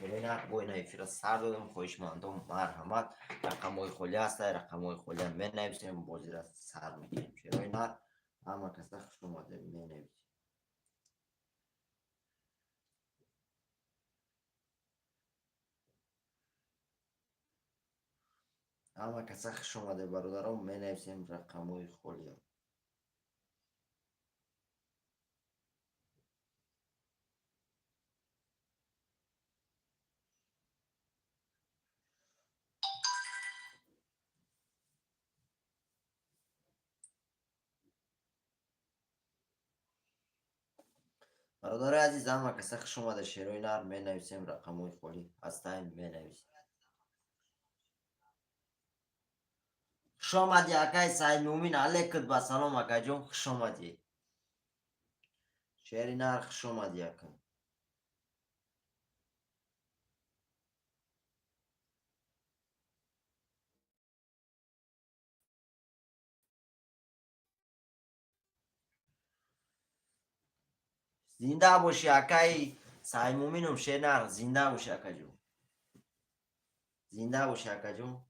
شیرینک بوی نفیر سر دادم خوشمندم مرحمت رقمای خالی هست رقمای خالی هم می نویسیم بازی را سر میگیریم شیرینک همه کسی خوش اومده می نویسیم همه کسی خوش اومده برادرم می نویسیم رقمای خالی برادر عزیز همه کسی خوش اومده شیرینک می نویسیم رقمای خالی هستیم می نویسیم خوش آمدی اکای سعید مومین علیکت با سلام اکا جون خوش آمدی شیرینک خوش آمدی اکا زنده باشی اکای سعید مومینم شیرینک زنده باشی اکا جون زنده باشی اکا جون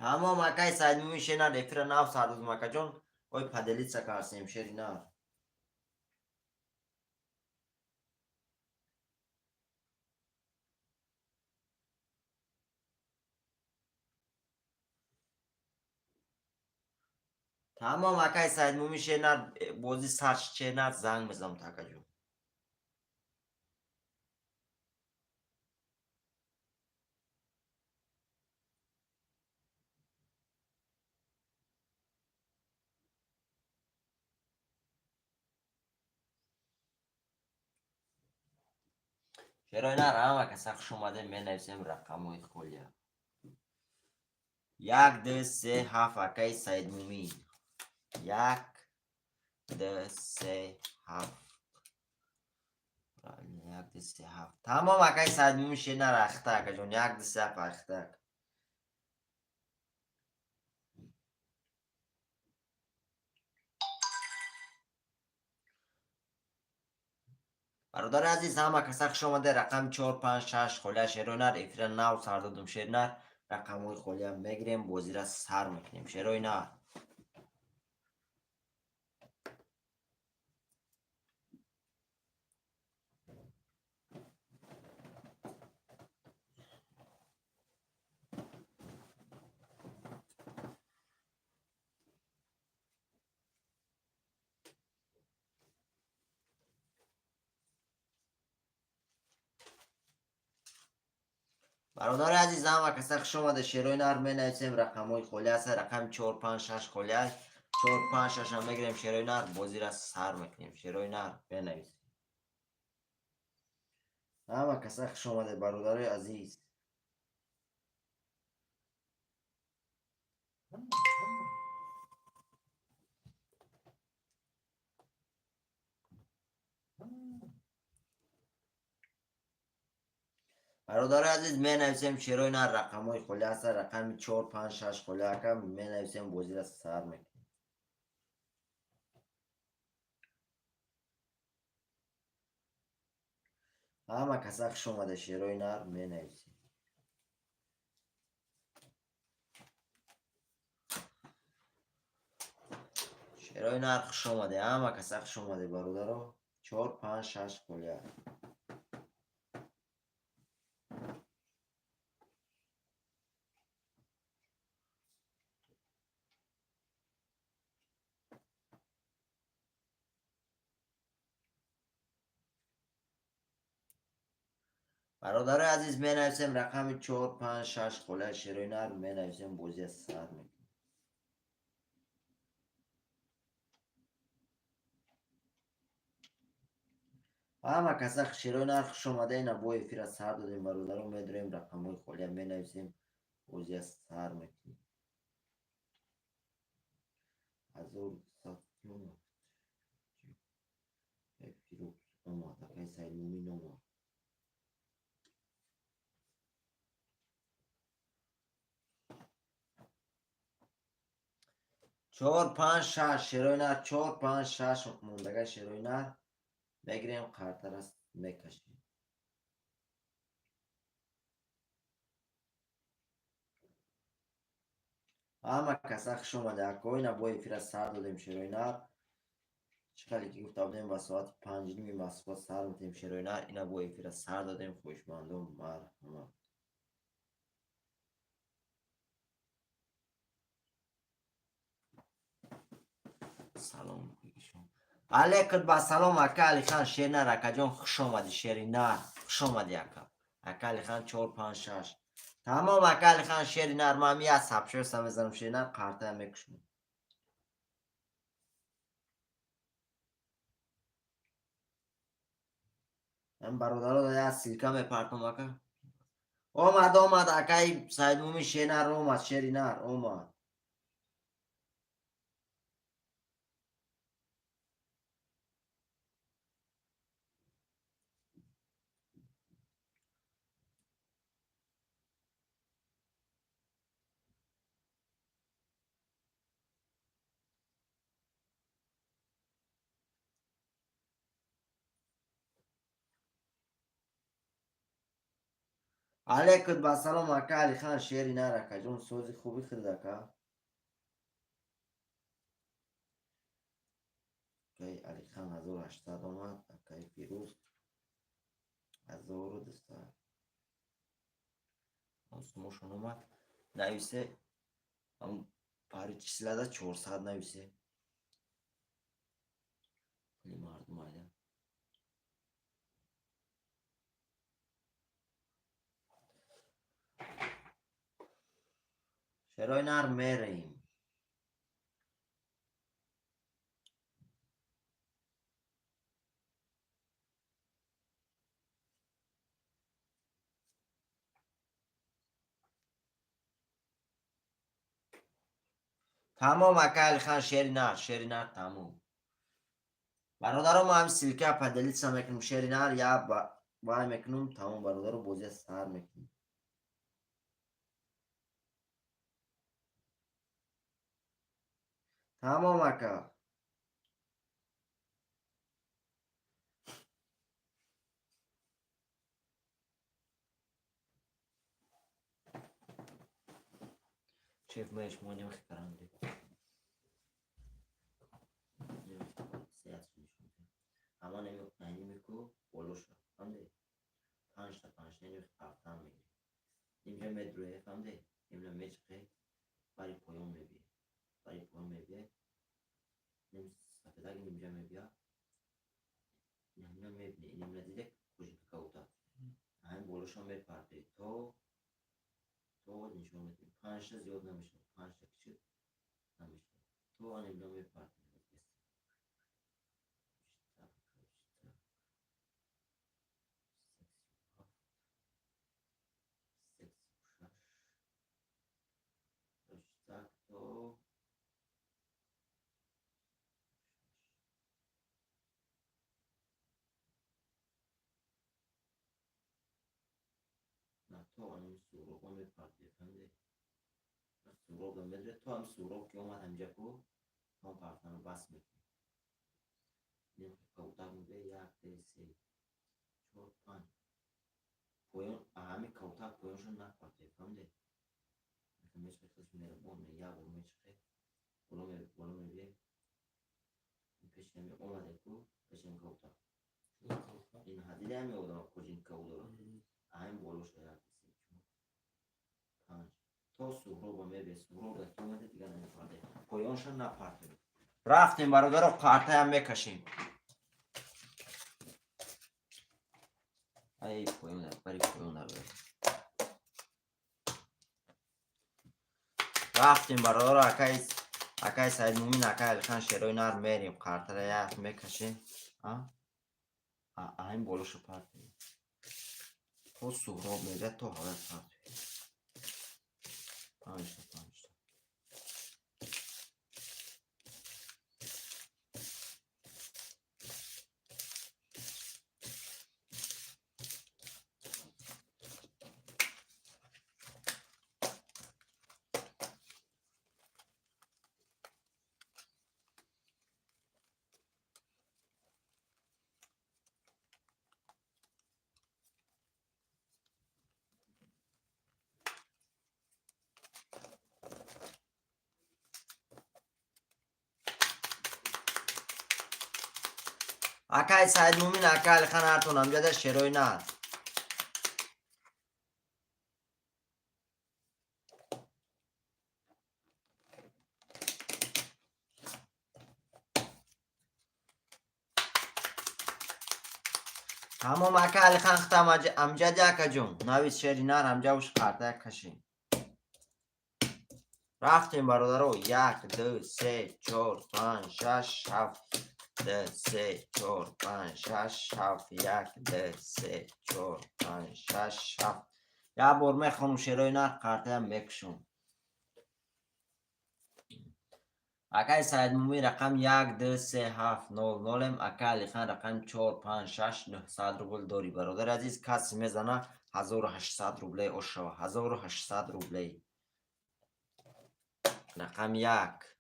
تمام اکای سعید مومین شیرینک رفیر ناو سردوز اکا جون اوی پدلیت سکارسیم شیرینک تمام اکای سعید مومین شیرینک بازی سرش شیرینک زنگ بزنم تاکا جون شیرینک همه کسی خوش اومده می نویسیم رقمای خالی یک دو سه هفت اکای سعید مومین یک دو سه هفت یک دو سه هفت تمام اکای سعید مومین شیرینک رخته اکا جون یک دو سه هفت رخته برادر عزیز همه کسی خوش آمده رقم 456 خالی شیرینک رفیر ناو سردادم شیرینک رقمای خالی هم میگیریم بازی را سر میکنیم شیرینک برادر عزیز همه کسی خوش آمده شیرینک می نویسیم رقمای خالی هست رقم 456 خالی است 456 هم میگیریم شیرینک بازی را سر میکنیم شیرینک بنویسیم همه کسی خوش آمده برادر عزیز برادر عزیز می نویسیم شیرینک رقمای خالی هست رقم 456 خالی هستم می نویسیم بازی را سر میکنیم همه کسی خوش آمده شیرینک می نویسیم شیرینک خوش آمده همه کسی خوش آمده برادر 456 خالی هست برادر عزیز می نویسیم رقم 456 خالی شیرینک می نویسیم بازی سر میکنیم همه کسا شیرای نر خوش آمده اینا با افیر از سر دادیم برادران میداریم رقم های خالی هم می نویسیم بازی از سر میکنیم 1200 افیر اومد اکای سعید مومین اومد 4 5 6 شیرای نر 4 5 6 موندگه شیرای نر بگیریم قرطر است میکشیم همه کسا خوش آمده اکای اینا با افیر از سر دادیم شیرای نر چقدر که گفته بودیم با ساعت 5 نیمی مسکوت سر میتیم شیرای نر اینا با افیر از سر دادیم خوشمندم مرحمت سلام بگیشم علیکم با سلام اکا علی خان شیر نر اکا جان خوش آمدی شیری نر خوش آمدی اکا علی خان 4 5 6 تمام اکا علی خان شیری نر مامی از حبشه سم بزنم شیری نر قرطه هم میکشم من برادرها داده از سیلکا میپرتم اکا اومد اکای سعید مومی شیر نر اومد شیری نر اومد علیکم با سلام اکا علی خان شیری نر اکا جون سوزی خوبی خرد اکا اکای علی خان 1800 اومد اکای پیروز 1200 اسمشون اومد نویسه هم پاری چیزی ده 400 نویسه کلی مردم آیده شرای نر میریم تمام اکا علی خان شیری نر تمام برادرم هم سیلکه پدلیت سم میکنم شیری نر یا وای میکنم تمام برادر بازی سر میکنم تمام اکا شیف میش مونیم خیلی اما نمیکو بولو شد فهمده 5 تا 5 نمیخ هفتم میگیری اینجا مدروه فهمده اینجا میچقه باری پایان میبیه نیم سفیدگی اینجا میبیا اینجا میبینی اینجا دیده کجی کهوتا همین بولوش هم میپرده تو نشون میدیم 5 تا زیاد نمیشه 5 تا کشید نمیشه تو آن اینجا میپرده تو نه تو آن سوروغ هم میپرده فهمده سوروغ هم بدره تو هم سوروغ که اومد همجا کو هم پرتن بس میکنی نیم کهوتا میده 1 2 3 4 5 پایان همه کهوتا پایانشون نپرده فهمده میشه خودش میره بونه یا بونه میشه بالا میبیه پیش نمی اومده کو پیش نمی کهوتا این حدیده همی آدم کجین کهوتا همین بالوش رو پنج تا سهراب رو میبیه سهراب رو اومده دیگه نمیپرده پایانشون نپرده رفتیم برادر رو قرطه هم میکشیم ای پایان در بری پایان در بری رفتیم برادر رو اکای سعید مومین اکای علی خان شیرای نر میریم قرطه رو یک میکشیم این بالاشو پرت تو سهراب میده تو حالت پرت 5 تا 5 تا اکای سعید مومین اکای خان هرتون امجد شروع نه تمام اکای خان ختم امجد اکا جون نویز شرینار امجد وش قرده کشیم رفتیم برادرو 1 2 3 4 5 6 7 2 3 4 5 6 7 1 2 3 4 5 6 7 یا برمه خانم شروع نه قرده هم بکشون اکای سعید مومی رقم 1 2 3 7 0 0 اکای علی خان رقم 4 5 6 900 روبل داری برادر عزیز کسی میزنه 1800 روبله اوشوا 1800 روبله رقم 1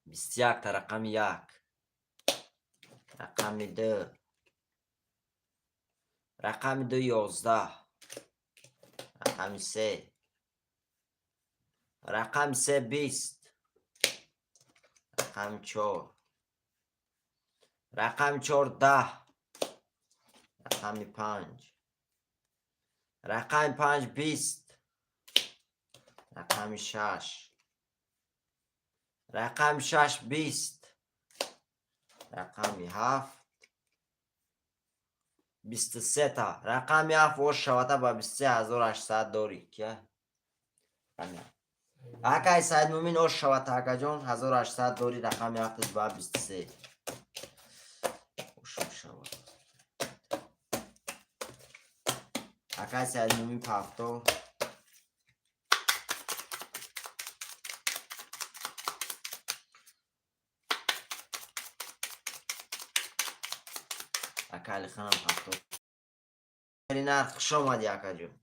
21 تا رقم 1 رقم 2 رقم 2 11 رقم 3 رقم 3 20 رقم 4 رقم 4 10 رقم 5 رقم 5 20 رقم 6 رقم 6 20 رقم 7 23 تا رقم 7 و شواته با 23800 داری که اکای سعید مومین او شواته اکا جون 1800 داری رقم 7 با 23 اکای سعید مومین پافتو اکا علی خانم پافتو نه خوش آمدی اکا جون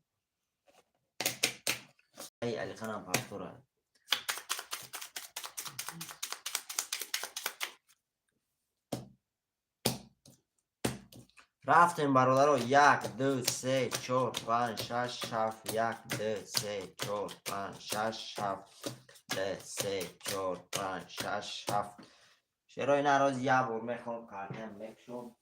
ای علی خانم پافتو را رفتیم برادرو 1 2 3 4 5 6 7 1 2 3 4 5 6 7 2 3 4 5 6 7 شروع ناراضی یا بور میخوام کارتم بکشم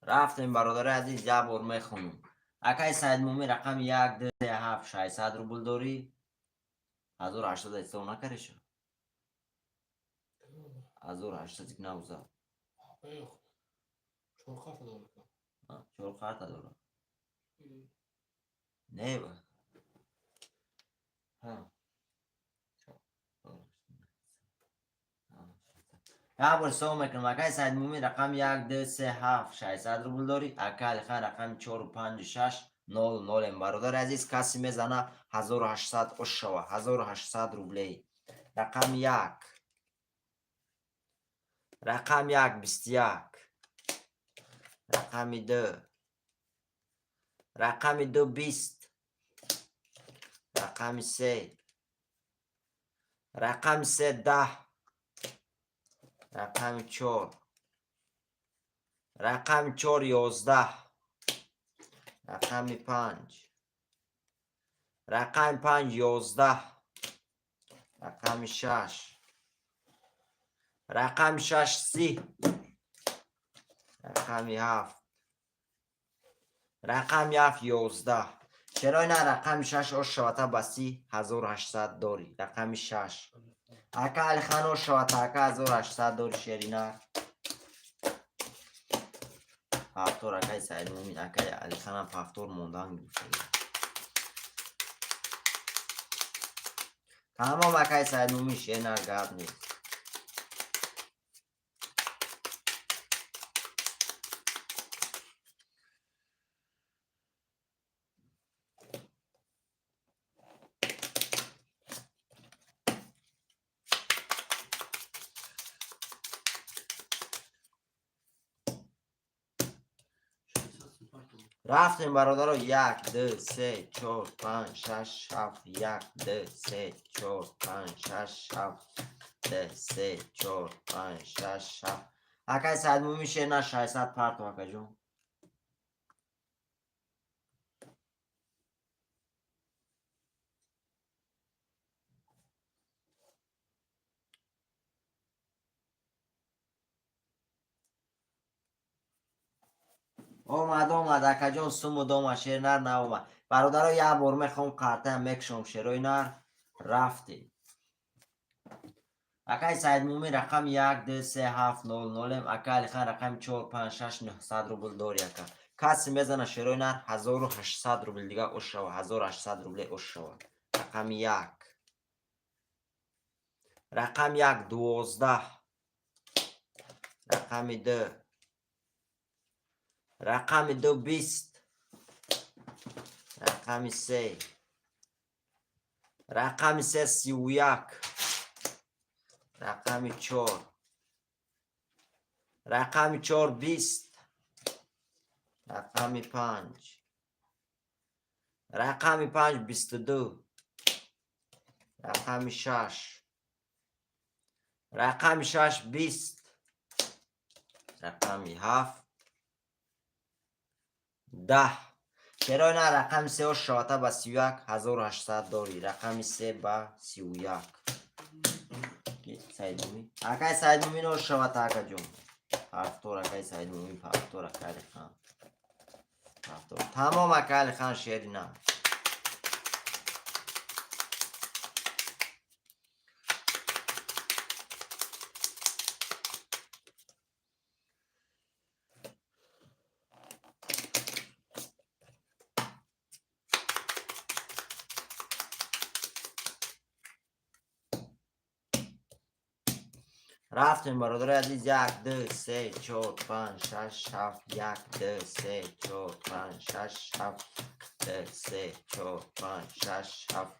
رفتیم برادر عزیز یا بور میخونم اکای سعید مومی رقم 1 2 3 7 600 روبل داری 1800 استو نکردی شو 1800 دیگه نوزا چور کارت دارم نه با ها یا بر سو میکنم اکای سعید مومی رقم 1 2 3 7 600 روبل داری اکای خان رقم 4 5 6 0 0 برادر عزیز کسی میزنه 1800 اشوا 1800 روبله رقم 1 رقم 1 21 رقم 2 رقم 2 20 رقم 3 رقم 3 10 رقم 4 رقم 4 11 رقم 5 رقم 5 11 رقم 6 رقم 6 30 رقم 7 رقم 7 11 چرا نه رقم 6 او شواته بسی 1800 داری رقم 6 اکا علی خان او شواته اکا 1800 داری شیرینه پافتور اکای سعید مومین اکای علی خان هم پافتور موندن گفته تمام اکای سعید مومین شیر گپ نیست. رفتیم برادر. 1 2 3 4 5 6 7 1 2 3 4 5 6 7 2 3 4 5 6 7 اکای سعید مومین شیر 600 پرتو اکا جون. اومد اکا جون. سومو دوما شیر نه اومد برادر. یه بار میخوام قرطه میکشم شیروی نر. رفتی اکای سعید مومین رقم 1 2 3 7 0 0 اکا علی خان رقم 4 5 6 900 روبل داری اکا. کسی میزنه شیروی نر 1800 روبل دیگه اوش شو. 1800 روبل اوش شو. رقم 1 رقم 1 12 رقم 2 رقم 2 20 رقم 3 رقم 3 31 رقم 4 رقم 4 20 رقم 5 رقم 5 22 رقم 6 رقم 6 20 رقم 7 10 چرا نه رقم 3 و شاته با 31 1800 داری. رقم 3 با 31 سعید مومین اکای سعید مومین و شاته اکا جون. پفتور اکای سعید مومین پفتور اکای خان پفتور تمام اکای خان شیری نه. رفتیم برادر عزیز. 1 2 3 4 5 6 7 1 2 3 4 5 6 7 2 3 4 5 6 7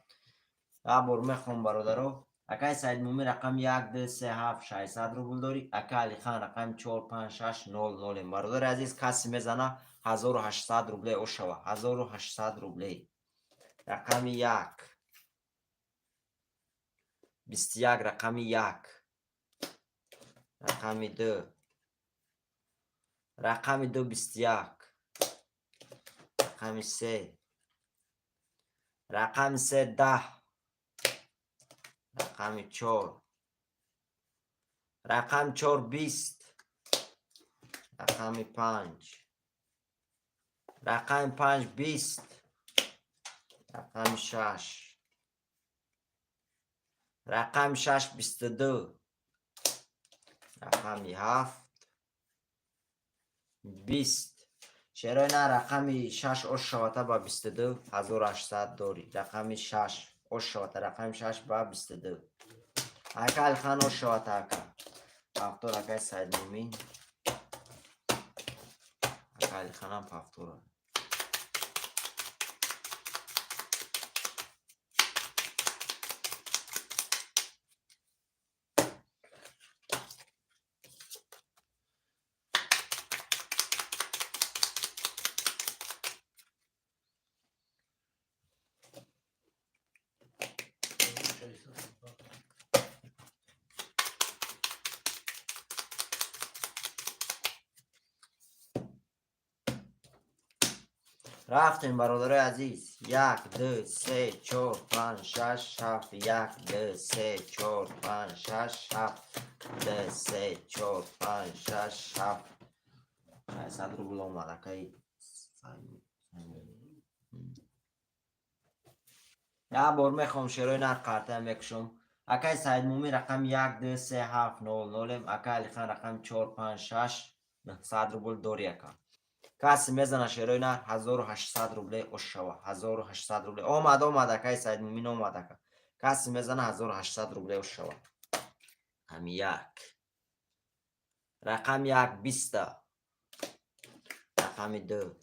بار میخوام برادرو. اکای سعید مومین رقم 1 2 3 7 600 روبل داری. اکا علی خان رقم 4 5 6 0 0 برادر عزیز کسی میزنه 1800 روبل او شوا. 1800 روبل. رقم 1 21 رقم 1 رقم 2 رقم 2 21 رقم 3 رقم 3 10 رقم 4 رقم 4 20 رقم 5 رقم 5 20 رقم 6 رقم 6 22 رقم 7 20 چرا نه رقم 6 او شاته با 22 1800 داری. رقم 6 او شاته رقم 6 با 22 اکا خان او شاته اکا پفتور اکای سعید مومین اکا خان هم پفتور. رفتیم برادر عزیز. 1 2 3 4 5 6 7 1 2 3 4 5 6 7 2 3 4 5 6 7 600 روبل اومد اکای. یه بار میخوام شیروی نر قرطه میکشم. اکای سعید مومین رقم 1 2 3 7 0 0 اکا علی خان رقم 4 5 6 900 روبل داری اکا. کسی میزنه شیروی نر 1800 روبل اوش شوا. 1800 روبل اومد اکای سعید مومین اومد اکا. کسی میزنه 1800 روبله شود. رقم یک. رقم یک 20. رقم دو.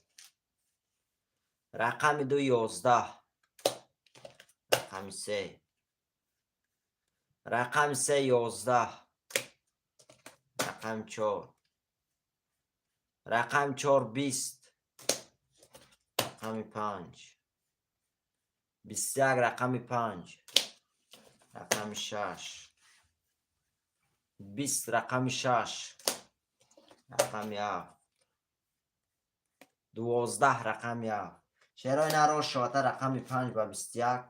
رقم دو 11. رقم سه. رقم سه 11. رقم چهار. رقم چهار 20. رقم پنج. 21 رقم پنج. رقم شش. 20 رقم شش. رقم یک. 12 رقم یک. شیرای نرو شاته رقم 5 با 21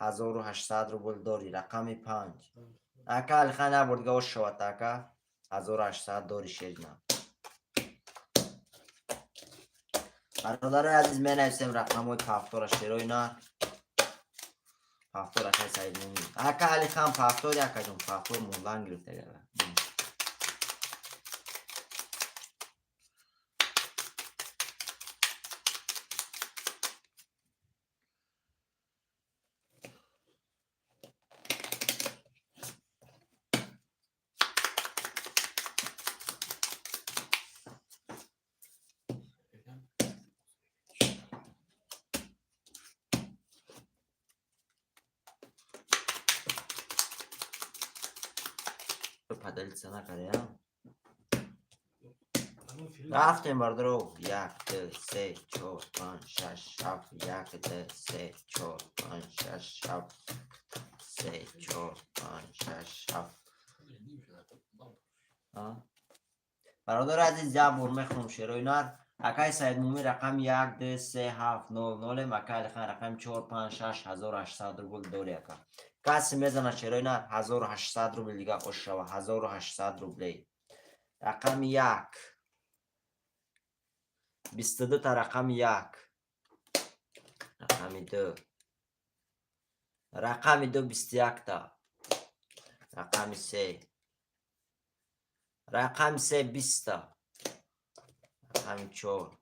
1800 روبل داری. رقم 5 اکا الخان نبردگه و شاته اکا 1800 داری شیرنا. برادر عزیز می نویسیم رقم های پفتور شیرای نر پفتور اکا سعید مومین اکا علی خان پفتور اکا جون پفتور مولان گرفته گره. پدل سنه کرده رفتیم بردارو 1 2 3 4 5 6 7 1 2 3 4 5 6 7 3 4 5 6 7 برادر عزیز یا برمه خونم شیروی نر اکای سعید مومی رقم 1 2 3 7 0 0 اکای لخان رقم 4 5 6 1800 روبل دوری اکا کسی میزنه شیروی نر 1800 روبل دیگه خوش شوه 1800 روبلی. رقم 1 22 تا رقم 1. رقم 2. رقم 2 21 تا. رقم 3. رقم 3 20 تا. رقم 4.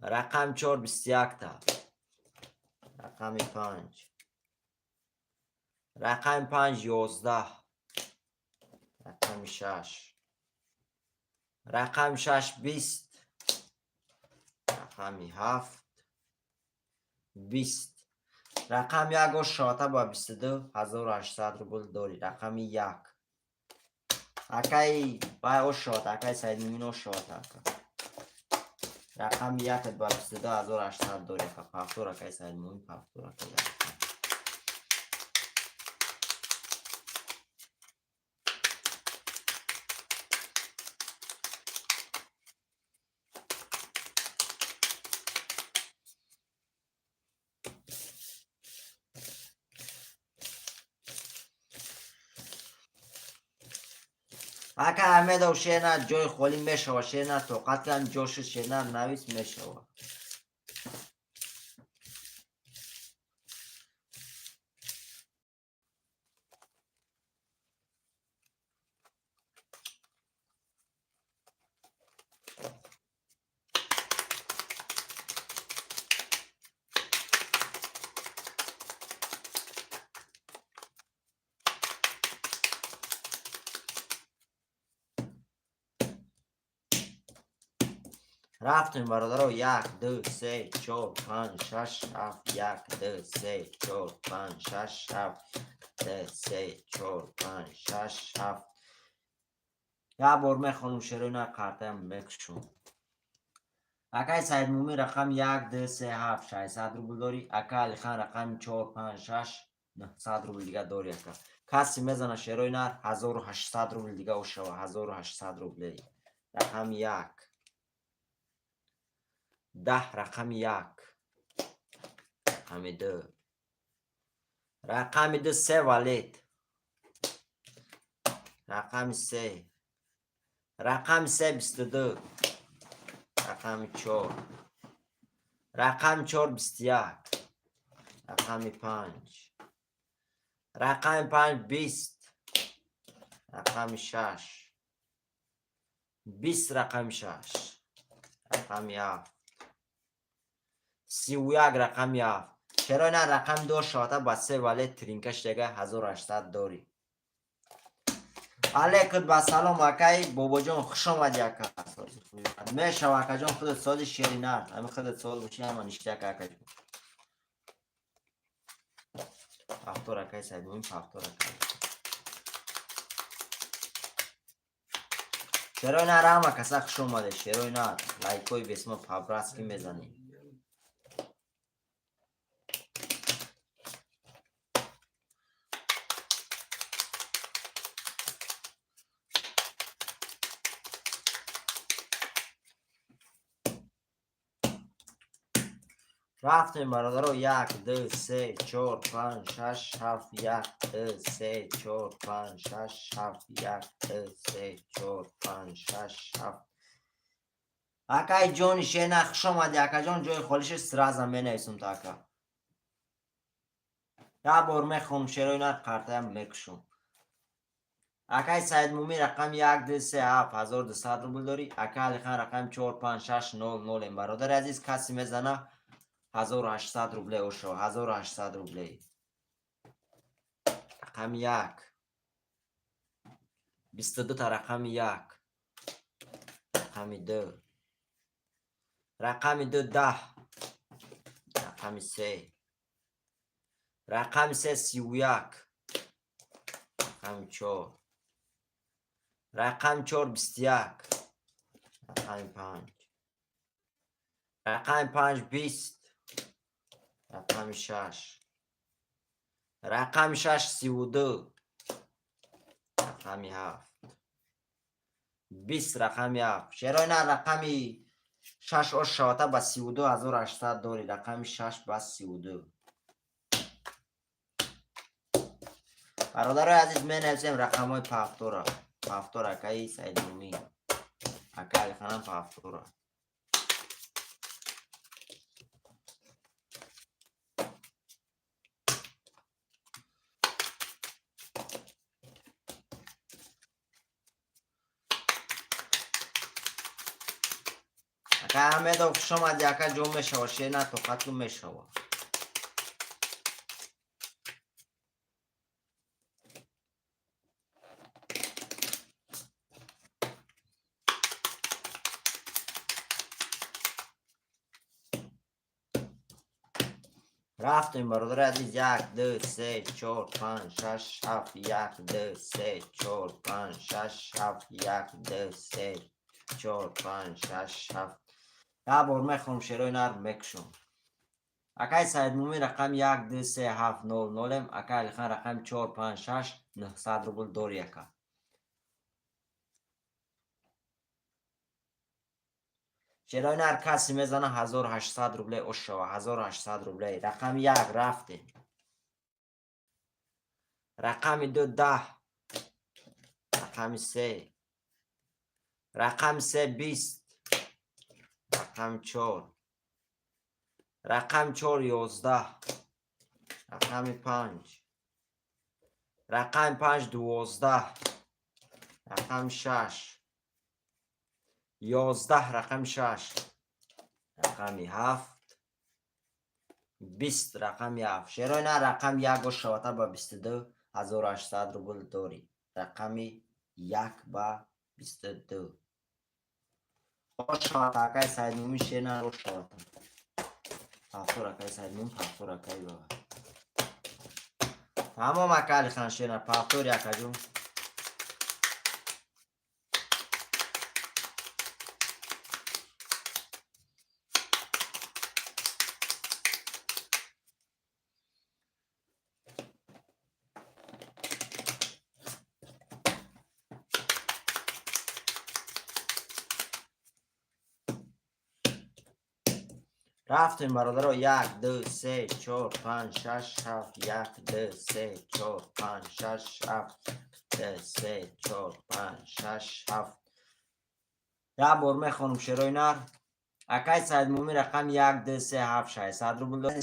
رقم 4 21 تا. رقم 5. رقم 5 11. رقم 6. رقم 6 20. رقم 7 20. رقم 1 و شاته با 22 1800 روبل داری. رقم 1 اکای بای او شاته اکای سعید مومین او شاته اکا رقم 1 با 22 1800 داری اکا پفتور اکای سعید مومین پفتور اکای اکا همه دو شیرنا جای خولی میشوه شیرنا توقت هم جوش شیرنا نویس میشوه رفتیم برادر 1 2 3 4 5 6 7 1 2 3 4 5 6 7 2 3 4 5 6 7 یا برمه خانم شیرنا کارتم مکشون اکای سعید مومی رقم 1 2 3 7 600 روبل داری اکا علی خان رقم 4 5 6 900 روبل دیگه داری اکا کسی میزنه شیروی نر 1800 روبل دیگه او شوه 1800 روبل. رقم 1 10 رقم 1 رقم 2 رقم 2 3 ولید رقم 3 رقم 3 22 رقم 4 رقم 4 21 رقم 5 رقم 5 20 رقم 6 20 رقم 6 رقم 7 31 رقم 7 شروع نه رقم 2 شاته با 3 ولی ترینکش دیگه 1800 داری. علیکم با سلام اکای بابا جان خوش آمدی اکا. میشه اکا جان خودت سال شیرین نه همین خودت سال باشی همین اشتیا اکا جان. پافتور اکای سعید مومین پافتور اکای. شروع نه رام اکا خوش آمده شروع نه لایکوی به اسم پابراس کی میزنی. رفتیم برادرو 1 2 3 4 5 6 7 1 2 3 4 5 6 7 1 2 3 4 5 6 7 اکای جون شینا خوش آمدی اکا جان جای خالش سرازم بنویسم تا اکا یا بار میخونم شروع اینا قرطه میکشم. اکای سعید مومی رقم 1 2 3 7 1200 روبل داری. اکا علی خان رقم 4 5 6 0 0 این برادر عزیز کسی میزنه 1800 روبله او شو 1800 روبله. رقم 1 22 تا رقم 1 رقم 2 رقم 2 10 رقم 3 رقم 3 31 رقم 4 رقم 4 21 رقم 5 رقم 5 20 رقم 6 رقم 6 32 رقم 7 20 رقم 7 شروع نه رقمی 6 او شاته با 32800 داری. رقم 6 با 32 برادر عزیز من نویسیم رقم های پافتورا پافتورا اکایی سعید مومی اکایی خانم پافتورا اکا همه دو خوش آمدی اکا جو میشوا شینا توقتو میشوا. رفتیم برادر عزیز 1 2 3 4 5 6 7 1 2 3 4 5 6 7 1 2 3 4 5 6 7 یا بار میخونم شروع نار میکشم. اکای سعید مومی رقم 1 2 3 7 0 0 اکای علی خان رقم 4 5 6 900 روبل داری اکا. شروع نار کسی میزنه 1800 روبله او شو 1800 روبله. رقم 1 رفتیم. رقم 2 10 رقم 3 رقم 3 20 رقم 4 رقم 4 11 رقم 5 رقم 5 12 رقم 6 11 رقم 6 رقم 7 20 رقم 7 شروع نه رقم 1 و شواته با 22 1800 روبل داری. رقم 1 با 22 شواته اکای سعید مومی شینا رو شواته پافتور اکای سعید مومی پافتور اکای بابا تمام اکای خان شینا پافتور اکا جون. رفتیم برادر 1 2 3 4 5 6 7 1 2 3 4 5 6 7 2 3 4 5 6 7 یا بار میخونم شروع نار اکای سعید مومی رقم 1 2 3 7 600 روبل داری.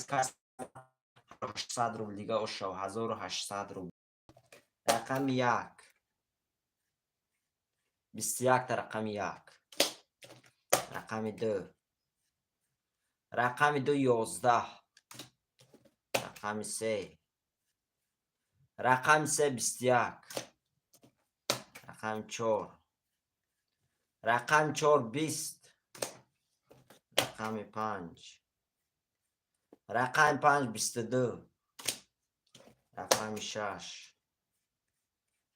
800 روبل دیگه او شو 1800 روبل. رقم 1 21 تا رقم 1 رقم 2 رقم 2 11 رقم 3. رقم 3 21. رقم 4. رقم 4 20. رقم 5. رقم 5 22. رقم 6.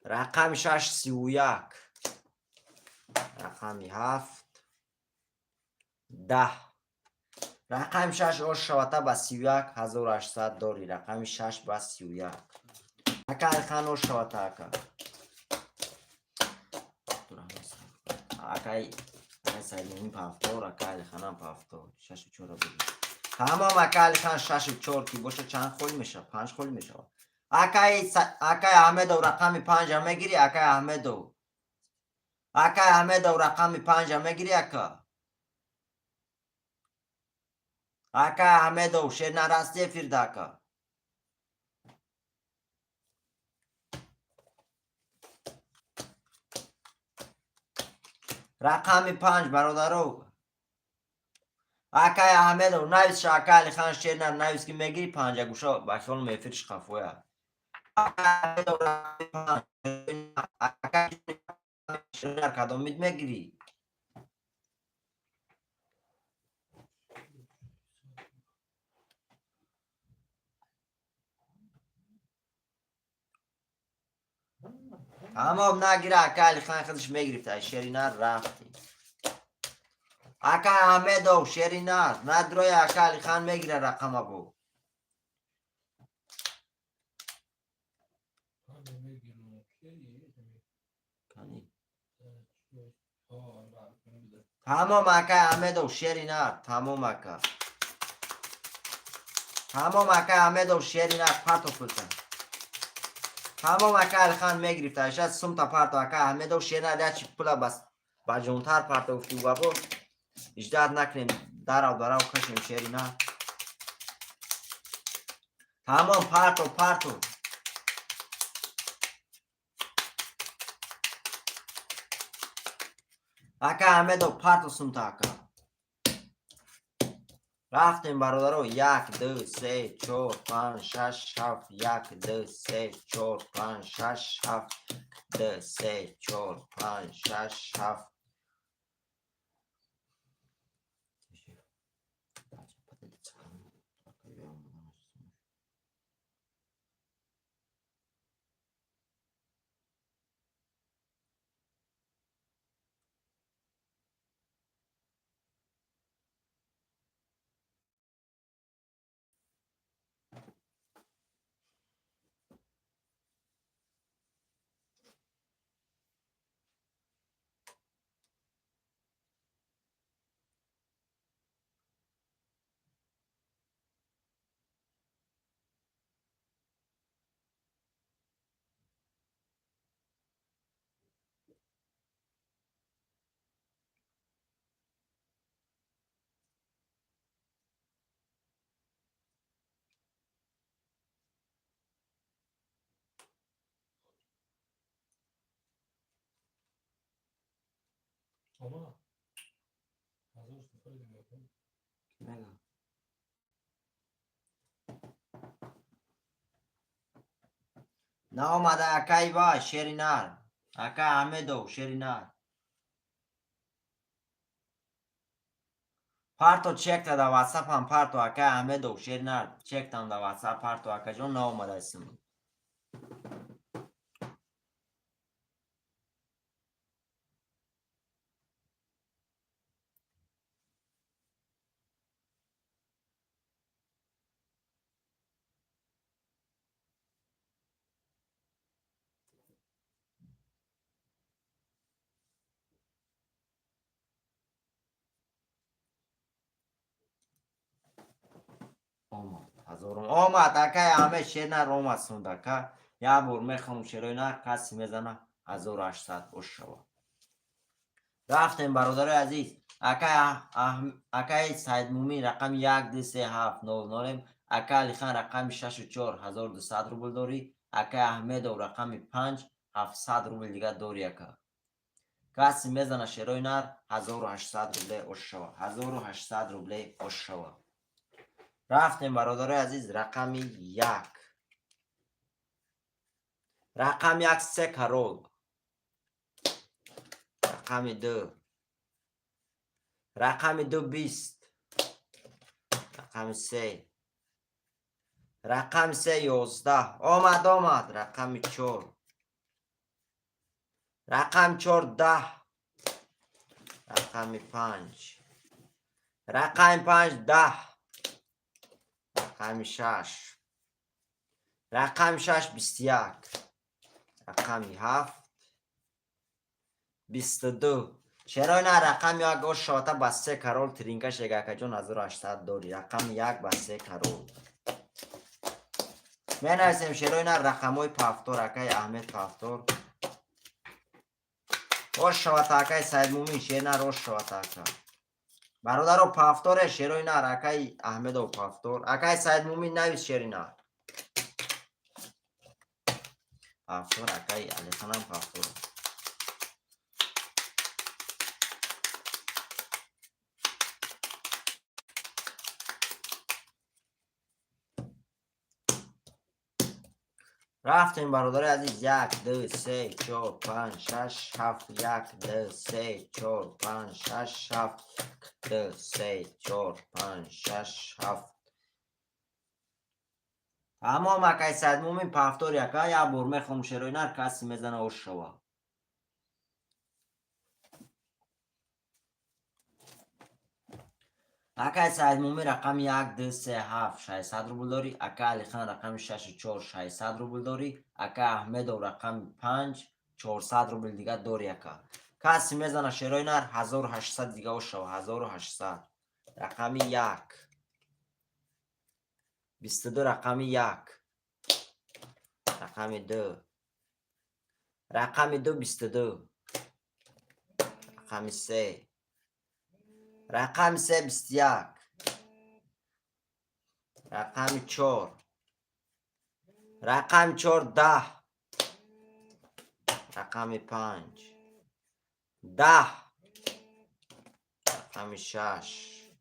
رقم 6 31. رقم 7 10. رقم 6 او شوتا با 31 1800 داری. رقم 6 با 31. اکا خان او شوتا اکا. اکا سایلین پافتور اکا خانم پافتور 6 4 بگی. تمام اکا خان 6 4 کی باشه چند خول میشه؟ 5 خول میشه. اکا احمد و رقم 5 هم میگیری اکا احمد و رقم 5 هم میگیری اکا. اکا احمد و شیر نراستی فیرداکا. رقم 5 برادرو. اکا احمد و نویس شاکا علی خان شیر نویس که میگیری 5 گوشا باشون میفرش خفویا. اکا احمد و رقم 5 اکا شیر کدام میگیری. تمام نگیره اکا علی خان خودش میگرفت شیرینار رفتی. اکا احمد و شیرینار ندروی اکا علی خان میگیره رقم ابو. تمام اکا احمد و شیرینار تمام اکا. تمام اکا احمد و شیرینار پارتو فلتن. تمام اکا علی خان میگرفت اشد سمتا پارتو اکا احمد و شیرینار چی پلا بس با جونتر پارتو افتی و بابو اجداد نکنیم دراو کشیم شیرینار. تمام پارتو اکا احمد و پارتو سمتا اکا. رفتیم برادرو 1 2 3 4 5 6 7 1 2 3 4 5 6 7 2 3 4 5 6 7. نه اومده اکای با شیرینار اکا احمد و شیرینار پارتو چک تا دا واتساپ هم پارتو اکا احمد و شیرینار چک تا دا واتساپ پارتو اکا جون نه اومده اسم. اومد اکای احمد شیرینار اومد سوند اکا یا بور میخوام شیرینار کسی میزنه 1800 اوش شوا. رفتیم برادر عزیز اکای سید مومین رقم 1 2 3 7 9 9 اکا علی خان رقم 6 4 1200 روبل داری. اکا احمد و رقم 5 700 روبل دیگه داری اکا. کسی میزنه شیرینار 1800 روبل اوش شوا. 1800 روبل اوش شوا. رفتیم برادر عزیز رقم 1. رقم 1 3 کرول. رقم 2. رقم 2 20. رقم 3. رقم 3 11. آمد. رقم 4. رقم 4 10. رقم 5. رقم 5 10. رقم 6. رقم 6 21. رقم 7 22. چرا نه رقم 1 گوش شاته با 3 کرول ترینکش یگاکا جون 1800 داری. رقم 1 با 3 کرول می نویسیم. چرا اینا رقم های پافتور اکای احمد پافتور روش شاته اکای سید مومین شیر نه روش شاته اکا برادر رو پافتوره. چرا اینا اکای احمد و پافتور اکای سید مومین نویس. شیر اینا پافتور اکای علی خانم پافتور. رفتیم برادر عزیز 1 2 3 4 5 6 7 1 2 3 4 5 6 7 2 3 4 5 6 7 تمام اکای سید مومین پافتور یکا یا برمه خموشروی نر کسی میزنه او شوا. اکای سید مومین رقم 1 2 3 7 600 روبل داری. اکا علی خان رقم 6 4 600 روبل داری. اکا احمد و رقم 5 400 روبل دیگه داری. اکا کسی میزنه شروی نر 1800 دیگه او شوا. 1800. رقم 1 22. رقم 1 رقم 2 رقم 2 22. رقم 3 رقم 3 21. رقم 4 رقم 4 10. رقم 5 10. رقم 6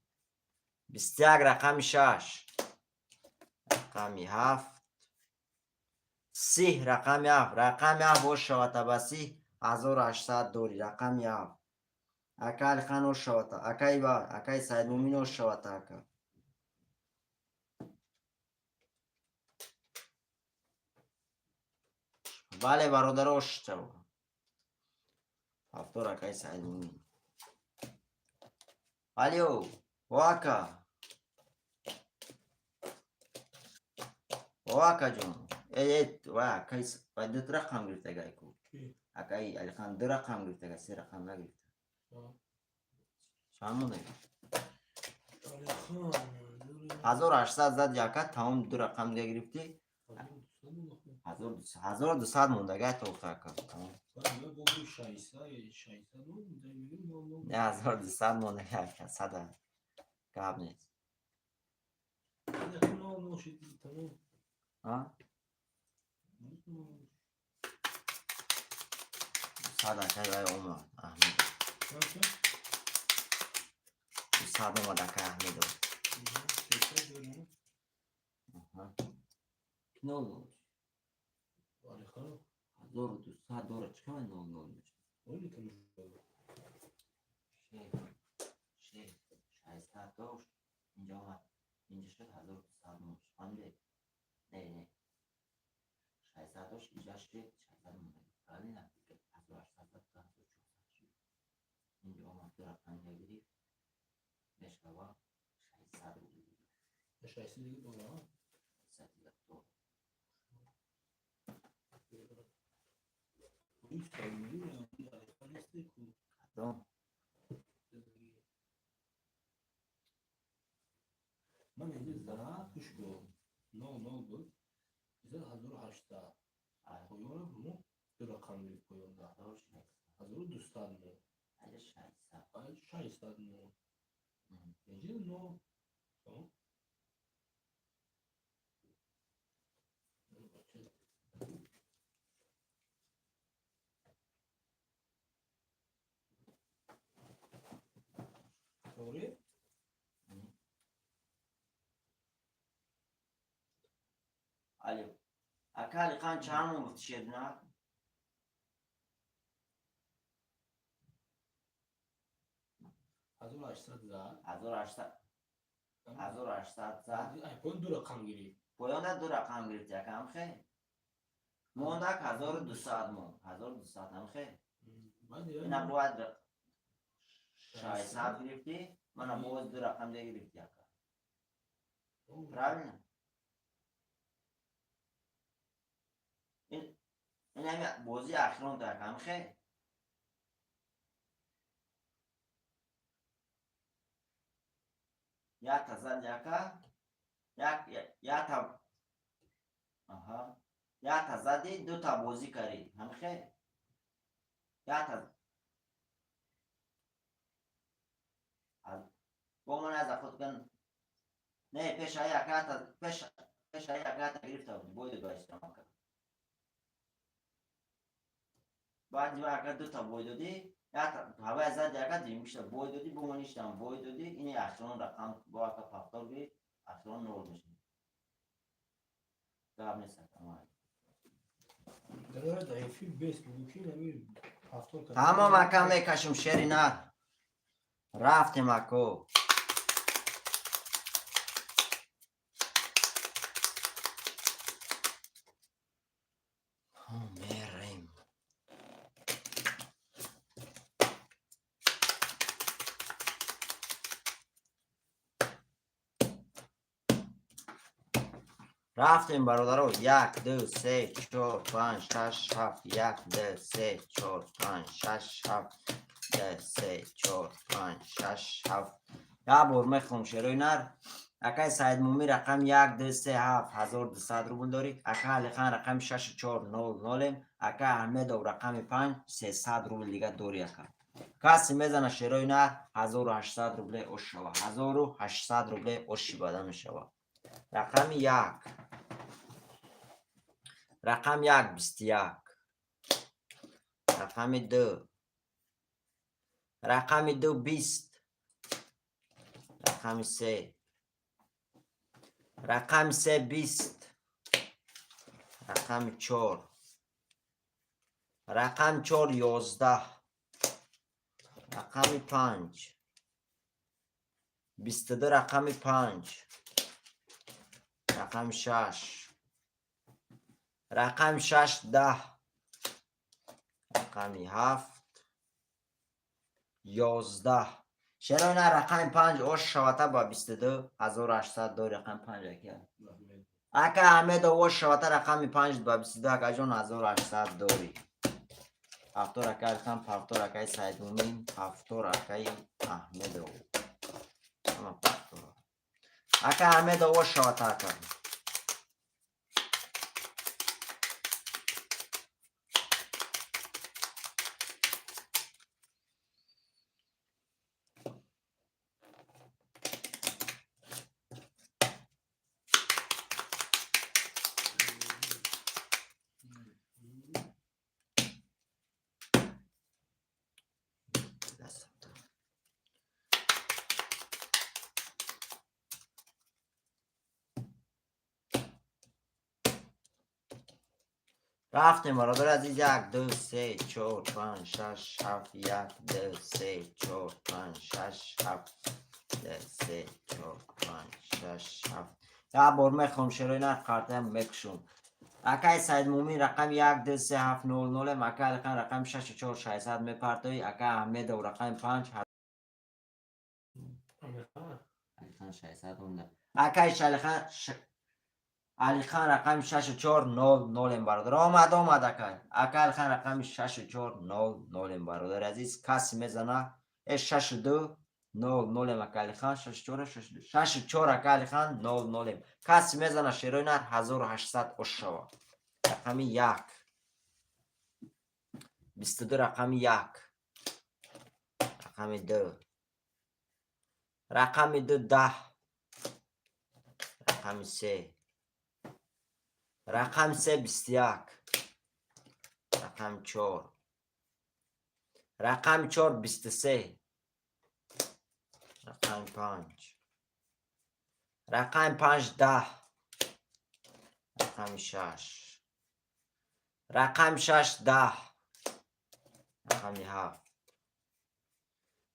21. رقم 6 رقم 7 30. رقم 7 رقم 7 و شواتا بسی 1800 دوری. رقم 7 اکا خان و شواتا اکای با اکای سید مومین و شواتا اکا بله برادر اشتو هفتور اکای سید مومین. الیو واکا جون ایت واکای بدت رقم گرفته گای کو اکای علی خان 2 رقم گرفته گای 3 رقم نگرفته. چند نگرفته 1800 زد یکا تمام 2 رقم دیگه گرفتی. 1200 مونده گای تو فکر نه 1200 مونده گای 100 قاب نیست. ها 100 اکای وای اومد احمد 200 اومد اکای احمد نو 1200 دوره چکه نو نو میشه 600 داشت اینجا آمد اینجا شد 1200 موش خانده نه 600 داشت اینجا شد 600 مونده ولی نه 1800 تا 1400 اینجا آمد دو رقم نگیری نشکوا 600 رو دیگه 600 دیگه دوره 600 دیگه دو کدوم من اینجا زراعت کش کنم نو بود اینجا 1800 پایان مو دو رقم می پایان 1200 مو 600 مو اینجا نو sorry علی اکا علی خان چند گفت شیرینار 1800 زد 1800 زد پایین دو رقم گیری پایان دو رقم گرفت یکم خیلی موندک 1200 موند 1200 هم خیلی اینا باید 600 گرفتی من باز دو رقم دیگه گرفتی یکم правильно این همین بازی اخیران تو یکم خیلی یک تا زد یک تا یک تا زدی دو تا بازی کردی هم خیلی یک تا با من از خود کن نه پیش یک تا پیش یک تا گرفته بود باید استعمال کرد بعد دیگه دو تا باید دادی هوا زد یک دیگه میشه باید دادی با من اشتم باید دادی این اخیران رقم با که فاکتور بی اخیران نور میشه جواب نیست تمام اکم میکشم شیری نر رفتیم اکو میریم رفتیم برادرو 1 2 3 4 5 6 7 1 2 3 4 5 6 7 2 3 4 5 6 7 یا بار میخوام شیروی نر اکای سعید مومی رقم 1 2 3 7 1200 روبل داری اکا علی خان رقم 6400 اکا احمد و رقم 5 300 روبل دیگه داری اکا کسی میزنه شیروی نر 1800 روبل اوش شوا 1800 روبل اوشی باده میشوا رقم 1 رقم 1 21 رقم 2 رقم 2 20 رقم 3 رقم 3 20 رقم 4 رقم 4 11 رقم 5 22 رقم 5 رقم 6 رقم 6 10 رقم 7 11 چرا نه رقم 5 اوش شواته با 22 1800 دو رقم 5 اکیه اکا احمد اوش شواته رقم 5 با 22 اکا جون 1800 دوری هفتور اکای خم هفتور اکای سعید مومین هفتور اکای احمد او اکا احمد اوش شواته اکا رفتیم برادر عزیز 1 2 3 4 5 6 7 1 2 3 4 5 6 7 2 3 4 5 6 7 یا بار میخوام شروع نه کارتم میکشم اکای سعید مومین رقم 1 2 3 7 0 0 اکای رقم 6 4 600 میپرتوی اکای احمد و رقم 5 اکای علی خان رقم 6400 برادر آمد اکای علی خان رقم 6400 برادر عزیز کسی میزنه 62 00 علی خان 64 علی خان 00 کسی میزنه شیروی نر 1800 اوشوا رقم 1 22 رقم 1 رقم 2 رقم 2 10 رقم 3 رقم 3 21 رقم 4 رقم 4 23 رقم 5 رقم 5 10 رقم 6 رقم 6 10 رقم 7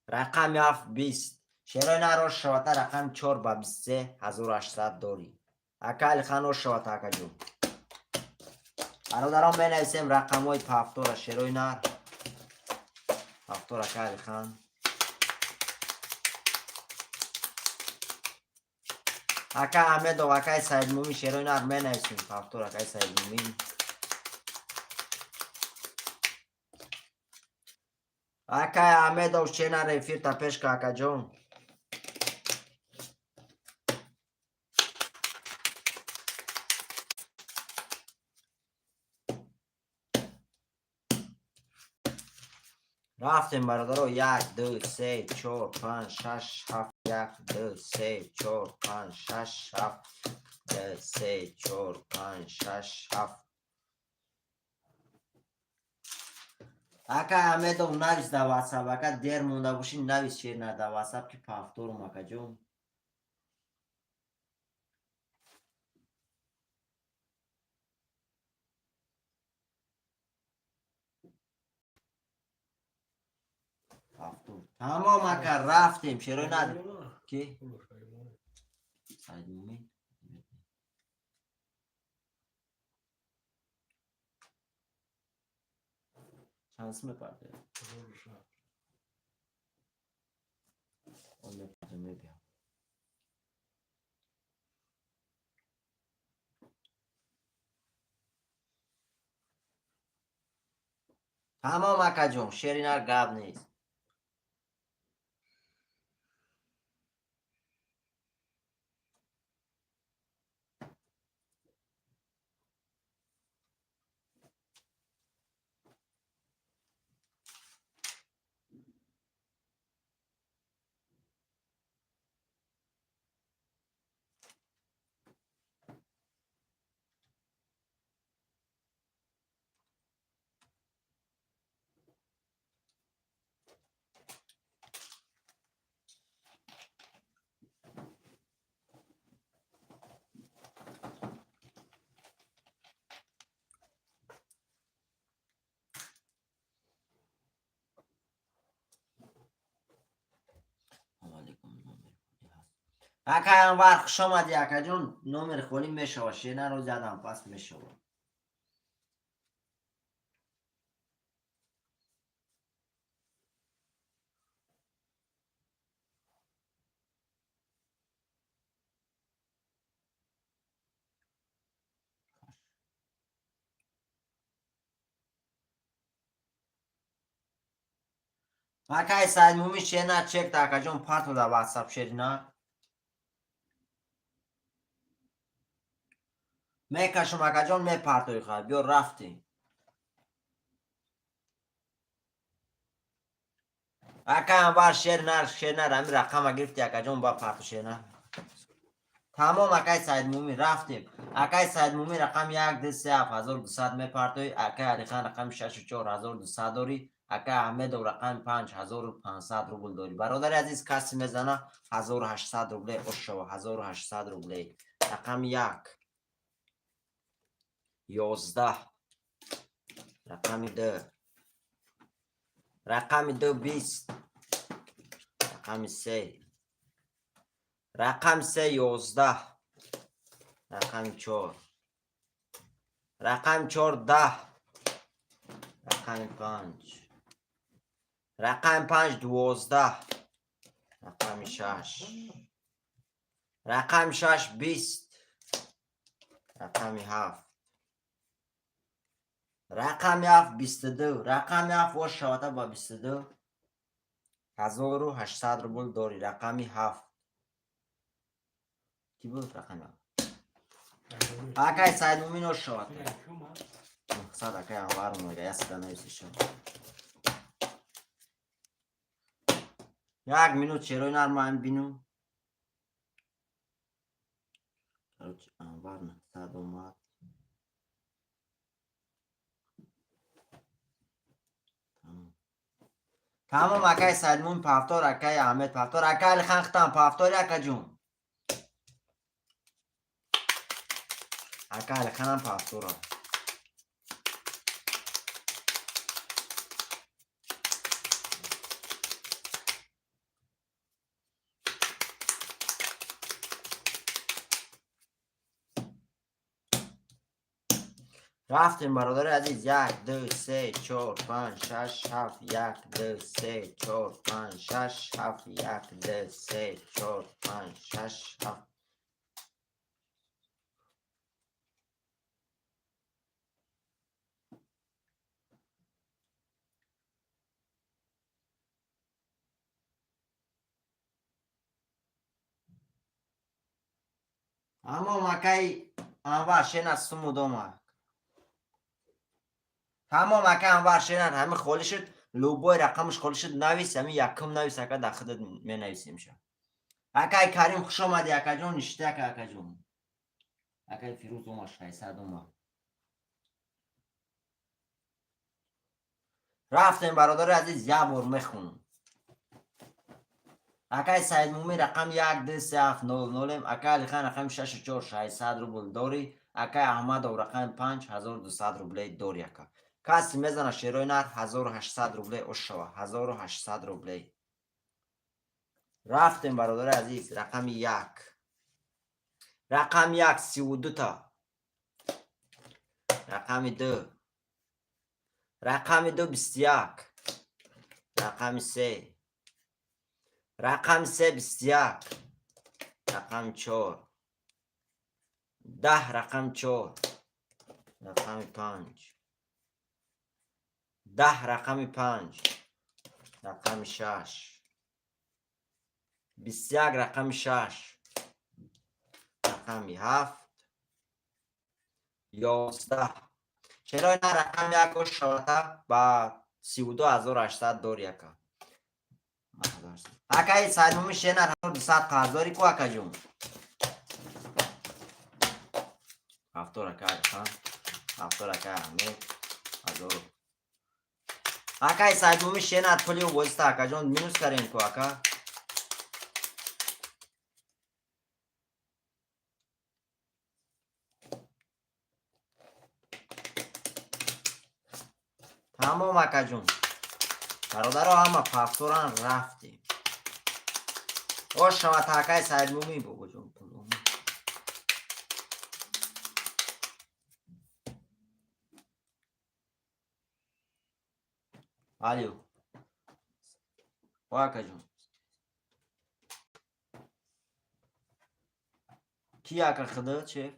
رقم 7 20 شیرای نر شواته رقم 4 با 23 1800 داری اکا علی خان شواته اکا جون برادران بنویسیم رقم های پافتور شیرای نر پافتور اکا علی خان اکا احمد و اکا سید مومین شیرای نر بنویسیم پافتور اکا سید مومین اکا احمد و شیرای نر رفیر تا پیش که اکا جون رفتیم برادرو 1 2 3 4 5 6 7 1 2 3 4 5 6 7 2 3 4 5 6 7 اکا احمد و نویس در واتساپ اکا دیر مونده باشی نویس شیر نه در واتساپ که پافتورم اکا جون پافتور تمام اکا رفتیم شیرای نداری کی؟ سید مومین چند اسم پرده اون پرده میبیم تمام اکا جون شیری نر گاب نیست اکا انوار خوش آمدی اکا جون نومر خونی میشوه شیرین رو زدم پس میشوه اکا سید مومین شیرین چک تا اکا جون پارتو در واتساپ شیرین میکشم اکا جون می پارتوی خواهد بیو رفتیم اکا انوار شیرین همی رقم گرفتی اکا جون با پارتو شیرین تمام اکا سید مومین رفتیم اکا سید مومین رقم 1 2 3 7200 می پارتوی اکا علی خان رقم 6 4 1200 داری اکا احمد و رقم 5500 روبل داری برادر عزیز کسی میزنه 1800 روبله اشو 1800 روبله رقم 1 11 رقم 2 رقم 2 20 رقم 3 رقم 3 11 رقم 4 رقم 4 10 رقم 5 رقم 5 12 رقم 6 رقم 6 20 رقم 7 رقم 7 22 رقم 7 و شواته با 22 1800 روبل داری رقم 7 کی بود رقم 7 اکای سید مومین و شواته صد اکای انوار مویده یستا نویسی شد 1 مینوت چرای نرمان بینو انوار نه صد اومد تمام اکای سید مومین پافتور اکای احمد پافتور اکای علی خان ختم پافتور اکا جون اکا خانم پافتورا رفتیم برادر عزیز 1 2 3 4 5 6 7 1 2 3 4 5 6 7 1 2 3 4 5 6 7 اما مکای انور شن سمو دوما تمام مکای انور شن همه خالی شد لوبای رقمش خالی شد نویس همین یکم نویس اکا در خودت می نویسیم شد اکای کریم خوش آمدی اکا جون نشته اکا جون اکای فیروز دوما 600 دوما رفتیم برادر عزیز یه بار میخونم اکای سعید مومی رقم 1 2 3 7 0 0 اکای علی خان رقم 64 600 روبل داری اکای احمد و رقم 5200 روبل داری اکا کسی میزنه شیروی نر 1800 روبل اوشوا 1800 روبل رفتیم برادر عزیز رقم 1 رقم 1 32 تا رقم 2 رقم 2 21 رقم 3 رقم 3 21 رقم 4 10 رقم 4 رقم 5 10 رقم 5 رقم 6 21 رقم 6 رقم 7 11 چرا این رقم 1 و شده با 32800 داری اکا اکا ای ساید مومی شنر 1200 قرض داری کو اکا جون هفتور اکا خان هفتور اکا احمد هزارو اکا ای ساید مومی شنر پلی و بوزیستا اکا جون مینوس کریم کو اکا تمام اکا جون برادر همه پفتوران رفتیم او شما تاکای ساید مومی بگو جون الو واکا جون کی اکا خدا چه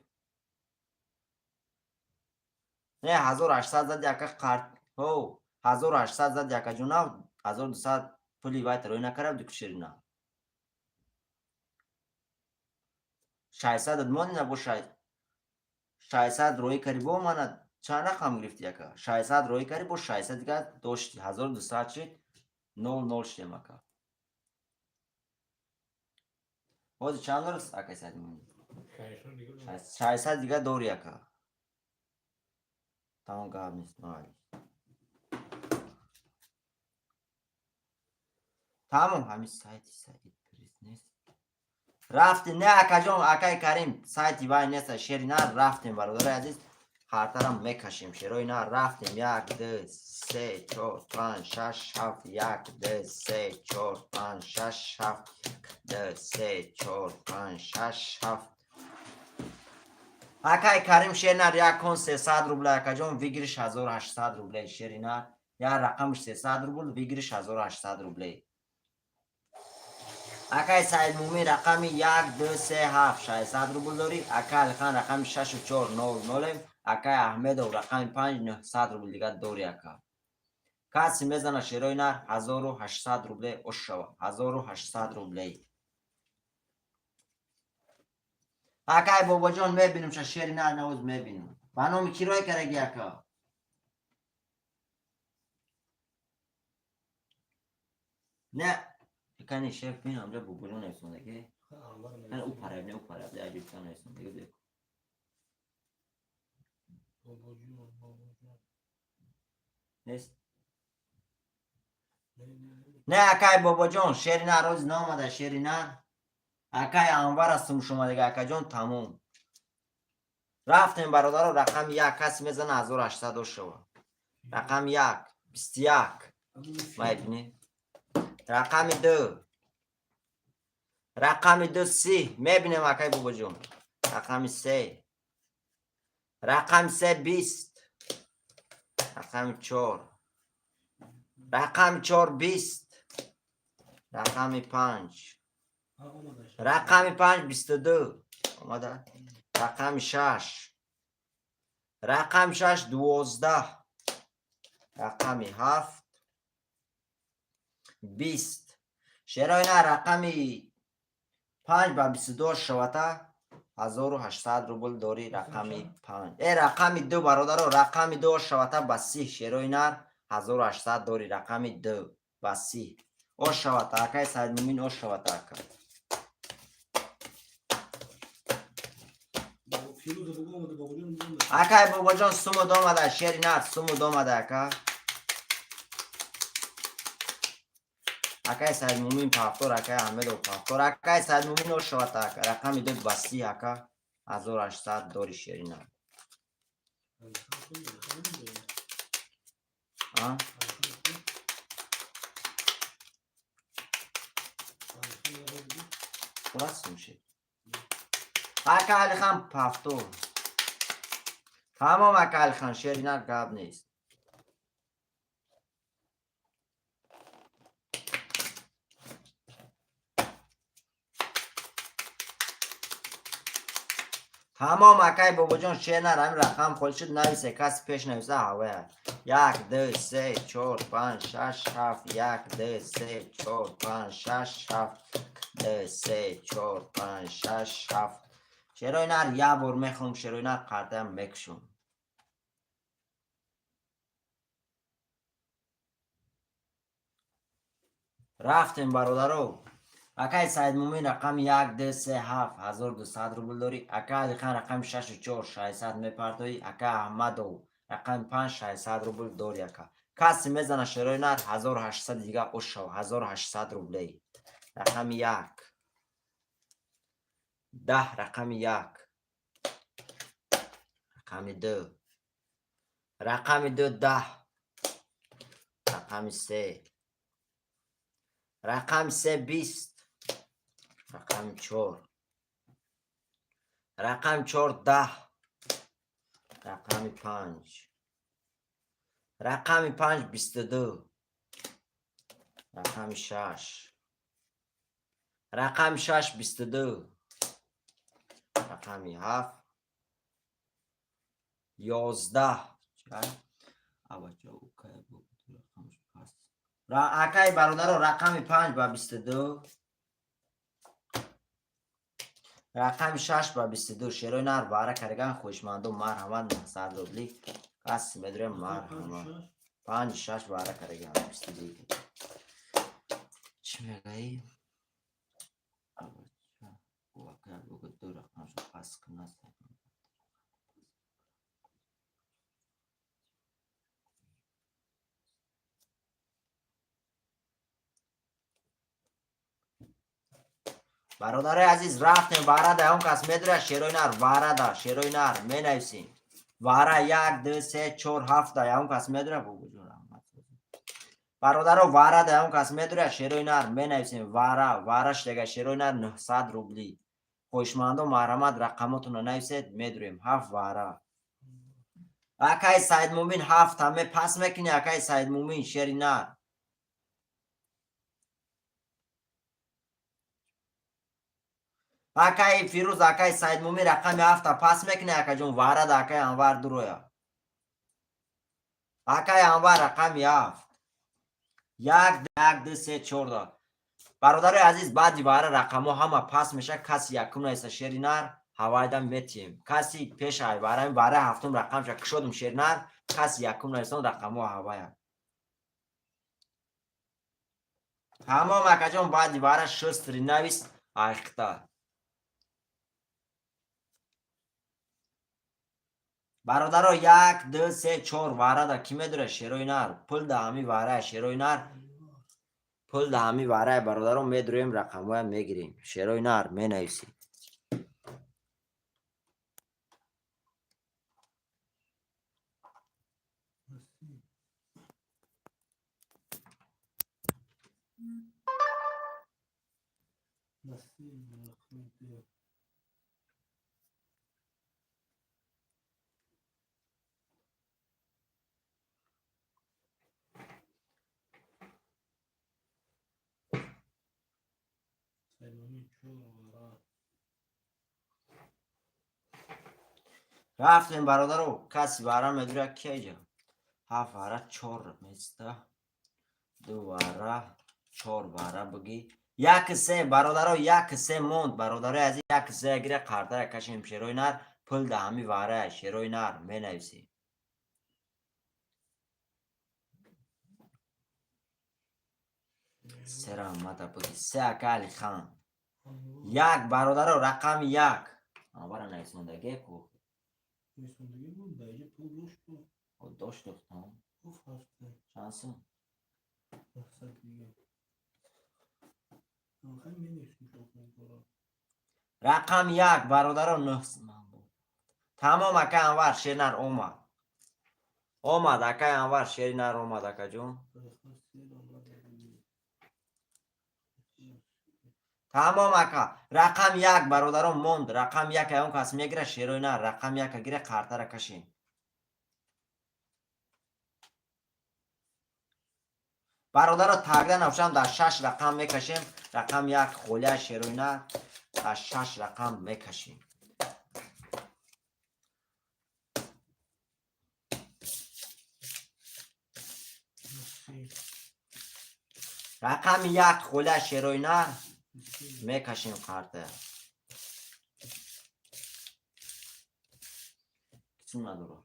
نه 1800 زد یکا قرد هو 1800 زد یکا جونا 1200 پولی وایت روی نکرم دیگه شیری نه 600 ادمانی نبو 600 روی کری بو منه چند رقم گرفتی یکا 600 روی کری بو 600 دیگه داشتی 1200 شد 00 شدیم اکا بازی چند درست اکا 600 دیگه دوری اکا تمام گاب نیست نالی تمام همین سایتی پریز نیست رفتیم نه اکا جون اکای کریم سایتی وای نیست شیری نه رفتیم برادر عزیز خاطرم میکشیم شیروی نه رفتیم 1 2 3 4 5 6 7 1 2 3 4 5 6 7 2 3 4 5 6 7 اکای کریم شیر نه یک کن 300 روبل اکا جون ویگیرش 1800 روبل شیری نه یا رقمش 300 روبل ویگیرش 1800 روبل اکای سعید مومی رقم 1 2 3 7 600 روبل داری اکای علی خان رقم 64 00 اکای احمد و رقم 5900 روبل دیگه داری اکا کسی میزنه شیروی نر 1800 روبل اوشوا 1800 روبل اکای بابا جان میبینیم چه شیری نر نوز میبینیم بانومی کی روی کرگی اکا نه کنی شیف بین همجا بگلو نیستونده که نه او پرب نه او پرب ده عجیب کن نیستونده که دیکن نیست نه اکای بابا جان شیری نه روز نامده شیری نه اکای انور هستم شما دیگه اکا جان تموم رفتیم برادر رقم یک کسی میزنه 1800 شو. رقم یک 21 میبینی. رقم دو رقم دو 30 میبینیم اکای بابا جون. رقم 3 رقم 3 20 رقم 4 رقم 4 20 رقم 5 رقم 5 22 اومده. رقم 6 رقم 6 12 رقم 7 20 شرای نه رقم 5 با 22 شوته 1800 روبل داری. رقم 5 رقم 2 برادر رقم 2 شوته با 30 شرای نه 1800 داری. رقم 2 با 30 او شوته اکای سید مومین او شوته اکا. اکای بابا جان سومو دومده شری نه سومو دومده اکا. اکای سید مومین پافتور اکای احمد و پافتور اکای سید مومین او شوته اکا. رقم 2 با 30 اکا 1800 داری شری نه. خلاص میشه اکا علی خان پافتور تمام اکا علی خان شری نه گاب نیست. تمام اکای بابا جان شیر نر همین رقم خود شد نویسه کسی پیش نویسه هواه 1 2 3 4 5 6 7 1 2 3 4 5 6 7 2 3 4 5 6 7 شیرای نر یه بار میخونم شیرای نر قردم میکشم. رفتیم برادرو اکای سید مومین رقم 1 2 3 7 1200 روبل داری. اکا علی خان رقم 6 و 4 600 میپردایی. اکا احمد و رقم 5 600 روبل داری. اکا کسی میزنه شرای نر 1800 دیگه او شو 1800 روبلی. رقم 1 10 رقم 1 رقم 2 رقم 2 10 رقم 3 رقم 3 20 رقم 4 رقم 4 10 رقم 5 رقم 5 22 رقم 6 رقم 6 22 رقم 7 11 اکای برادر رقم 5 با 22 رقم 6 با 22 شیرای نر باره کرگان خوشمندو مرحمت 900 روبلی کسی بدره مرحمت 5 6 باره کرگان 22 چی میگه دو رقم شو پس کنه. برادر عزیز رفتیم واره ده اون کس میدره شیروی نر واره ده شیروی نر می نویسیم واره 1 2 3 4 7 ده اون کس میدره برادر واره ده اون کس میدره شیروی نر می نویسیم وارهش دیگه شیروی نر 900 روبلی خوشمند و مرحمت رقماتون رو نویسید میدریم 7 واره اکای سید مومین 7 همه پس میکنی اکای سید مومین شیری نر اکای فیروز اکای سید مومین رقم 7 پس میکنی اکای جون واره ده اکای انوار درویا اکای انوار رقم 7 1 2 3 4 ده برادر عزیز بعد واره رقم همه پس میشه کسی یکم نیست شیری نر هوایدم میتیم کسی پیش های واره هفتم رقم شد کشودم شیری نر کسی یکم نیست رقم هوای تمام اکای جون بعد واره شستری نویس آیخته برادر 1 2 3 4 واره ده کی میدره شیروی نر پل ده همی واره شیروی نر پل ده همی واره برادر میدریم رقم های میگیریم شیروی نر می نویسیم رفتیم برادرو کسی برام مدره که اینجا 7 واره 4 میسته 2 واره 4 واره بگی 1 3 برادرو 1 3 موند برادرو از 1 3 گیره قرده کشیم شیروی نر پل ده همی واره شیروی نر می نویسی سرم مده بگی 3 علی خان 1 برادرو رقم 1 برای نویسندگی کو داشت دختم چانسون رقم 1 برادرو 9 تمام اکا انور شیرنر اومد اکا انور شیرنر اومد اکا جون تمام اکا رقم 1 برادرو موند رقم 1 اون کس میگیره شیروی نه رقم 1 گیره قرطه را کشین برادرو تگده نوشم در 6 رقم میکشیم رقم 1 خوله شیروی نه در 6 رقم میکشیم رقم 1 خوله شیروی نه میکشیم قرطه کسی نداره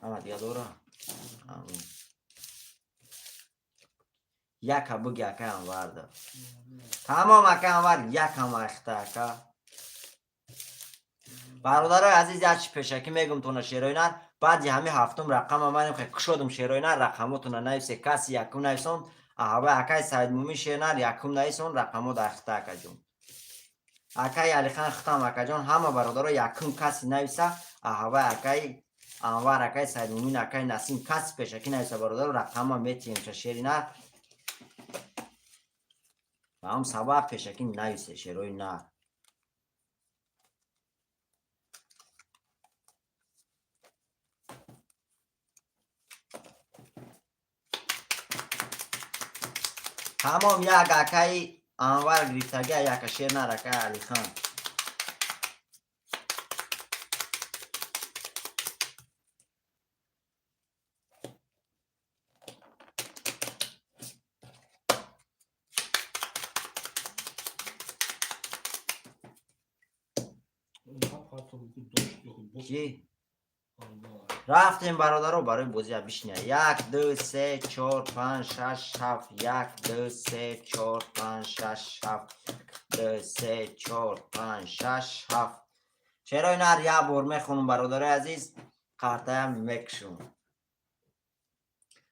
اما دیگه دوره یک بگی اکا انورده تمام اکا انور یک هم اخته اکا برادرای عزیز یکی پیشکی میگم تونه شیروی نر بعد همه هفتم رقم منیم خیلی کشودم شیروی نر رقماتونه نویسه کسی یکم نویسون احوه اکای سید مومی شیرنر یکم نویسون رقمو در اخته اکا جون اکای علی خان ختم اکا جون همه برادرای یکم کسی نویسه احوه اکای انور اکای سید مومین اکای نسیم کسی پیشکی نویسه برادر رقم هم میتیم چه شیری نر و هم سبب پیشکی نویسه شیروی نر تمام یک اکای انور گریفتگی یک شیر نر اکای علی خان رفتیم برادرو برای بازی بشینه 1 2 3 4 5 6 7 1 2 3 4 5 6 7 2 3 4 5 6 7 چرا این هر یه بار میخونم برادر عزیز قرطه هم میکشون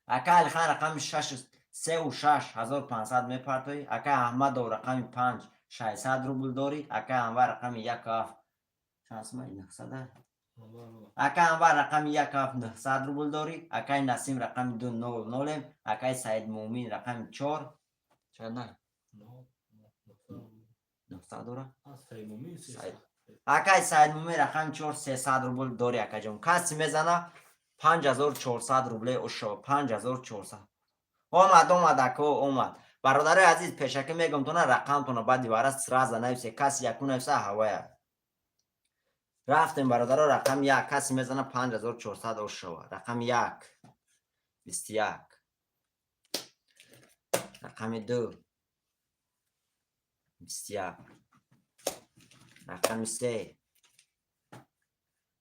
اکا علی خان رقم 6 3 و 6 1500 میپرتوی اکا احمد و رقم 5 600 روبل داری اکا انور رقم 1 هفت شانس ما 900 اکا انور رقم 1 هفت 900 روبل داری اکا نسیم رقم 200 اکا سید مومین رقم 4 چند 900 داره اکا سید مومین رقم 4 300 روبل داری اکا جون کسی میزنه 5400 روبله اوشو 5400 اومد اکا اومد برادر عزیز پیشکی میگم تو نه رقم تو نه بعد دیواره سراز نویسه کسی یکون نویسه هوایه رفتیم برادر رقم 1 کسی میزنه 5400 اوشو رقم 1 21 رقم 2 21 رقم 3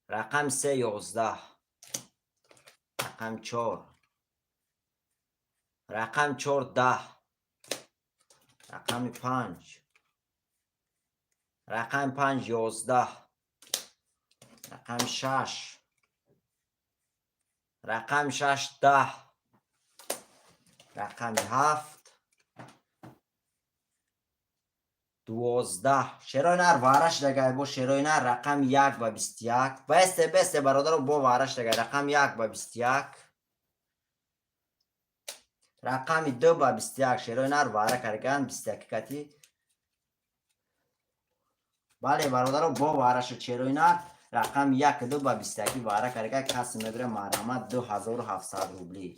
رقم 3 11 رقم 4 رقم 4 10 رقم 5 رقم 5 11 رقم 6 رقم 6 10 رقم 7 12 شیروی نر وارش دگه با شیروی نر رقم 1 و 21 بسته برادر با وارش دگه رقم 1 و 21 رقم 2 با 21 شیروی نر واره کرگان 21 کتی. بله برادران با واره شد شیروی نر رقم 1 2 با 21 واره کرگان کسی میبره مرحمت 2700 روبلی.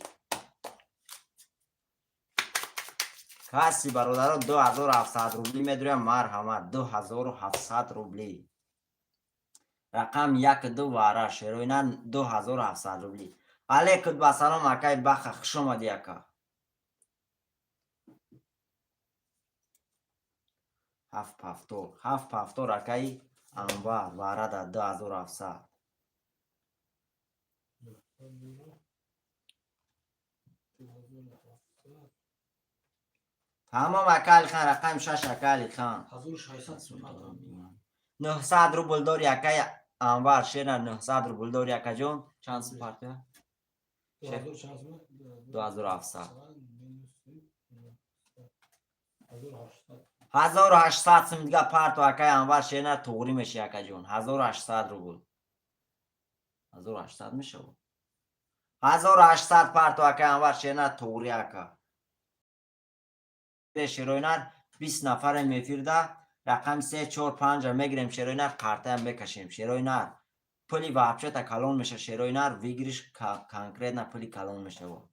کسی برادران 2700 روبلی میدره مرحمت 2700 روبلی. رقم 1 2 واره شیروی نر 2700 روبلی. علیکم با سلام اکای بخ خوش آمدی اکا. 7 اکای انوار واره در 2700. تمام اکال خان رقم 6 اکال خان 900 روبل داری اکای انوار شیرنا 900 روبل داری اکا جون چند سپارت 2700 1800 سم دیگه پارت اکای انوار شیرنا توغری میشه اکا جون 1800 روبل 1800 میشه 1800 پارت اکای انوار شیرنا توغری اکا شیروینر 20 نفر میفیرده رقم 345 میگیریم شیروینر کارته هم بکشیم شیروینر پلی وابچه تا کلون میشه شیروینر ویگریش کانکریت نه پلی کلون میشه و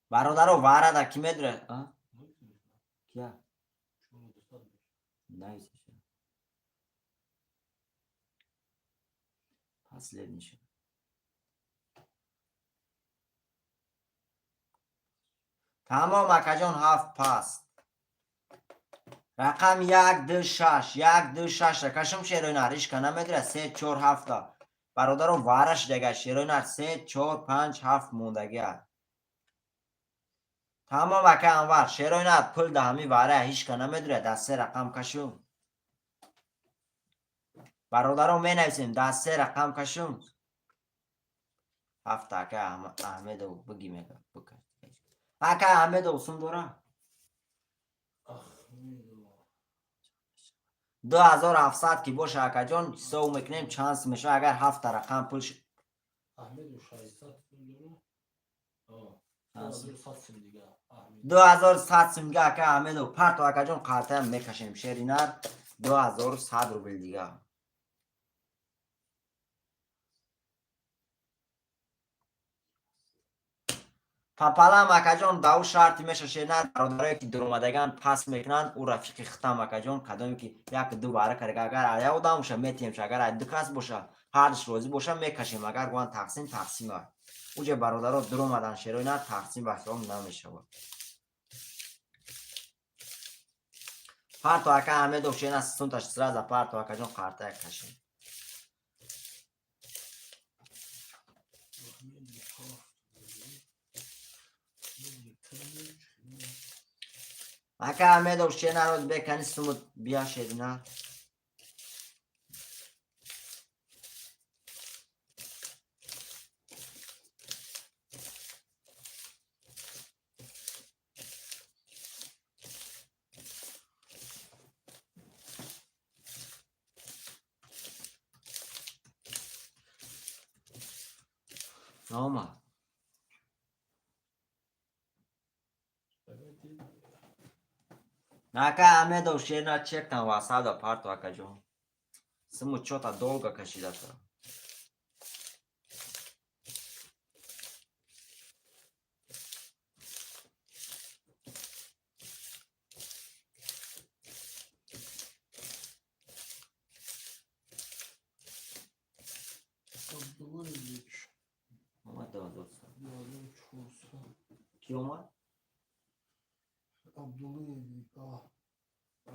برادرو واره در کی میدره کیا نایسه پس لید میشه تمام اکجان 7 پاس رقم 126 کشم شیروینر ایش کنه میدره 3 4 7 برادرو وارش دیگه شیروینر 3 4 5 7 موندگی تمام اکه انوار شیروینر پل ده همی واره هیچ کنه میدره دسته رقم کشم برادرو می نویسیم دسته رقم کشم 7 اکه احمد و بگی میگه بکن اکه احمد و سون دوره 2700 کی باشه اکه جان سو میکنیم چانس میشه اگر 7 رقم پل احمد و 600 دیگه 2100 سم دیگه اکه احمد و پرت و اکه جان قارته هم میکشیم شیرینر 2100 روبل دیگه پاپالا مکجان دو شرطی میشه شیرینر برادرایی که درومدگان پاس میکنن او رفیق ختم مکجان کدامی که یک دو باره کرده اگر آیا دام باشه میتیمش اگر دو کس باشه هرش روزی باشه میکشیم اگر گوان تقسیم های اوجه برادرها درومدن شیرینر تقسیم بخشام نمیشه پارتو اکا همه دو شیرینر سونتاش سراز پارتو اکا جان قارته کشیم اکا همه دو شیرینر رو بکنی سمود بیا شیرینر آمد اکا همه دو شیرینر چک کن واسه دا پارتو اکا جان سمود چوتا دولگا کشیده تو آمد دو کی اومد؟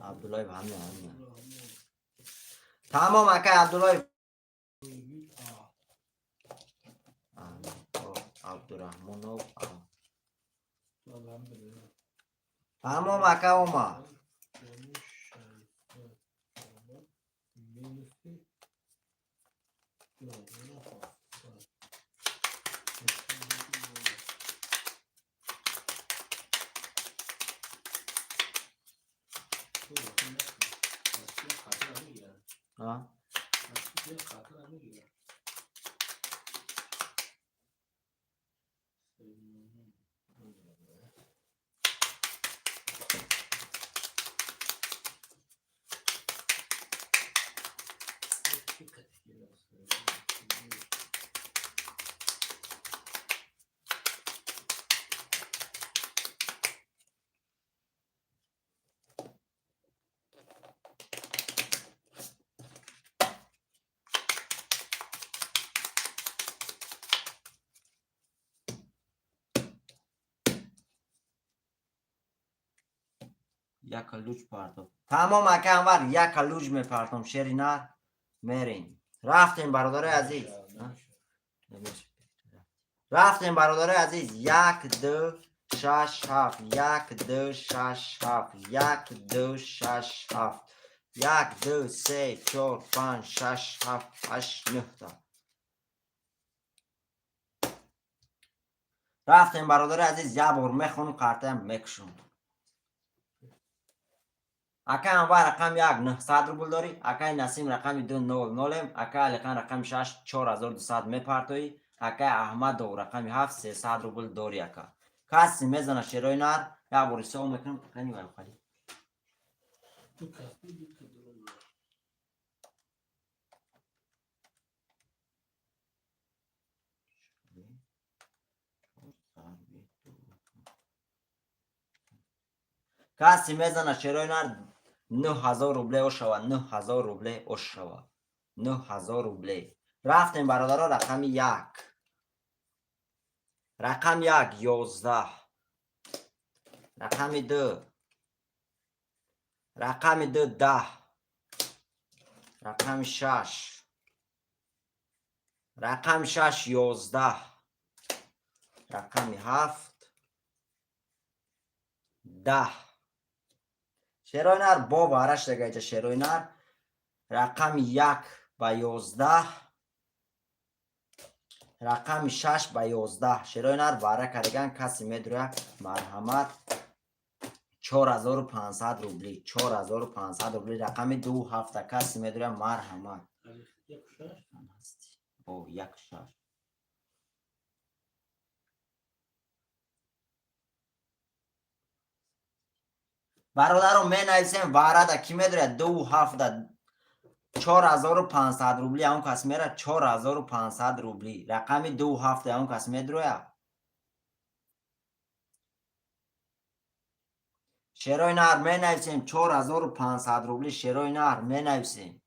عبدالله همه تمام اکا عبدالله عبدالرحمن و تمام اکا اومد یک لوچ پرتم. تمام اکه انور یک لوچ میپرتم شیر نر میریم. رفتیم برادر عزیز. رفتیم برادر عزیز. 1 2 6 7 1 2 6 7 1 2 6 7 1 2 3 4 5 6 7 8 9 تا. رفتیم برادر عزیز. یه بار میخونم قرطه میکشم. اکا انور رقم 1 900 روبل داری. اکا نسیم رقم 2 0 0 اکا علیخان رقم 6 4200 میپرتوی. اکا احمد و رقم 7 300 روبل داری. اکا کسی میزنه شیرای نر یا باری سو میکنم. کنی ولی خالی کسی میزنه شیرای نر 9000 روبله او شوا. 9000 روبله او شوا. 9000 روبله. رفتیم برادرها رقم 1 رقم 1 11 رقم 2 رقم 2 10 رقم 6 رقم 6 11 رقم 7 10 شیرای نر با بارش دیگه ایجا شیرای نر رقم 1 با 11 رقم 6 با 11 شیرای نر باره کردگن کسی میدروه مرحمت 4500 روبلی 4500 روبلی رقم 2 7 کسی میدروه مرحمت او 1 6 برادرم می نویسیم وارد کی میدره 2 7 4500 روبلی اون کس میره 4500 روبلی رقم 2 7 اون کس میدره شیرای نر می نویسیم 4500 روبلی شیرای نر می نویسیم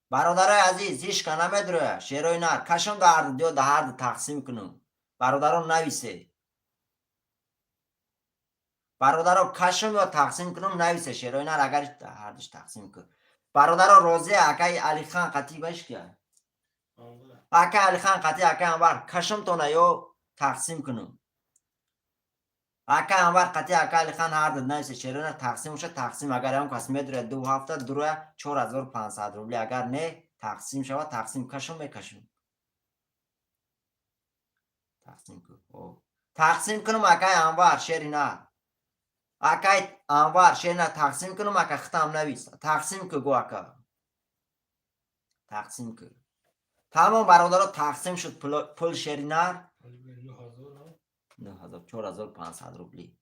برادرای عزیز هیچ که نمیدره شیرای نر کشم در دیو ده هر تقسیم کنم برادران نویسه برادران کشم یا تقسیم کنم نویسه شیرای نر اگر ده هردش تقسیم کن برادران روزی اکای علی خان قطی باش که اکای علی خان قطی اکای انور کشم تونه یا تقسیم کنم اکای انور قطی اکای علی خان هر نویسه شیرای نر تقسیم شد تقسیم اگر اون کس میدره 2 7 دروه 4500 روبلی اگر نه تقسیم شود تقسیم کشم میکشم تقسیم کن تقسیم کنم اکای انور شیری نه اکای انور شیری نه تقسیم کنم اکای ختم نویس تقسیم که گو اکا تقسیم که تمام برادرها تقسیم شد پل شیری نه 9000 4500 روبلی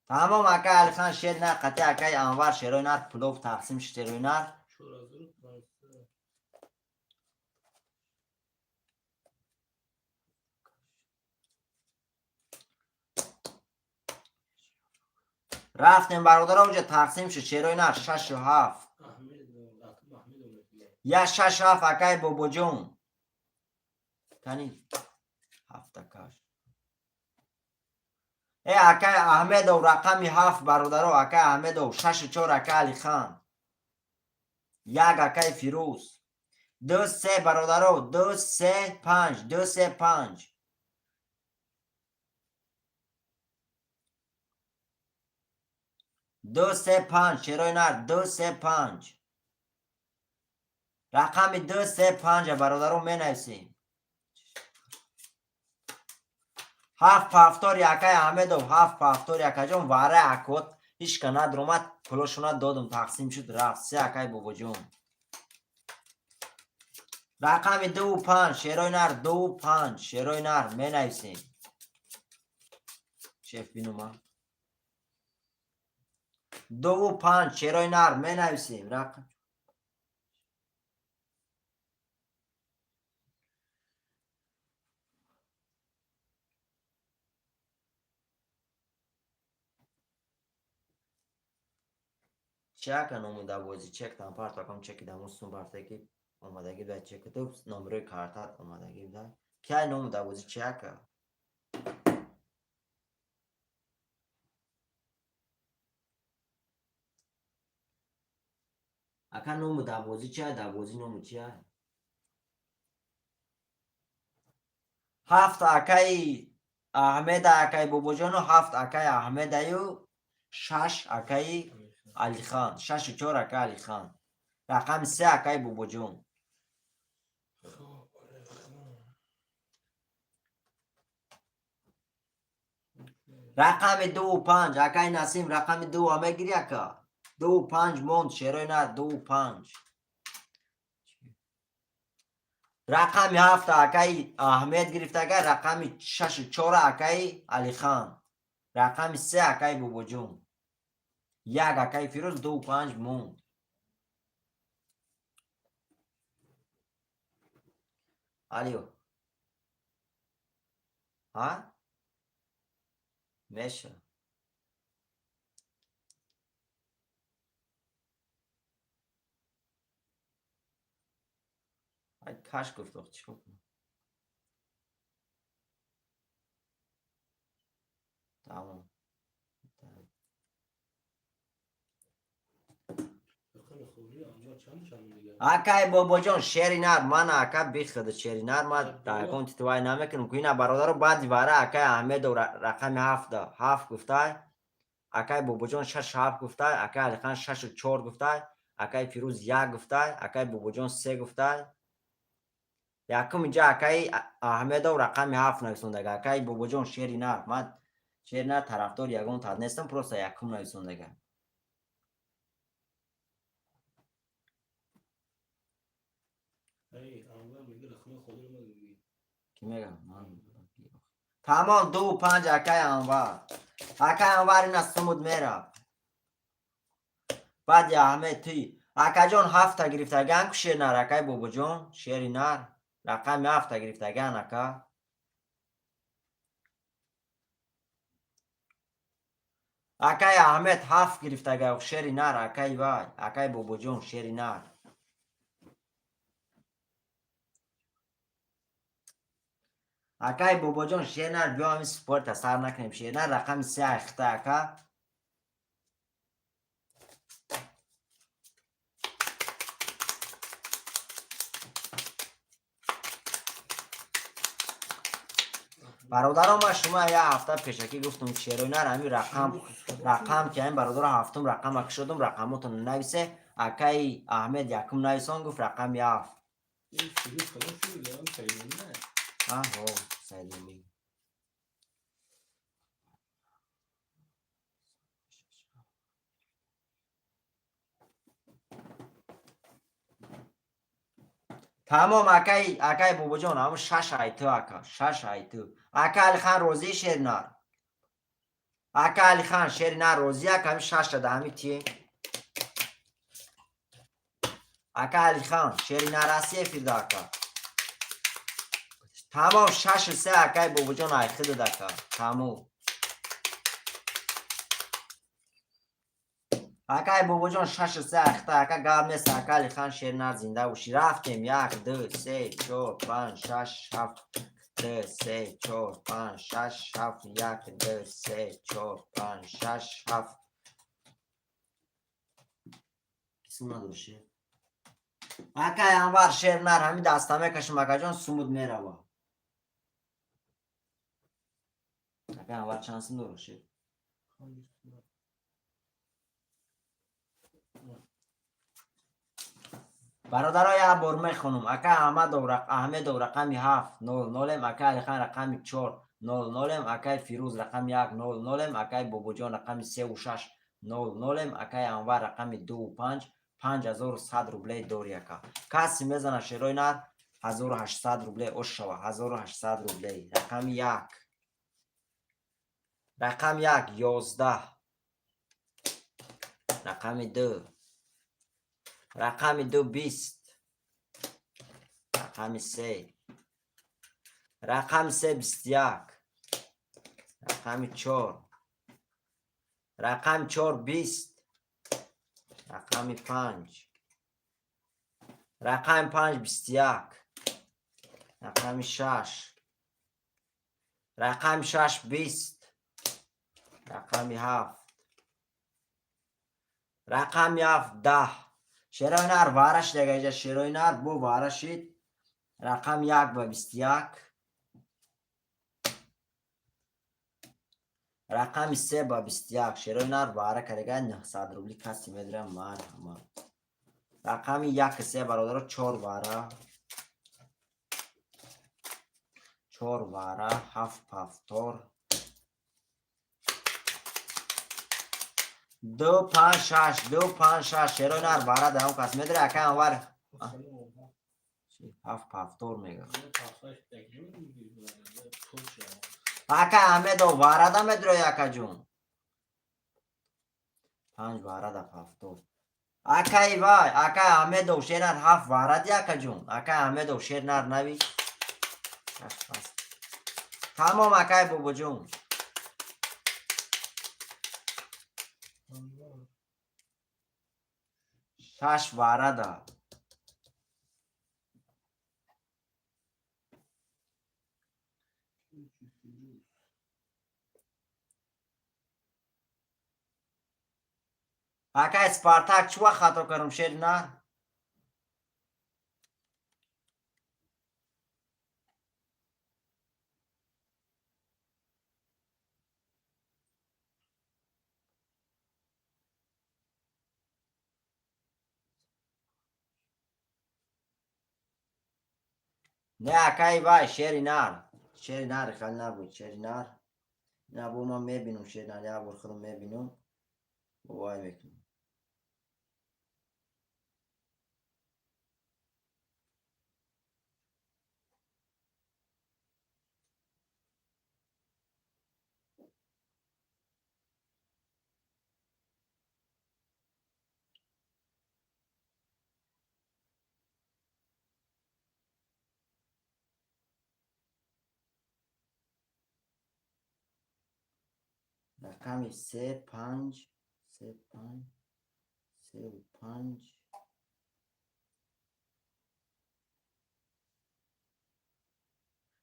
تمام اکای علی خان شیر نه قطع اکای انور شیرای نر پلوف تقسیم شد شیرای نر رفتیم برادرها اونجا تقسیم شد شیرای نر 6 و 7 یا 6 7 اکای بابا جون کنی 7 کاش ای اکای احمد و رقم 7 برادرها اکای احمد و 6 و 4 اکای علی خان 1 اکای فیروز 2 3 برادرها 2 3 5 2 3 5 2 3 5 شیرای نر 2 3 5 رقم 2 3 5 برادرها می نویسیم 7 پفتار یکای احمد و 7 پفتار یکای جون واره اکوت هیچ که ندر اومد پلوشونا دادم تقسیم شد رفت 3 اکای بابا جون. رقم 2 و 5 شیرای نر 2 و 5 شیرای نر می نویسیم. شیف بینوما 2 و 5 شیرای نر می نویسیم. رقم چک نموده بازی چک تام پارت کم چکی داموستون پارتکی اومدگی باید چک تو نمره کارتات اومدگی باید کی نموده بازی چک اکا نموده بازی چه ده بازی نمو چیه 7 اکای احمد اکای بابا جان و 7 اکای احمد ایو 6 اکای علی خان 6 و 4 اکای علی خان رقم 3 اکای بابا جون رقم 2 و 5 اکای نسیم رقم 2 همه گیری اکا 2 و 5 موند شیرای نه 2 و 5 رقم 7 اکای احمد گرفتگه رقم 6 و 4 اکای علی خان رقم 3 اکای بابا جون 1 اکای فیروز 2 و 5 موند علیو ها میشه کاش گفت چی کنم تمام اکای بابا جان شیری نر من اکا بیخد شیری نر من در اکانت توای نمیکنم که اینا برادر بعد دیواره اکای احمد و رقم 7 گفته اکای بابا جان 6 7 گفته اکای علی خان 6 و 4 گفته اکای فیروز 1 گفته اکای بابا جان 3 گفته یکم اینجا اکای احمد و رقم 7 نویسونده اکای بابا جان شیری نر من شیری نر طرفدار یگان تا نیستم پروسه یکم نویسونده کی میگم تمام 2 و 5 اکای انور اکای انور این از سمود میره بعد یا همه توی اکا جان 7 گرفتگن شیر نر اکای بابا جان شیری نر رقم 7 گرفتگن اکا اکای احمد 7 گرفتگن شیری نر اکای وای اکای بابا جان شیری نر اکای بابا جان شیر نر بیا همین سپورت سر نکنیم شیر نر رقم 3 اخته اکا برادرام ما شما یه هفته پیشکی گفتم شیروی نر همین رقم که این برادر هفتم رقم اک شدم رقماتون نویسه اکای احمد یکم نویسان گفت رقم 7 آهو سلیمی تمام اکای بابا جان همون 6 ایتو اکا 6 ایتو اکا علی خان روزی شیر نر اکا علی خان شیر نر روزی اکا همین 6 ده همین تی اکا علی خان شیر نر اسی فیرده اکا تمام 6 و 3 اکای بابا جان ایخه ده اکا تمام اکای بابا جان 6 و 3 اخته اکا گام نیست اکا علی خان شیر نر زنده وشی رفتیم 1 2 3 4 5 6 7 2 3 4 5 6 7 1 2 3 4 5 6 7 کسی نداشته اکای انور شیر نر همین دستمه کشم اکا جان سمود میره با اکای انور چانسın داشته برادرای برمه خانم اکا احمد و رقم 7 0 0 اکا علی خان رقم 4 0 0 اکای فیروز رقم 1 0 0 اکای بابا جان رقم 3 و 6 نولم اکای انور رقم 2 و 5 5100 روبله دور یکا کسی میزنه شیروی نر 1800 روبله اوش شوه 1800 روبله رقم 1 رقم 1 11 رقم 2 رقم 2 20 رقم 3 رقم 3 21 رقم 4 رقم 4 20 رقم 5 رقم 5 21 رقم 6 رقم 6 20 رقم 7 رقم 7 10 شیروی نر وارش دیگه اینجا شیروی نر بو وارشید رقم 1 با 21 رقم 3 با 21 شیروی نر واره کردگه 900 روبلی کسی میدرم من همه رقم 1 3 برادر 4 واره 4 واره 7 پفتور 2 5 6 2 5 6 شیروی نر واره درم کسی میدره اکه انوار 7 پفتور میگه اکه همه دو واره دا میدره اکه جون 5 واره دا پفتور اکه ای وای اکه همه دو شیر نر 7 واره دی اکه جون اکه همه دو شیر نر نوی تمام اکه بابا جون 6 واره دا اکه اسپارتاک چو خطا کرم شیر نر نه اکه ای وای شیر نر خیلی نبود شیر نر نه بو من میبینم شیر نر یا بور خودم میبینم وای میکنم رقم 3 5 3 5 3 و 5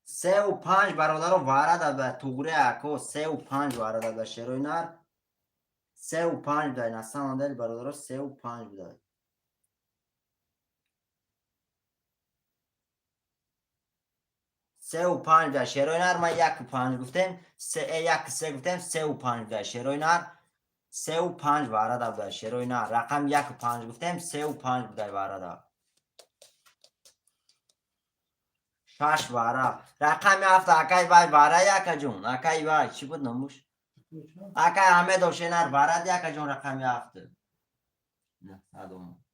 3 و 5 برادر وارد به توره اکو 3 و 5 وارد به شیروی نر 3 و 5 بدای نستم اندل برادر 3 و 5 بدای 3 و 5 بدای شیروی نر من 1 و 5 گفتم 1 3 گفتم 3 و 5 بدای شیروی نر 3 و 5 وارد بدای شیروی نر رقم 1 و 5 گفتم 3 و 5 بدای وارد 6 واره رقم 7 اکای وای واره یک جون اکای وای چی بود نموش اکای همه دوشه نر واره یک جون رقم 7 نه سادوم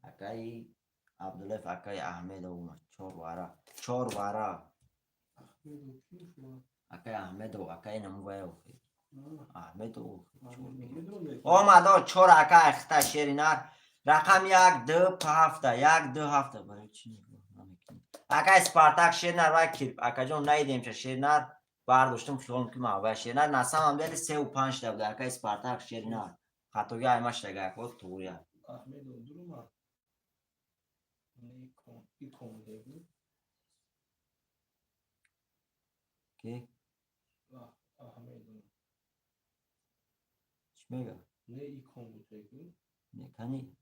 اکای عبدالله اکای احمد اومد 4 واره 4 واره اکای احمد و اکای نمو وای احمد او اومد 4 اکای اختا شیری نر رقم 1 2 7 1 2 7 برای چی اکا اسپارتاک شیر نر و کلیپ اکا جون نیدیم چه شیر نر برداشتم فیلم که ما و شیر نر نسم هم دلی 3 و 5 تا بوده اکا اسپارتاک شیر نر خطوگی ایماش دیگه اکا تویا کی؟ چی میگه؟ نه کنی؟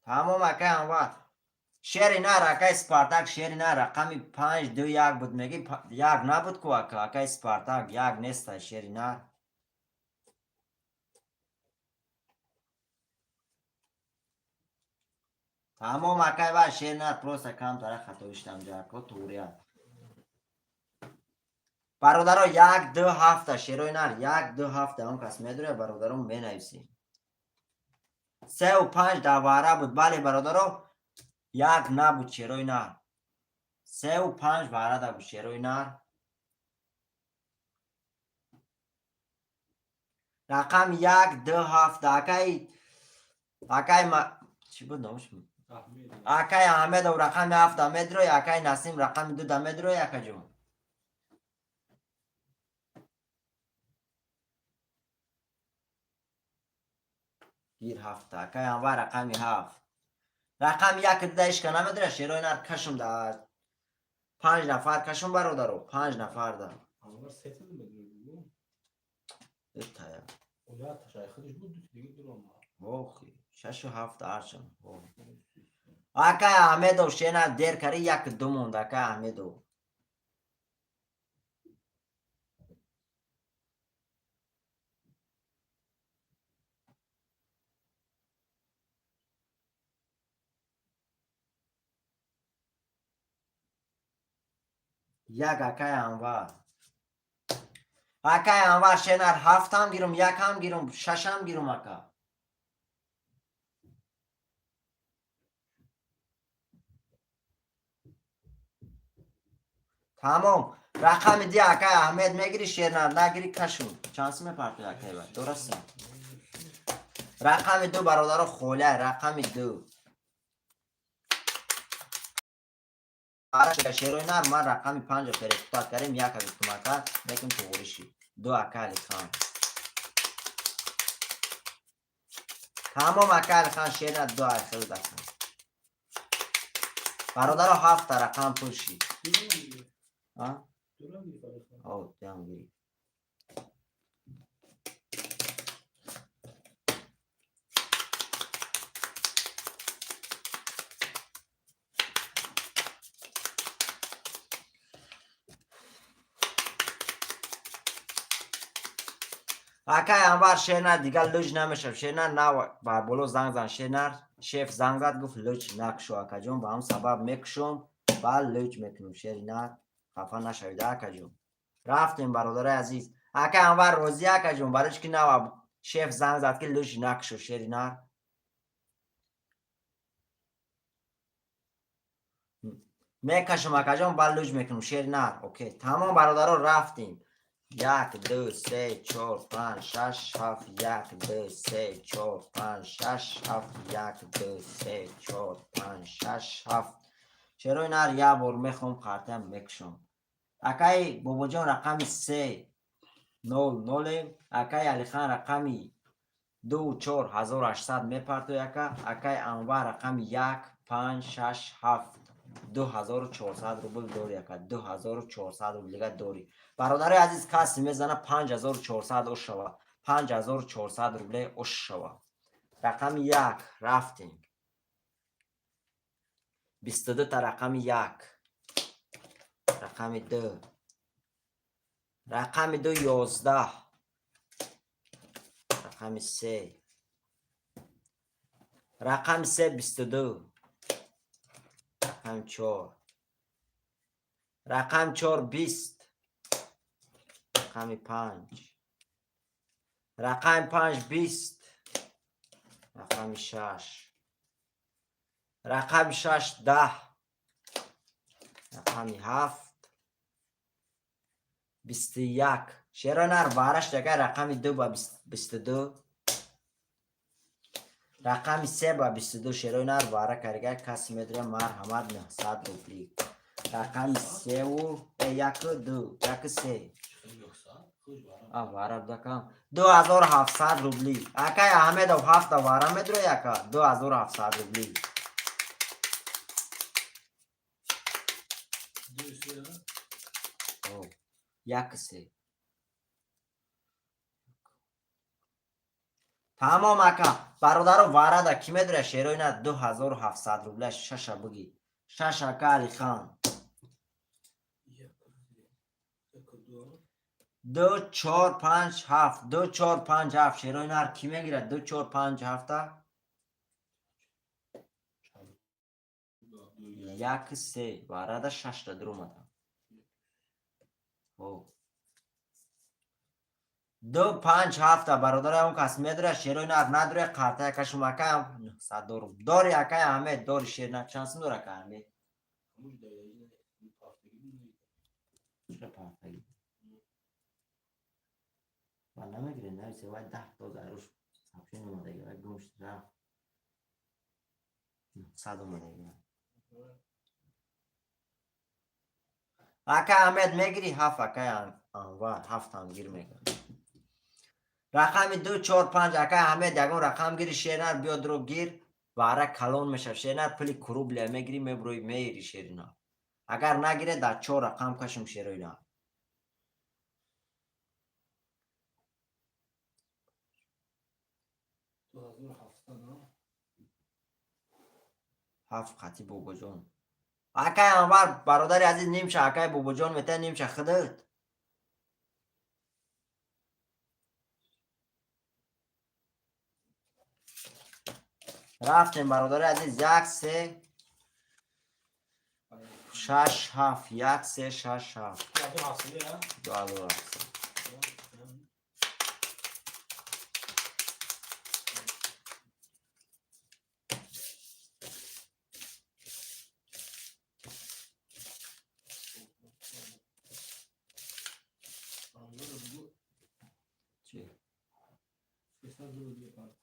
تمام اکا انوار شیر نر اکا اسپارتاک شیر نر رقمی 5 2 1 بود میگی 1 نبود که اکا اسپارتاک 1 نیست شیر نر تمام اکای با شیر نر پروسا کم تاره خطویشتم جاکو توریه برادرها 1 2 7 شیروی نر 1 2 7 اون کس میدونه برادرم می نویسیم 3 و 5 دواره بود بله برادرها 1 نبود شیروی نر 3 و 5 وارد بود شیروی نر رقم 1 2 7 اکای ما چی بود نامش اکای احمد و رقم 7 متر اکای نسیم رقم 2 متر اکا جون گیر 7 اکای انوار رقم 7 رقم 1 دایش کنه مدره شیروی نر کشم داد 5 نفر کشم برادرو 5 نفر دار Ama setin mi diyor bu? اتایا O ya taşayxıdış bu دیگه durma. اوخی 6 و 7 ارچم اکای احمد و شینا دیر کری 1 2 موند اکای احمد و یک اکای انوار اکای انوار شینر 7 هم گیرم 1 هم گیرم 6 هم گیرم اکا تمام رقم دی اکای احمد میگیری شیرنر نگیری کشون چانس میپرد اکای با درسته رقم 2 برادر خوله رقم 2 شیروی نر من رقم 5 فرستاد کردیم یک بیتم اکا میکن تو غورشی 2 اکا علی خان تمام اکا علی خان شیرنر 2 اکا دکن برادر 7 رقم پوشی ها او دیام گیری اکای انوار شیرنر دیگه لوج نمیشه شیرنر نه با بلو زنگ زن شیرنر شیف زنگ زد گفت لوج نکشو اکا جون با هم سبب میکشم با لوج میکنم شیرنر خفا نشوید اکا جون رفتیم برادر عزیز اکای انوار روزی اکا جون برایش که نه شیف زنگ زد که لوج نکشو شیرنر میکشم اکا جون با لوج میکنم شیرنر اوکی تمام برادر رفتیم 1 2 3 4 5 6 7 1 2 3 4 5 6 7 1 2 3 4 5 6 7 چرا اینا رو یه بار میخوام خاطر میکشم اکای بابا جان رقم 3 0 0 اکای علی خان رقمی 2 4 1800 میپرد اکای انوار رقم 1 5 6 7 2400 روبل دوری اکا 2400 روبل دیگه دوری برادر عزیز کسی میزنه 5400 اوش شوا 5400 روبل اوش شوا رقم 1 رفتیم 22 تا رقم 1 رقم 2 رقم 2 11 رقم 3 رقم 3 22 رقم 4 رقم 4 20 رقم 5 رقم 5 20 رقم 6 رقم 6 10 رقم 7 21 شیرا نر بارش دیگه رقم 2 با 22 رقم 3 با 22 شیرا نر باره کرده کسی میدره مرحمت 900 روبلی رقم 3 و 1 2 1 3 واره دکم 2700 روبلی اکای احمد و 7 واره میدره یکا 2700 روبلی یک سه تمام اکا برادر وارد کی میدره شیروی نه 2700 روبله شش بگی شش اکا علی خان 2 4 5 7 2 4 5 7 شیروی نر کی میگیره 2 4 5 7 2 1 3 و арада 6 та дар омада. خب 2 5 7 برادر اون کس میداره شیروی نر نداره قرطه کشم اکم 900 دارم داری اکای احمد داری شیر نه چانس داره که احمد همون دایره این پافتگی بود. چرا پرتگی و نمیگیره نویسه باید 10 تا روش سبشین اومده گیره باید گمشت رفت 900 اومده گیره اکای احمد میگیری 7 اکای انوار 7 هم گیر میگیره رقم 2 4 5 اکای احمد یکم رقم گیری شیرنر بیا درو گیر و اره کلون میشه شیرنر پلی کروب لی میگیری میبروی میری شیرنر اگر نگیره در 4 رقم کشم شیروی نه 2700 7 خطی بوبو جان اکای انوار برادر عزیز نیمشه اکای بوبو جان میته نیمشه خودت رفتیم برادر عزیز 1 3 6 7 1 3 6 7 Ya bu nasıl ya? دو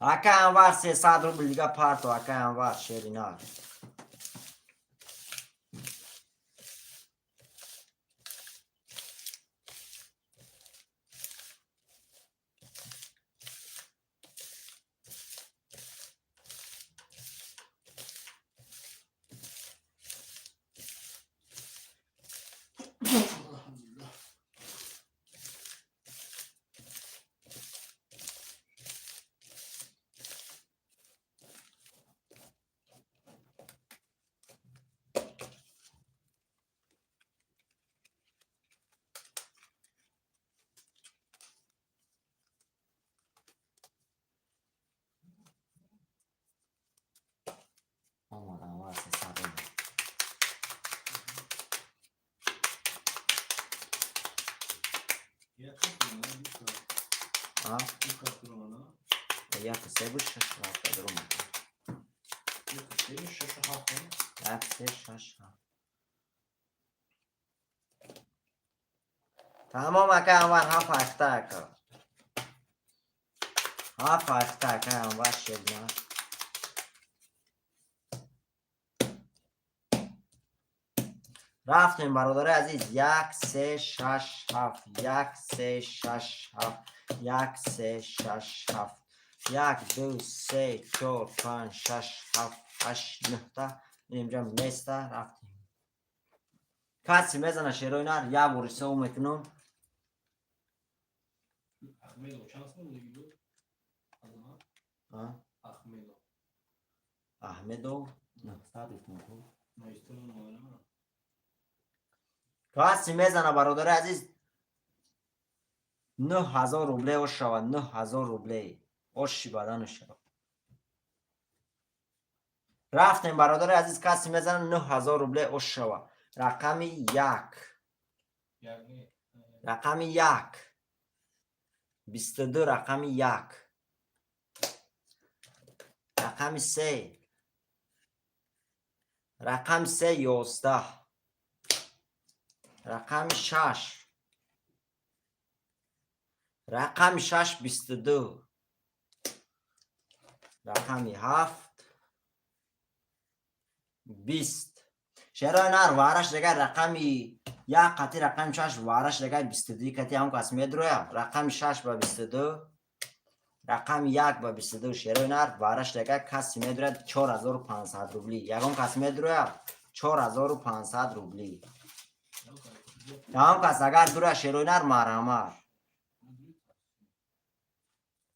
اکای انوار 300 روبل دیگه پارتو اکای انوار شیرینار آمد انوار 300 روبل Ya kapıyorum ها bir kapıyorum ana. 1 3 بود 6 7 درو اومد Bir kapıyorum şaşı hafta. 1 3 6 7 تمام اکای انوار 7 اکتا اکا 7 اکتا اکای انوار شیرینار رفتیم برادر عزیز 1 3 6 7 1 3 6 7 1 3 6 7 1 2 3 4 5 6 7 8 9 تا اینجا میسته رفتیم کسی میزنه شیروی نر یا بورسه او میکنم Ahmedo şans mı oluyor? Adana Ahmedo. احمدو 900 میکنم Mayıs'ın numara. کسی میزنه برادر عزیز 9000 روبله او شود 9000 روبله اوشی بدن شود رفتیم برادر عزیز کسی میزنه 9000 روبله او شود رقم 1 Yani رقم 1 22 رقم 1 رقم 3 رقم 3 11 رقم 6 رقم 6 22 رقم 7 20 شیرای نر وارش دیگه رقم 1 قطی رقم 6 وارش دیگه 22 کتی هم کس میدرویا رقم 6 با 22 رقم 1 با 22 شیرای نر وارش دیگه کسی میدرویا 4500 روبلی یکم کس میدرویا 4500 روبلی هم کس اگر درویا شیرای نر مرمر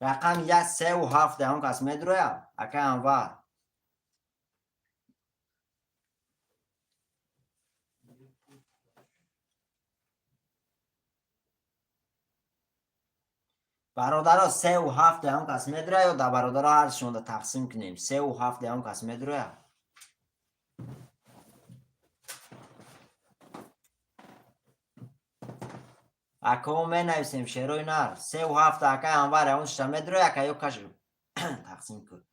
رقم 1 3 و 7 هم کس میدرویا اکا انوار برادرها 3 و 7 هم کس میدره یا در برادرها هر شونده تقسیم کنیم 3 و 7 هم کس میدره اکا می نویسیم شیروی نر 3 و 7 اکای انوار اون شتمه درو اکا یو کش تقسیم کن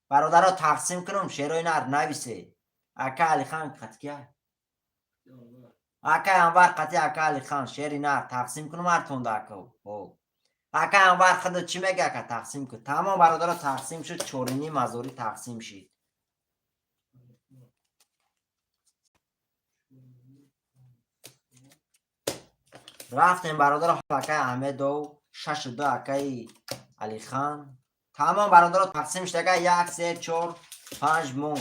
برادرها تقسیم کنم شیروی نر نویسه اکا علی خان قطکیه اکا انوار قطی اکا علی خان شیری نر تقسیم کنم هر تونده اکا اکا انوار خود چی میگه اکا تقسیم کن تمام برادرها تقسیم شد چورینی مزوری تقسیم شد رفتیم برادر اکای احمد و 6 و 2 اکای علی خان تمام برادر تقسیم شد اکا 1 3 4 5 مون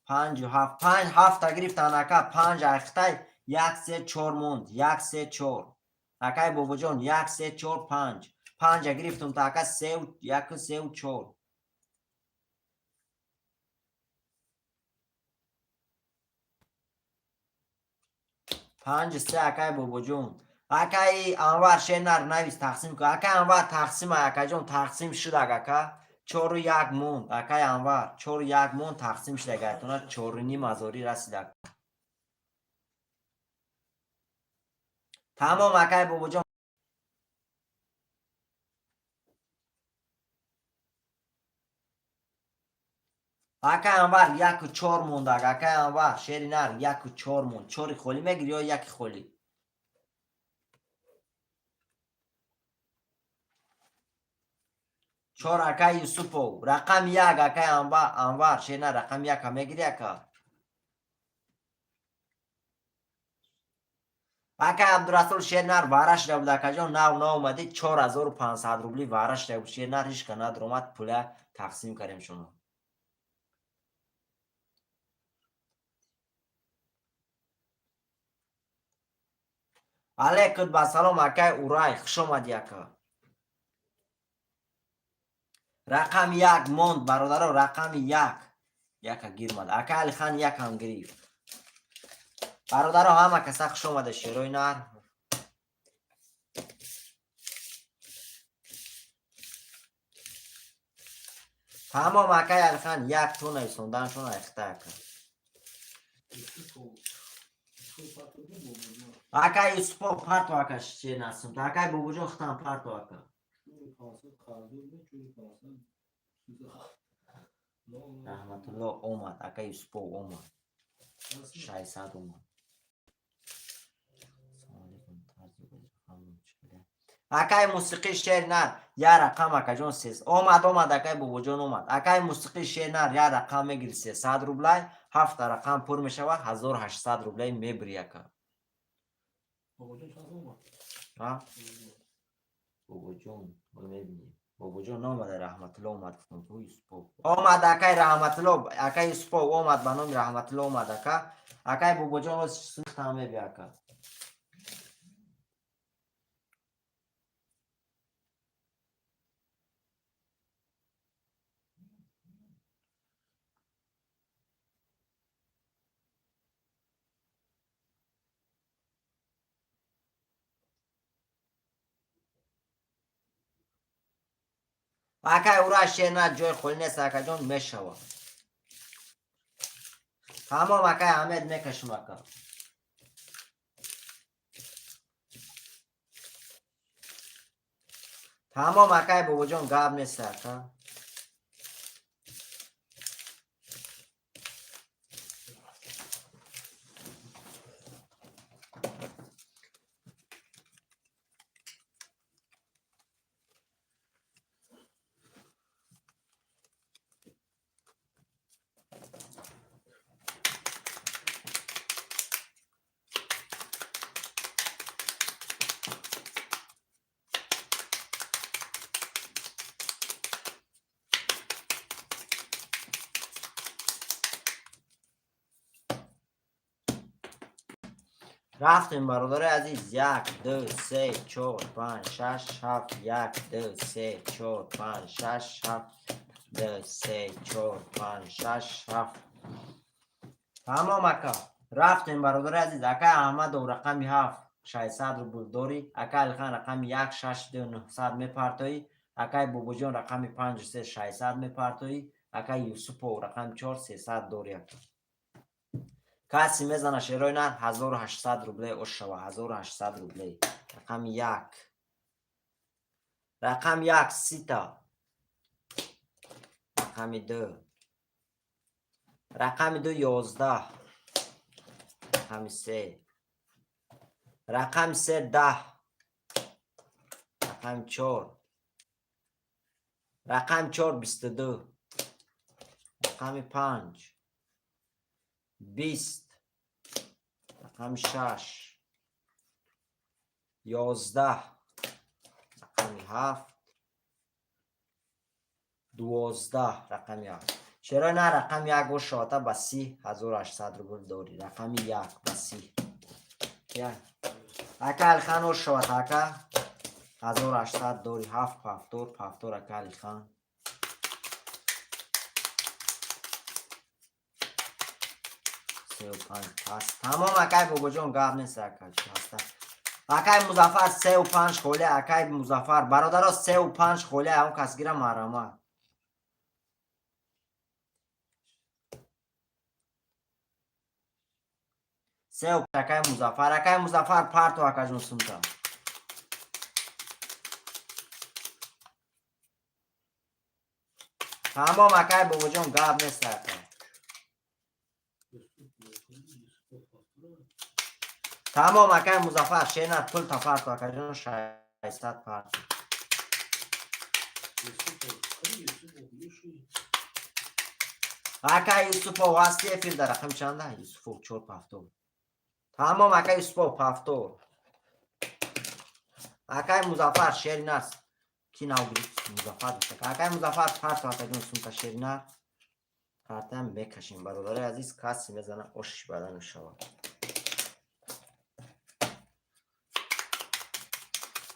5 و 7 5 7 گرفتن اکا 5 اختای 1 3 4 موند 1 3 4 اکای بابا جان 1 3 4 5 5 گرفتم تا اکا 3 و 1 3 و 4 5 3 اکای بابا جان اکای انوار شنر نویس تقسیم که اکای انوار تقسیم اکای جان تقسیم شد اکا 4 و 1 موند اکای انوار 4 و 1 موند تقسیم شد اکا تونه 4 و نیم ازوری رسید اکا تمام اکای بابا جان اکای انوار 1 و 4 موند اکای انوار شیری نر 1 و 4 موند 4 خولی میگیری یا 1 خولی 4 اکای یوسفو رقم 1 اکای انوار شیری نر رقم 1 میگیری اکا اکای عبدالرسول شیرنر وارش رو بود اکا جان نو اومدی 4500 روبلی وارش رو بود شیرنر هیچ که ندر اومد پوله تقسیم کردیم شما علیکم بسلام اکای اورای خوش اومدی اکا رقم 1 موند برادر رقم 1 گیر مد اکا علی خان 1 هم گرفت برادر همه کسا خوش اومده شیروی نر تمام اکای علی خان 1 تو نویسوندن شون اخته اکا اکای یوسفو پرتو اکا چی نسیم اکای بابو جان ختم پرتو اکا رحمت الله اومد اکای یوسفو اومد 600 اومد اکای موسیقی شیر نر یا رقم اکا جان 300 اومد اکای بابو جان اومد اکای موسیقی شیر نر یا رقم میگیری 300 روبلای 7 رقم پر میشوه 1800 روبلای میبری اکا بابو جان میبینی بابو جان اومد رحمت الله اومد اومد اکای رحمت الله اکای یوسفو اومد به نام رحمت الله اومد اکای بابو جان سوخت هم میبی اکا اکای اورا شیر نر جای خولی نیست اکا جان میشوه تمام اکای حمید میکشم اکا تمام اکای بابا جان گاب نیست اکا رفتیم برادر عزیز 1 2 3 4 5 6 7 1 2 3 4 5 6 7 2 3 4 5 6 7 تمام اکا رفتیم برادر عزیز اکا احمد و رقم 7 600 روبل داری اکا الخان رقم 1 6 2 900 میپرتایی اکای بابو جان رقم 5 3 600 میپرتایی اکا یوسف و رقم 4 300 داری اکا کسی میزنه شیروی نر 1800 روبله اوش شوه 1800 روبله رقم 1 رقم 1 30 تا رقم 2 رقم 2 11 رقم 3 رقم 3 10 رقم 4 رقم 4 22 رقم 5 20 رقم 6 11 رقم 7 12 رقم 1 چرا نه رقم 1 و شاته به 30,800 روبل داری رقم 1 به 30 اکا الخان و شاته اکا 1800 داری 7 پفتور اکا الخان پس تمام اکای بابا جان گاب نیست اکا اکای مظفر 3 و 5 خوله اکای مظفر برادر 3 و 5 خوله اون کس گیره مرامه سه و اکای مظفر پارت و اکا جون سمتا تمام اکای بابا جان گاب نیست اکا تمام اکای مظفر شینر پل تا پارت و اکا جون 600 پارت اکای یوسف و واسطی فیل در رقم چنده یوسف و 4 پفتور تمام اکای یوسف و پفتور اکای مظفر شینر کی ناو گرفت مظفر بشه اکای مظفر پارت و اکا جون سمتا شینر پارتم بکشیم برادر عزیز کسی میزنه اوش بدن شود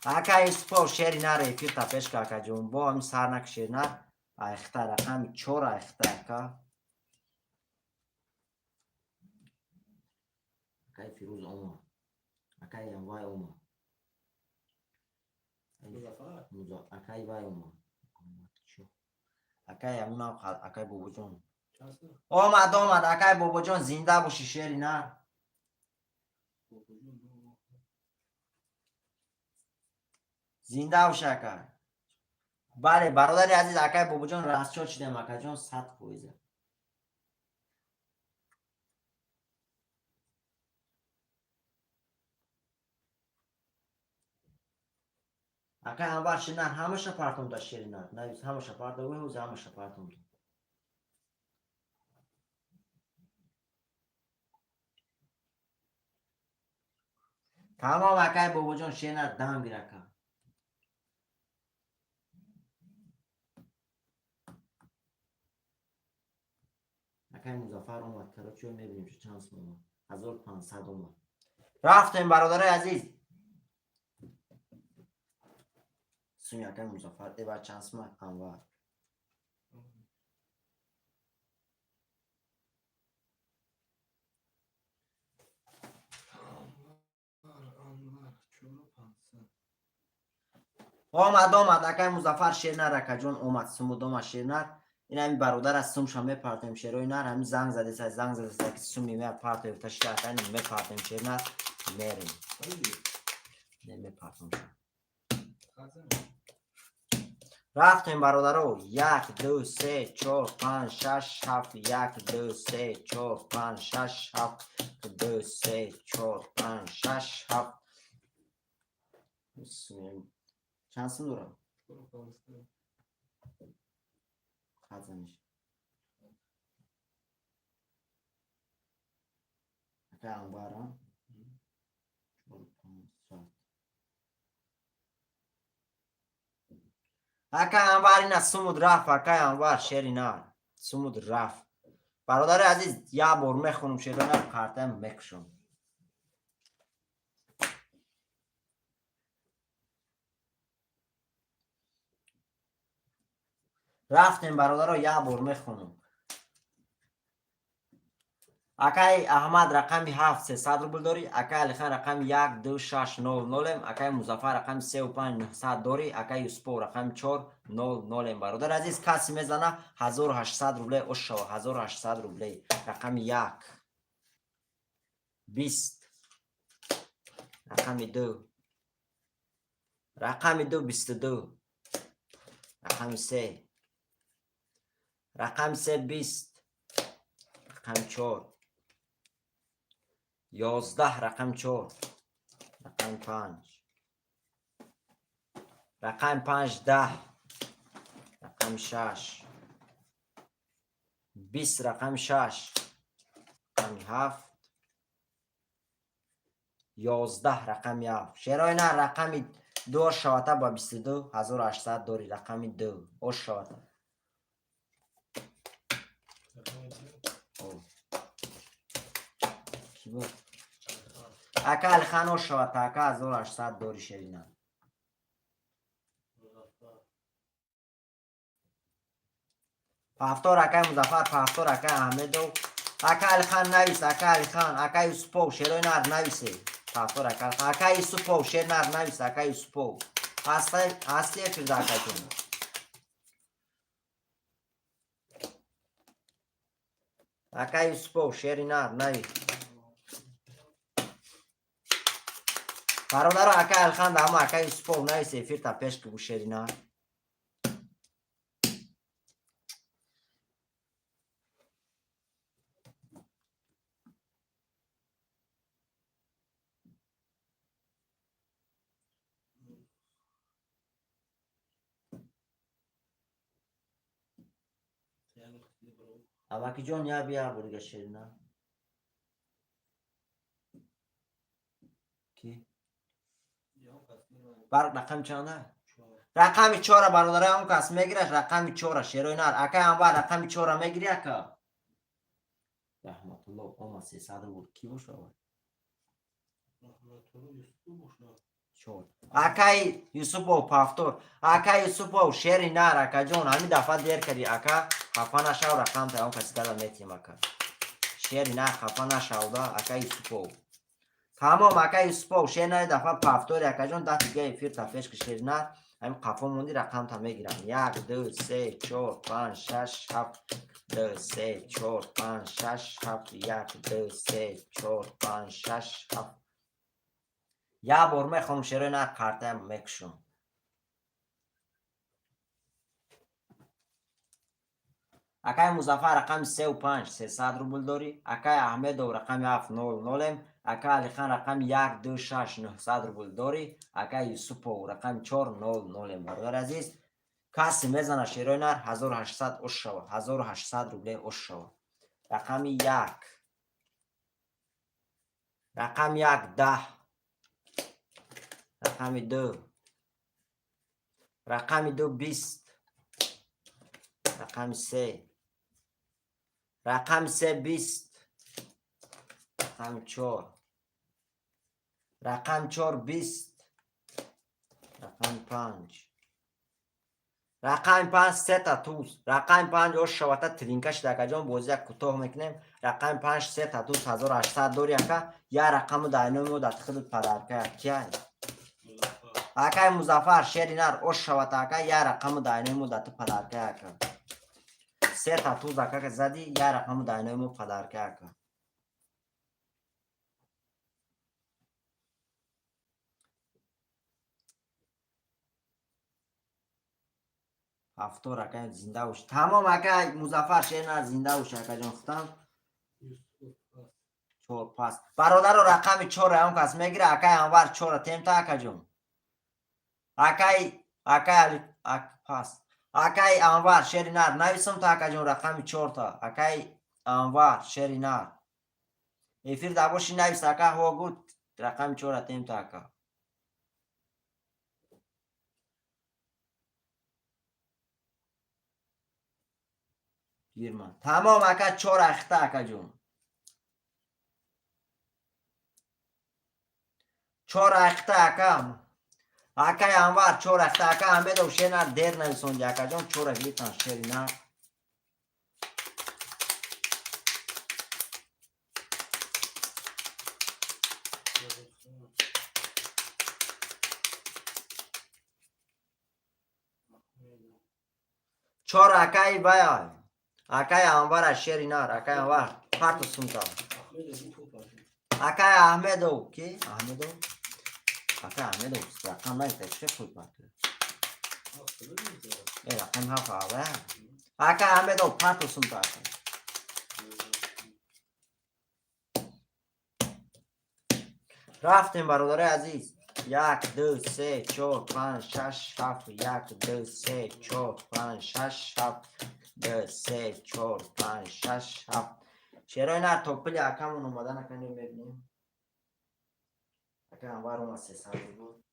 اکا یوسف و شینر فیل تا پیش که اکا جون با هم سرنک شینر ایخته رقم 4 ایخته اکا اکای فیروز اوما اکای انوای اوما اکای وای اوما اکای امونا اکای بابا جان اومد اکای بابا جان زنده باشی شیری نه زنده باشی اکای بله برادر عزیز اکای بابا جان راست شدیم اکای جان 100 کویزه اکای انوار شنر همش پارتم دا شیری نه همش پارتم و همش پارتم تمام اکای بابا جان شینر دم گیرکا اکای مظفر اومد کراچیو میبینیم چه چانس اومد 1500 اومد رفتیم برادر عزیز سوی اکای مظفر ای با چانس ما انوار اومد اکای مظفر شیرنر اکا جون اومد سمودوم شیرنر این همین برادر از سوم شما میپارتیم شیروی نر همین زنگ زده که سومی میپارتیم تشکیل اکای میپارتیم شیرنر میریم نمیپارتیم رفتیم برادرو 1 2 3 4 5 6 7 1 2 3 4 5 6 7 2 3 4 5 6 7 چانسın دورم kazanmış اکای انوارم اکای انوار اینا سمود رفت اکای انوار شیری نه سمود رفت برادر عزیز یا بار میخونم شیری نه کارتم میکشم رفتیم برادر رو یا بار میخونم اکای احمد رقم 7 300 روبل داری اکای علیخان رقم 1 2 6 0 0 اکای مظفر رقم 3 و 5 900 داری اکای یوسف رقم 4 0 0 برادر عزیز کسی میزنه 1800 روبل اوشو 1800 روبل رقم 1 20 رقم 2 رقم 2 22. رقم 3. رقم 3 20. رقم 4 11. رقم 4. رقم 5. رقم 5 10. رقم 6 20. رقم 6. رقم 7 11. رقم 7. شیرای نه رقم 2 شواته با 22 1800 داری. رقم 2 او شواته کی بود؟ اکا الخان او شواته اکا 1800 داری شیرینه. پافتور اکای مظفر. پافتور اکای احمد و اکا الخان نویس. اکا الخان اکا یوسپو شیرای نار نویسه. پافتور اکا یوسپو شیر نار نویسه. اکا یوسپو هستی فرد اکا جون. اکا یوسپو شیر نار نویس. برادر اکا الخان دامو اکا یوسپو نویسه فرد تا پیش که بو شیر نار. اما کی جون یا بیا برگه شیرینه کی؟ رقم چنده؟ رقم 4 برادر اون کس میگیرش. رقم 4 شیروی نار اکا انوار رقم 4 میگیری اکا رحمت الله اوما 300 بود کی باشه اکای یوسف و پافتور اکای یوسف و شیری نار اکا جون همین دفعه دیر کردی اکا خفا نشو. رقم تا اون کسی کردم میتیم اکا شیری نار خفا نشو دا اکای یوسف تمام اکای یوسف شیری نار دفعه پافتور اکا جون ده دیگه فیر تا فیش که شیری نار همین قفا موندی. رقم تا میگیرم 1 2 3 4 5 6 7 2 3 4 5 6 7 1 2 3 4 5 6 7 یا بار میخوام شیروی نار کارتم میکشم. اکای مظفر رقم 3 و 5 300 روبل داری. اکای احمد و رقم 7 0 اکای علی خان رقم 1 2 6 900 روبل داری. اکای یوسف و رقم 4 0 برادر عزیز کسی میزنه شیروی نار 1800 اش شو. 1800 روبل اش شو. رقم 1 رقم 1 10. رقم 2 رقم 2 20. رقم 3 رقم 3 20. رقم 4 رقم 4 20. رقم 5 رقم 5 3 تا توز. رقم 5 او شواته ترینکش دکا جان بوزی کوتاه میکنیم. رقم 5 3 تا توز 1800 داری اکا یا رقم داینامو در خدمت پدرکه کیه اکای مظفر شیری نار او شواته اکا یا رقم داینامو در پدرکه اکا 3 تا توز اکا که زدی یا رقم داینامو پدرکه اکا هفتور اکا زنده وش تمام اکا مظفر شیری نار زنده وش اکا جان ختم 4 پاس برادر رقم 4 اون کس میگیره. اکای انوار 4 تیم تا اکا جون اکای پاس اکای انوار شیری نار نویسم تا اکا جون رقم 4 تا اکای انوار شیری نار ایفیر دابوشی نویس اکا هو گود رقم 4 تیم تا اکا گیرمان تمام اکا 4 اخته اکا جون 4 اخته اکا اکای انوار 4 اخته اکا احمد و شیری نار دیر نویسوندی اکا جون 4 اخلیتان شیری نار چهار اکای بای اکای انوار شیری نار اکای انوار پارتو سونتا اکای احمد او کی احمد او Aka Ahmedov rakam neyse şey koy partı. Aklını mı diyor? Rakam hafı abi. Aka Ahmedov partosunu da aka. رفتیم برادر عزیز 1 2 3 4 5 6 7 1 2 3 4 5 6 7 2 3 4 5 6 7 شعرهای نه توپلی اکمون اومدن کنیم ببینیم اکم وارم از 300 بود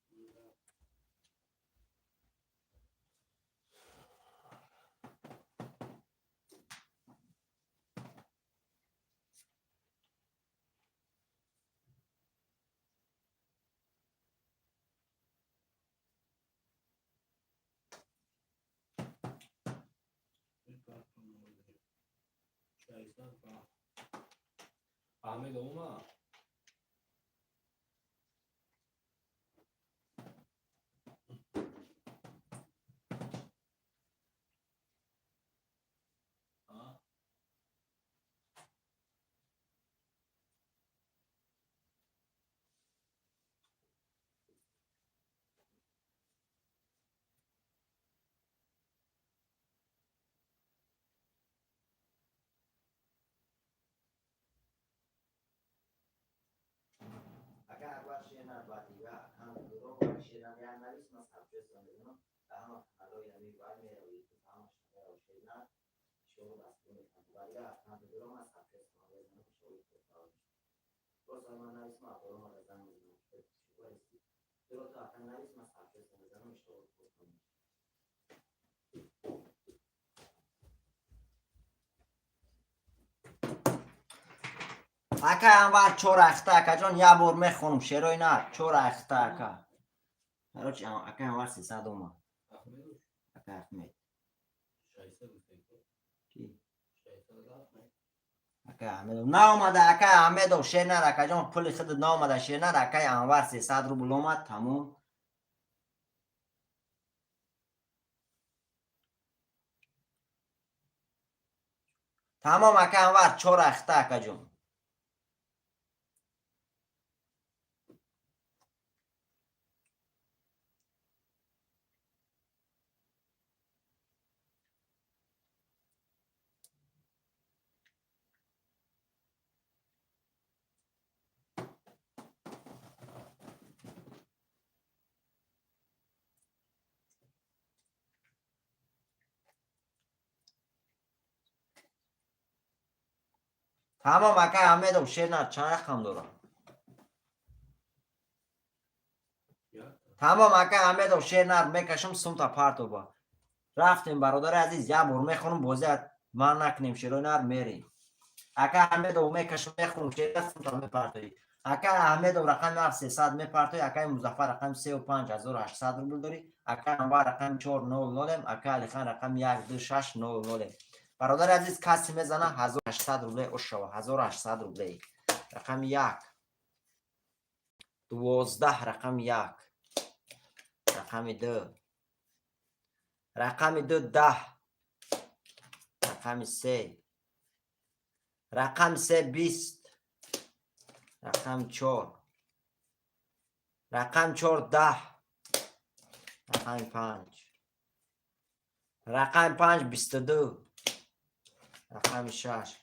Ahmet olma. Ha? اگر باشه نه بعدی هم درو باشه نه یا نویس مثلا چه میدونم تمام حالا یعنی باید میروید تمام باشه نه شروع از کنید بعدی هم درو مثلا چه میدونم شروع کنید باز ما نویس ما درو ما زدن میدونم درو تا اصلا نویس مثلا چه میدونم شروع کنید اکا انوار چور اخته اکا جان یه بار میخونم شعرهای نه چور اخته اکا هروچ اکا انوار 300 اومد اکا احمد کی اکا احمد نه اومده اکا احمد و شعر نه اکا جان پول خود نه اومده شعر نه اکا انوار 300 روبل اومد تموم تمام اکا انوار چور اخته اکا جان تمام اکا احمد و شعر نه چند رقم دارم تمام اکا احمد و شعر نه میکشم سمت پارتو با رفتیم برادر عزیز یه بار میخونم بازی من نکنیم شعرهای نر میریم اکا احمد و میکشم میخونم شعر سمت میپرتوی اکا احمد و رقم 300 میپرتوی اکا مظفر رقم 35800 روبل داری اکا انوار رقم 400 اکا علی خان رقم 12600 برادر عزیز کسی میزنه 1800 روبل اوشوا 1800 روبل رقم 1 12 رقم 1 رقم 2 رقم 2 10 رقم 3 رقم 3 20 رقم 4 رقم 4 10 رقم 5 رقم 5 22 رقم 6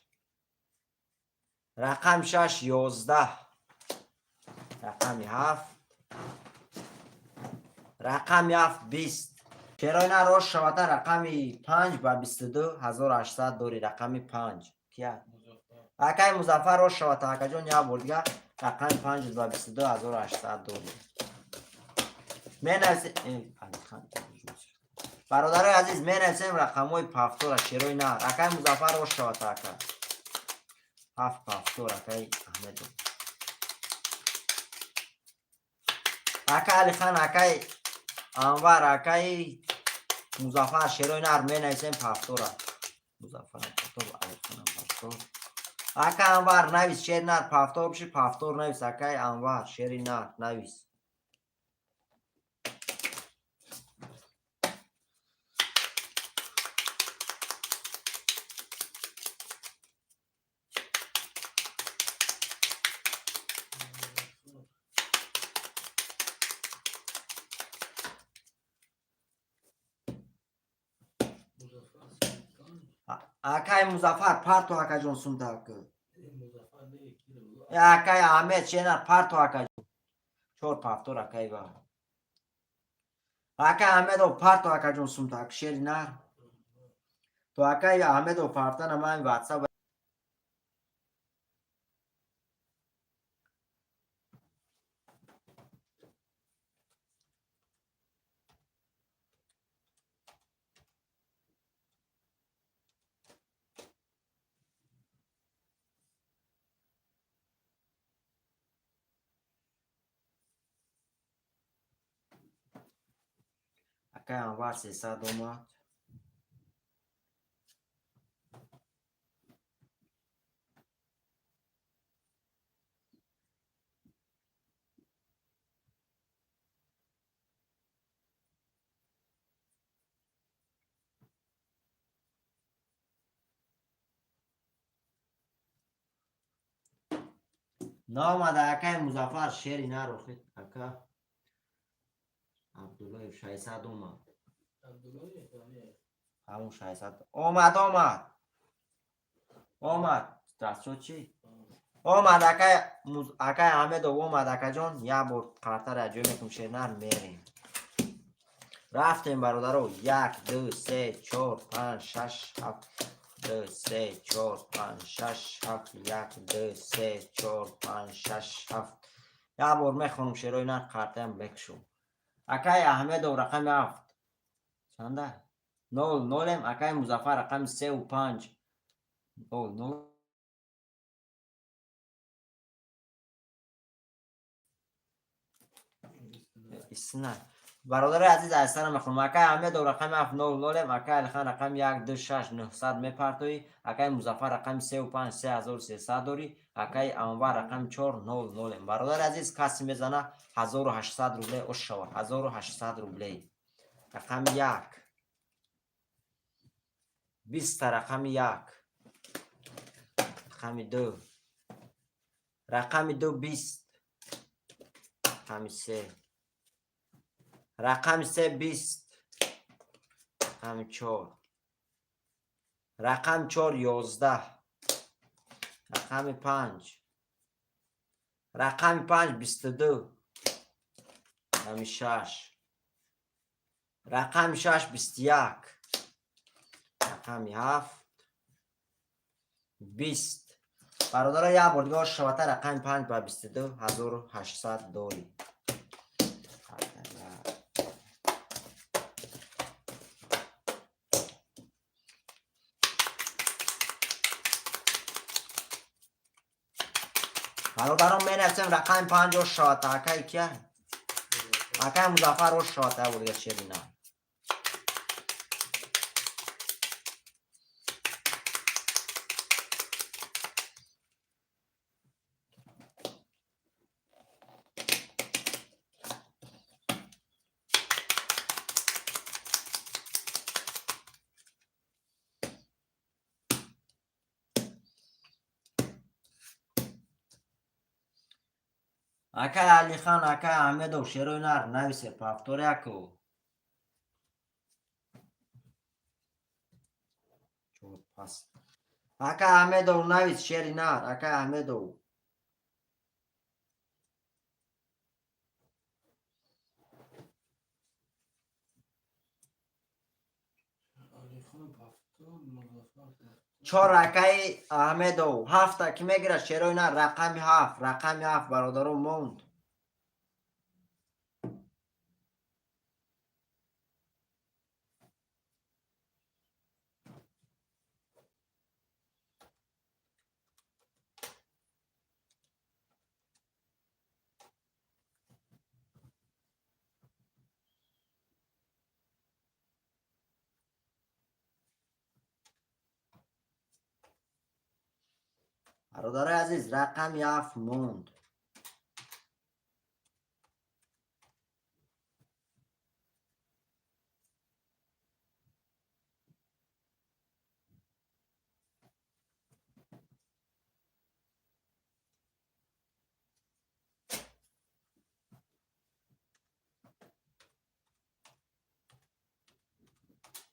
رقم 6 11 رقم 7 رقم 7 20 چرا اینا روش شواتن رقم 5 با 22 1800 دوری رقم 5 کیا اکای مظفر روش شواتن اکا جون یا بردگا رقم 5 با 22 1800 دوری من برادر عزیز من نویسیم رقم های پافتور شیروی نه اکای مظفر روش شواتن اکا 7 پافتور اکای احمد اکا علی خان اکای انوار اکای مظفر شیروی نر می نویسیم پافتور مظفر پافتور علی خان پافتور اکا انوار نویس شیر نر پافتور بشی پافتور نویس اکای انوار شیری نر نویس Akay Muzaffar parto akajon sumtak. مظفر نه یکی رو بگو. Akay Ahmet Şener parto akajon. Çor paftor akay va. Akay Ahmedov parto akajon sumtak şerinar. To akay Ahmedov partana man WhatsApp. Akay anvar sesa domat. نامد akay Muzaffar şerinar oxit aka. Abdullayev 600 اومد. عبدالله فهمیه. همون 600 اومد. دست شد چی؟ اومد akay Ahmedov اومد اکا جان یه بار قرطه را جوی میکنم شرنر میریم. رفتیم برادرو 1 2 3 4 5 6 7 2 3 4 5 6 7 1 2 3 4 5 6 7 یه بار میخونم شروع نه قرطه هم بکشم. akay Ahmedov رقم 7 چنده؟ 0 0 akay Muzaffar رقم 3 و 5 0 0 اسنه برادر عزیز از سر میخونم. akay Ahmedov رقم 7 0 0 akay علیخان رقم 1 2 6 900 میپرتوی. akay Muzaffar رقم 3 و 5 3300 داری. akay انور رقم 4 0 0 برادر عزیز کسی میزنه 1800 روبله اوش شود. 1800 روبله رقم 1 20 رقم 1 رقم 2 رقم 2 20 رقم 3 رقم 3 20 رقم 4 رقم 4 11 رقم 5 رقم 5 22 رقم 6 رقم 6 21 رقم 7 20 برادر یه بار دیگه شوته رقم 5 با 22 1800 داری. برادرم می نفسم رقم 5 رو شوته اکای کیا؟ اکای مظفر رو شوته بود دیگه چیزی نه. akay علی خان akay احمدov شروع نر نویسه پافتور اکو پس akay احمدov نویس شری نر akay احمدov علی خان پفتون مظفر 4 akay احمدov 7 کی میگیره شروع نر رقم 7 رقم 7 برادرم موند. برادر عزیز رقم 7 موند.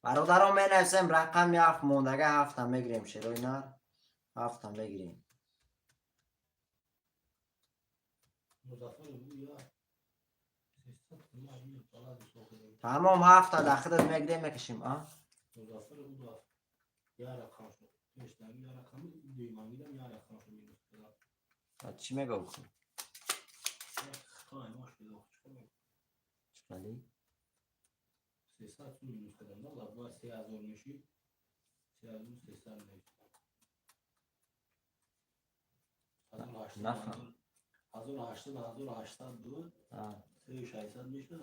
برادران می نویسیم رقم 7 موندگه 7 میگیریم شیروی نر 7 میگیریم. مظفر بود یا 300 ما این طلع سوخته تمام 7 داخل میگیریم میکشیم. مظفر بود و یا رقم شد پیشتری یا رقم دیمانگیدم یا رقم شد مینوس کدام چی میگو؟ خواهی ماش پیدا کنم ولی 300 مینوس کدام نه باید 3000 میشی 3300 میشی نفهم. 1800 بود 3600 میشه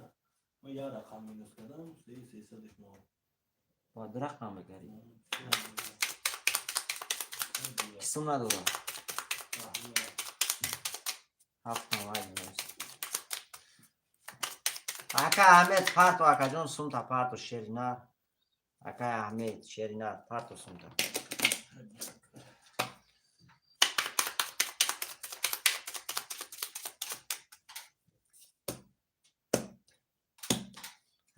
ما یا رقم مینوس کدام 3300 شما با دو رقم بگیریم. قسم نداره. 7 میگیریم. اکا احمد پارتو اکا جون سومتا پارتو شیرینار. اکا احمد شیرینار پارتو سومتا.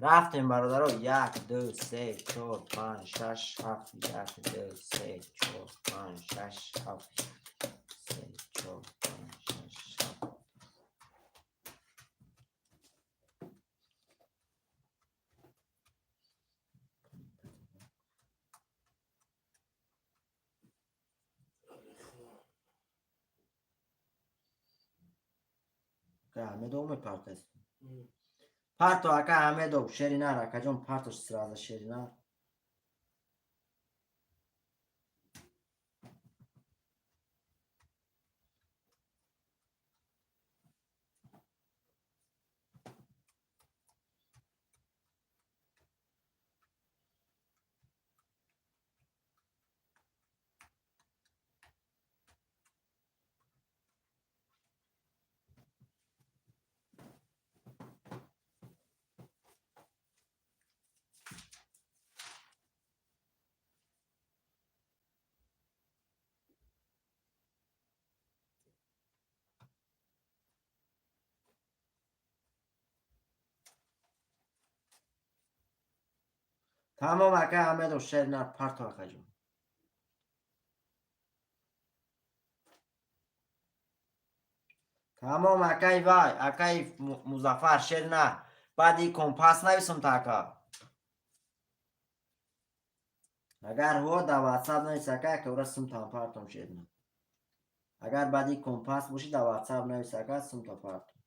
رفتیم برادرو 1 2 3 4 5 6 7 1 2 3 4 5 6 7 3 4 5 6 7 اکا احمد اومه پارتو است. پارتو اکا احمد او شیرینار اکا جون پارتو سراز شیرینار. تمام اکا احمد او شیرینار پارتو اکا جون. تمام اکای وای اکای مظفر شیرینار بعدی کمپاس نویسم تا اکا. اگر هو در واتساپ نویس اکا که ورسم تا پارتوم شیرینار. اگر بعدی کمپاس باشی در واتساپ نویس اکا سم تا پارتو.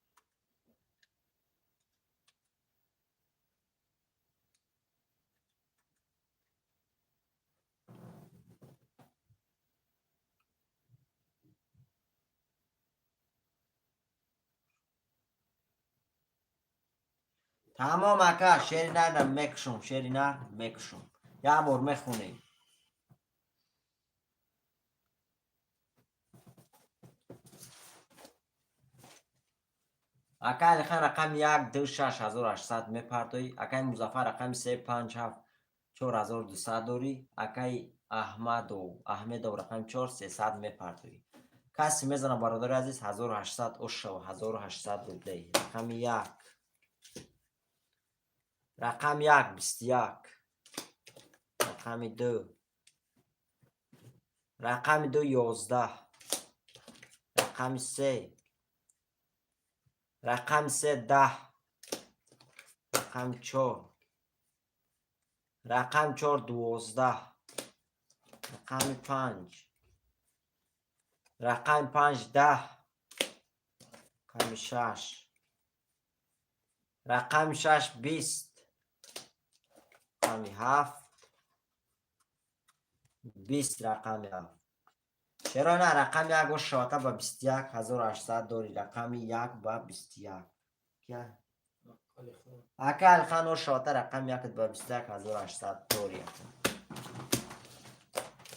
تمام اکا شیرینار مکشم شیرینار مکشم. یا بار میخونیم. اکای خان رقم 1 2 6 1800 میپردوی. اکای مظفر رقم 3 5 7 4200 داری. اکای احمد و رقم 4 300 میپردوی. کسی میزنه برادر عزیز 1800 اوشو 1800 روبلی. رقم 1 رقم 1 21 رقم 2 رقم 2 11 رقم 3 رقم 3 10 رقم 4 رقم 4 12 رقم 5 رقم 5 10 رقم 6 رقم 6 20 رقم 7 20 رقم 7. چرا نه رقم 1 و شاته با 21800 داری. رقم 1 با 21 کیا اکل خان و شاته رقم 1 با 21800 داری.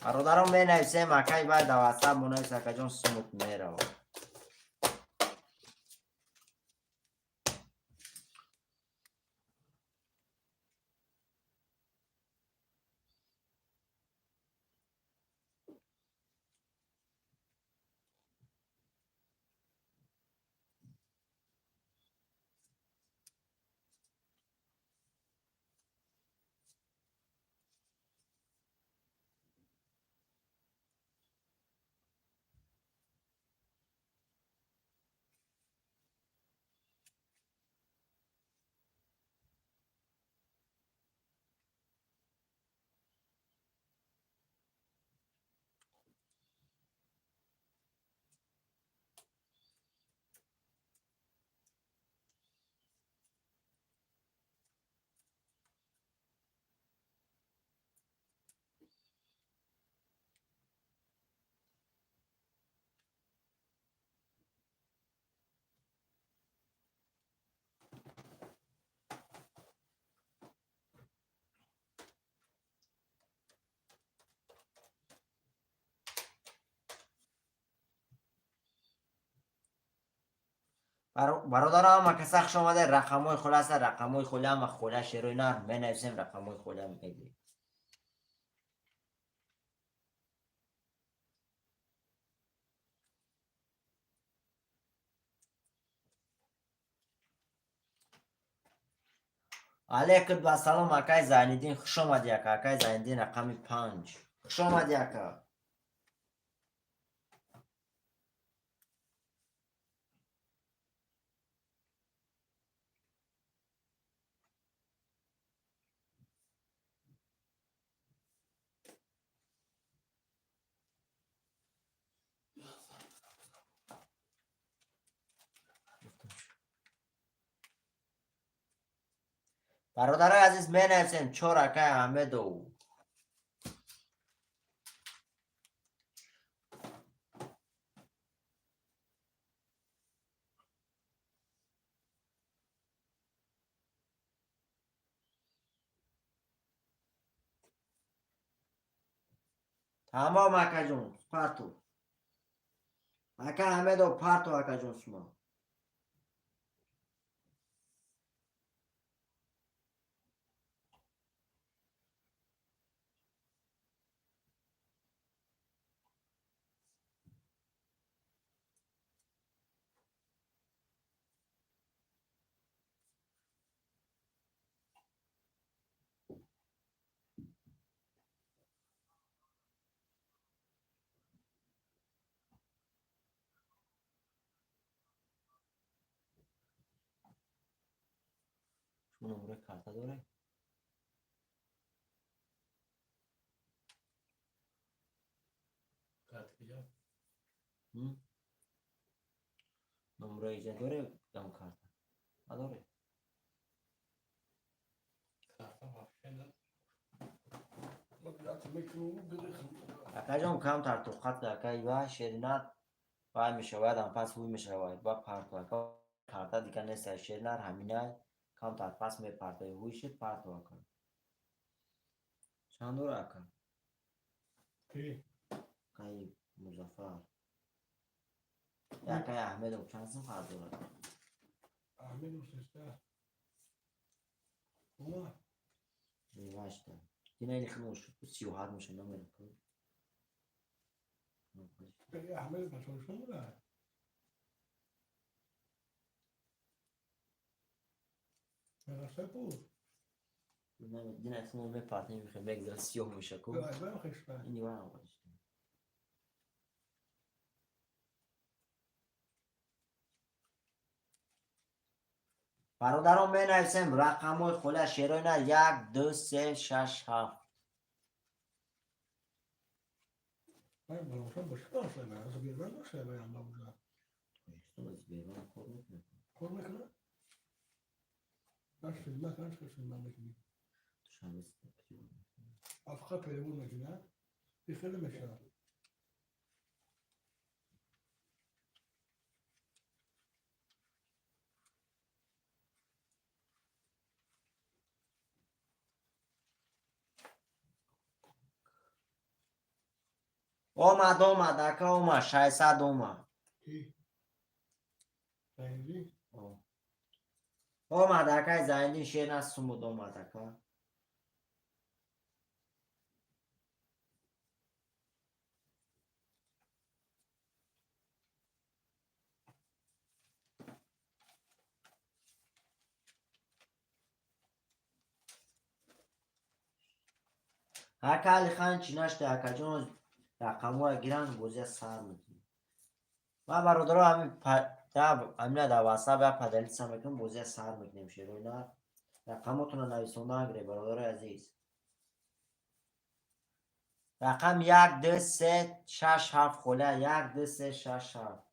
برادران می نویسیم اکای باید در واتساپ منویس اکا جون سموت میره. برادرم هم که سخش آمده رقمای خلاص رقمای خولم و خوله شیروی نر بنویسیم رقمای خولم میگیم. علیکم و سلام اکای زایندین خوش آمدی اکای زایندین رقم 5 خوش آمدی اکا. برادرای عزیز بنویسیم چور اکای احمد و تمام اکا جون پارتو اکا احمد و پارتو اکا جون شما. شما نمره کارتا داره؟ کارت کجا؟ نمره ایجا داره دام کارتا نداره. کارت واقعا مقدار میکنم بدهم. اکا جون کم تر تو خط اکای و شیرینات وای میشود هم پس وی میشود با پارتو اکا کارتا دیگه نیست شیرینات همینه کم تر پس می پارتو وی شد پارتو اکا چند داره اکا کی؟ اکای مزفر یا اکای احمد و چند سن فرد داره احمد و سیسته. اوه. میواشته دیگه اینی خموش 37 میشه نمیره کی احمد بچه‌ها شما؟ مراسم بود. دیگه اصلا می پارتی میخوام بگذار 30 میشه کو گایبه خشبه. اینی وام باشه. برادران بنویسیم رقمای خله شیرای نه 1 2 3 6 7 من مراسم باشه باشه من از بیرون باشه بیان باوجا. از بیرون کار میکنه کار میکنه؟ باشه ما کارش کشیم من میکنیم. شامل افقا پیمون میکنه. بخیلی میشه. اومد اکا اومد 600 اومد کی؟ سعیدی؟ اومد اکای زایندین شیر نه سمود اومد اکا اکا علی خان چی نشته اکا جون رقمو گیرن بوزه سر میکنه ما برادرها همین در واسه به پدلی سمکن بوزه سر میکنیم شیرای نه رقمتون رو نویسونده نگیره برادر عزیز رقم 1 2 3 6 7 خله 1 2 3 6 7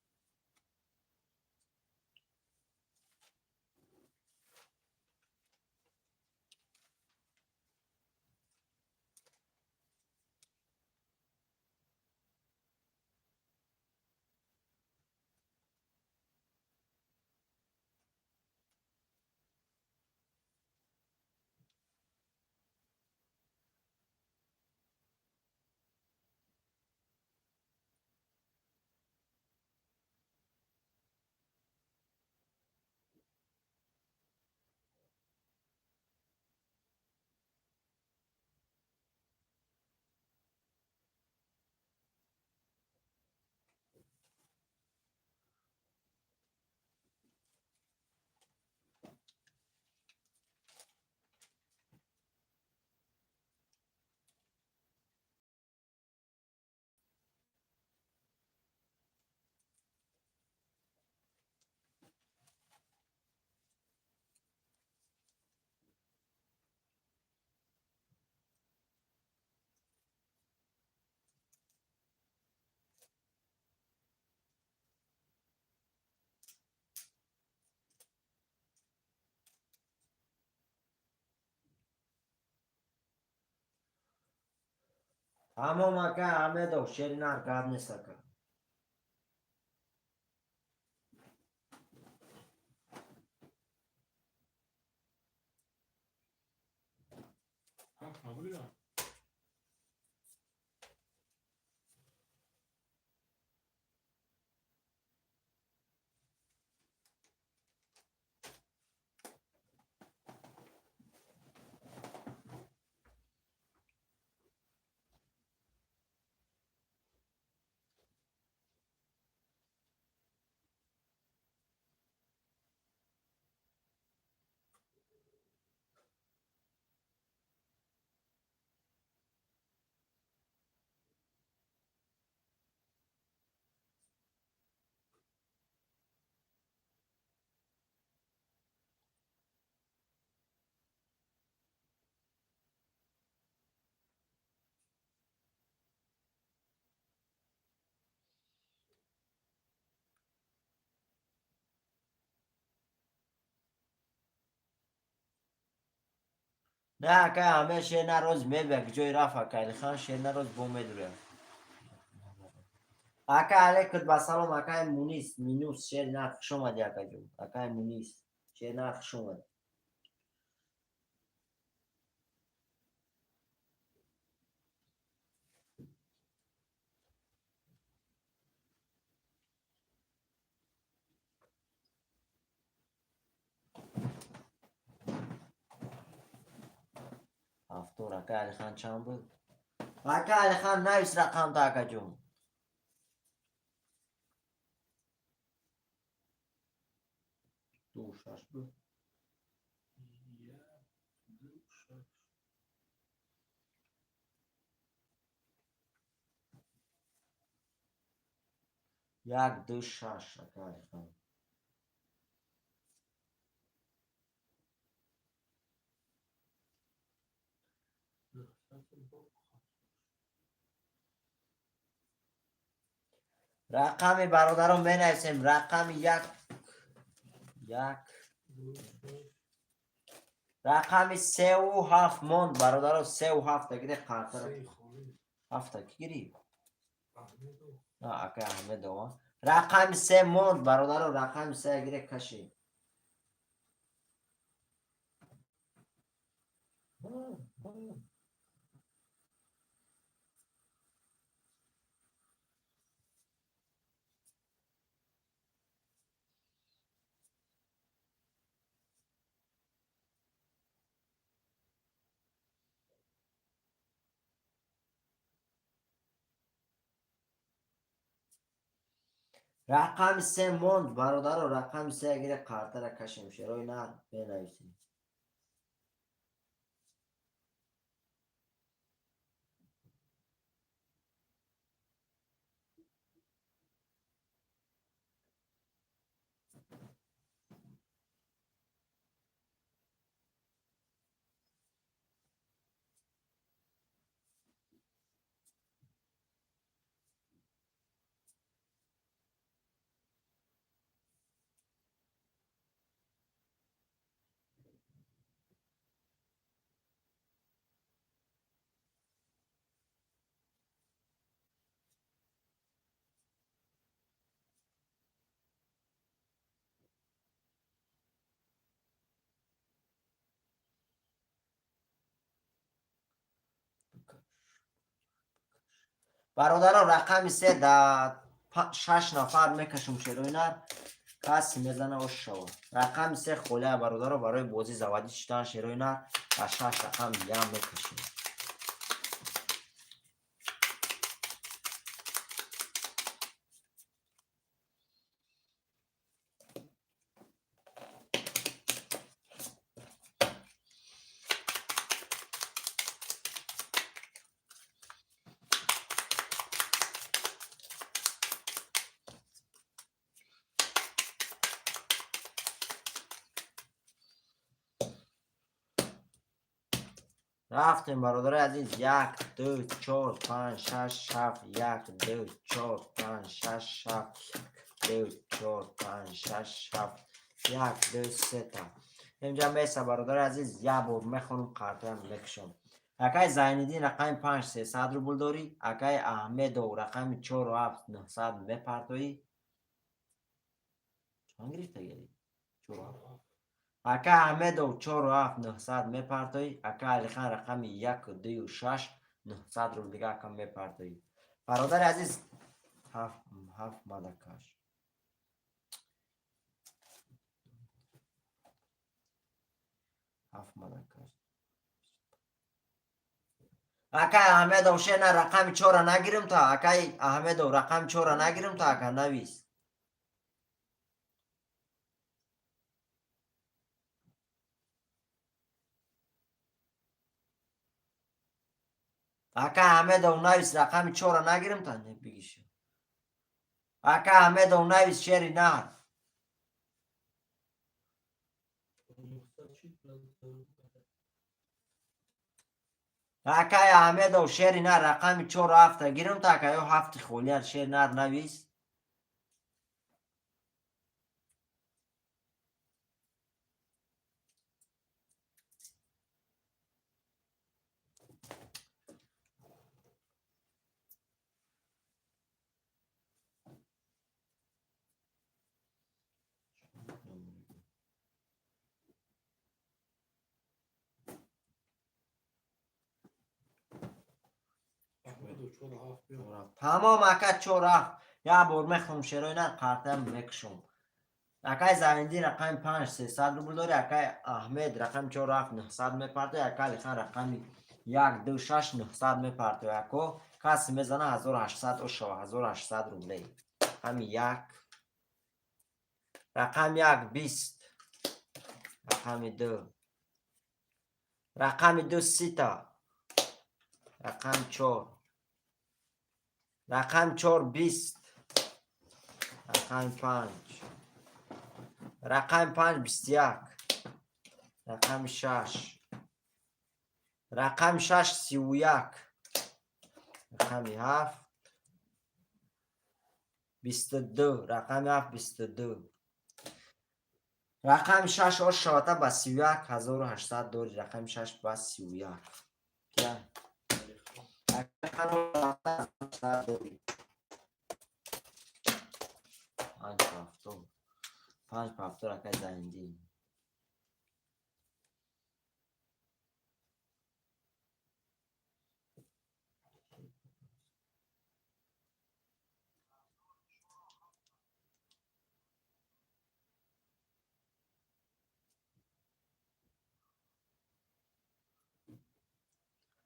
تمام اکا همه دو شیر نار قاب نیست اکا. ها بگیرم. نه اکا همه شیر نار روز میبک جوی رفت اکا علی خان شیر نار روز بو میدوره. اکا علی کد بسالم اکا مونیس مینوس شیر نار خوش اومدی اکا جون. اکا مونیس شیر نار خوش اومد. هفتور اکا علی خان چند بود؟ اکا علی خان نویس رقم تا اکا جون. دو شش بود. یک دو شش اکا علی خان. رقم برادرم بنویسیم رقم یک رقم 3 و 7 موند برادرم 3 و 7 گیری قطر هفته کی گیری؟ نه اکا همه دو رقم 3 موند برادرم رقم 3 گیری کشی. رقم 3 موند برادرم رقم 3 گیری قطر کشیم شروع نه بنویسیم. برادرم رقم 3 در 6 نفر میکشم شروع نه کسی میزنه و شو. رقم 3 خوله برادرم برای بازی زوادی چتان شروع نه و 6 رقم دیگه هم میکشیم. رفتیم برادر عزیز 1 2 4 5 6 7 1 2 4 5 6 7 2 4 5 6 7 1 2 3 تا اینجا میسه برادر عزیز یه بار میخونم قطعه میکشم. اکای زایندین رقم 5 300 رو بولداری، اکای احمد و رقم 4 و 7 900 میپرتوی. چون گرفته گیری 4 و 7 اکای احمد و 4 و 7 900 میپرتوی، اکای علی خان رقم 1 و 2 و 6 900 رو دیگه کم میپرتوی. برادر عزیز 7 مدکش 7 مدکش. اکای احمد و شنا رقم 4 نگیرم تا اکای احمد و رقم 4 نگیرم تا اکا نویس. اکا احمد و نویس رقم 4 نگیرم تا بگیش. اکا احمد و نویس شعری نه. اکای احمد و شعری نه رقم 4 و 7 گیرم تا اکای 7 خولیار شعر نه نویس. تمام اکا 4 و 7 یا بور میخونم شعرهای نه قرطم میکشم. اکای زایندین رقم 5 300 رو بولداری، اکای احمد رقم 4 و 7 900 میپرتوی، اکای علی خان رقم 1 2 6 900 میپرتوی. اکو کسی میزنه 1800 اوشو 1800 روبلی. همین یک رقم 1 20 رقم 2 رقم 2 30 تا رقم 4 رقم 4 20 رقم 5 رقم 5 21 رقم 6 رقم 6 31 رقم 7 22 رقم 7 22 رقم 6 آشاته با 31 1800 دوری رقم 6 با 31 کیا پنج پافتو رقم زایندین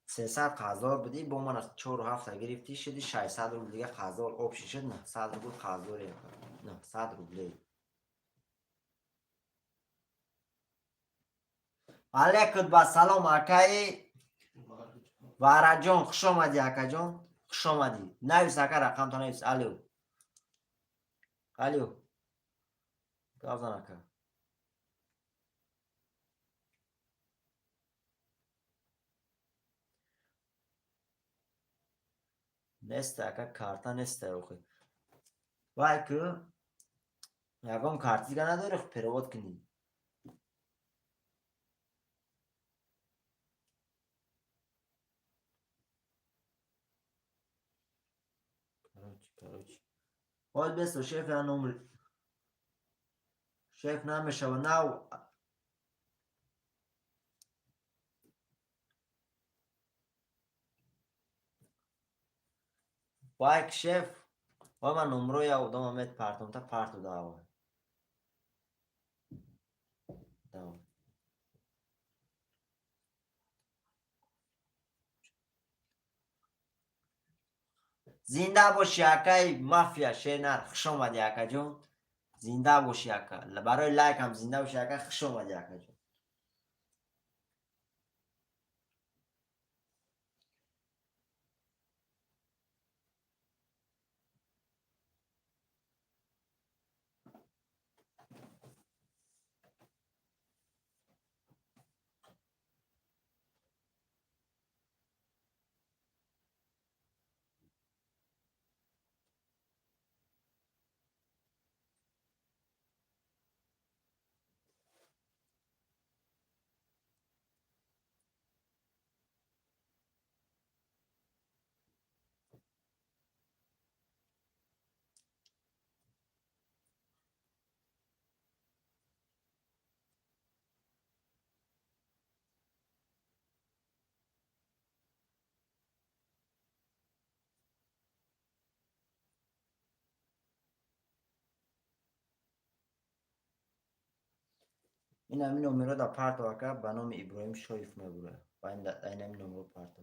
300 قازور بدی با من از 4 و 7 گرفتی شدی 600 روبل دیگه قازور آب شد 900 روبل قازور 900 روبل. علیکم با سلام اکای وارا جان خوش آمدی اکا جان خوش آمدی. نویس اکا رقم تا نویس. الو الو گازن اکا نسته اکا کارتا نسته اوخی وای که یکم کارتی دیگه نداره خب پیروود کنی. کروچی باید بستو شیف یا نمر شیف نمیشه و نو وای شیف وای من نمرو یا دوم امت پرتم تا پرتو داوه داوه زنده باشی اکای مافیا شینر خوش آمدی اکا جون. زنده باشی اکا برای لایک هم زنده باشی اکا خوش آمدی اکا جون. این همین نمره در پارت واقع به نام ابراهیم شایف میبره و این همین نمره پارت.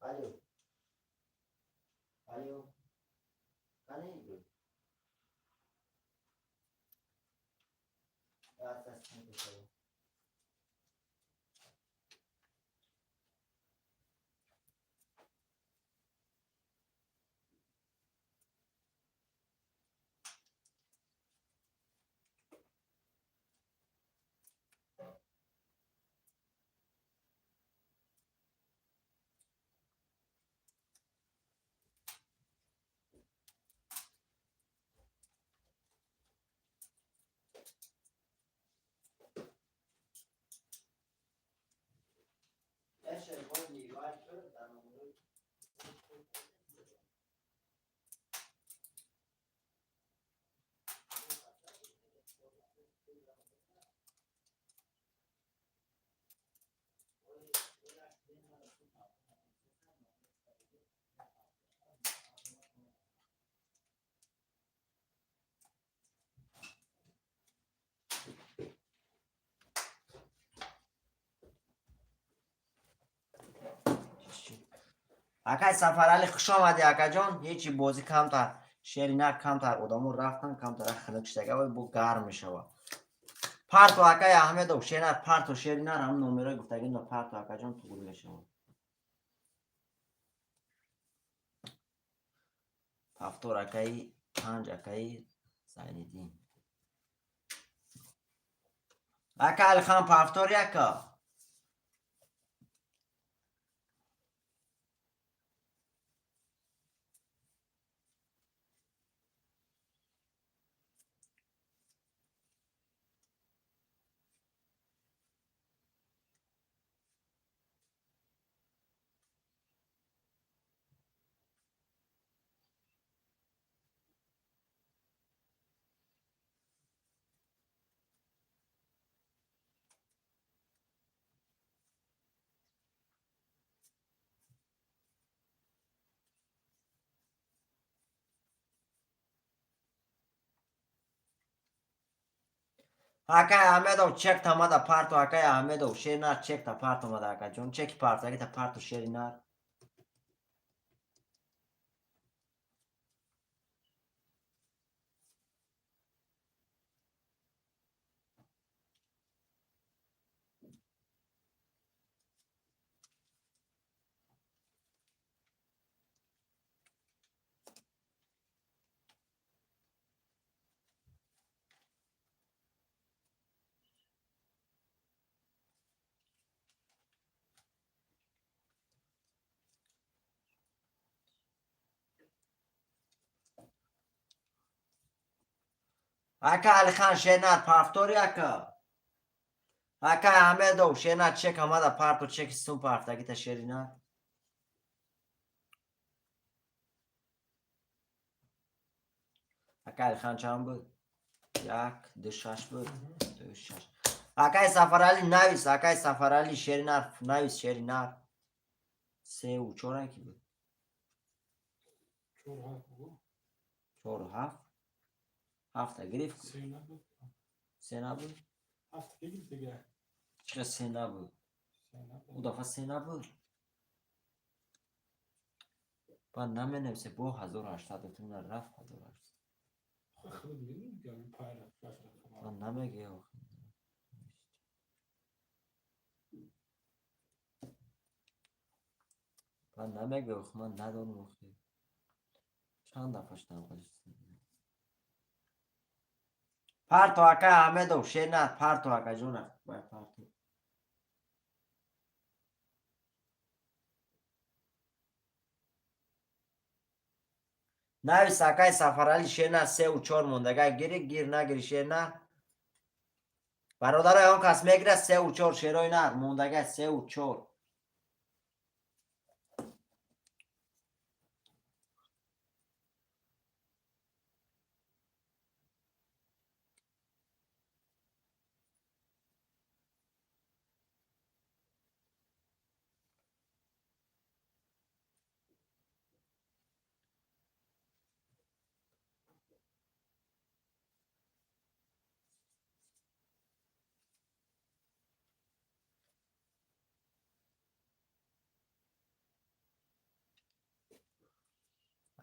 الو الو کنی بود اکای سفرالی خوش آمدی اکا جان. هیچی بازی کمتر شیرینر کمتر آدمو رفتن کمتر خنکشتگه و بو گرم میشوه. پارت و اکای احمد و شیرینر پارت و شیرینر هم نمره گفتگین و پارت و اکا جان تو گروه شما. هفتور اکای 5 اکای زیندین اکا علی خان هفتور یکا اکای احمد و چک تمادا پارت و اکای احمد و شیرینر چک تا پارت اومده اکا جان. چک پارت اگه تا پارت و شیرینر اکا علی خان شیرینر پافتور یکا اکا احمد و شیرینر چک آمده پارت و چک سون پارت اگه تا شیرینر اکا علی خان چند بود؟ 1 2 6 بود 2 6 اکای سفرالی نویس اکای سفرالی شیرینر نویس شیرینر 3 و 4 اکی بود 4 و 7 7 گرفت 3 نبود 7 بگیر دیگه. چرا 3 نبود اون دفعه 3 نبود با نمی نویسه با 1080 تون رفت 1080 خود میدونی که این پایین با نمیگه آخه من نمیگه من ندارم گفتی چند دفعه شدم پرتو اکا احمد و شیر پرتو اکا جونه پرتو نویس اکای سفرالی شیر 3 و 4 موندگه گیر نگیری شیر برادر اون کس میگیره 3 و 4 شیرای موندگه 3 و 4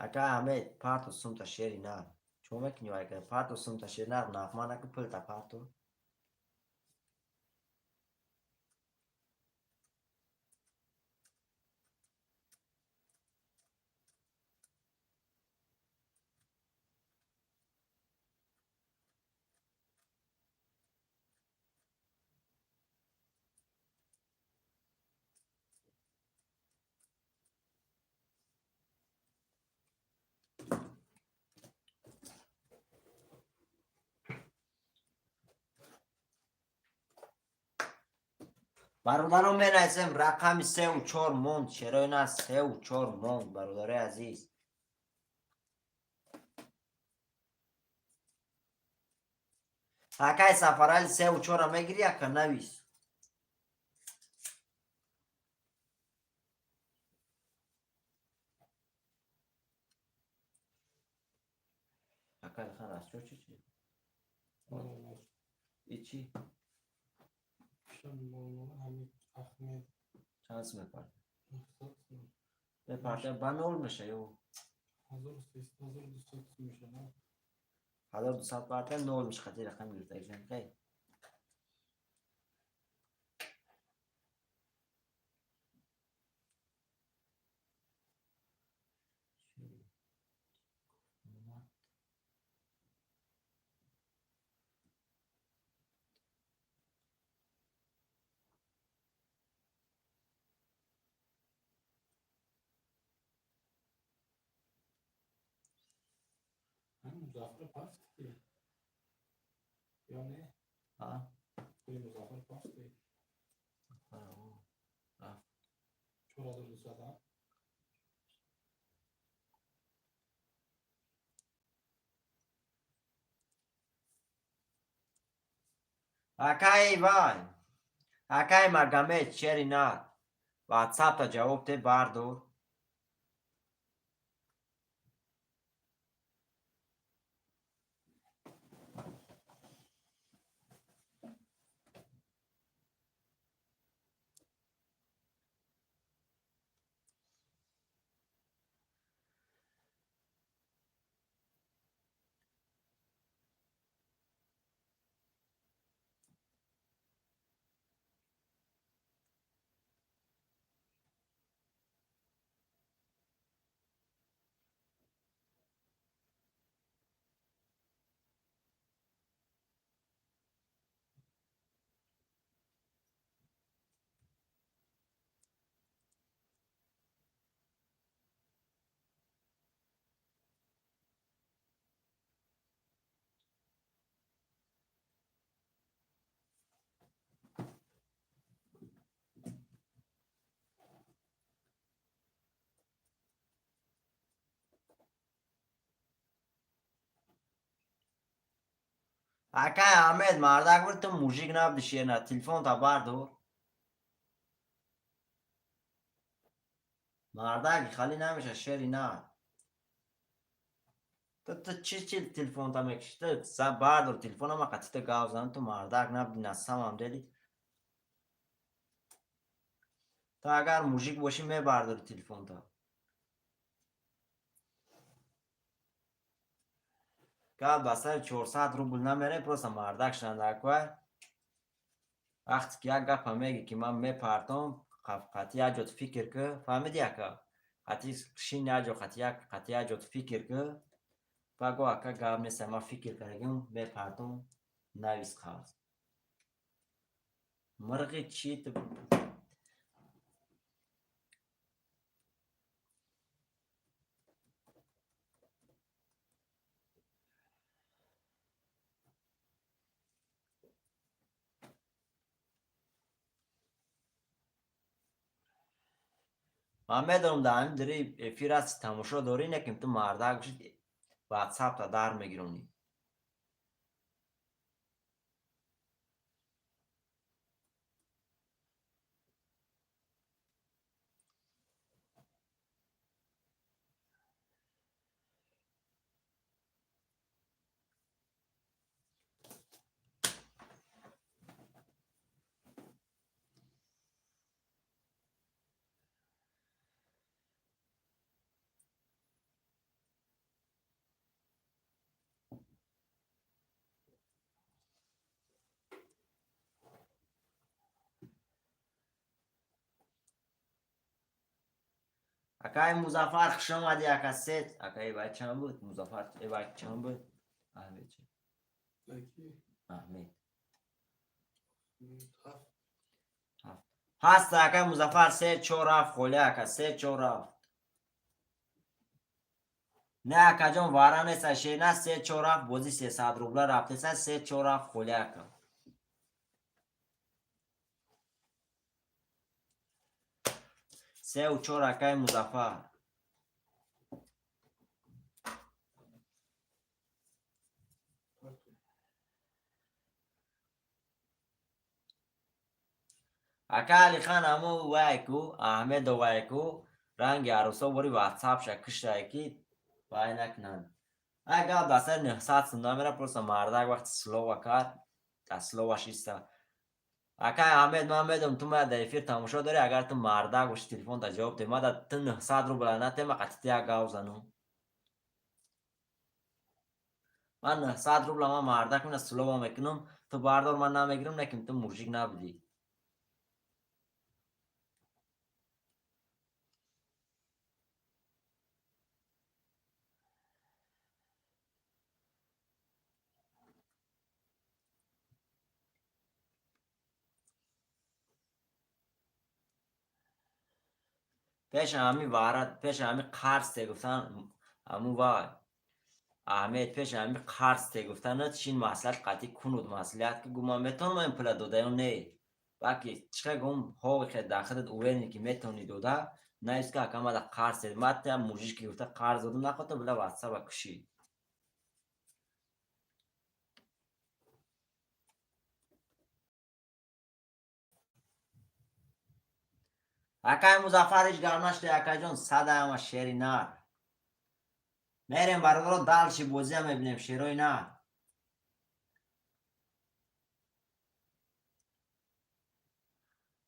اکا احمد پرتو سمتا شیری چون میکنی اکا پرتو سمتا شیر نقمانه که پلتا پرتو برادرم مینایسم رقم 3 و 4 موند شیرای 3 و 4 موند برادر عزیز اکای سفرالی 3 و 4 هم میگیری اکا نویس اکای خلاص چی ایچی چانس میپرد بپرده بانول میشه یو 1200 پرده نول میشه خطی رقم گرفته ایشان خیلی مزافر پاس کی یا نه ها کوئی مزافر پاس کی چورا دو ساعت اکای وای اکای مگمه چری واتساپ تا جواب ته باردور اکای احمد مردک بود تو موژیک نبودی شیر تلفن تا باردور مردک خالی نمیشه شیری تو چی تلفن تا میکشی تو باردور تلفن هم قطعی تو گاو زن تو مردک نبودی نسم هم دیدی تو اگر موژیک باشی می باردور تلفن تا که بسر 400 روبل نمیره پروسا مردک شنده کوه وقتی که یک گپ میگی که من میپرتم قطعی اجات فکر که فهمیدی اکا حتی شین نجا خطی جات فکر که بگو اکا گام نیست ما فکر کردیم به پردم نویس خواست مرغی چی تو من میدونم در همین داری افیر از تماشا داری نکیم تو مرده گوشید واتساپ تا در میگیرونی اکای مظفر خوش آمدی اکا ست اکای باید چند بود مظفر باید چند بود احمد چه احمد هست اکای مظفر سه چور رفت خوله اکا سه چور رفت نه اکا جان وارا نیست شیر نه سه چور رفت بازی 300 روبلا رفته سه چور رفت خوله اکا سه و چور اکای مظفر اکا علی خان همو وایکو احمد وایکو رنگ عروسا بری واتساپ شکش رایکی وای نکنن اگه دسته 900 سنده میره پروسا مردک وقت سلو وکر سلو وشیسته اکا احمد من میدم تو ما در افیر تماشا داری اگر تو مردک وش تلفن تا جواب تی ما در تو 900 رو بلنه تی ما قطعی اگاو زنو من 900 رو بلنه مردک من سلو میکنم تو باردار من نمیگیرم نکن تو موجیک نبودی پیش همی وارد پیش همی قرص تی گفتن همو وای احمد پیش همی قرص تی گفتن نه چین مسئلت قطعی کنود مسئلت که گمان میتونم این پلا دوده نه باکی چه گم هاوی خد داخلت اوینی که میتونی دوده نه ایست که اکا ما دا قرص تی مات هم موجیش که گفته قرص دادم نخواه بلا واتساپ کشی اکای مظفر ایش گرمشتی اکا جون صده همه شیری نار میریم برادر دالشی بوزی هم میبینیم شیروی نه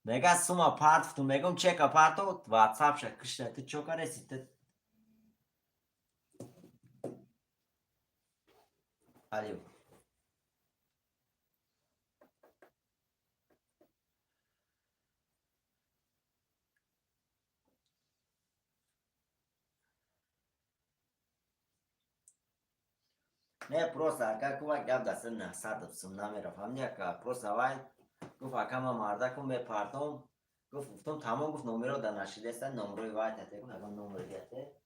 میگه سوما پارت تو میگم چک پارتو واتساپ شد کشته تو چوکا رسی تو علیو نه پروسا اکا کوه گب دست نه سرد سم نمیره فهمیدی اکا پروسا وای گفت اکا ما مرده کن به پارتون گفتم تمام گفت نمره در نشیده است نمره وای تته کن اگه نمره گرفته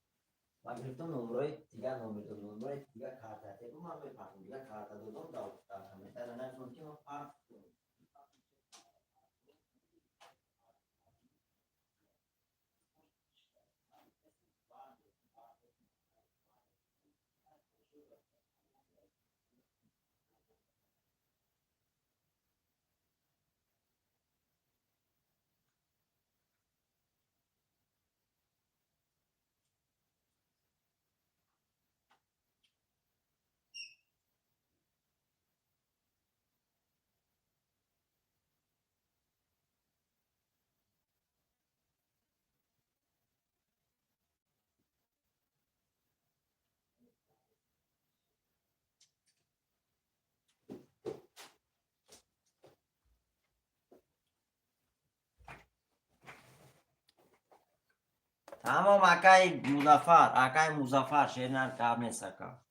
من گفتم نمره دیگه نمره دیگه کارت تته کن من به پارتون دیگه کارت دادم داوود همه در نشون که من پارت تمام اکای مظفر شیرنر کام نیست اکا.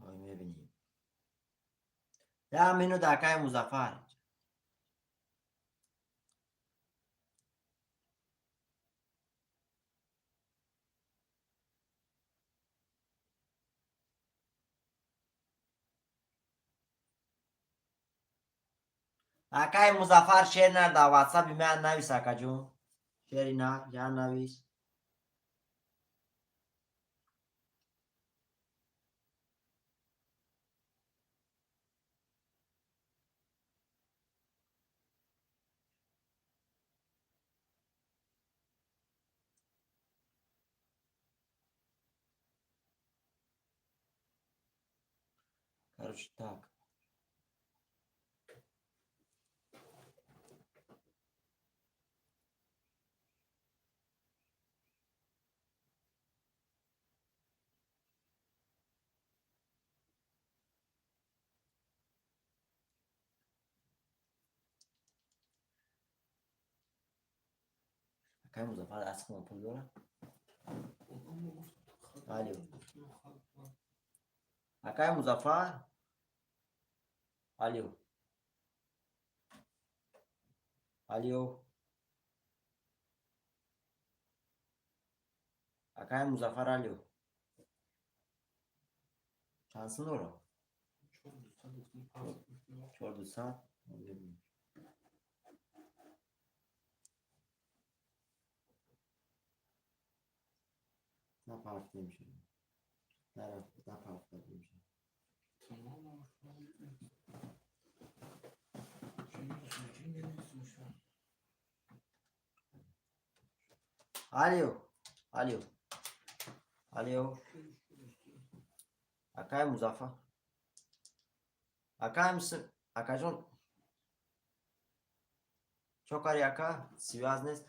آی میبینیم ده منو دکای مظفر. اکای مظفر شیرنر دا واتساپ من نویس اکا جون. شیرنر یا نویس. Короче, так. اکای مظفر دست کنم پول دارم. الو. اکای مظفر. الو. الو. اکای مظفر الو. چند سن دارم؟ 4200. نه پارت نمیشه. نه پارت نمیشه. الو. الو. الو. اکای مظفر. اکا جون چو کاری اکا سیواز نیست.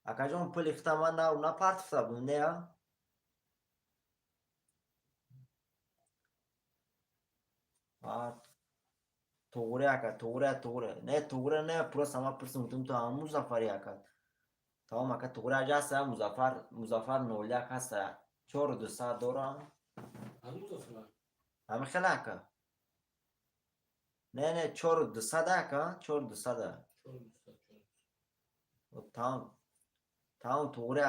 اکا جون پول اختما نه پارت فتا بونده یا پارت توره اکا توره نه پروس اما پرسیم تو هم مظفری اکا تمام اکا توره جاست مظفر نولیک هست 4200 دارم. همه خیلی اکا نه 4200 اکا 4200 تمام توره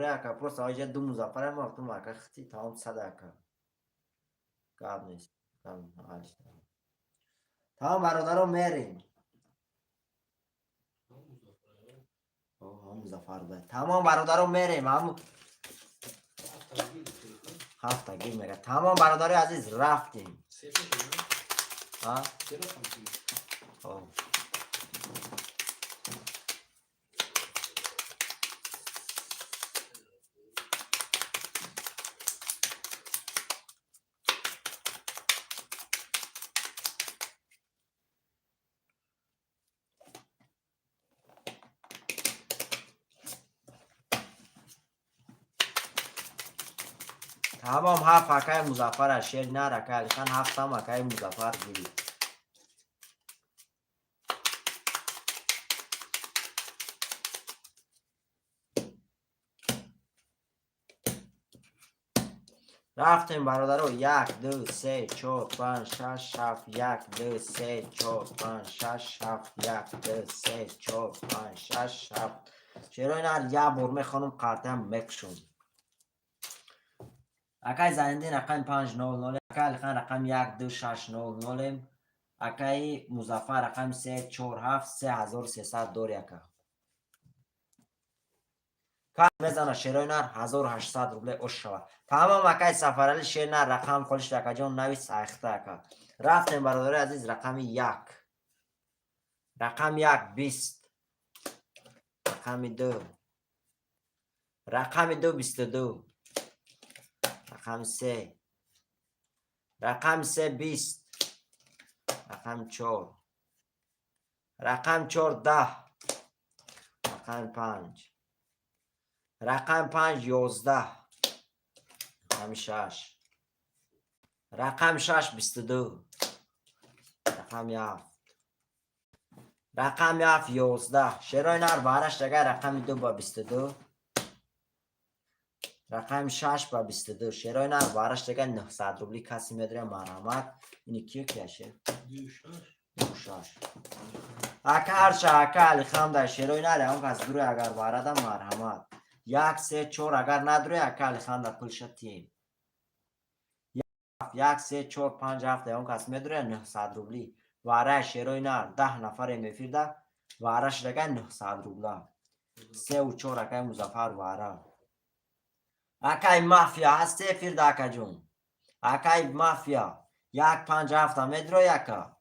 اکا پروس آجه دو مظفر هم اختم اکا خطی تمام 100 اکا قاب نیست تمام برادرم میریم. هم مظفر باید تمام برادرم میریم. هم هفتگی میگه تمام برادر عزیز رفتیم. ها تمام هفت اکای مظفر شیر نرکه الکن هفت هم اکای مظفر گیری. رفتیم برادرو 1 2 3 4 5 6 7 1 2 3 4 5 6 7 1 2 3 4 5 6 7 چرا این یا برمه خانم قرطم مکشون اکای زنده رقم 500 اکای الخان رقم 12600 اکای مظفر رقم 347 3300 دور اکا کار میزنه شیروی نر 1800 روبله اوش شود. تمام اکای سفرالی شیر نر رقم خودش رکا جان نوی ساخته اکا. رفتیم برادر عزیز رقم 1. رقم 1 20. رقم 2. رقم 2 22. رقم 3. رقم 3 20. رقم 4. رقم 4 10. رقم 5. رقم 5 11. رقم 6. رقم 6 22. رقم 7. رقم 7 11. شیرای نر بارش دیگه رقم 2 با 22. رقم 6 با 22. شیرای نر بارش دیگه 900 روبلی کسی میدره مرحمت. اینی کیو کیشه؟ 6. اکا هرچه اکا علی خم در شیرای نر هم کس دروی اگر بارده مرحمت. 1 3 4 اگر ندروی اکا علی خم در پلش تیم. 1 3 4 5 7 هم کس میدره 900 روبلی. واره شیرای نر 10 نفر میفیرده. وارش دیگه 900 روبله. 3 و 4 اکای مظفر واره. اکای مافیا هستی فیرده اکا جون. اکای مافیا 1 5 7 میدره یکا.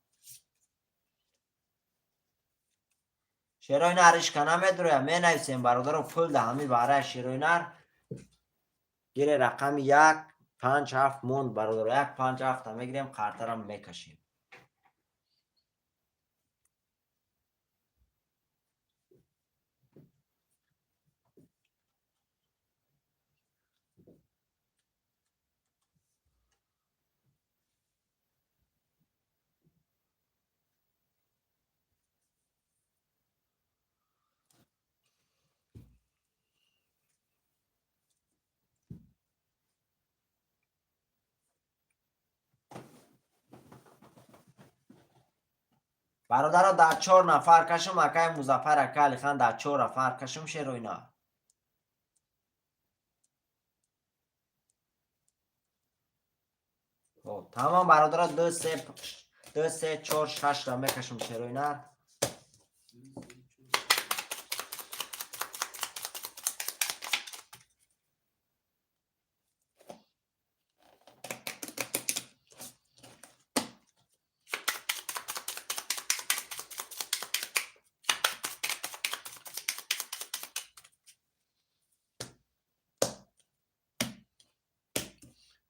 شیرای نرش کنه میدره می نویسیم برادر رو پول ده همی واره شیرای نر. گیره رقم 1 5 7 موند برادر 1 5 7 میگیریم قرطرم میکشیم. برادر رو در 4 نفر کشم اکای مظفر اکا علی خان در 4 نفر کشم شیرای نر. تمام برادر 2 3 4 6 را میکشم شیرای نر.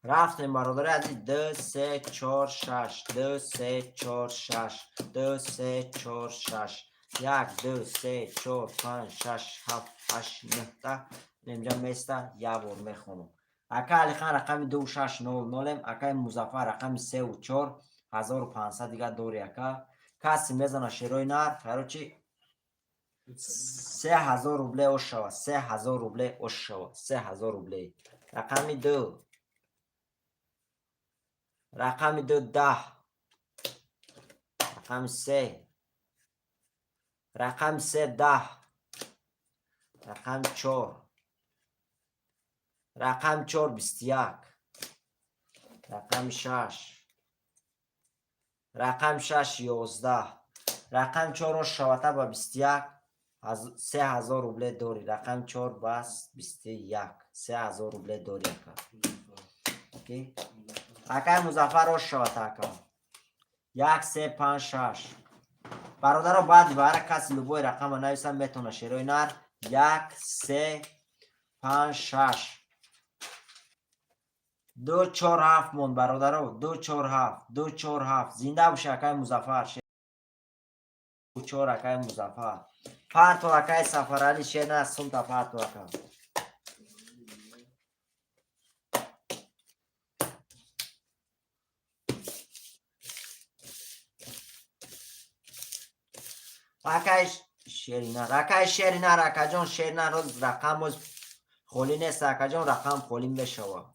رفتیم برادر عزیز 2 3 4 6 2 3 4 6 2 3 4 6 1 2 3 4 5 6 7 8 9 10 اینجا میسته یه بار میخونم. اکا علی خان رقم 2 6 0 0 اکای مظفر رقم 3 و 4 1500 دیگه دوری اکا. کسی میزنه شیرای نر خیرو چی 3000 روبله اوش شود. 3000 روبله اوش شود. 3000 روبله. رقم 2. رقم 2 10. رقم 3. رقم 3 10. رقم 4. رقم 4 21. رقم 6. رقم 6 11. رقم 4 رو شوته با 21 3000 روبله دوری. رقم 4 بس 21 3000 روبله دوری اکا مظفر رو شوته اکا 1 3 5 6. برادر رو بعد باره کسی لبوی رقم نویسم میتونه شیرای نر 1 3 5 6 2 4 7 مون برادر رو 2 4 7 2 4 7 زنده باشه اکای مظفر 2 4 اکای مظفر پرتو اکای سفرالی شیر نر سم تا پرتو اکا اکای شیری نر اکای شیری نر اکا جان شیر نر رقم خولی نیست اکا جان رقم خولی بشوه.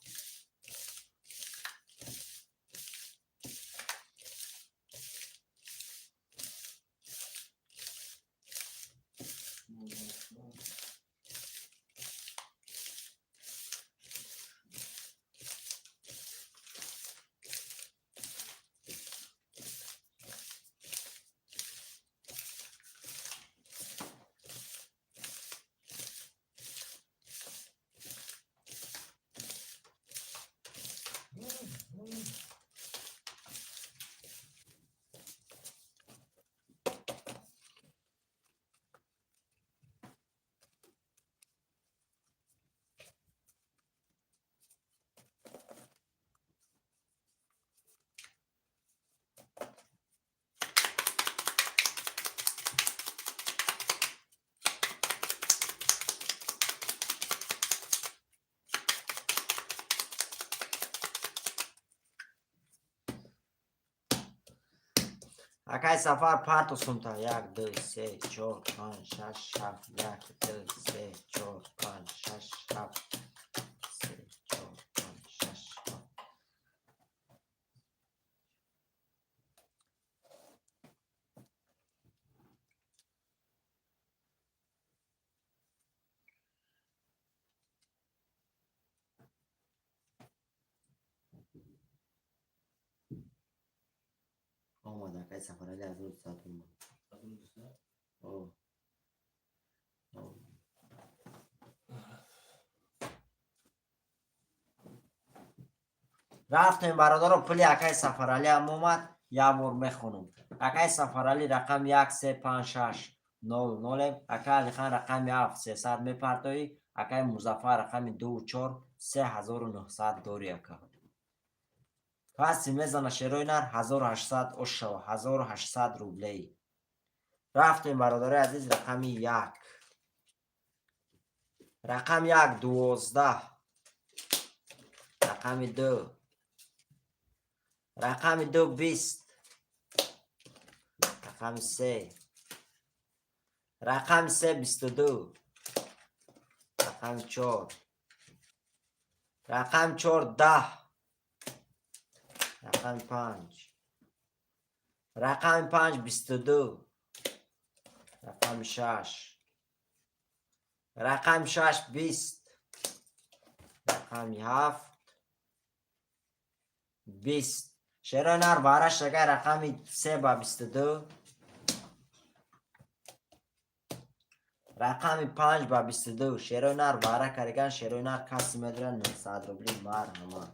اکای سفر پارتو سومتا 1 2 3 4 5 6 7 1 2 3 4 5 6 7 3 4 5 6 7 آمد اکای سفر علی از روز ساعت اومد اوه اوه. رفتیم برادر پلی اکای سفرالی هم اومد یه بار میخونم اکای سفرالی رقم 1 3 5 6 0 0 اکای علی خان رقم 7 300 میپرتوی اکای مظفر رقم 2 4 3900 دوری اکا پس میزنه شروع نر 1800 اشو 1800 روبلی رفتیم برادر عزیز رقم 1 رقم 1 12 رقم 2 رقم 2 20 رقم 3 رقم 3 22 رقم 4 رقم 4 10 رقم 5 رقم 5 22 رقم 6 رقم 6 20 رقم 7 20 شروع نر بارش اگر رقم 3 با 22 رقم 5 با 22 شروع نر باره کرگن شروع نر کسی میدرن 900 روبلی مار همه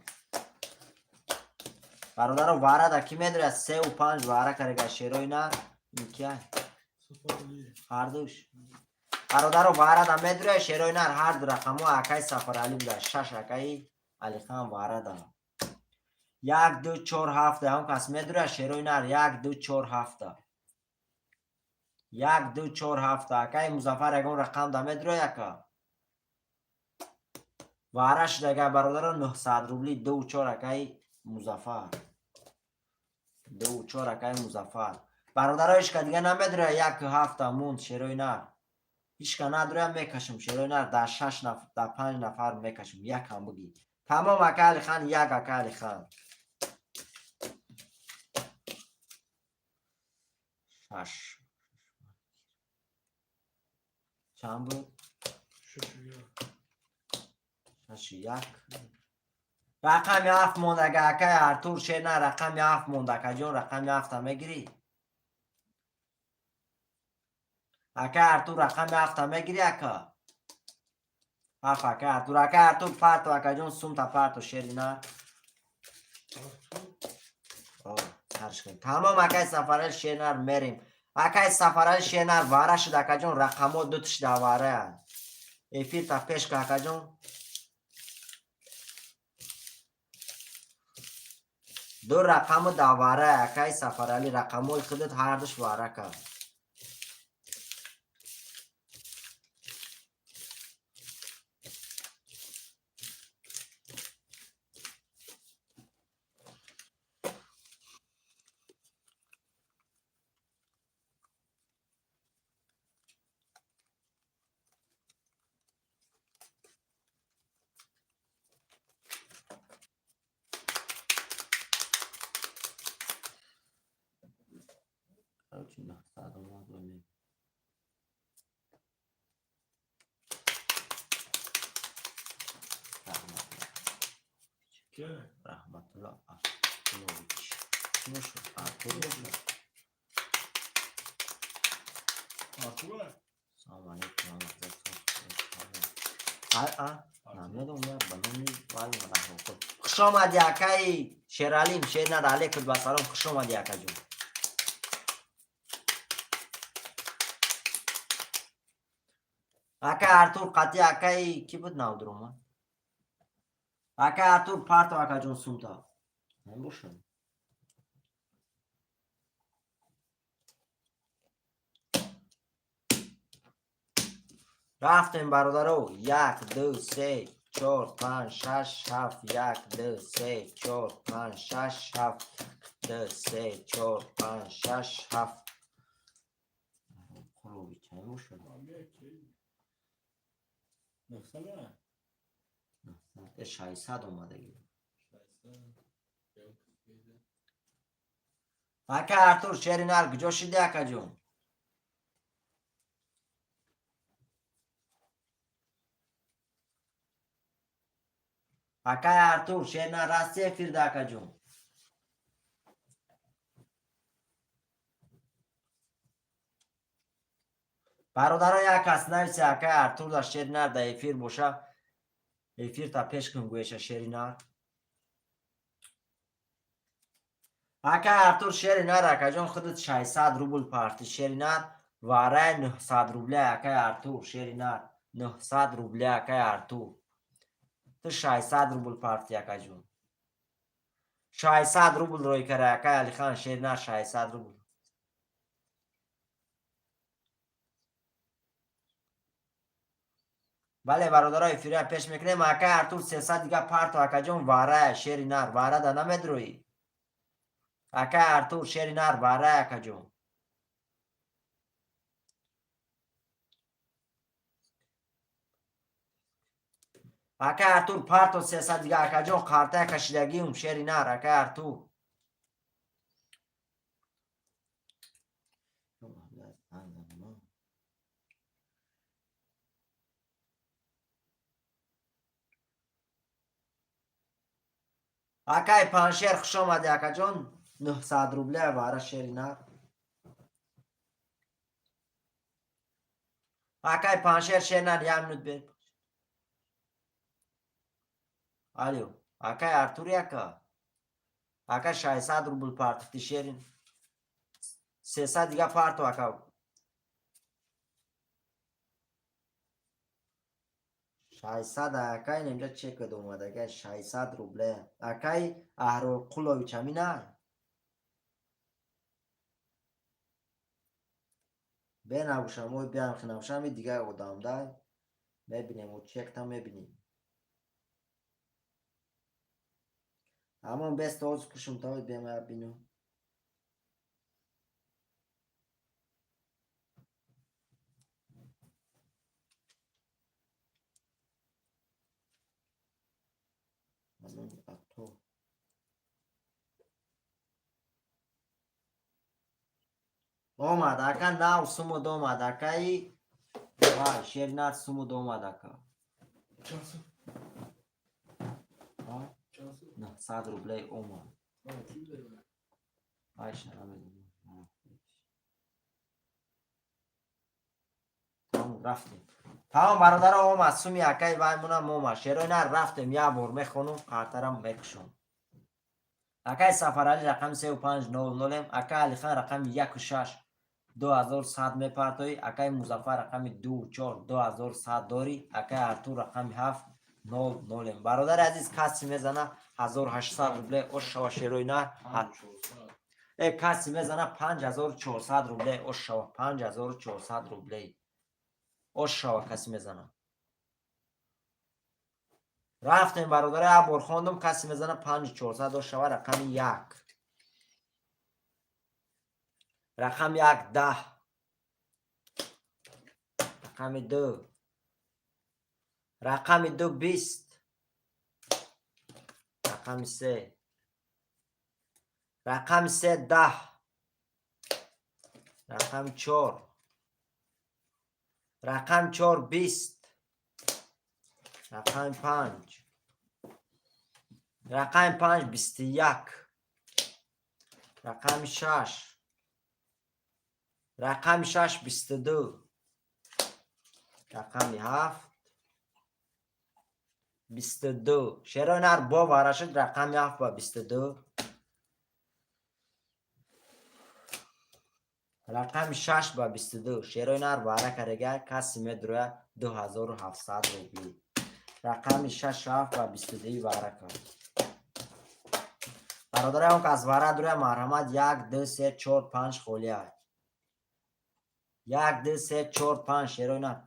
برادر باره دا کی میدره 3 و 5 باره کرگن شروع نر این که هر دوش برادر باره دا میدره شروع نر هر دو رقم ها اکای سفر علی بوده 6 اکای علی خان باره دا 1 2 4 7 هم کس میدره شروع نر 1 2 4 7 1 2 4 7 اکای مظفر اگه رقم دا میدره یکا وارش دیگه برادر 900 روبلی 2 4 اکای مظفر 2 4 اکای مظفر برادرایش که دیگه نمیدره 1 7 موند شروع نر هیچ که نداره میکشم شروع نر در 6 نفر در 5 نفر میکشم یک هم بگی تمام اکای خان 1 اکای خان 6 چند بود 6 1 رقم 7 موند اگه اکای ارتور شه نه رقم 7 موند اکا جون رقم 7 هم میگیری اکا ارتور رقم 7 هم میگیری اکا 7 اکا ارتور پارتو اکا جون سوم تا پارتو شیری نه سرش کن تمام اکای سفرال شینر میریم اکای سفرال شینر واره شد اکا جون رقمو دو تش دواره ایفیر تا پیش که اکا جون دو رقم دواره اکای سفرالی رقموی خودت هر دوش واره کن رحمت الله افزلویچ نشو سلام علیکم نمیدونم یا بنومی ولی رحمت الله خوش آمدی اکای شیرالیم شیر نده علیکم بسرام خوش آمدی اکا جون اکا ارتور قطعی اکای کی بود ناو درومه اکا ارتور پارتو اکا جون سومتا نمیشون رفتیم برادرو 1 2 3 4 5 6 7 1 2 3 4 5 6 7 2 3 4 5 6 7 خروبی چند شد نفسه 600 اومده گیر اکا ارتور شیری نر کجا شدی اکا جون اکا ارتور شیری نر راستی افیر ده اکا جون برادرای یک کس نویسی اکا ارتور دا شیری نر ده افیر باشه افیر تا پیش کن گویشه شیری نر اکا ارتور شیری نر اکا جون خودت 600 روبل پارتی شیری نر واره 900 روبله اکا ارتور شیری نر 900 روبله اکا ارتور تو 600 روبل پارتی اکا جون 600 روبل روی کره اکا علی خان شیری نر 600 روبل بله برادرای فیره پیش میکنیم اکا ارتور 300 دیگه پارتو اکا جون واره شیری نر واره دا نمیدروی اکا ارتور شیری نر واره اکا جون اکا ارتور پارتو 300 دیگه اکا جون قارته کشیدگیم شیری نر اکا ارتور اکای پانشیر خوش آمده اکا جون 900 روبله واره شیری نر اکای پانشیر شیری نر یه منوت بید الو اکای ارتوری اکا 600 روبل پارتی شیرین 300 دیگه پارتو اکا 600 اکای اینجا چک کد اومده اکای 600 روبله اکای اهرو قلویچ همی نه به نبوشم و بیام خنوشم دیگه قدام دای میبینیم و چک تا میبینیم اما بست آز کشم تا بیام بینو تو اومد اکا ناو سمود اومد اکای وای شیر نار سمود اومد اکا چانسو نه 100 روبله اومد چی داره وای شرم تمام رفتیم تمام برادر اومد سومی اکای وای مونم اومد شیروی نار رفتیم یه بار میخونم قطرم میکشم اکای سفرالی رقم 3500 اکای علی خان رقم 16 2100 میپرتوی اکای مظفر رقم 24 2100 داری اکای ارتور رقم 700 برادر عزیز کسی میزنه 1800 روبله اوشوا شیروی نار کسی میزنه 5400 روبله اوشوا 5400 روبله اوشوا کسی میزنه رفتیم برادر ابر خوندم کسی میزنه 5400 اوشوا رقم 1 رقم 1 10 رقم 2 رقم 2 20 رقم 3 رقم 3 10 رقم 4 رقم 4 20 رقم 5 رقم 5 21 رقم 6 رقم 6 22 رقم 7 22 شیروی نار با واره شد رقم 7 با 22 رقم 6 با 22 شیروی نار واره کرده کسی میدروه 2700 روبلی رقم 6 7 با 22 واره کرد برادر اون که از واره دروه مرحمت 1 2 3 4 5 خولیه 1 2 3 4 5 شیروی نار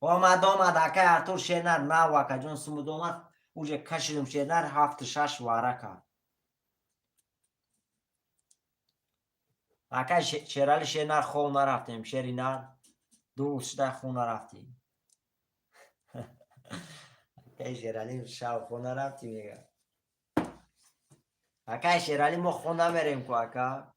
اومد اکای ارتور شیر نار نه وکا جون سمود اومد اوجه کشیدم شیرنر 7-6 واره کرد اکای شیرالی شیرنر خون نرفتیم شیرینر دوست خون نرفتیم اکای شیرالی شاو خون نرفتیم میگه اکای شیرالی ما خون نمیریم که اکا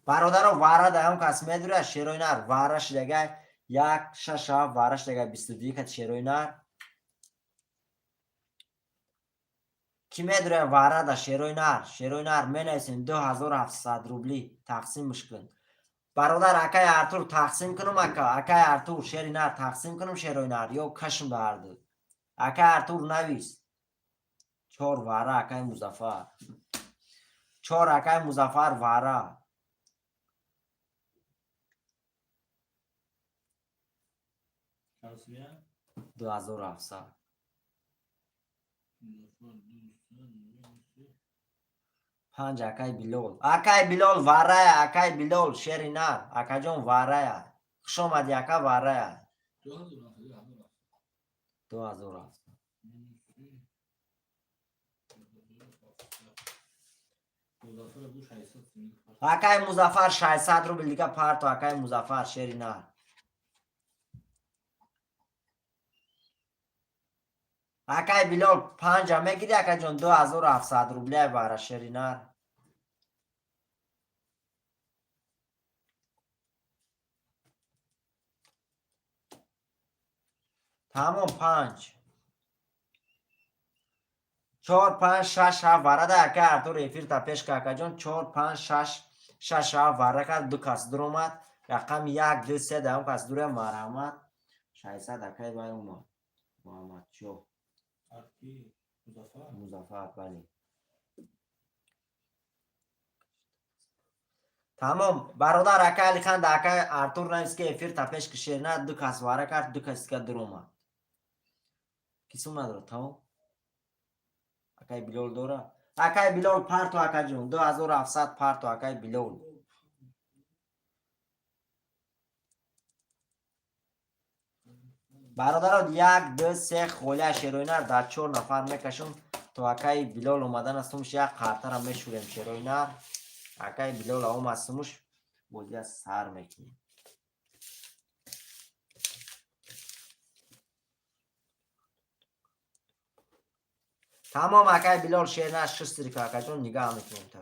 برادر واره دایم کس میدونه شیروی نر وارش دیگه 1-6 وارش دیگه 22 کت شیروی نر کی میدونه واره دا شیروی نر می نویسین 2700 روبلی تقسیم کن برادر اکای ارتور تقسیم کنم اکای ارتور شیری نر تقسیم کنم شیروی نر یا کشم برده اکای ارتور نویس 4 واره اکای مظفر 4 اکای مظفر واره چند سویه؟ 2700 5 اکای بیلول واره اکای بیلول شیری نر اکای جون واره خوش آمدی اکای واره 2700 اکای مظفر 600 روبل دیگه پارتو اکای مظفر شیری نر اکای بیلول 5 میگیری اکای جون 2700 روبله باره شیری نر تمام 5 4 5 6 7 واره ده اکای ارتور افیر تا پیش که اکای جون 4 5 6 7 واره کرد دو کس در اومد رقم 1 2 3 ده اون کس در مرحمت 600 اکای بای اومد محمد شو مظفر بله تمام برادر اکای علی خان ده اکای ارتور نویس که افیر تا پیش که شیر نه دو کس واره کرد دو کس که در اومد کسی نداره تمام اکای بیلول دوره اکای بیلول پارتو اکای جون 2700 پارتو اکای بیلول برادر 1 2 3 خوله شیروی نر در 4 نفر میکشم تو اکای بیلول اومدن استمش یک قطر هم میشوریم شیروی نر اکای بیلول هم استمش بودی از سر میکنیم تمام اکای بیلول شیر نر شستری که اکای جون نگاه میکنیم تا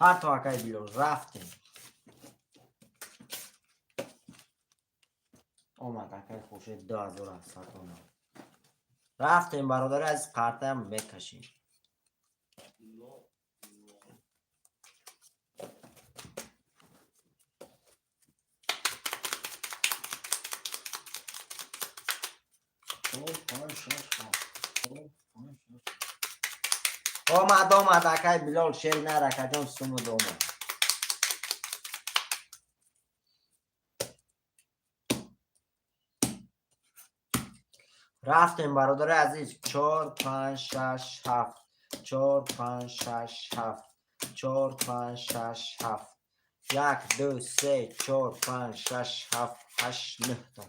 پارتو اکای بیلول رفتیم اومد اکای خوشه 2700 اومد رفتیم برادر از قرطه هم بکشیم اومد اکای بیلول شیر نر اکای جون سمود اومد رفتیم برادر عزیز 4 5 6 7 4 5 6 7 4 5 6 7 1 2 3 4 5 6 7 8 9 تا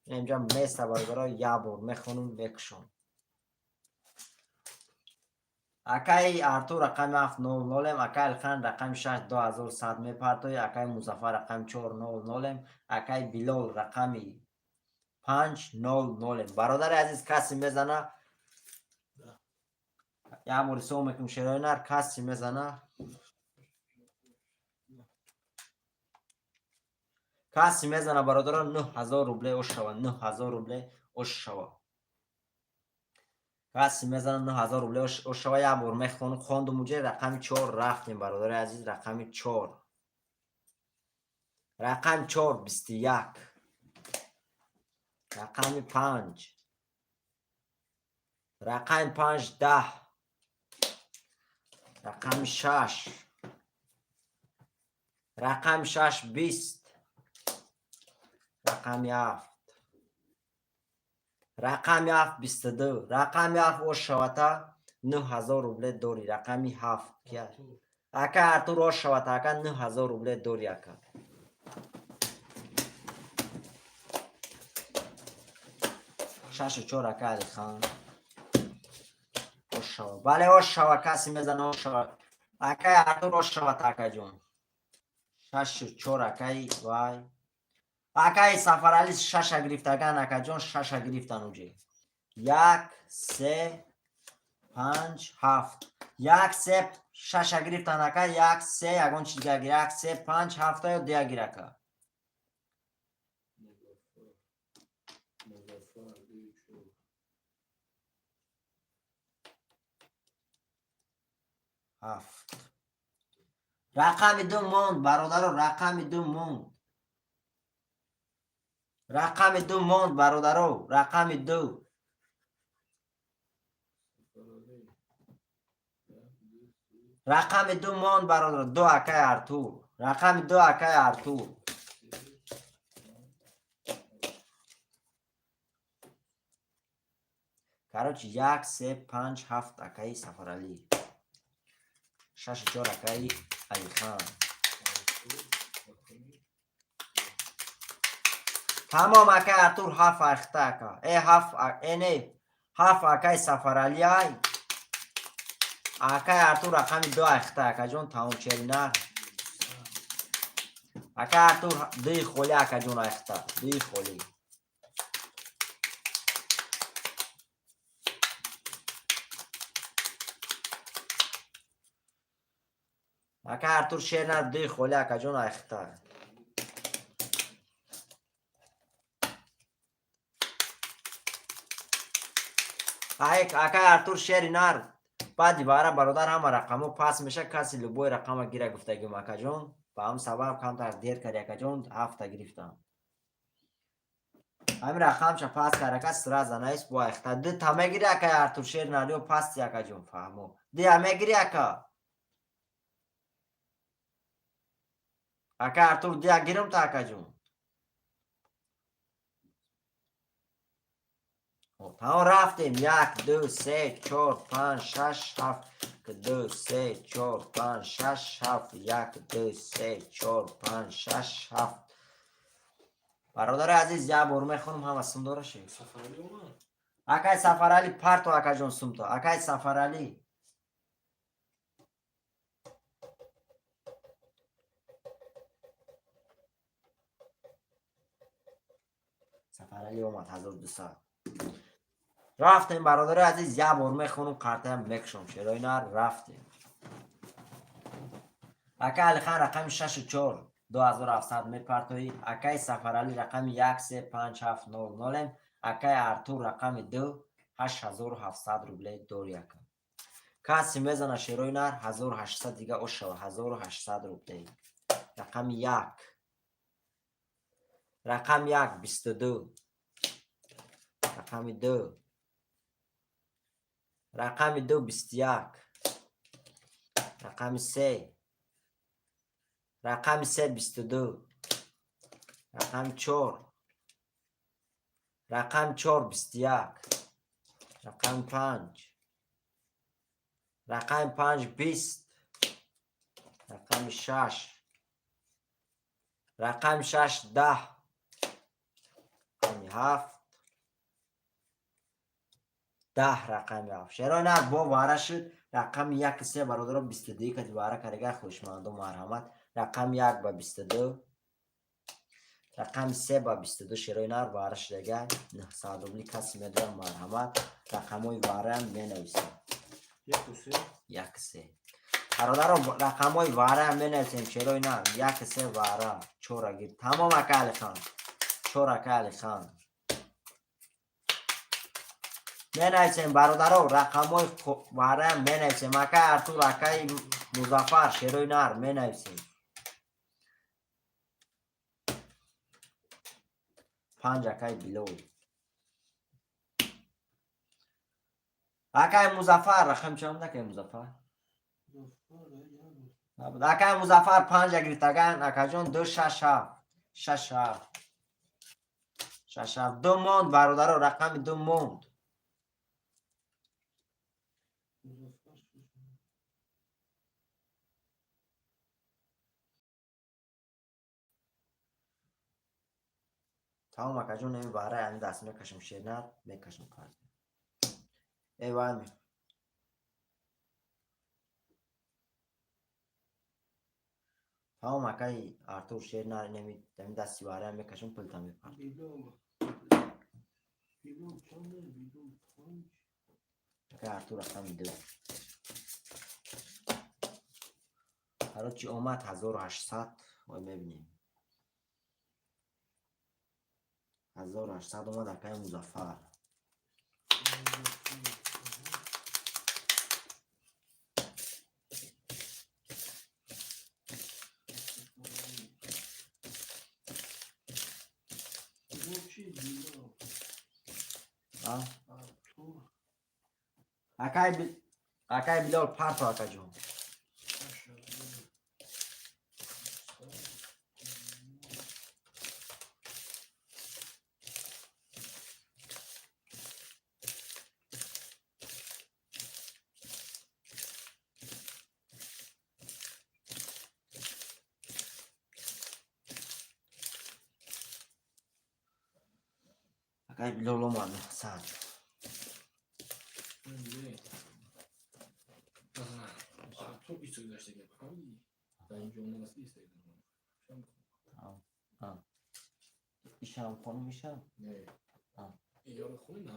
اینجا میسته برادر یه بار میخونم بکشم акай артур рақами 700 акай алхан рақами 6 2100 мепартои акай музаффар рақами 400 акай билол рақами 500 бародари азиз каси мезана як бори суом мекунем шерои нар каси мезана каси мезана бародарон 9000 рубле ош шава 9000 рубле ош шава каси мезана 9000 рубле ош шава як бор мехонум хондум уҷе рақами 4 рафтем бародари азиз рақами 4 рақами 4 21 рақами 5 рақами 5 10 рақами 6 рақами 6 20 рақами 7 рақами 7 22 рақами 7 ош шавата 9000 рубле дори рақами 7 ака артур ош шавата ака 9000 рубле дори ака шашу 4 ака алихан ош шава бале ош шава каси мезана ош шава акай артур ош шавата акаҷон шашу 4 акай вай акай сафарали шаша гирифтаган акаҷон шаша гирифтан уҷе 1 3 5 7 1 3 шаша гирифтан ака 1 3 ягон чи дига гир 1 3 5 7 ё дига гир ака ҳафт рақами ду монд бародаро рақами ду монд рақами ду монд бародаро рақами ду рақами ду монд бародаро ду акай артур рақами ду акай артур карочи 1 3 5 7 акаи сафаралӣ 6 4 акаи алихан тамом акай артур 7 ахта ака 7 акай сафаралӣ ай акай артур рақами 2 ахта акаҷон тамом черинар акай артур 2 холи акаҷон ахта 2 холи акай артур шернар 2 холи акаҷон ахта акай артур шери нар баъди бара бародар ҳама рақамо пас меша каси любой рақама гира гуфтагим акаҷон ба ҳам сабаб камтар дер карди акаҷон ҳафта гирифтам ҳамин рақамша пас кард ака сира занаис бо ахта ди тамегири акай артур шер нариё пасти акаҷон фаҳмо ди амегири ака акай артур ди агирумта акаҷон тамом рафтем 1 2 3 4 5 6 7 2 3 4 5 6 7 1 2 3 4 5 6 7 бародари азиз як бор мехонам ҳама сумдораши акай сафаралӣ парто акаҷон сумто акай сафаралӣ сафаралӣ омад 1200 рафтем бародари азиз як бор мехонам қартаям мекушам шерои нар рафтем акай алихан рақами 64 2700 мепартоӣ акай сафаралӣ рақами 1 3 5 7 00 акай артур рақами 2 8700 рубле дори ака каси мезана шерои нар 1800 дига ош шава 1800 рубле рақами 1 рақами 1 22 рақами 2 рақами 2 21 рақами 3 рақами 3 22 рақами 4 рақами 4 21 рақами 5 рақами 5 20 рақами 6 рақами 6 10 рақами 7 10 رقم هفت شیرای نر با واره شد رقم یک سه برادر 22 که واره کرده خوشمندم مرحمت رقم یک با 22 رقم 3 با 22 شیرای نر واره شده 900 روبلی کسی میدونم مرحمت رقم های واره هم می نویسیم یک سه برادر رقم های واره هم می نویسیم شیرای نر یک سه واره چور گیر تمام اکل خان چور اکل خان می نویسیم برادر رقم های واره هم می نویسیم اکای ارتور اکای مظفر شیرای نر می نویسیم 5 اکای بلول اکای مظفر رقم چند اکای مظفر اکای مظفر 5 گرفتگان اکا جان 2 6 7 6 7 2 موند برادر رقم 2 موند تمام اکا جان این باره این دست میکشم شیرنر میکشم کارد ایوان می تمام اکای ارتور شیرنر نمی دستی باره میکشم پلتا میپرد اکای ارتور رقم 2 حالا چی اومد 1800 و ببینیم 1800 اومد اکای مظفر اکای بلال پرتو اکا جون اکای بلال اومد 900 Çok iç çıkışta gibi. Ben olmaması istedim. ایشم خانم میشم Ne? Yara koy ne?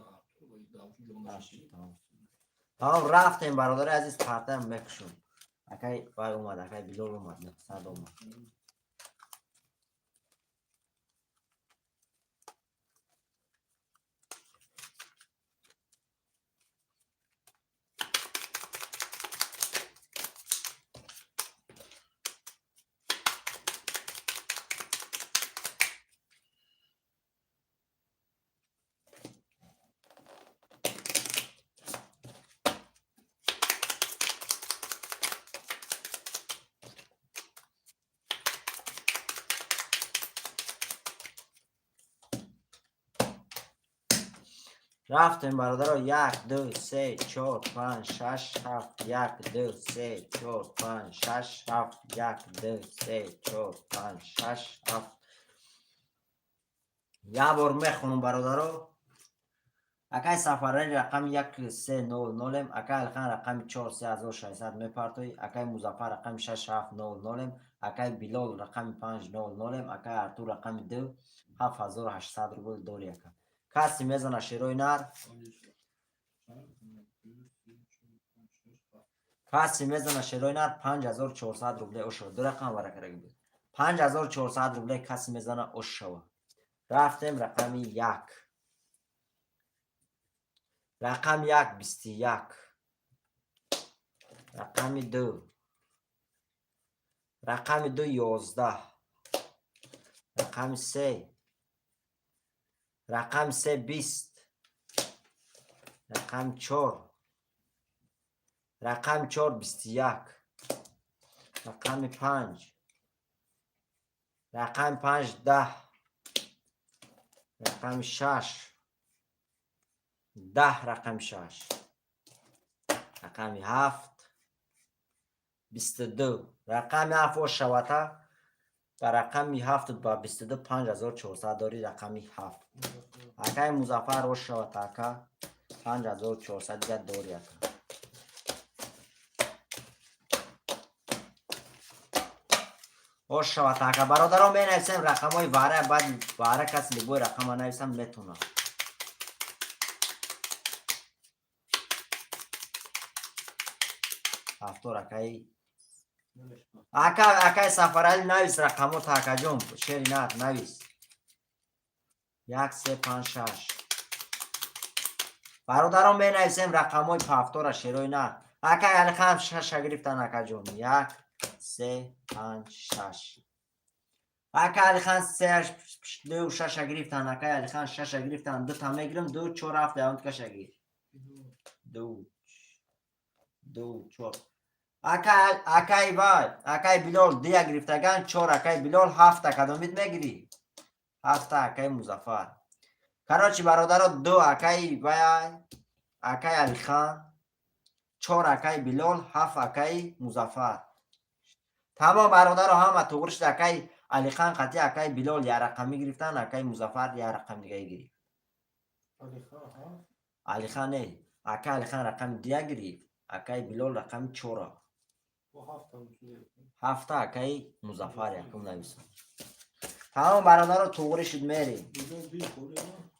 تمام رفتیم برادر عزیز پرتم مکشون اکای بای اومد اکای بلال اومد 900 اومد رفتیم برادر 1 2 3 4 5 6 7 1 2 3 4 5 6 7 1 2 3 4 5 6 7 یه بار میخونم برادر اکای سفرهای رقم 1300 اکای الخان رقم 4600 میپرتوی اکای مظفر رقم 6700 اکای بلال رقم 500 اکای ارتور رقم 2 7800 روبل دوری اکا کسی میزنه شیروی نر کسی میزنه شیروی نر 5400 روبل او شد دو رقم ورکه بود 5400 روبل کسی میزنه او شد رفتیم رقم 1 رقم 1 21 رقم 2 رقم 2 11 رقم 3 رقم 3 20 رقم 4 رقم 4 21 رقم 5 رقم 5 10 رقم 6 10 رقم 6 رقم 7 22 رقم 7 و شوته و رقم 7 با 22 5400 داری رقم 7 اکای مظفر و شوته اکا 5400 دیگه دور یکم. اوش شما تاکا برادران می نویسیم رقم های واره، بعد واره کسی بگوی رقم ها نویسم میتونم. هفتور اکای اکای سفرالی نویس رقم ها تاکا جون شیری نه نویس 1 3 5 6. برادران می نویسیم رقم های هفتور شیروی نه اکای علی خان 6 گرفتن اکا جون 1 3 5 6. اکای علی خان 3 2 6 گرفتن اکای علی خان 6 گرفتن 2 تا میگیرم 2 4 7 اون کش گیر 2 2 4 اکای وای اکای بلال دیگه گرفتگان 4 اکای بلال 7 کدامید میگیری 7 اکای مظفر کراچی برادرها 2 اکای وای اکای علی خان 4 اکای بلال 7 اکای مظفر تمام برادرها همه توغرش اکای علی خان قطعی اکای بلال یه رقمی گرفتن اکای مظفر یه رقم دیگه گرفت علی خان نه اکای علی خان رقم دیگه گرفت اکای بلال رقم 4 7 اکای مظفر یکم نویسم تمام برادرها توغرش شد میریم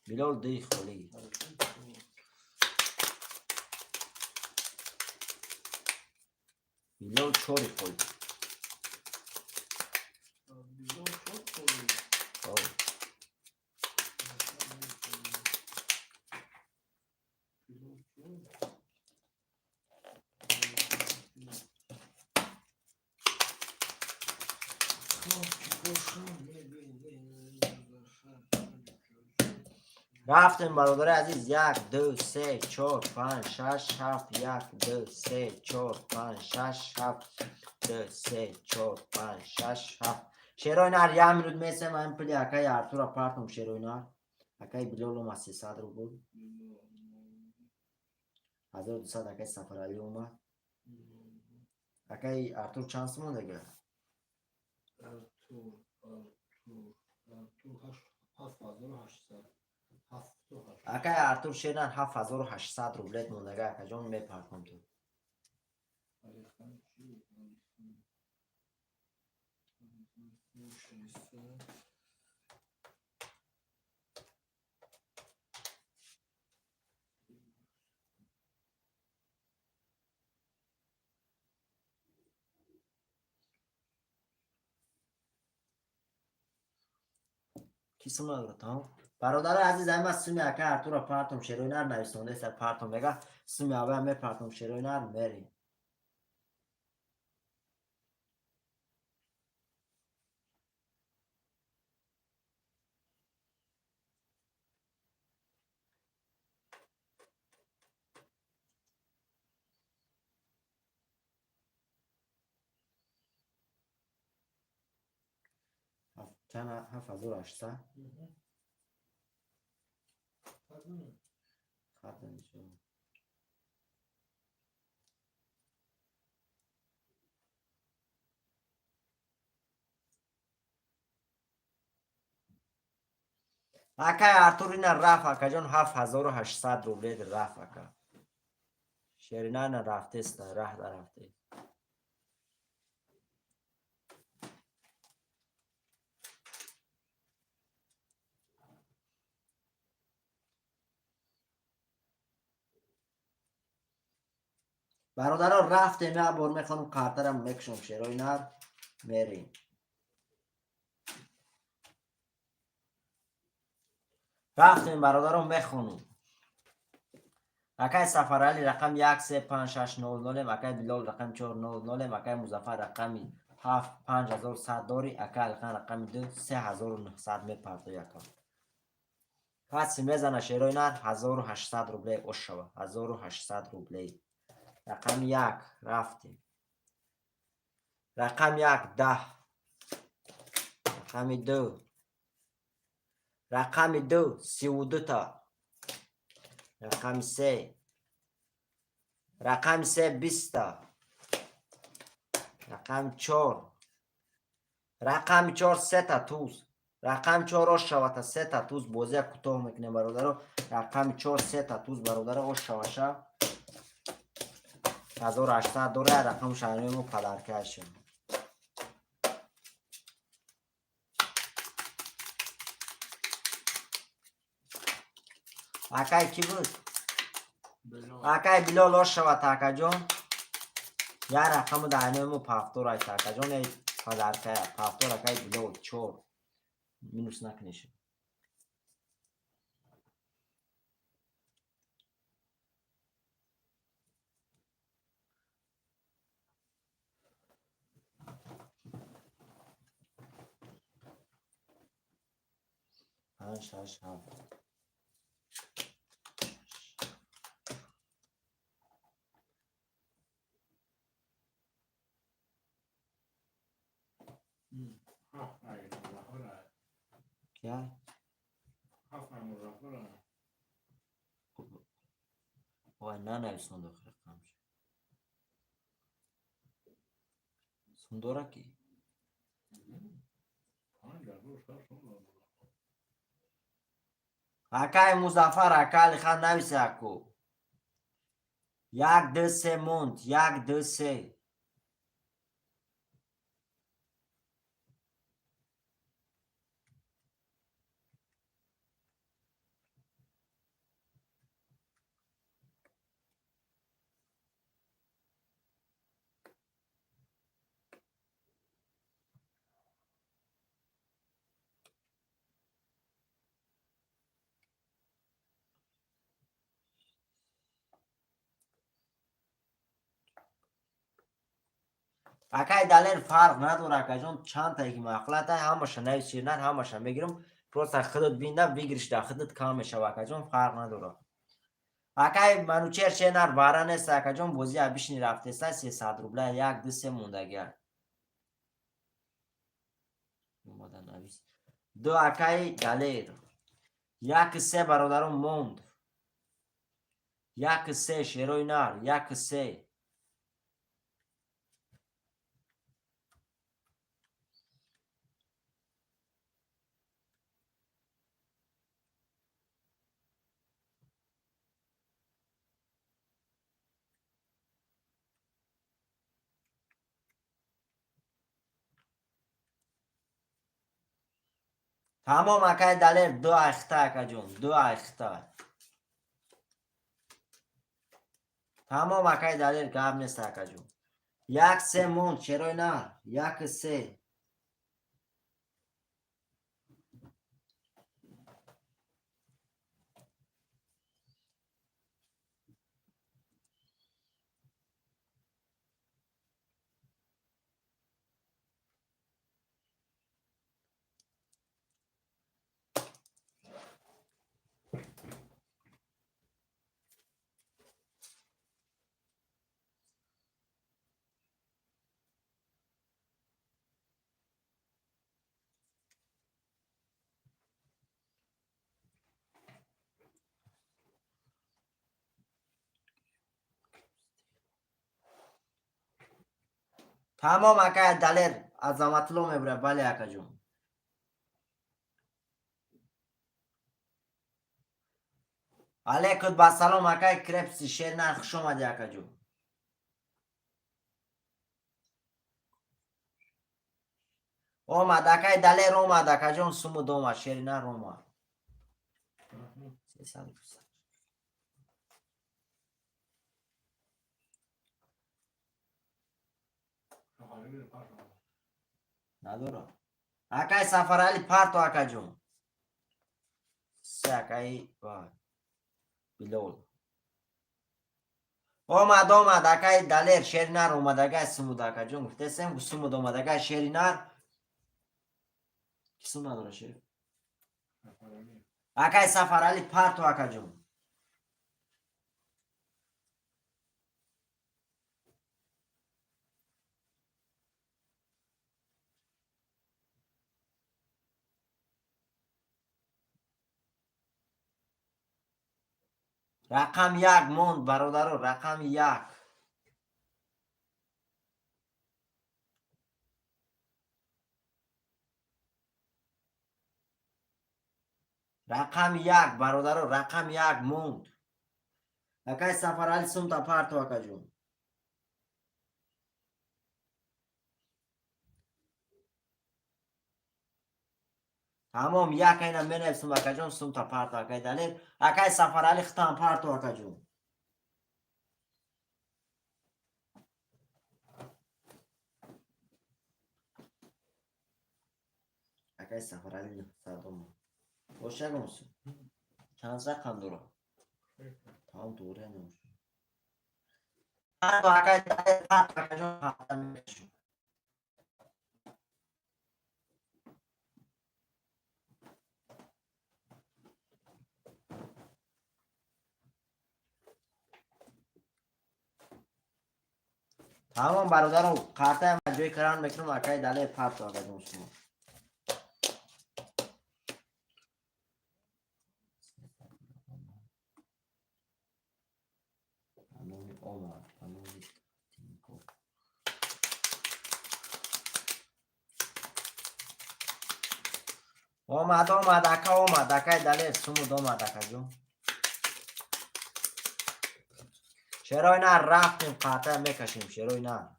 بلال دی خولی بلال 4 خولی رفتیم برادر عزیز 1 2 3 4 5 6 7 1 2 3 4 5 6 7 2 3 4 5 6 7 شیروی نار یه منوت میسیم این پلی اکای ارتورا پارتم شیروی نار اکای بلول اومد 300 رو بود 1200 اکای سفرالی اومد اکای ارتور چانس مونده دیگه اکای ارتور شیرن 7800 روبلت مونده اکا جان میپرکم تو کیسم نگرد برادر عزیز همه سمی اکای ارتور پارتم شیروی نار نویسونده سر پارتم بگه سمی اوه همه پارتم شیروی نار میریم چند 7800 خط نمیشه اکای ارتور این رفت اکا جان 7800 روبلت رفت اکا شیرینه نه رفته است راه رفته برادران رفتیم یه بار میخوانم کارترم میکشم شیروی نار میریم رفتیم برادران میخونم اکای سفرالی رقم 1 3 5 6 9 0 اکای بلال رقم 4 9 0 اکای مظفر رقم 7 5100 داری اکای الخان رقم 2 3900 میپرده یکم کسی میزنه شیروی نار 1800 روبله اوش شوه 1800 روبله رقم 1 رفتیم رقم 1 10 رقم 2 رقم 2 32 تا رقم 3 رقم 3 20 تا رقم 4 رقم 4 3 تا توز رقم 4 روش شوه تا 3 تا توز بازی کوتاه میکنه برادرو رقم 4 3 تا توز برادر اوش شواشا 1800 دوره رقم شانوی مو پدرکشم اکای کی بود؟ اکای بلال اوش شوا تاکا جون یا رقم دانه مو پافتور ای تاکا جون ای پدرکه پافتور اکای بلال 4 مینوس نکنیشم پنج شش هفت کیا؟ وای نه نه صندوق رقم صندوق کی؟ اکای مزفر اکای خان نویسه اکو 1 2 3 موند 1 2 3 اکای دلر فرق نداره اکای جون چند تا که مخلط همش نویسیدن همش میگیرم پروسه خودت بینم بگیرش در خودت کام میشه اکای جون فرق نداره اکای منو چرچه نر بارا نیست اکای جون بازی ابیشنی رفته است 300 روبله 1 2 3 موندگی اومدن نویس دو اکای دلر 1 3 برادرم موند 1 3 شیروی نر 1 3 تمام اکای دلر 2 اخته اکای جون 2 اخته تمام اکای دلر گاب نیست اکای جون 1 3 موند شیروی نر 1 3 تمام اکای دلر عظمتلو میبره بله اکای جون علیکم با سلام اکای کرپسی شیر نر خوش اومدی اکای جون اومد اکای دلر اومد اکای جون سومو دومد شیر نر اومد 300 نداره اکای سفر علی پارتو اکای جون سه اکای وای بلول اومد اکای دلر شیر نر اومد اکای سومو اکای جون گفته سم سومو دومد اکای شیر نر کسو نداره شیر اکای سفر علی پارتو اکای جون رقم 1 موند برادرو رقم 1 رقم رقم یک برادر رقم یک موند. اکای سفر علی سوم تا پارت واکا جون. تمام یک اینا منه سوم واکا جون سوم تا پارت واکا دلیر. اکای سفر علی ختم پارت واکا جون. اکای سفر علی نه سردم. باشه گمسون. چند رقم دورا. تمام دوره نمیشه. تو اکای دلیر پارت واکا جون ختم میشه. تمام برادرم قاطع مجوی کران میکنم اکای دلیر پارت واکا جون شما. اومد اکای دلیر سومو دومد اکا جون. چرا اینا رفتیم قاطع میکشیم چرا اینا.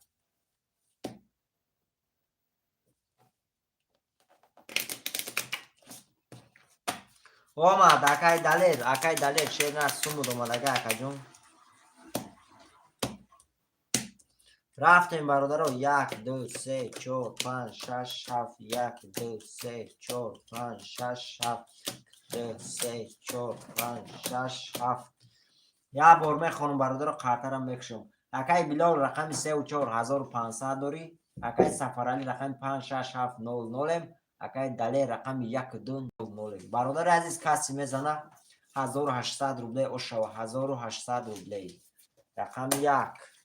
اومد اکای دلیر چرا نه سومو دومد اکا جون. رفتیم برادرو 1 2 3 4 5 6 7 1 2 3 4 5 6 7 2 3 4 5 6 7 یا بار میخونم برادرو قاطرم میکشم. اکای بلال رقم 3 و 4 1500 داری. اکای سفر علی رقم 5 6 7 0 0 اکای دلی رقم 1 2 0 برادر عزیز کسی میزنه 1800 روبله او شو 1800 روبله. رقم 1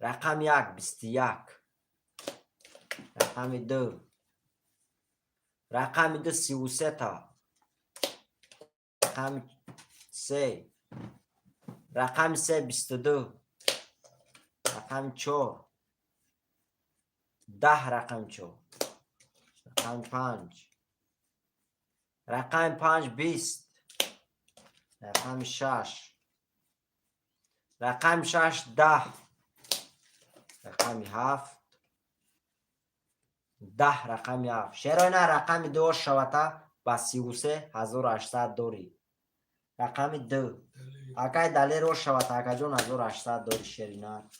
رقم 1 21 رقم 2 رقم 2 33 تا رقم 3 رقم 3 22 رقم 4 10 رقم 4 رقم 5 رقم 5 20 رقم 6 رقم 6 10 رقم 7 10 رقم 7 چرا نه رقم 2 شوتا با 33800 داری. رقم 2 اکای دلی رو شوتا اکا جون 1800 داری شرینا.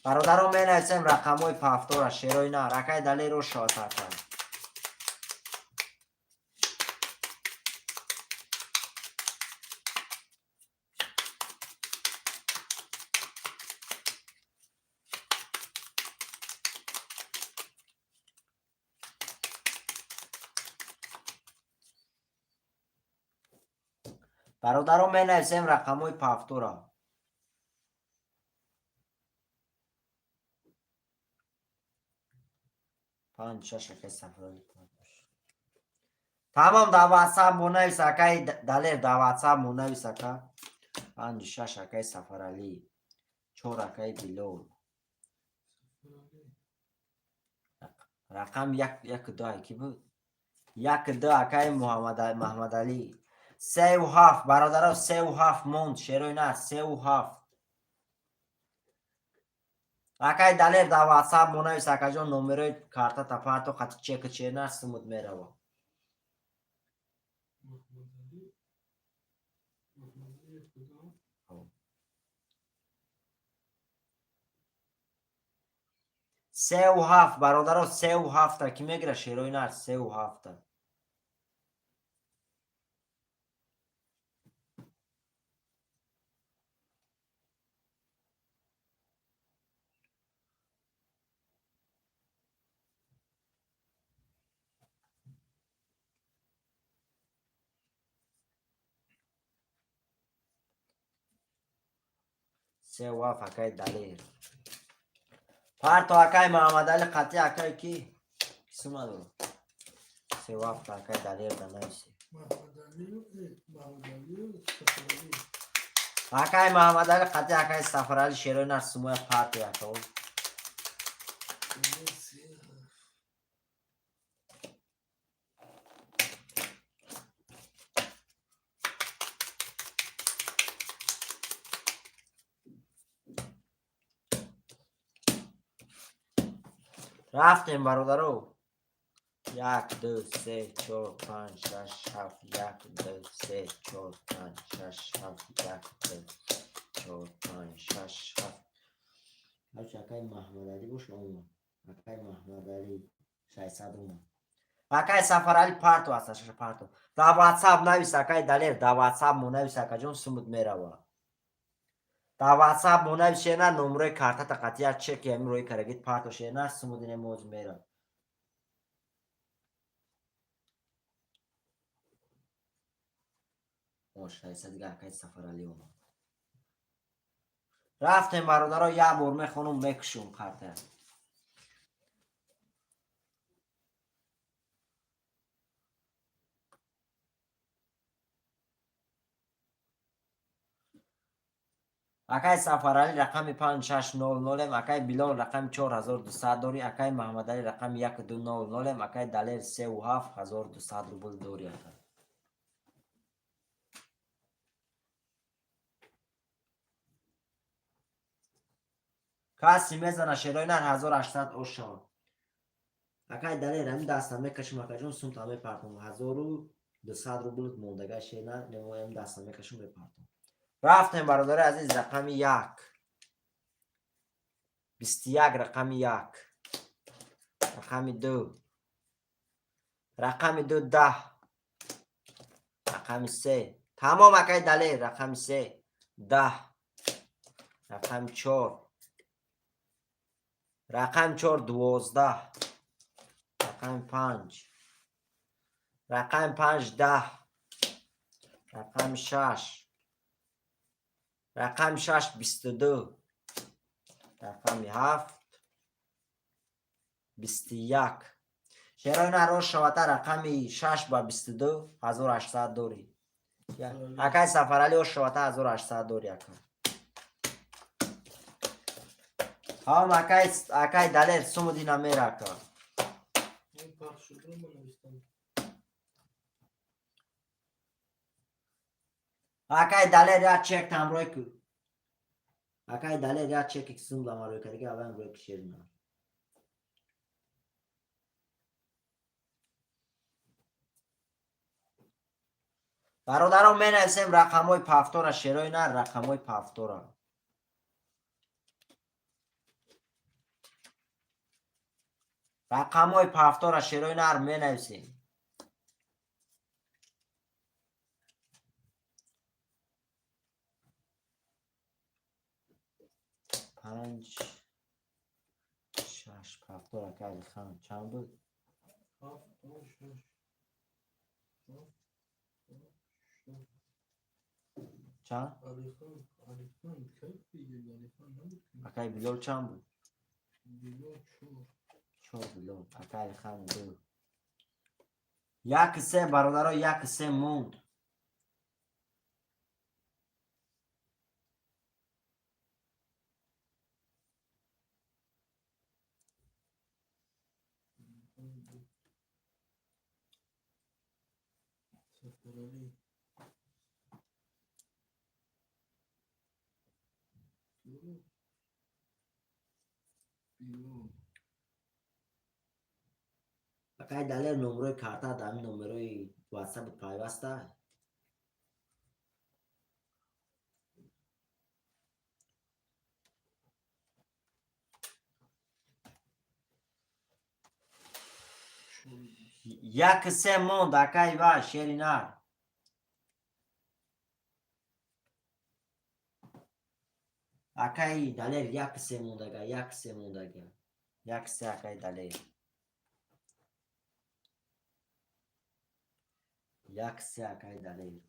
برادرم می نویسیم رقم های پافتور شیروی نه رکای دلی رو شوتا اکا. برادرم می نویسیم رقم های پافتور. پنج شش اکای سفرانی تمام دا واتساپ مونویس اکای دلیر دا واتساپ مونویس اکا. 5 6 اکای سفر علی 4 اکای بلول رقم 1 2 کی بود 1 2 اکای محمد علی 3 و 7 برادرها 3 و 7 موند شیروی نه 3 و 7 اکای دلیر دا واتساپ مونویس اکا جون نمره کارتا تپاتو خط چک چیرنا سمود میروا. سه و 7 برادرها 3 و 7 کی میگیره شیروی نه 3 و 7 3 و 7 اکای دلیر پارتو اکای محمد علی قطعی اکای کی کسوما دارو 3 و 7 اکای دلیر دنایسی اکای محمد علی قطعی اکای سفر علی شیروی نه سموی پارتو اکاو رفتیم برادرو. 1 2 3 4 5 6 7 1 2 3 4 5 6 7 1 2 4 5 6 7 هرچی اکای محمد علی باشه اومد. اکای محمد علی 600 اومد. اکای سفر علی پارتو هستش پارتو. دا واتساپ نویس اکای دلیر دا واتساپ مو نویس اکا جون سمود میروا. دا واتساپ مو نویس شینا نمره کارتا تا قطعا چک یمی روی کرگید پارتو شینا سمود این موج میرا. باشه ایسا دیگه اکای سفر علی اومد. رفتیم برادرها یه بار میخونم میکشم کارته. اکای سفر علی رقم 5600 اکای بلال رقم 4200 داری اکای محمد علی رقم 1200 اکای دلیر 37200 روبل داری اکای. کسی میزنه شیرای نر 1800 اوشان. اکای دلیر همین دستم میکشم اکای جون سوم تا میپرتم 1200 روبل موندگه شیرای نر همین دستم میکشم بپرتم. رفتیم برادر عزیز رقم 1 21 رقم 1 رقم 2 رقم 2 10 رقم 3 تمام اکای دلیر رقم 3 10 رقم 4 رقم 4 12 رقم 5 رقم 5 10 رقم 6 رقم 6 22 رقم 7 21 شیرای نرو شواته رقم 6 با 22 1800 دوری اکای سفر علی و شواته 1800 دوری اکای هم اکای دلیر سومو دینا میره اکای اکای دلیر یا چک تم روی که اکای دلیر یا چک اکسوم دام روی که دیگه اول روی که شیر نه برادرم می نویسیم رقمای پافتورا شیرای نه رقمای پافتورا رقمای پافتورا شیرای نر می نویسیم 5 6 پافتورا که خان چند بود؟ چند؟ اکای بلال چند بود؟ 4 بلال اکای خان 2 یک سه برادرها یک سه موند اکای دلیر نمره کارتا دامی نمره واتساپ پایوسته یک سه موند اکای و شیری نر اکای دلیر یک سه موندگه یک سه موندگه یک سه اکای دلیر یک سه اکای دلیر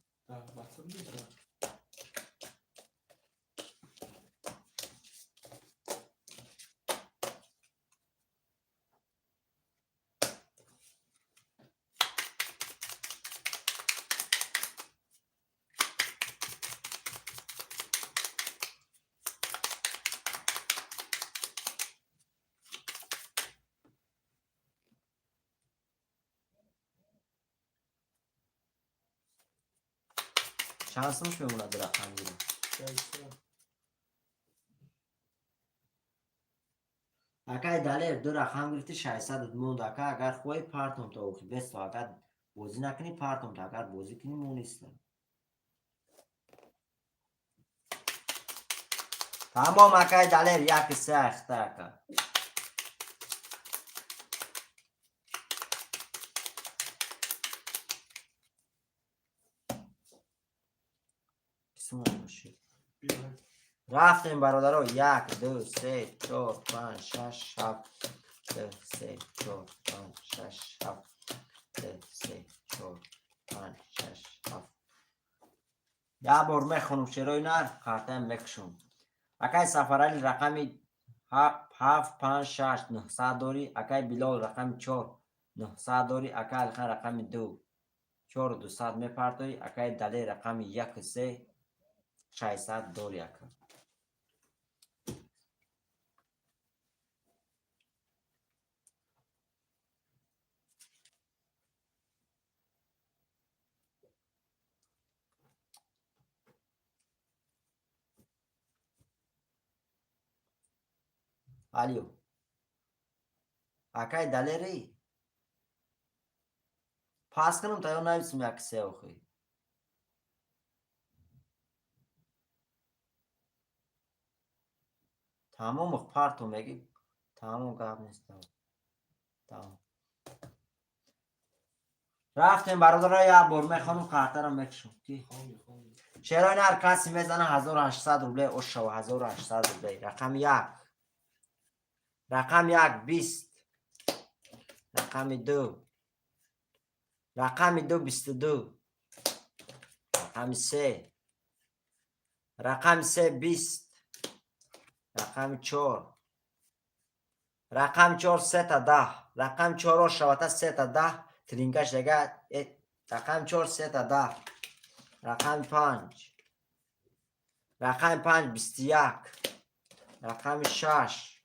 شانسمش میمونه در رقم گیره اگر دلیر دو رقم گرفتی 600 موند اگر خوی پارتم تا اوکی بس اگر بازی نکنی پارتم تا اگر بازی کنی مونیستم تمام اگر دلیر یک سه اخته اگر کسی مونشی رفتیم برادرها 1 2 3 4 5 6 7 3 4 5 6 7 3 4 5 6 7 یه بار میخونم شروع نر کارتم میکشم اکای سفرالی رقمی 7 5 6 900 داری اکای بلال رقم 4 900 داری اکای الخان رقم 2 4 200 میپرداری اکای دلی رقم 1 3 600 داری اکا الیو اکای دلی ری پاس کنم تا یا نویسم 1 3 اوخی تمام پارتو میگی تمام قاب نیست تمام رفتیم برادر یا بار میخوانم کارت رو میکشم کی شیران هر کسی میزنه 1800 روبله او شو 1800 روبله رقم 1 رقم 1 20 رقم 2 رقم 2 22 رقم 3 رقم 3 20 رقم 4 رقم 4 3 تا 10 رقم 4 شوتا 3 تا 10 ترینگش دیگه رقم 4 3 تا 10 رقم 5 رقم 5 21 رقم 6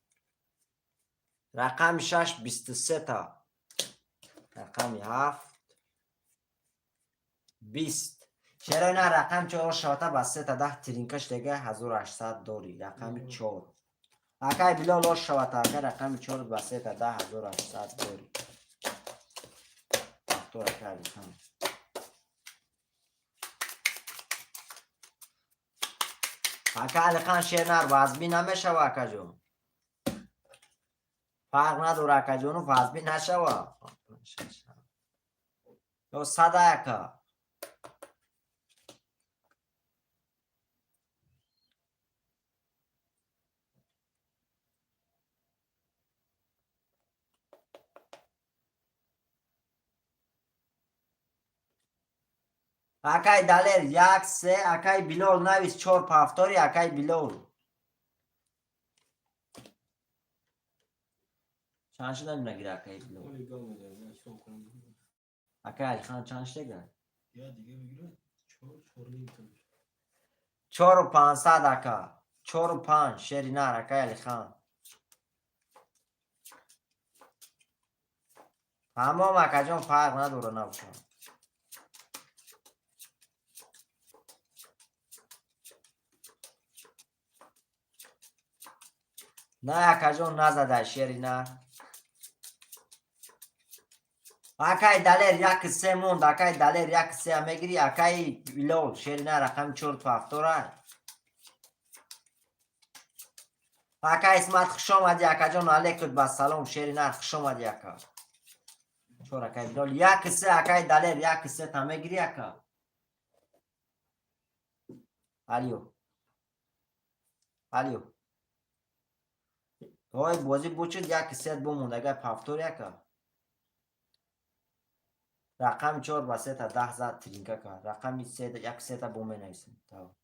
رقم 6 23 تا رقم 7 20 چرا اینا رقم 4 شوتا با 3 تا 10 ترینکش دیگه 1800 داری رقم 4 اکای بلال او شوتا اگر رقم 4 با 3 تا 10 1800 داری تو اکای بکنم اکا علی خان شیرنر وزبی نمیشه اکا جون فرق نداره اکا جون وزبی نشه تو صده اکا اکای دلیر 1 3 اکای بلال نویس 4 پافتاری اکای بلال چند شده نگیره اکای بلال اکای علی خان چند شده یا دیگه بگیره 4 نیم تا 4 و 500 اکا 4 و 5 شیرینر اکای علی خان تمام اکا جان فرق نداره نوشن نه اکا جان نزده شیرینر اکای دلیر 1 3 موند اکای دلیر 1 3 میگیری اکای بلال شیرینر رقم 4 پافتاره اکا اسمت خوش آمدی اکا جان علیکم با سلام شیرینر خوش آمدی اکا چور اکای بلال 1 3 اکای دلیر 1 3 تا میگیری اکا الیو الیو وای بازی بوچید 1 3 بموند اگر پافتور اکا رقم 4 با 3 تا 10 زد ترینکا کرد رقم 3 1 3 تا بومه نیستم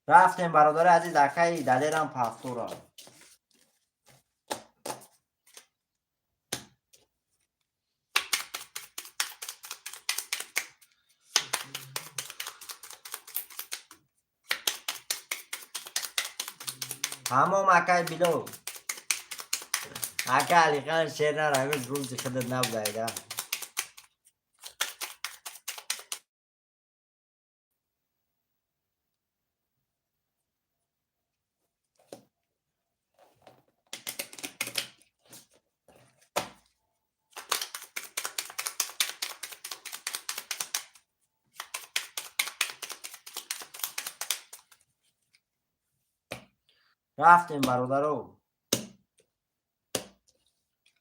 رفتیم برادر عزیز اکای دلیرم پافتورا تمام اکای بلو اکای علی خان شیرنر همیز روزی خودت نبوده رفتیم برادرو.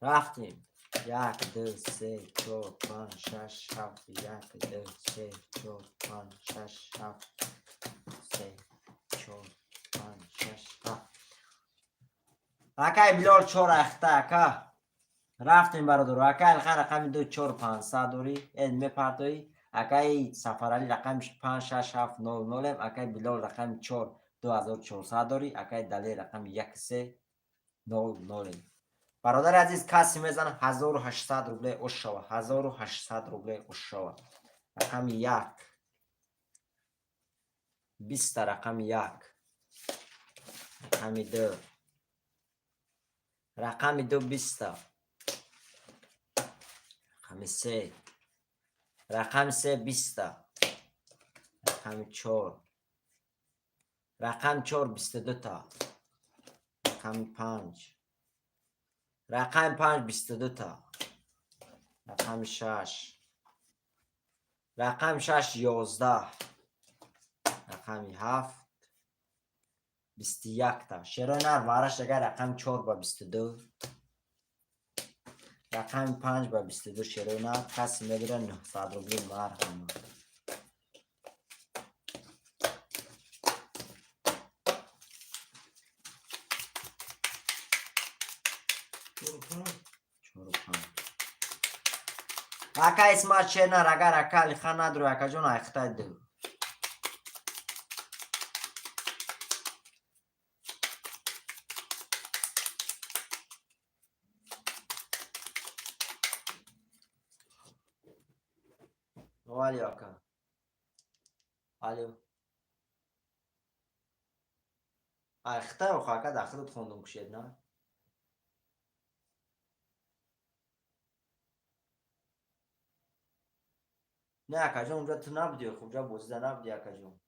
رفتیم. 1 2 3 4 5 6 7 1 2 3 4 5 6 7 3 4 5 6 7 اکای بلال 4 اخته اکا. رفتیم برادر. اکای الخان رقم 2 4 500 دوری این میپردایی. اکای سفرالی رقم 5 6 7 9 9 اکای بلال رقم 4 2400 داری. اکای دلی رقم 1 3 9 9 برادر عزیز کسی میزنه 1800 روبله اوشوا. 1800 روبله اوشوا. رقم 1 20 رقم 1 رقم 2 رقم 2 20 رقم 3 رقم 3 20 رقم 4 رقم 4 22 تا رقم 5 رقم 5 22 تا رقم 6 رقم 6 11 رقم 7 21 تا شیرای نر وارش اگر رقم 4 با 22 رقم 5 با 22 شیرای نر کسی میگیره 900 روبلی مار همه. اکا اسمت شیر نر اگر اکا لیخان ندارو اکا جون اخته دو. والی اکا الو اخته و خواهکا داخلت خوندم کشید نه نه اکا جون اونجا تو نبودی خب اونجا بوزده نبودی اکا جون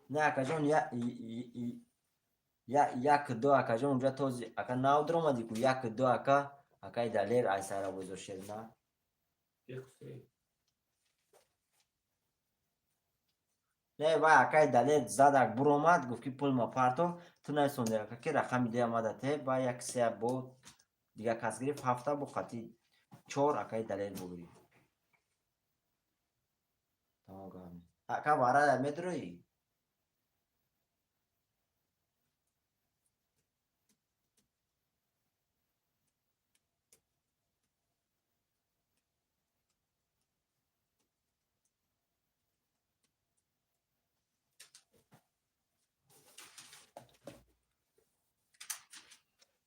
نه اکا جون یک دو اکا جون اونجا توزی اکا ناو در اومدی که یک دو اکا اکای دلیر ای سر بزر شد نه نه با اکای دلیر زدک بر اومد گفت که پول ما پرتو تو نسونده اکا که رقم دی آمده ته با یک سه بود دیگه کس گریف هفته بود خطی 4 اکای دلیر بگیری تمام گامی اکا وارا در میدروی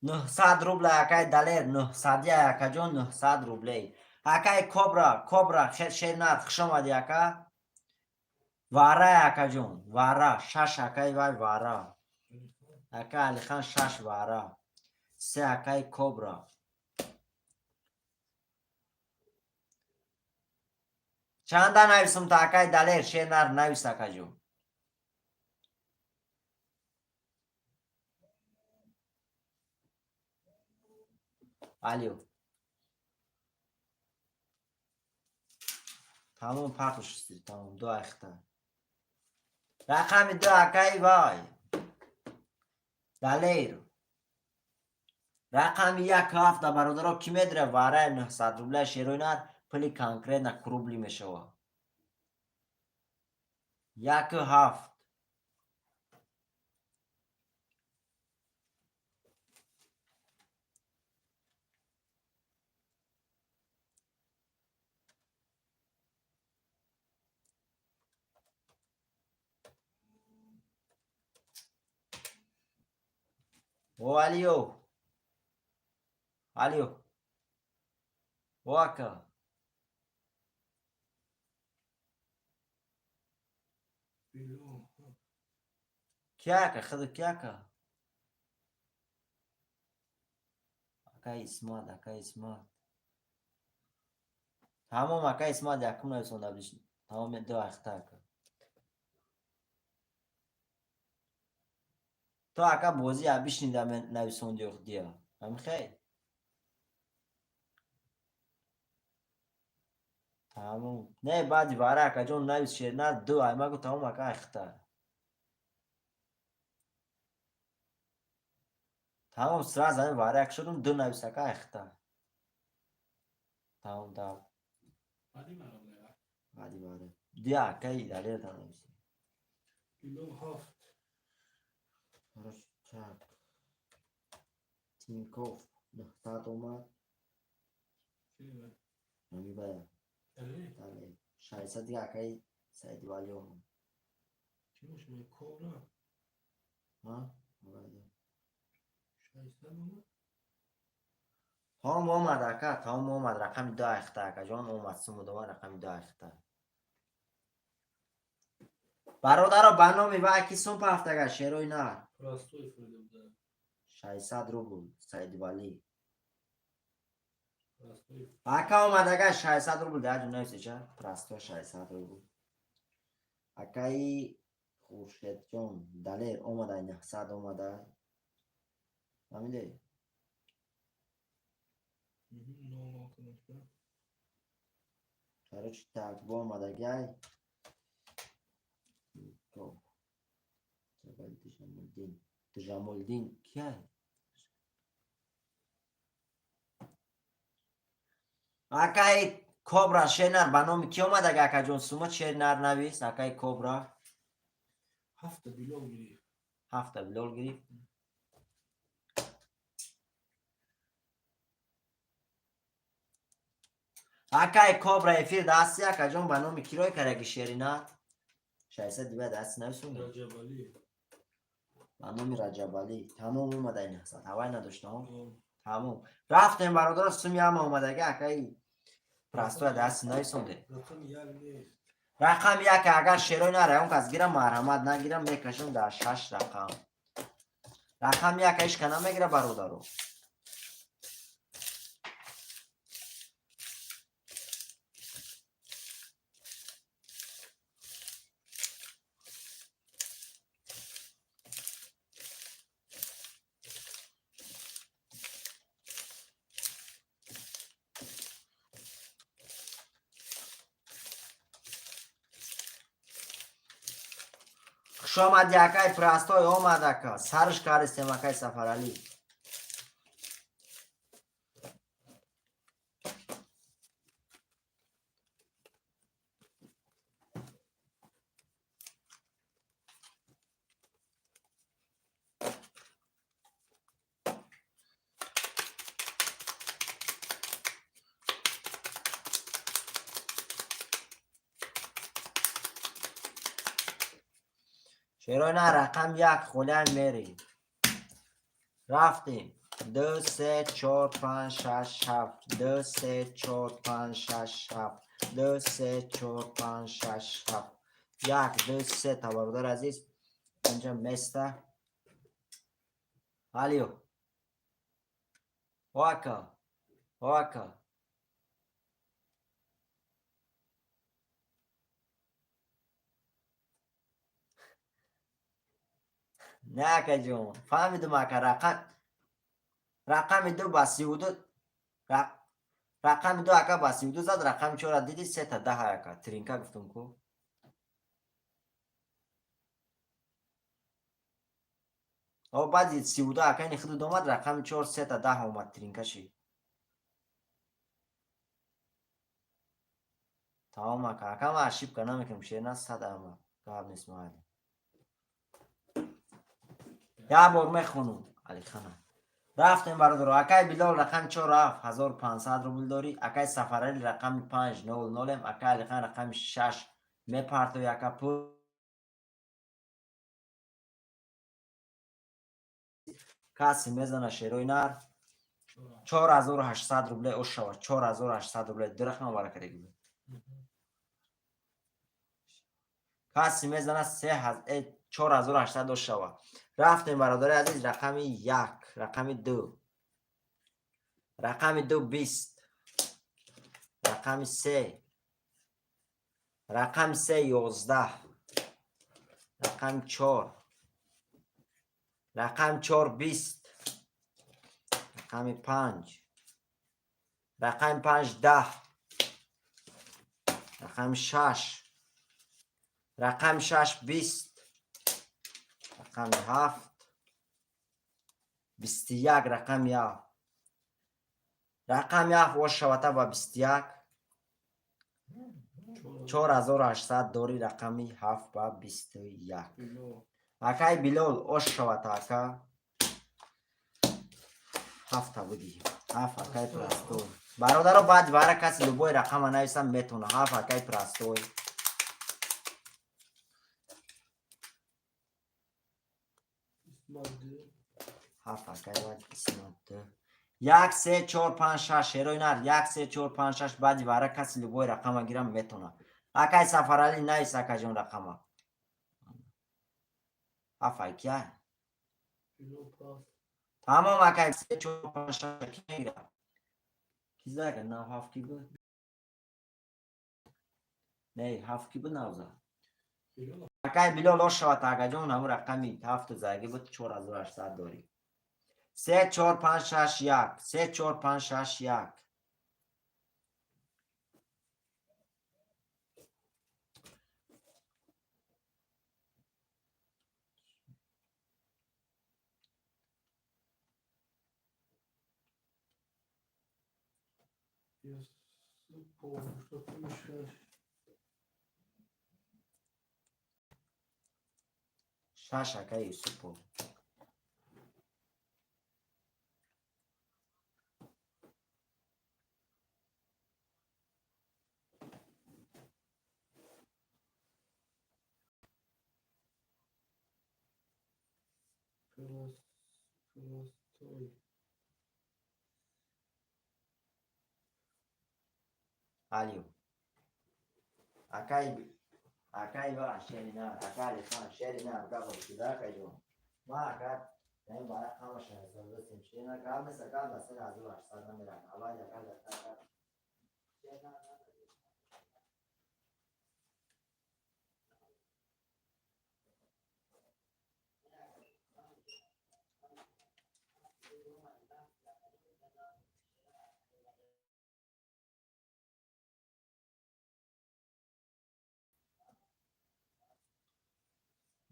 نه 100 روبل اکای دلیر 900 اکا جون 900 روبلی اکای کبرا شیر نر خش آمدی اکا وارا اکا جون وارا 6 اکای وای وارا اکا علی خان 6 وارا 3 اکای کبرا چند نویسم تا اکای دلیر شیر نر نویس اکا جون الیو تمام پخش شدی تمام دو اختر رقم 2 اکای وای دلیر رقم 1 هفته برادرها کی میدره واره 900 روبله شیروی نر پلی کانکریت نه کروبلی میشوه 1 7 او الیو الیو واکا کیا که خود کیا که اکای اسمات اکای اسمات تمام اکای اسمات یکم نویسونده بلیش تمام دو اختر که تو اکا بوزی بیشنیده نویسونده اخ دیا هم خیلی تمام نه بعدی باره اکا جون نویس شیر نه دو ایما گو تمام اکا اختار تمام سرا زمین باره اک شدم دو نویس اکا اختار تمام داو بعدی برادر بعدی باره دیا اکایی دلیل تا نویسی کیلو هفت براش چپ تینکوف نختات اومد چه نمی باید دلیل دلیل شایسته دیگه اکایی سایدی والی اومد چی میشه کورا ها؟ باید. شایسته بود تمام اومد اکا تمام اومد رقم دو اختار اکا جان اومد سمو دوان رقم دو اختار برادر برنامه و اکی په هفتگه شیروی نه راستوی فرده بوده 600 روبل سعید والی راستوی اکا اومدگه 600 روبل در نویسه چه پرستو 600 روبل اکای خورشید جان دلیر اومده 900 اومده فهمیده نو کنم چرا چی تکبا اومدگه تو جبل تجملدین تجملدین کیه اکای کوبرا شنر بنامی کی اومدگه اکا جان سوما شنر نویس اکای کوبرا هفته بیلو گیری 7 بلول گرفت اکای کوبرا افیر دستی اکا جان بنامی کی روی کرگی شیرینات 600 دیگه دست نویسونه رجبالی بنامی رجبالی تمام اومده 900 هوای نداشتم تمام رفتیم برادر سومی هم اومدگه اکای پرستو دست نویسونده رقم یک نیست رقم یک اگر شیروی نره اون کس گیرم مرحمت نگیرم میکشم در 6 رقم رقم یک ایش کنم میگیره برادرو خوش آمد یکای پرستوی اومده که سرش کارستیم اکای سفرالی شیروی نه رقم یک خونه میریم رفتیم 2 3 4 5 6 7 2 3 4 5 6 7 2 3 4 5 6 7 1 2 3 تا برادر عزیز اینجا مسته Алло. Ока. Ока. نه اکا جون فهمیدم اکا رقم دو با 32 رقم دو اکا با 32 زد رقم چورا دیدی 3 تا 10 اکا ترینکا گفتم کو او بعد 32 اکا این خود اومد رقم 4 3 تا 10 اومد ترینکا شی تمام اکا ما اشیب کنم میکنم شیر نه 100 اما قابل نیست مالی یا بار میخونم علی خانم رفتیم برادر اکای بلال رقم 4 1500 روبل داری اکای سفرالی رقم 500 اکای علی خان رقم 6 میپرتو یکا پول کسی میزنه شیروی نر 4800 روبله او شود 4800 روبله درخت ما برکه دیگه کسی میزنه 4800 او شود رفتیم برادر عزیز رقم 1 رقم 2 رقم 2 20 رقم 3 رقم 3 11 رقم 4 رقم 4 20 رقم 5 رقم 5 10 رقم 6. رقم 6 20. رقم 7 21. رقم 1. رقم 1 واش شوته با 21. 4800 داری. رقمی 7 با 21. اکای بلال اوش شوته اکا 7 بودی. 7 اکای پرستوی. برادر بعد برای کسی لبوی رقم نویسم میتونه. 7 اکای پرستوی. هفت اکای باید اسمت 1 3 4 5 6 هروی نر 1 3 4 5 6 بعدی برای کسی لبوی رقم گیرم میتونه. اکای سفرالی نویس اکا جون رقم. هفت اکای تمام اکای 3 4 5 6 کی میگیرم. کی زده نه 7 کی بود. نه 7 کی بود نوزه. اکای بلال اوش شوات اکا جون همون رقمی 7 زاگی بود 4800 داری. 3 4 5 6 1 3 4 5 6 1 6 اکای یوسفو. Aliu. Akai ba sherina akali fan sherina gabo kidaka jo. Ma akar nem bara kama shahzad sim sherina gab me sakal basir azu ashsad na mera awaj akal dasta.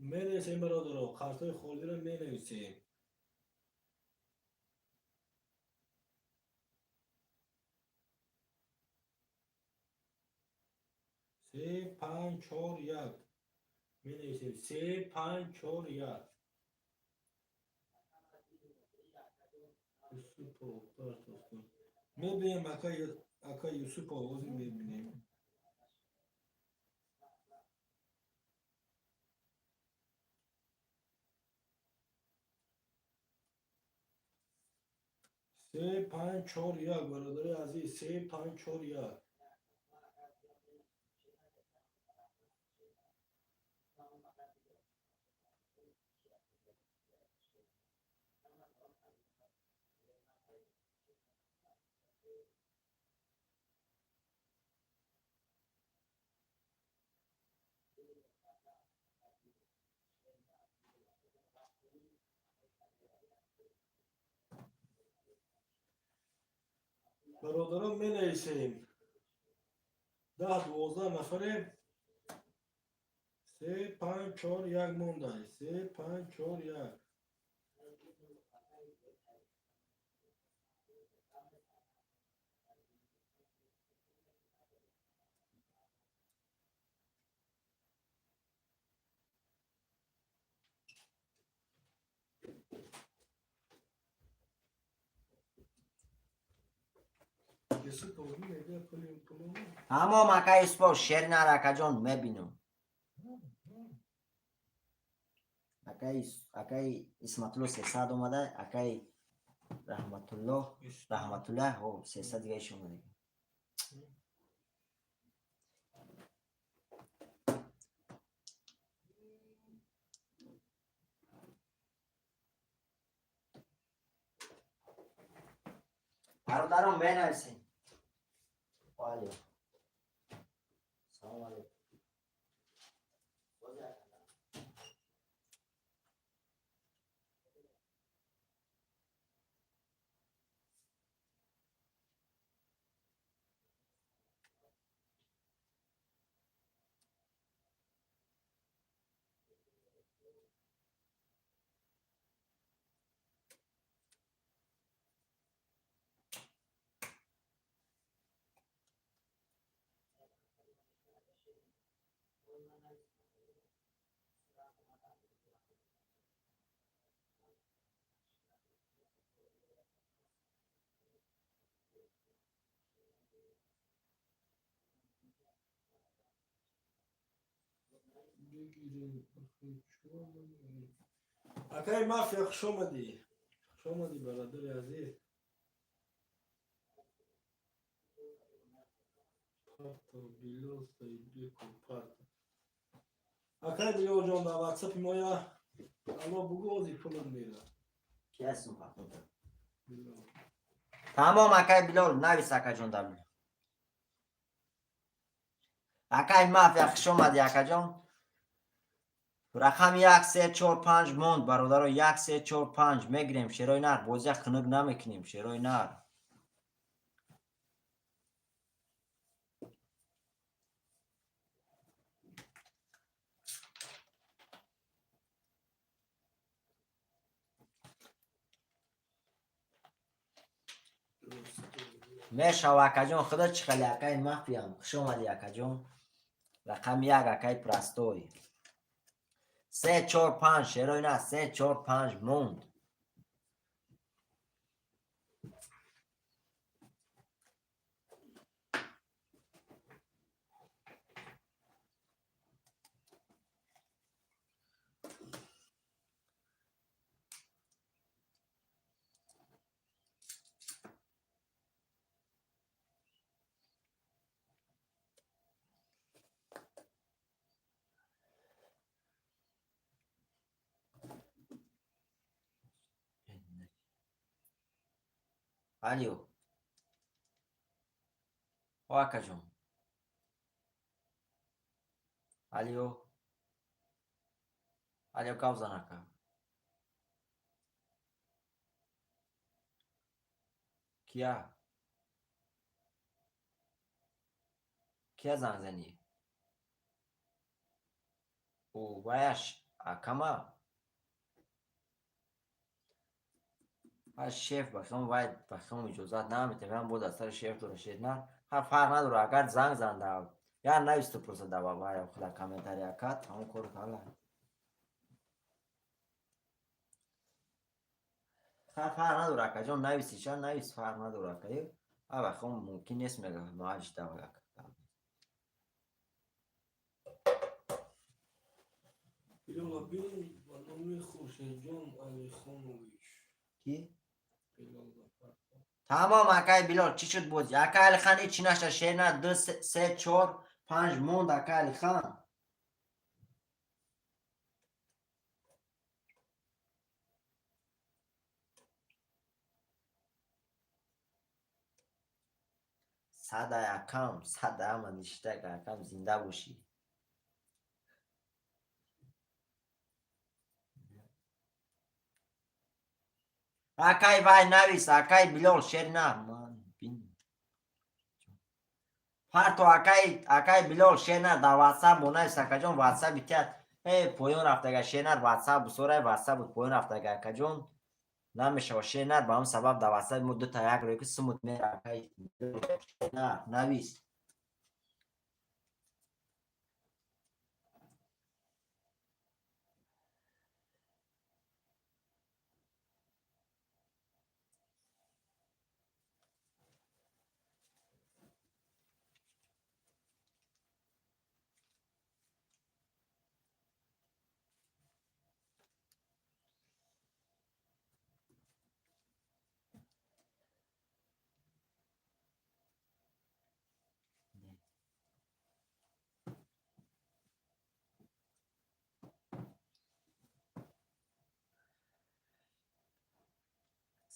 می نویسیم برادر خرطای خوردی رو می نویسیم 3 5 4 1 می نویسیم 3 5 4 1 یوسف می بینیم اکا یوسف آوازی می بینیم 3 5 4 1 برادر عزیز 3 5 4 1 برادران می نویسیم 10 12 نفره 3 5 4 1 مونده 3 5 4 1 یوسف آوازی میگه پلو تمام اکای اسپو شرina اکا جون میبینم. اکای اسمت الله 300 اومده. اکای رحمت الله او 300 دیگه ایش اومده. برادران بنویسین. عالی. سلام علیکم. بگیریم. اکای مافیا خوش اومدی. خوش اومدی برادر عزیز. پارتا بیلو سایدی پارتا. اکای بیلو جان در واتساپ ما یا اما بگو ازی پولم میره. کی هستم خواهد تمام اکای بلال نویس اکا جان در بلال اکای مافیا خوش اومدی اکا جان رقم 1 3 4 5 موند برادر 1 3 4 5 میگیریم شیرای نر بازی خنک نمیکنیم شیرای نر میشو اکا جان خدا چی خیلی اکای مافیا خوش اومدی اکا جان رقم 1 اکای پرستوی 3 4 5 شیرای نر 3 4 5 موند الیو او اکا جان الیو الیو کابزان اکا کیا کیا زنگ زنی او وایش اکما شیف بخوام باید بخوام اجازت نمیده من بود از سر شیف تو رشید نه هر فرق نداره اگر زنگ زنده یا نویست پرسه دوا باید خدا کامنتاری اکات همون کار کالا فرق نداره اکا جان نویسی چون نویس فرق نداره اکا بخوام ممکن نیست میگه معالج دوا اکا بیلو ببین بانوی خورشید جان علی خانویش. کی؟ بیلو تمام اکای بلال چی شد بود اکا علی خان چی نشه شیر نه 2 3 4 5 موند اکا علی خان صد یکم صد هم نشته یکم زنده باشی اکای وای نویس اکای بلال شیر نه من بین پارتو اکای بلال شیر نه در واتساپ مونایس اکا جون واتساپ بیتیاد پایون رفته گه شیر نه واتساپ بسوره واتساپ بود پایون رفته گه اکا جون نمیشه و شیر نه با هم سبب در واتساپ مو دو تا یک روی که سموت میره اکای نه نویس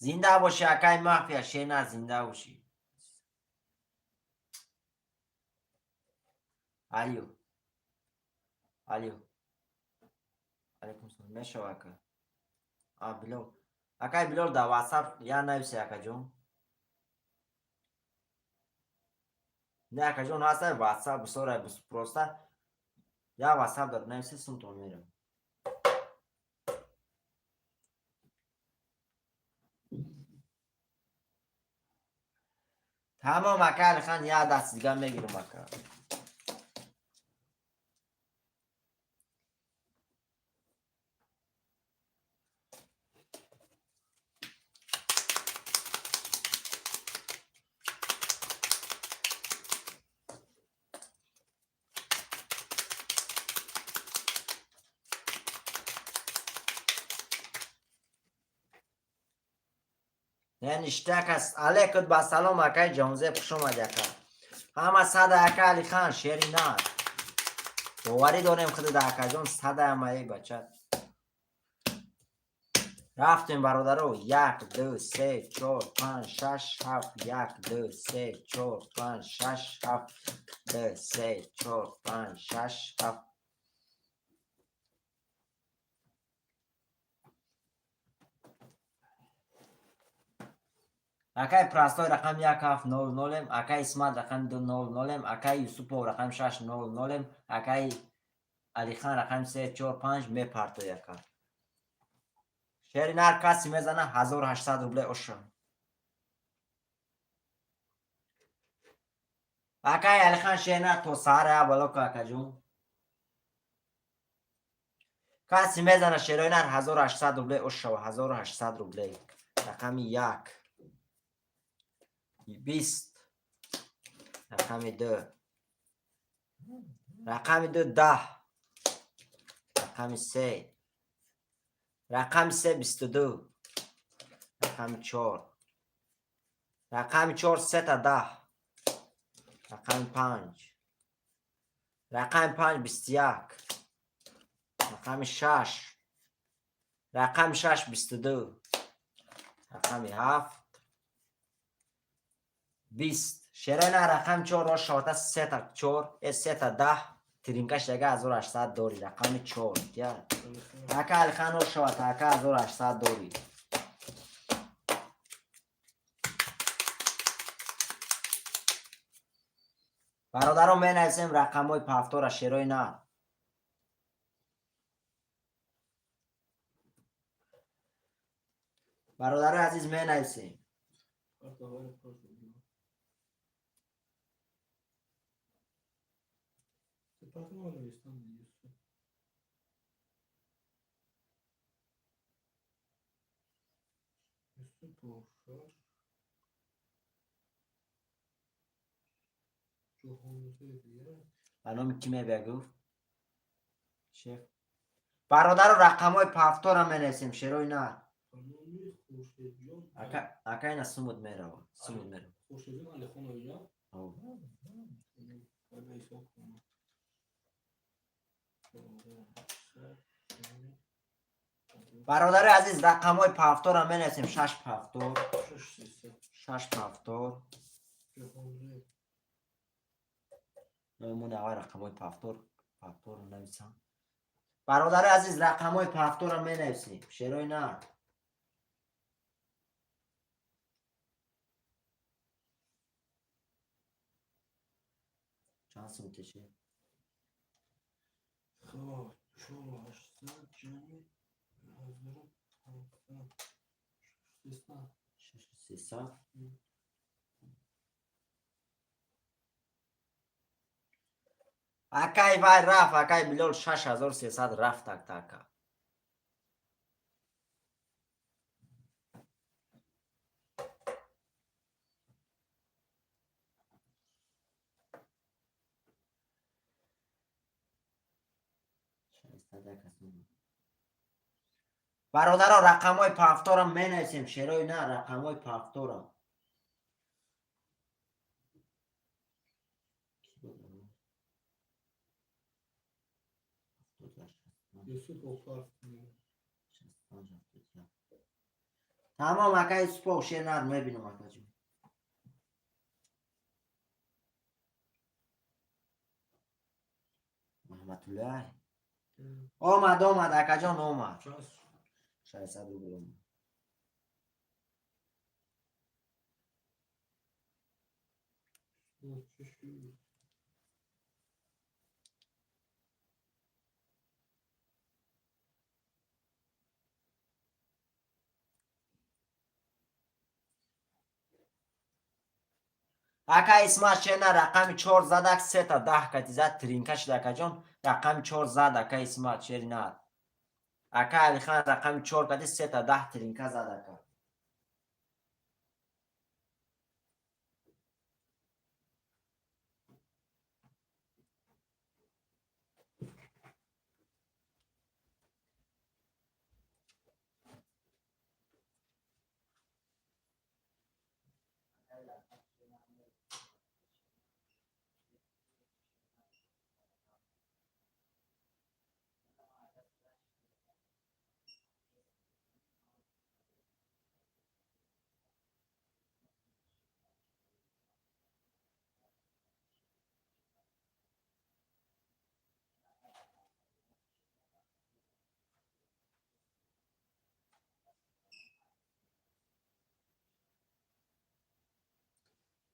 زنده باشی اکای مافیا شیر نه زنده باشی الیو الیو علیکم سلام میشه اکا بلال اکای بلال در واتساپ یا نویسی اکا جون نه اکا جون هسته واتساپ بسوره بس پروسته یا واتساپ دار نویسی سمتون میرم تمام اکا علی خان یا دست دیگه میگیرم اکا یعنی اشتک است علیکت با سلام اکای جانزه پشم اکا همه صد اکا علی خان شیری نار باوری داریم خود دا اکا جان صد امایی بچه رفتیم برادرو 1 2 3 4 5 6 7 1 2 3 4 5 6 7 2 3 4 5 6 7 اکای پراستای رقم 1 7 0 0 اکای اسمت رقم 2 0 0 اکای یوسفو رقم 6 0 0 اکای علی خان رقم 3 4 5 میپرتو یکا شیری نار کسی میزنه 1800 روبله اوشو اکای علی خان شیری نار تو ساره بالا که اکا جون کسی میزنه شیری نار 1800 روبله اوشو 1800 روبله رقم 1 20 رقم 2 رقم 2 10 رقم 3 رقم 3 22 رقم 4 رقم 4 3 تا 10 رقم 5 رقم 5 21 رقم 6 رقم 6 22 رقم 7 20 شیرین رقم 4 را شاته 3 تا 4 3 تا 10 ترینکش دیگه 1800 داری رقم 4 کیا اکا الخان رو شاته اکا 1800 داری برادرم می نویسیم رقم های پفتور شیرای نه برادر عزیز می نویسیم برنامه کی می بگو شیف برادر رقم های پفتور هم می نویسیم شیرای نه اکا اینا سمود می رو سمود می رو برادر عزیز رقم های پفتور هم می نویسیم 6 پفتور 6 پفتور نمون اول رقم های پفتور پفتور رو نویسم برادر عزیز رقم های پفتور هم می نویسیم شیرای نه چند سمت شه خب 4800 جمعی 300 اکای وای رفت اکای بلول 6300 رفت تک تک برادر رقم های پفتورم می نویسیم شیرای نه رقم های پفتورم تمام اکای سپو شیر نر می بینم اکا جون محمد الله آمد اکا جان آمد 600 رو برم اکا اسمت چه نه رقم 4 زدک 3 تا 10 کتی زد ترینکش اکا جان رقم 4 زد اکا اسمت شیر نه اکا علی خان رقم 4 کتی 3 تا 10 ترینکه زد اکا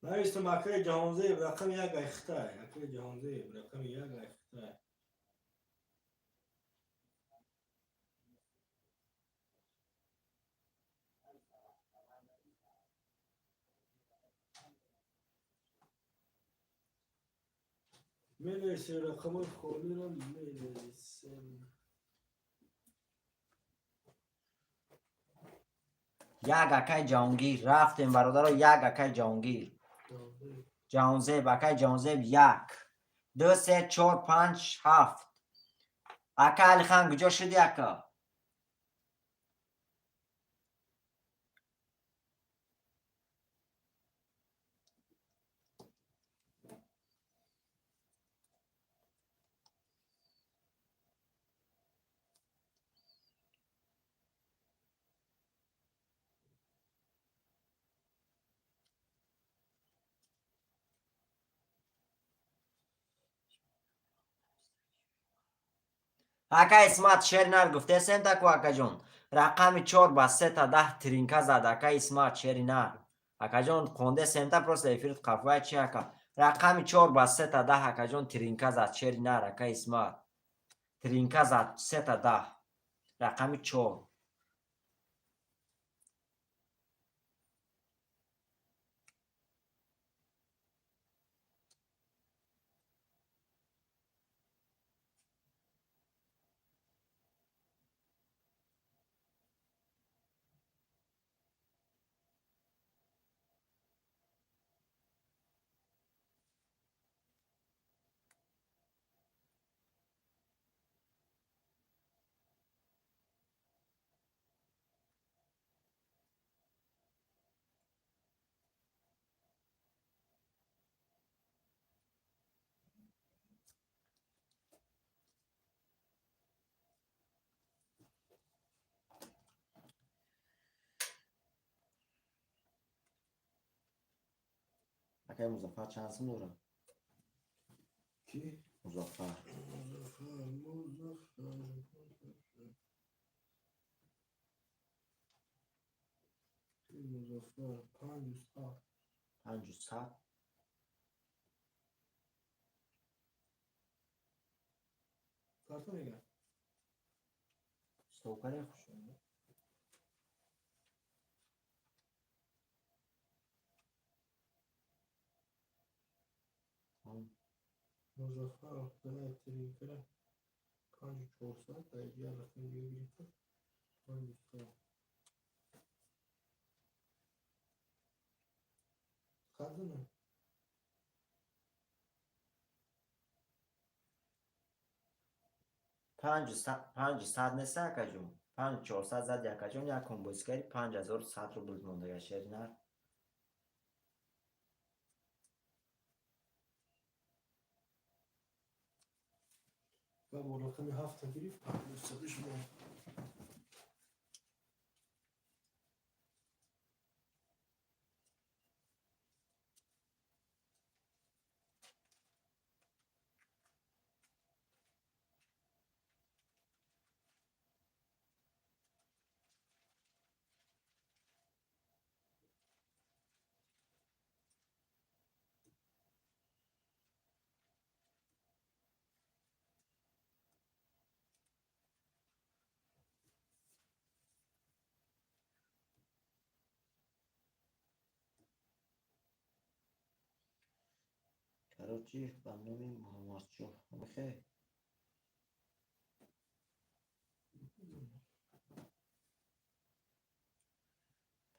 نوشتم اکای جهانزیب رقم یک اخته اکای جهانزیب رقم یک اخته می‌نویسی رقم خالی رو می‌نویسیم یک اکای جهانگیر رفتیم برادر، یک اکای جهانگیر جهانزیب اکای جهانزیب یک دو سه چهار پنج هفت. اکا علی خان کجا شدی اکا؟ اکا اسمت شعر نر گفته سنتا کو اکا جون رقم 4 با 3 تا 10 ترینکا زد اکا اسمت شعر نر اکا جون خونده سنتا پروست افرید قفوه چی اکا رقم 4 با 3 تا 10 اکا جون ترینکا زد شعر نر اکا اسمت ترینکا زد 3 تا 10 رقم 4. اکا مظفر چند سن داره؟ کی؟ مظفر مظفر 5 و 7 کارتا میگم سوکره خوش مظفر بلای ترین کرد 5400 در دیگر رقم دیگه گرفت 500 خزنه 500 نیست اکا جون 5400 زد اکا جون یک کمبوزگری 5100 رو بود مونده شعر نر و با رقم 7 گرفت 500 شما کراچی بندومی محمد شو بخیر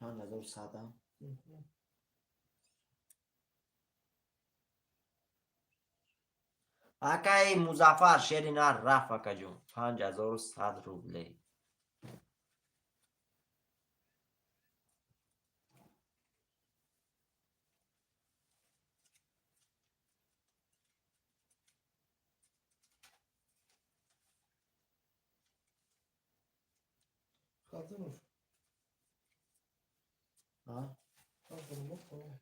5100 هم اکای مظفر شعر نر رفت اکا جون 5100 روبلی خزنه ها خزنه مطمئن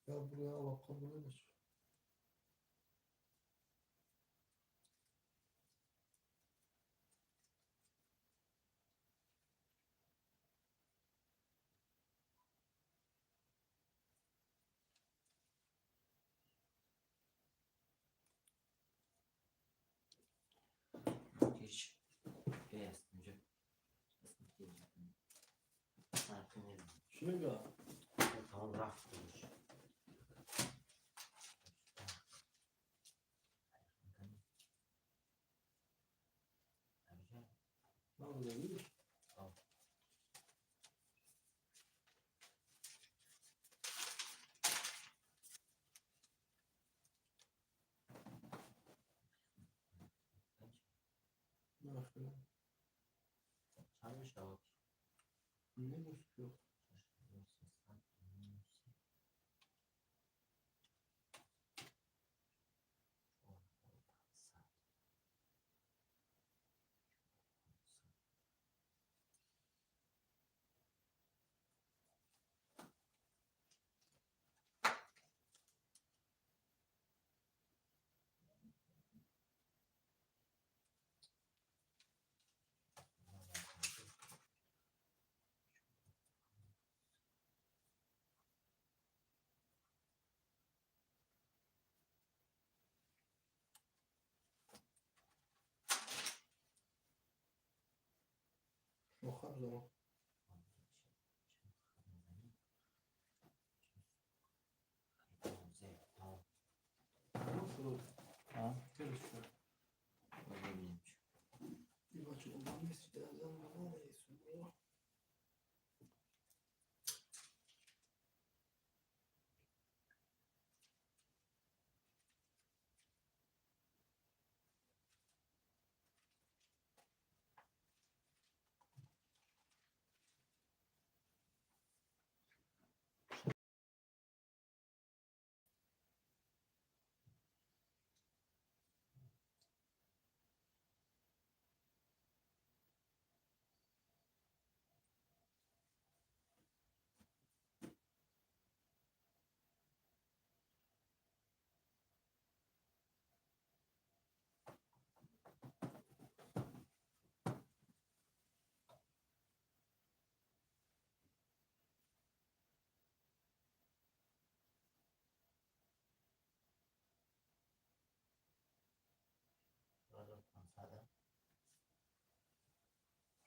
یا buraya alakalı nedir? چی میگه؟ تمام رفت بودش. نمیدونی؟ نه چند میشه آقا؟ نمیشه. آخر زمان. این بچه اون نیست در زمان نیست.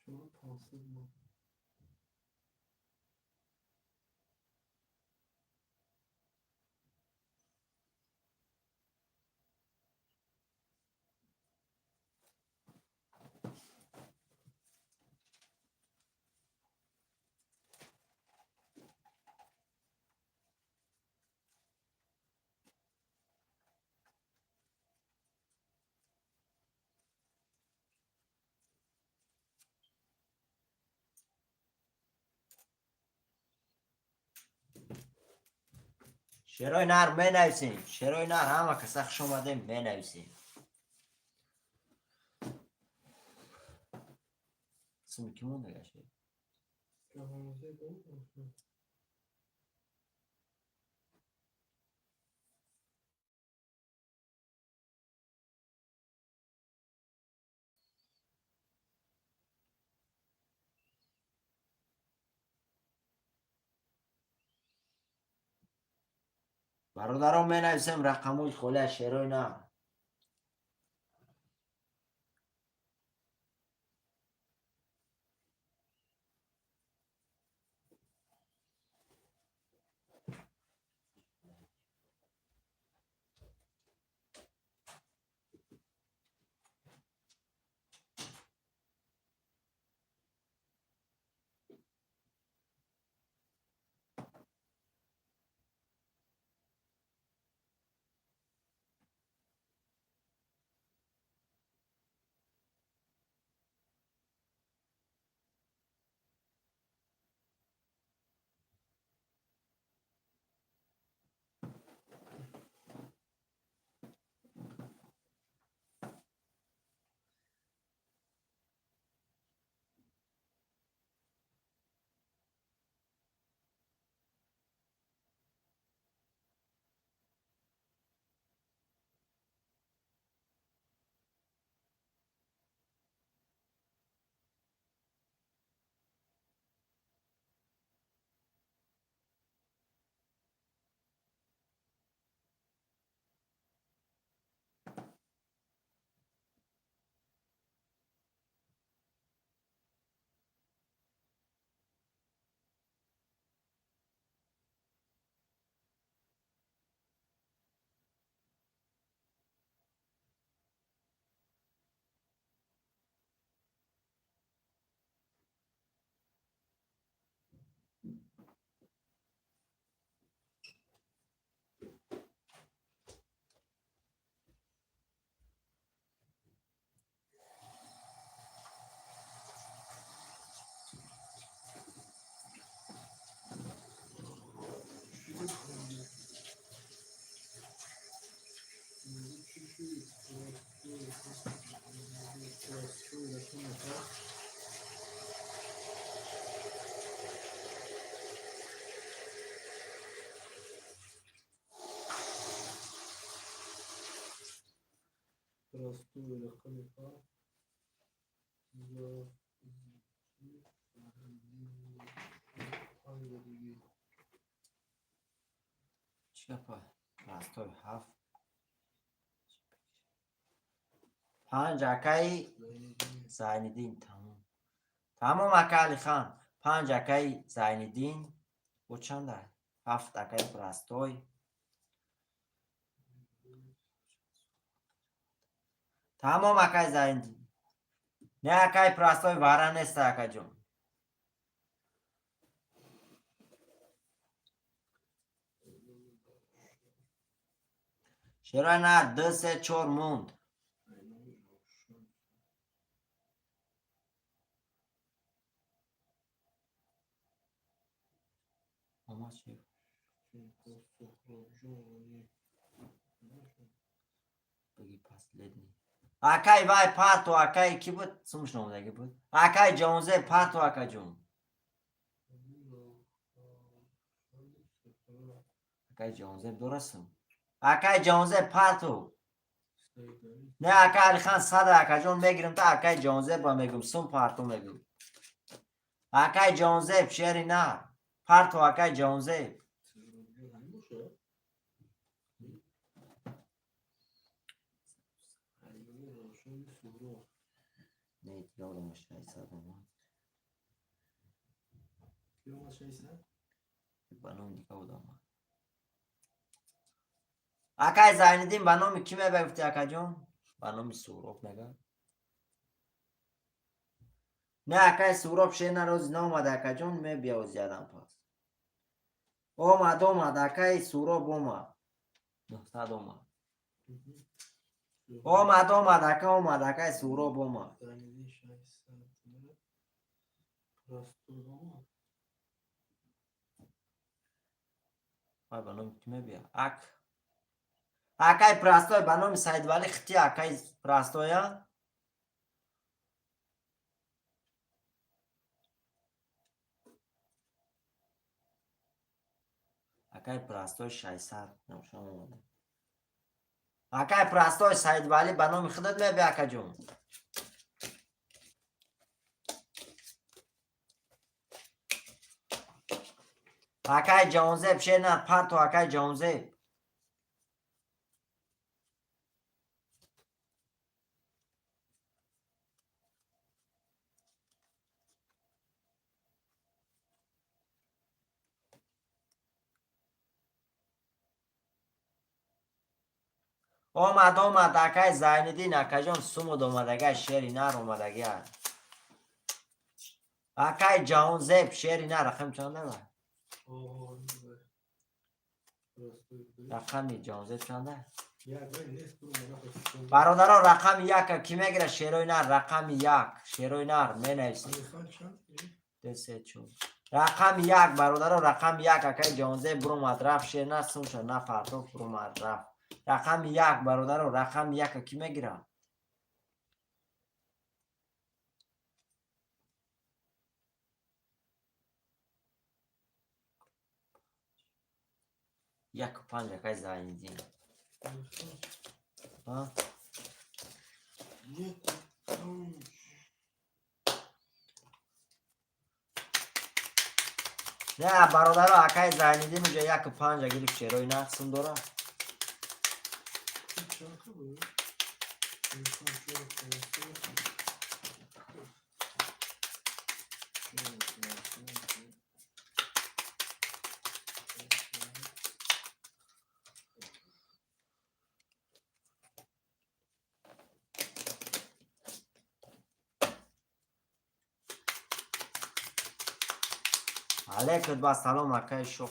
شما 500 ما. شعرهای نر بنویسین. شعرهای نر همه که سخش اومده بنویسین. اسم کی مونده گشه؟ جوانزه بود. برادران بنویسیم رقموی خوله شعرهای نر. простой ракам 7. چی گپه؟ راستای 7 5 اکای زایندین تمام اکا علی خان 5 اکای زایندین و چنده 7 اکای راستای تمام اکای زایندین نه اکای راستای واره نیست اکا جون شروع نه 2 3 4 موند اما چی؟ بگی پس لیدنی اکای وای پارتو اکای کی بود؟ سمش نموده بود اکای جونزه پارتو اکا جون اکای جونزه درستم اکای جونزه پارتو نه اکای علی خان 100 اکا جون میگیرم تا اکای جونزه با میگم سم پارتو میگم اکای جونزه شیری نه پارتو اکای جونزه نه یادم شاید سادم بانوم دیگه بودم اکای زایندین بانوم کی میگفتی اکا جون بانوم سوروب میگه نه اکای سوروب شینا روز نامده اکا جون می بیا زیادم پاس اومد اکای سوروب اومد 900 اومد اکای سوروب اومد وای بانوم کی می بیا اکای پراستوی بانوم سید ولی خطی اکای پراستوی اکای پراستوی 600 نمشان اومده اکای پراستوی سید ولی بانوم خودت می بیا اکا جون اکای جونزه بشه نه پارتو اکای جونزه اومد اکای زایندین اکا جون سمود اومدگه شیری نر اومدگه اکای جونزه شیری نر رقم چنده با رقمی جونزه چنده برادرها رقم یک کی میگیره شیروی نر رقم یک شیروی نر می نویسی دسته چون رقم یک برادرها رقم یک اکای جونزه برو مدرف شیر نر سمشو نه پرتو برو مدرف رقم یک برادرها رقم یک کی میگیره یک و 5 اکای زایندین ها نه برادرها اکای زایندین میجا 1 و 5 اگه شیروی نر سم داره علیکت با سلام اکای شوخ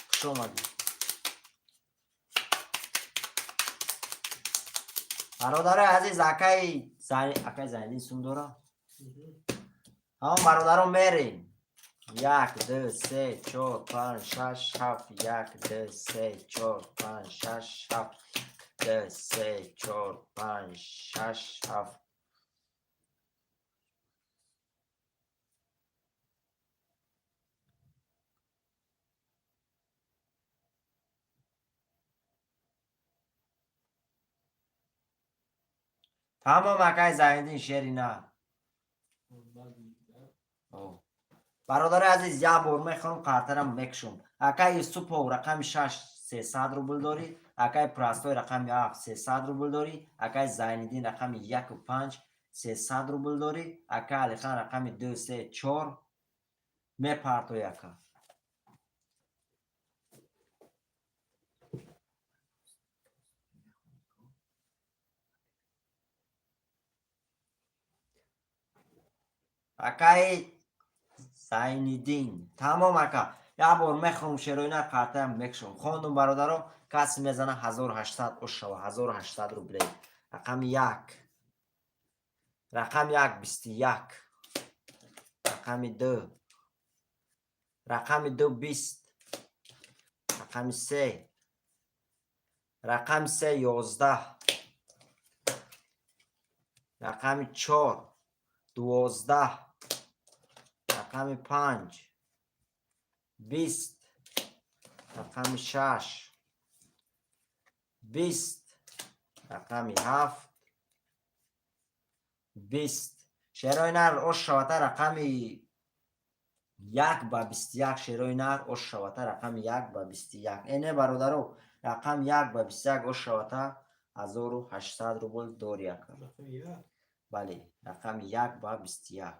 خوش اومدی برادر عزیز اکای زایندین سم داره همون برادرها میریم 1 2 3 4 5 6 7 1 2 3 4 5 6 7 2 3 4 5 6 7 تمام اکای زایندین شری نه. برادر عزیز یا بار میخوام کارترم میکشم. اکای سوپو رقم 6 300 روبل داری. اکای پراستوی رقم 7 300 روبل داری. اکای زایندین رقم 1 و 5 300 روبل داری. اکای علی خان رقم 2 3 4 میپرتو یکا. اکای زایندین تمام اکا یا بار میخوام شروینه کارترم میکشم. خوندم برادرو کسی میزنه 1800 اشوا 1800 روبل. رقم 1 رقم 1 21 رقم 2 رقم 2 20 رقم 3 رقم 3 11 رقم 4 12 رقم 5 20 رقم 6 20 رقم 7 20 شیروی نر اش شوته رقم 1 با 21 شیروی نر اش شوته رقم 1 با 21 اینه برادرو رقم 1 با 21 اش شوته 1800 روبل دور یک. بله رقم 1 با 21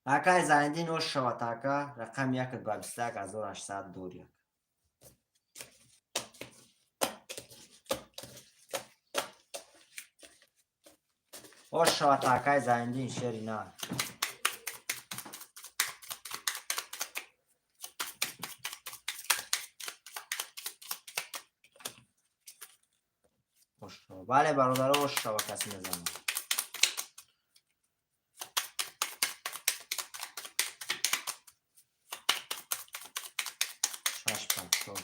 اکای زایندین اش شوته اکا رقم 1 با 21 1800 دور یک. اش شوته اکای زایندین شیری نر بله برادر اش شوا کسی میزنه. شش پنج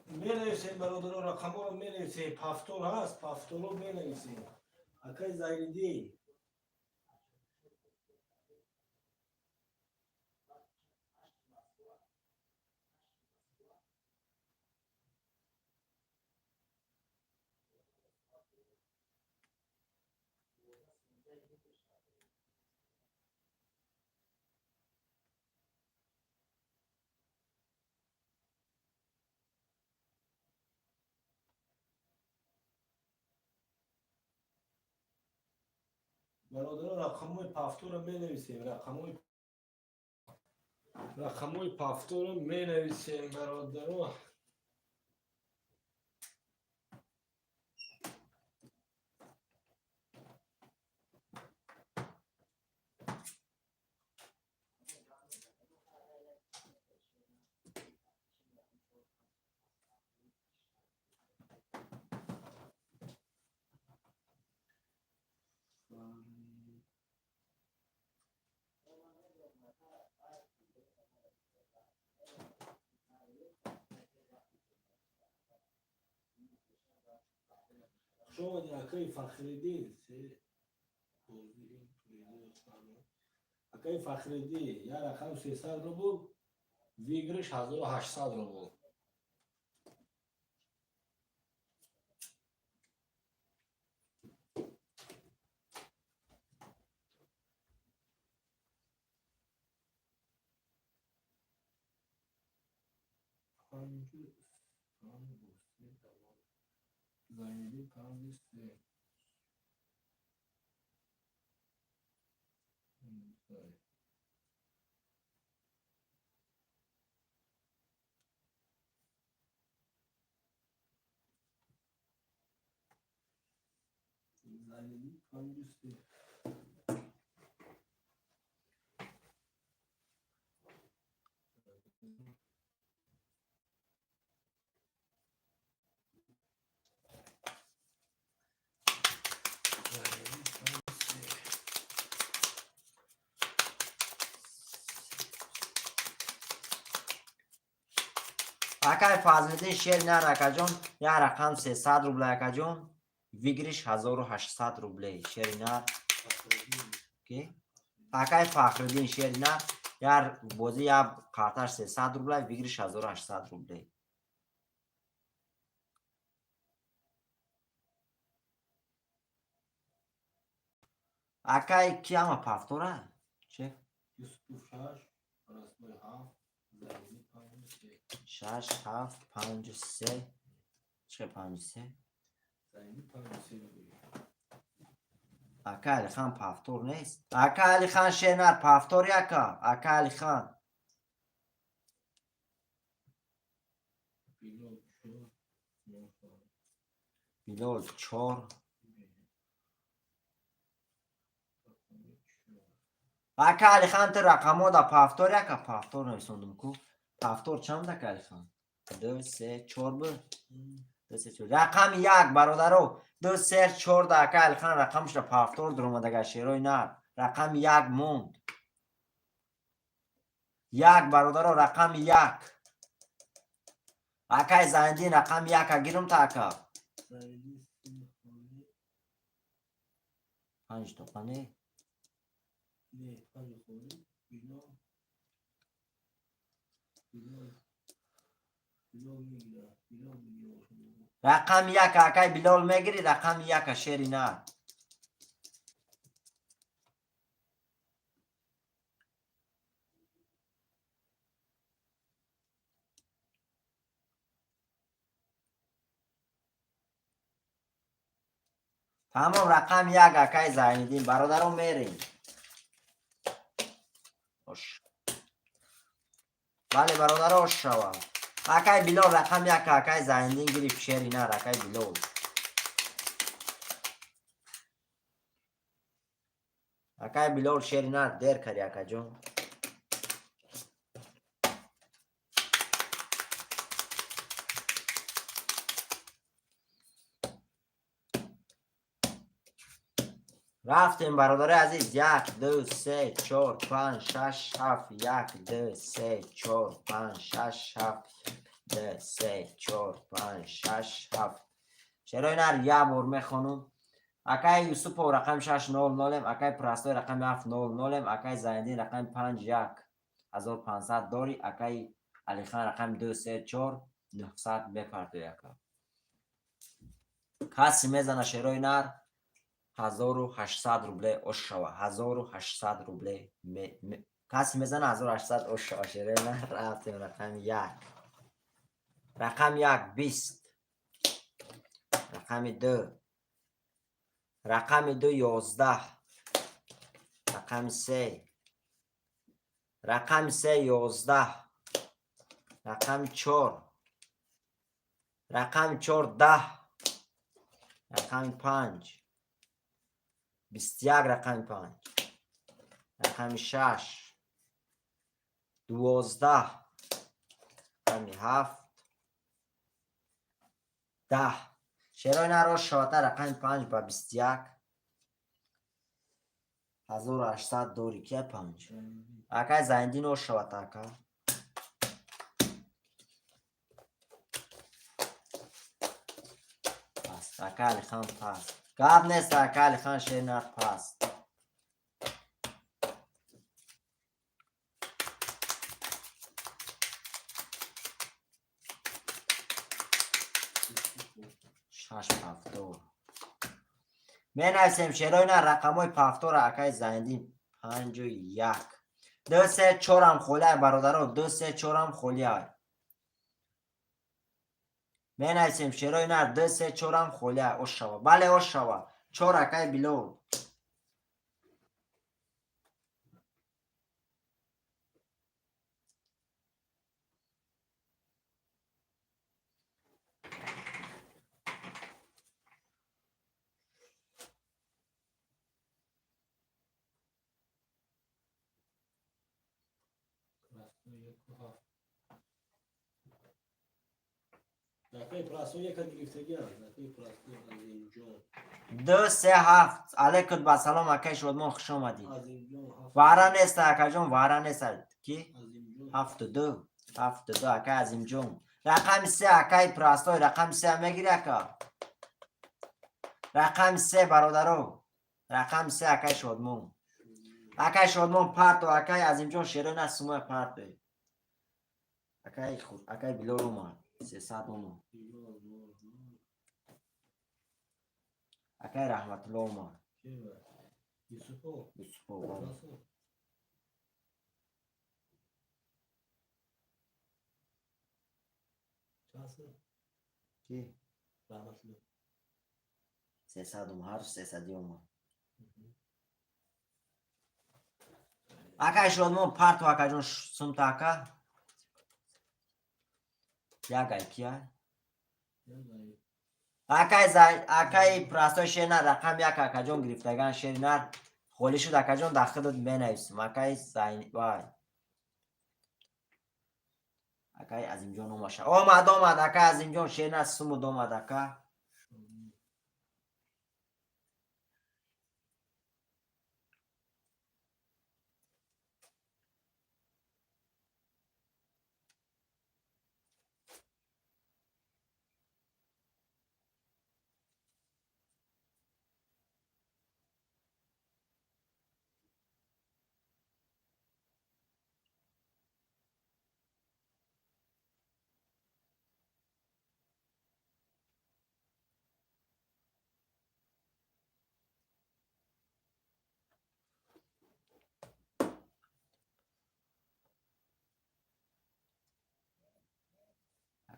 می‌نویسیم برادر رقم ها رو می‌نویسیم. پافتور هست پافتور رو می‌نویسیم. اکای زایندین برادر رقم های پافتور رو می‌نویسیم. رقم های پافتور رو می‌نویسیم برادر. شما اکای فخریدین اکای فخریدی یا رقم 300 روبل ویگرش 1800 روبل. زایندین 5 3 زنیدی 53 اکای فضلدین شیر نه اکا یا رقم 300 روبل اکا جون ویگریش 1800 روبله شیر نه کی اکای فخردین شیر نه یا بازی یا کارتاش 300 روبله ویگریش 1800 روبله اکای کی اما پافتوره چه یوسف شاش رسمای 7 زنیدی 53 6 7 5 3 چه 5 3 زنیدی 53 بگیر اکا علی خان پافتور نیست اکا علی خان شینر پافتور یکا اکا علی خان بیلو شو نوشا بیلول چور اکا علی خان تو رقمو دا پافتور یکا پافتور نویسوندم کو پافتور چند اکا علی خان 2 3 4 بود 2 3 4 رقم یک برادرو 2 3 4 دا اکا علی خان رقمش دا پافتور در اومده شیروی نه رقم یک موند یک برادرو رقم یک اکای زندین رقم یک گیرم تا اکا زنیدی 3 خالی 5 توپنه نه 5 خالی بیلو میگیره بیلو میگیره رقم یک اکای بلال میگیری رقم یک شیری نه تمام رقم یک اکای زایندین برادرم میرین خوش بله برادر خوش شوا اکای بلال رقم یک اکای زایندین گریف شیری نه اکای بلال اکای بلال شیری نه دیر کری اکا جون رفتیم برادر عزیز 1 2 3 4 5 6 7 1 2 3 4 5 6 7 2 3 4 5 6 7 چرا اینا یه بار میخونم اکای یوسف رقم 6 0 0 اکای پرستوی رقم 7 0 0 اکای زایندین رقم 5 1 1500 داری اکای علی خان رقم 2 3 4 900 بپرده یکا کسی میزنه شیروی نر 1800 روبله اشوا 1800 روبله کسی میزنه 1800 اشوا شیروی نر رفتیم رقم 1 رقم 1 20 رقم 2 رقم 2 11 رقم 3 رقم 3 11 رقم 4 رقم 4 10 رقم 5 21 رقم 5 رقم 6 12 رقم 7 10 شیروی نرو شواته رقم 5 با 21 1800 دوری که 5 اکای زایندین رو شواته اکا پس اکا علی خان پس گاب نیست اکا علی خان شیر نر پس شش پافتور می نویسیم شیروی نه رقم های پافتور اکای زایندین 5 و 1 2 3 4 هم خولی های برادرو 2 3 4 هم خولی های می نویسیم شیروی نه 2 3 4 هم خولی های اشوا بله اشوا 4 اکای بلو Dacă e prasul, e că grifteghează. Dacă e prasul, az اینجا. 2 3 7 علیکم با سلام اکای شما خوش اومدید. Az اینجا هفت. وارا نیست اکا جون وارا نیست کی از اینجا. 72 72 اکای عظیم جون. رقم 3 اکای پراستوی رقم 3 میگیری اکا. رقم 3 برادرو. رقم 3 اکای شادمون. اکای شادمون پارتو اکای عظیم جون شیرین از سومه پارتو. اکای خود اکای بلو اومد 300 اومد. اکای رحمت الله اومد. یوسفو. یوسف اومد. Nasıl? Nasıl? کی Rahmetli. 300 اومد هر 300 اومد. اکای شادمون پارتو اکای جون سمت اکا. یا گای کیا Yani اکای پراستوی شیرینر رقم 1 اکا جون گرفتگان شیرینر خولی شد اکا جون داخل داد بنویسم اکای زین وای اکای عظیم جون اومد اکای عظیم جون شیرینر سمود اومد اکا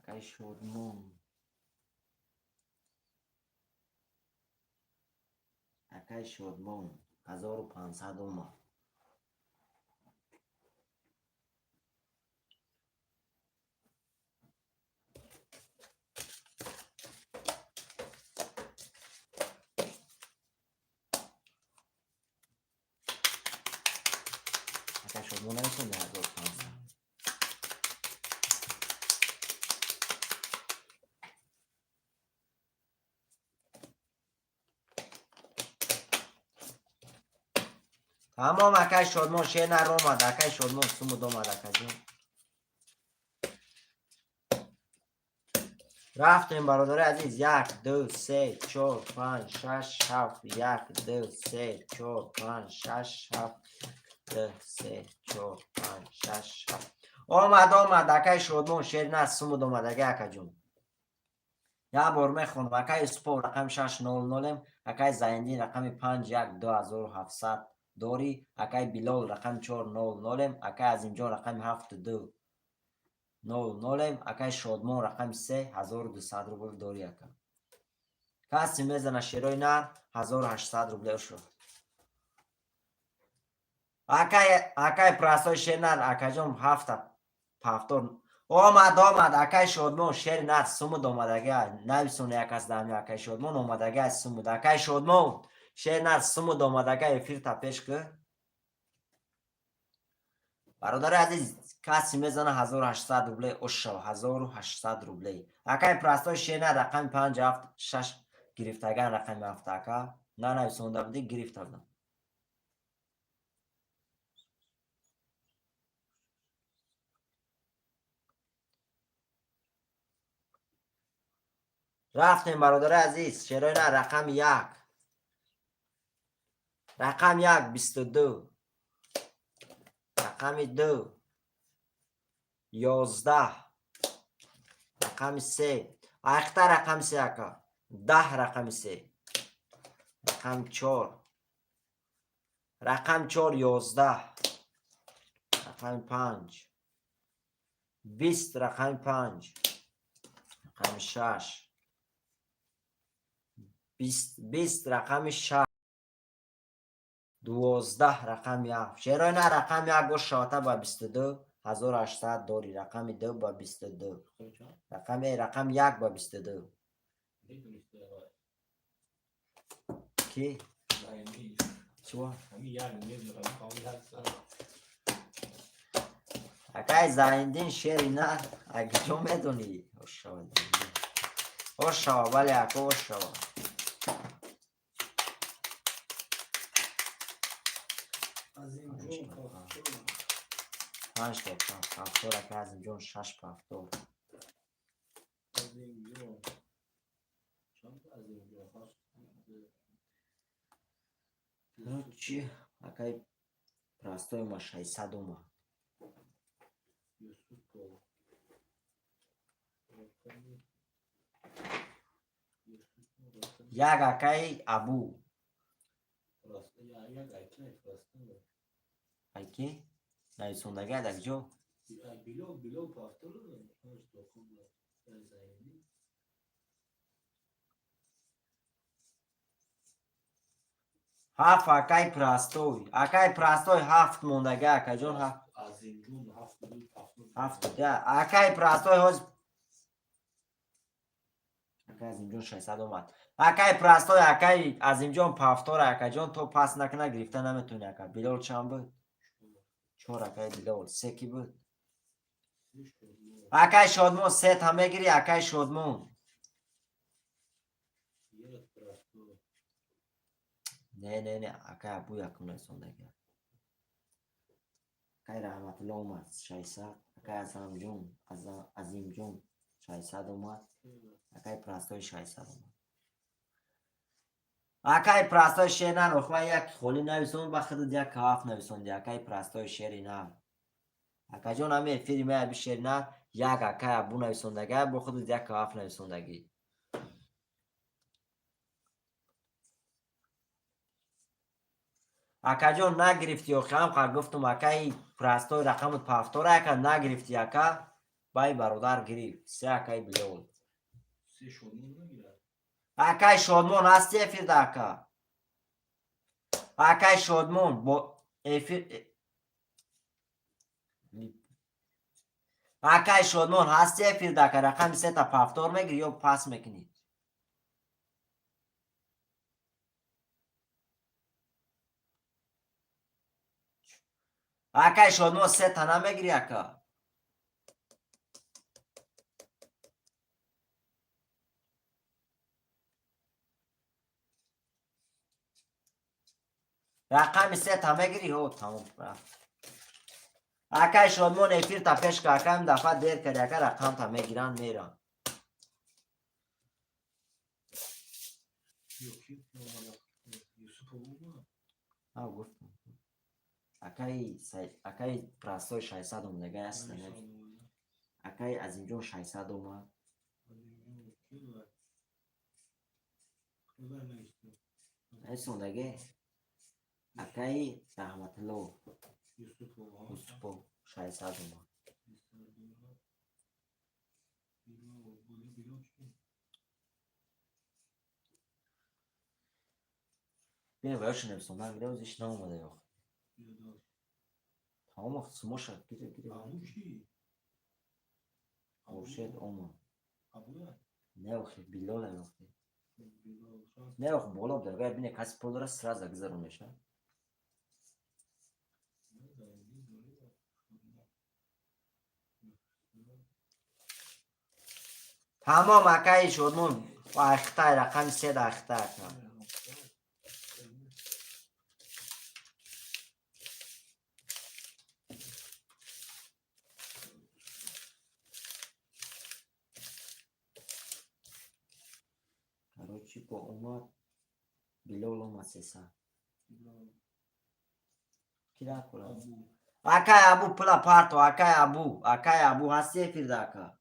اکای شادمون اکای شادمون 1500 اومد اکای شادمون نمیتونه 1500 تمام اکای شادمون شیرینر اومد اکای شادمون سمود اومد اکا جون رفتیم برادر عزیز 1 2 3 4 5 6 7 1 2 3 4 5 6 7 2 3 4 5 6 7 اومد اکای شادمون شیرینر سمود اومد اکا جون یا بار میخونم اکای سپور رقم 600 اکای زایندی رقم 512700 داری اکای بلال رقم 400 اکای عظیم جان رقم 7200 اکای شادمان رقم 3200 روبل داری اکا کسی میزنه شیروی نر 1800 روبل شد اکای پرستای شیر نر اکا جان 7 اومد اکای شادمان شیر نر سمود اومدگه نویسونه یک از دمی اکای شادمان اومدگه سمود اکای شادمان شیر نر سمود اومدگه افیر تا پیش که برادر عزیز کسی میزنه 1800 روبله اوشا 1800 روبله اکای پرستای شیر نر رقم 576 گرفتگان رقم 7 اکا نه نویسونده بودی گرفتگان رفتیم برادر عزیز شیرای نه رقم 1 رقم 1 22 رقم 2 11 رقم 3 اختا رقم 3 اکا 10 رقم 3 رقم 4 رقم 4 11 رقم 5 20 رقم 5 رقم 6 20 رقم 6 12 رقم 1 شیرای نه رقم 1 گوش شاته با 22 1800 داری رقم 2 با 22 رقم 1 با 22 کی؟ چوا؟ اکای زایندین شیری نه اگه جو میدونی خوش شوا ولی اکو خوش شوا عظیم جون پافتور 5 تا پافتور اکا عظیم جون 6 پافتور عظیم جون چند عظیم جون هست چی اکای پراستوی ما 600 اومد Yusupo. یک اکای ابو اکی نایسوندگی ادک جو Bilo pastor هفت اکای پراستوی هفت موندگی اکا جون هفت عظیم جون هفت ده اکای پراستوی هاز اکای عظیم جون 600 اومد اکای پراستوی اکای عظیم جون پافتور اکا جون تو پاس نکنه گرفته نمیتونی اکا بیلول چند بود 4 اکای بیلول 3 کی بود اکای شادمون 3 تا میگیری اکای شادمون نه اکای ابو یکم نایسوندگی اکای رحمت الله اومد 600 اکای عظیم جون 600 اومد اکای پراستوی 600 اومد اکای پراستوی شیر نه نخواه یک خولی نویسون بخد یک هفت نویسون دی اکای پراستوی شیری نه اکا جون همه فیلم های شیر نه یک اکای ابو نویسوندگی بخد یک هفت نویسوندگی اکا جون نگرفتی و خیام خواه گفتم اکای پراستوی رقم پافتور اکا نگرفتی اکا بای برادر گرفت 3 اکای بیلول اکای شادمون هستی افیر اکا اکای شادمون با اکای شادمون هستی افیر اکا رقم 3 تا پافتور میگیری یا پاس میکنی اکای شادمون 3 تا نمیگیری اکا رقم 3 تا میگیری او تموم رفت اکای شادمون افیر تا پیش که اکا هم دفعه دیر کردی اکا رقم تا میگیرن میرن او گفتم اکای پراستوی 600 اومدگه هست اکای عظیم جون 600 اومد نایسوندگی اکای رحمت الله یوسفو 600 اومد بیا ویرش نویسوندن گره وزش نامده یا تمام وقت سموش گیره خورشید اومد نه وقتی بیلال وقتی نه وقت بالا بدرگاه بینه کسی پول داره سراز اگذارونش نه تمام اکای شدمون و اختای رقم 3 دا اختای کنم کاروچی با اومد بیلال اومد 300 کی را کنم اکای ابو پلا پارتو اکای ابو هستی فیر داکا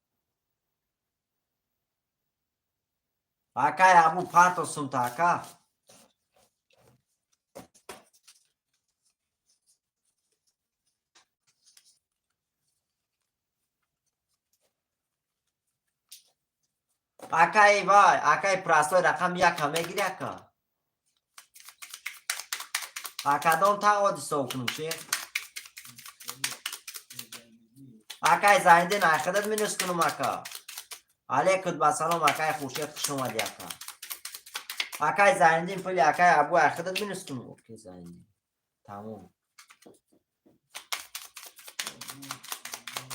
اکای ابو پارتو سمتا اکا اکای وای اکای پراستوی رقم 1 همه گیری اکا اکادون تا آدیسو کنم چی اکای زایندین اخدت مینوس کنم اکا علیکم بسلام اکای خوشیت خوش اومدی اکا اکای زایندین پلی اکای ابو اخدت مینوس کنم اوکی زایندین تموم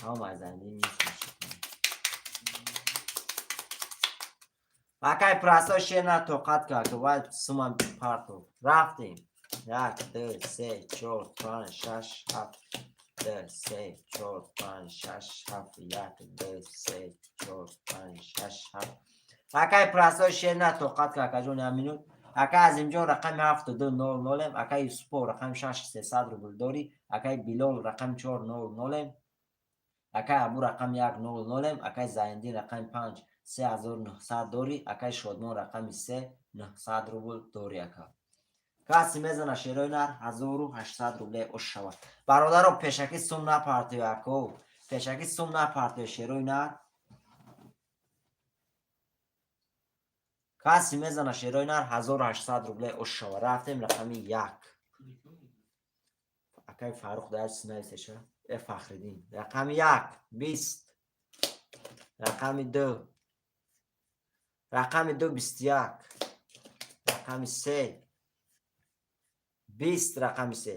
همه زندگی نیست. اکای پراسا شیر توقت کرد که باید سومن پارتو رفتیم. 1 2 3 4 5 6 7 2 3 4 5 6 7 1 2 3 4 5 6 7 اکای پراسا شیر توقت کرد که جون امینو اکای از اینجا رقم 7200 اکای سپو رقم 6300 روبل داری اکای بیلول رقم 400 اکای ابو رقم 100 اکای زایندی رقم 5 3900 داری اکای شادمان رقم 3900 روبل داری اکا کسی میزنه شیرای نر 1800 روبل اش شود برادر رو پیشکی سوم نپرتی اکو پیشکی سوم نپرتی شیرای نر کسی میزنه شیرای نر 1800 روبل اش شود رفتیم رقم 1 اکای فاروق درس نویسه فخردین رقم 1 20 رقم 2 رقم 2 21 رقم 3 20 رقم 3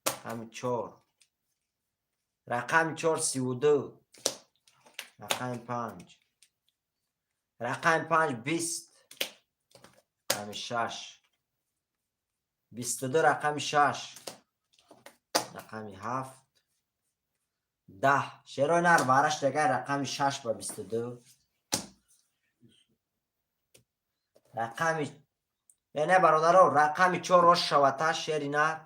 رقم 4 رقم 4 32 رقم 5 رقم 5 20 رقم 6 22 رقم 6 رقم 7 10 شیرای نر بارش دیگر رقم 6 با 22 رقم یعنی برادرها رقم 4 روش شوته شیری نر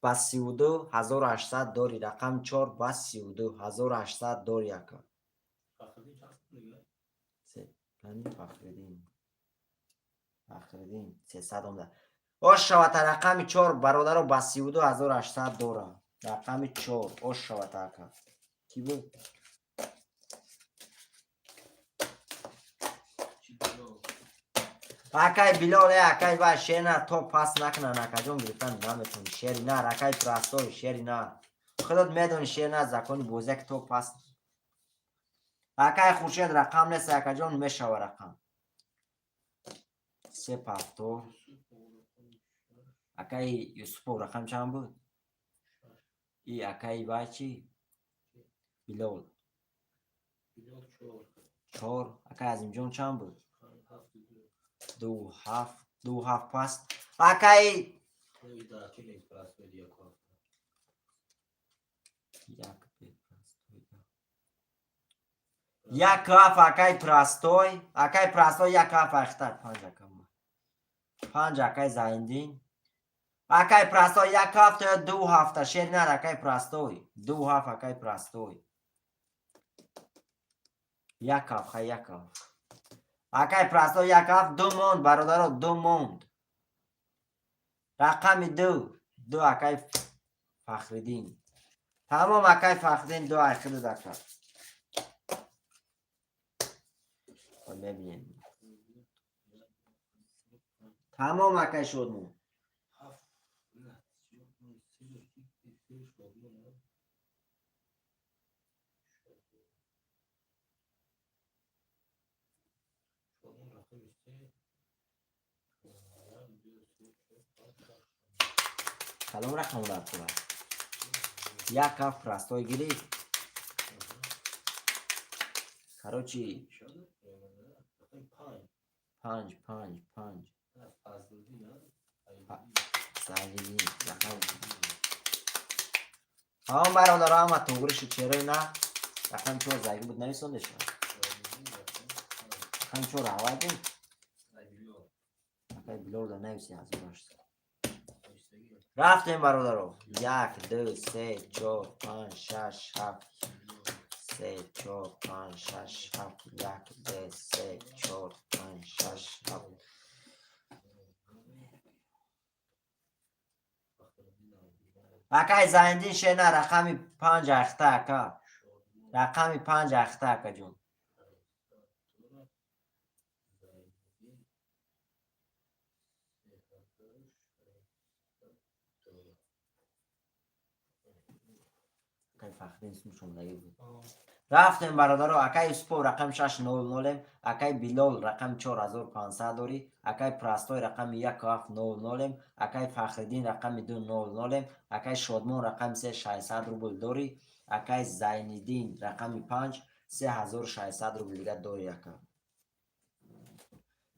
با 32 1800 داری رقم 4 با 32 1800 داری اکا فخردین 300 اومده اوش شوته رقم 4 برادرها با 32 1800 داره رقم 4 اوش شوته اکا کی بود؟ اکای بیلال اکای با شیر نه تو پاس نکنن اکا جون گرفتن نمیتونی شیری نه اکای پراستوی شیری نه خودت میدونی شیر نه زکانی بوزه که تو پاس اکای خورشید رقم نیست اکا جون میشوه رقم 3 پافتو اکای یوسفو رقم چند بود؟ ای اکای با چی؟ بیلال 4 اکای از اینجون چند بود؟ 2 7 پاس اکای یک کاف اکای پراستوی یک کاف اختر 5 اکم 5 اکای زایندین اکای پراستوی یک کاف تو 2 هفته شیر نه اکای پراستوی 2 هفته اکای پراستوی یک کاف خیلی یک کاف اکای پراستوی یک کاف 2 موند برادر 2 موند رقم 2 اکای فخردین تمام اکای فخردین 2 اخیر دکتر ببینیم تمام اکای شد مون سلام رقم دار کنم یک کاف پراستوی گیری کاروچی 5 سعیدی هم برادر هم توگرش چهره نه رقم 4 زایگی بود نویسنده شد رقم 4 هوای بود اکای بلور در نویسی از برشت رفتیم برادر 1 2 3 4 5 6 7 3 4 5 6 7 1 2 3 4 5 6 7 اکای زایندین شیر نه رقم 5 اخته اکا رقم 5 اخته اکا جون اکای فخرین اسمشون لگه بود رفتیم برادر اکای سپو رقم 600 اکای بیلال رقم 4500 داری اکای پراستوی رقم 1900 اکای فخردین رقم 200 اکای شادمان رقم 3600 روبل داری اکای زینالدین رقم 5 3600 روبل دیگه داری یکم.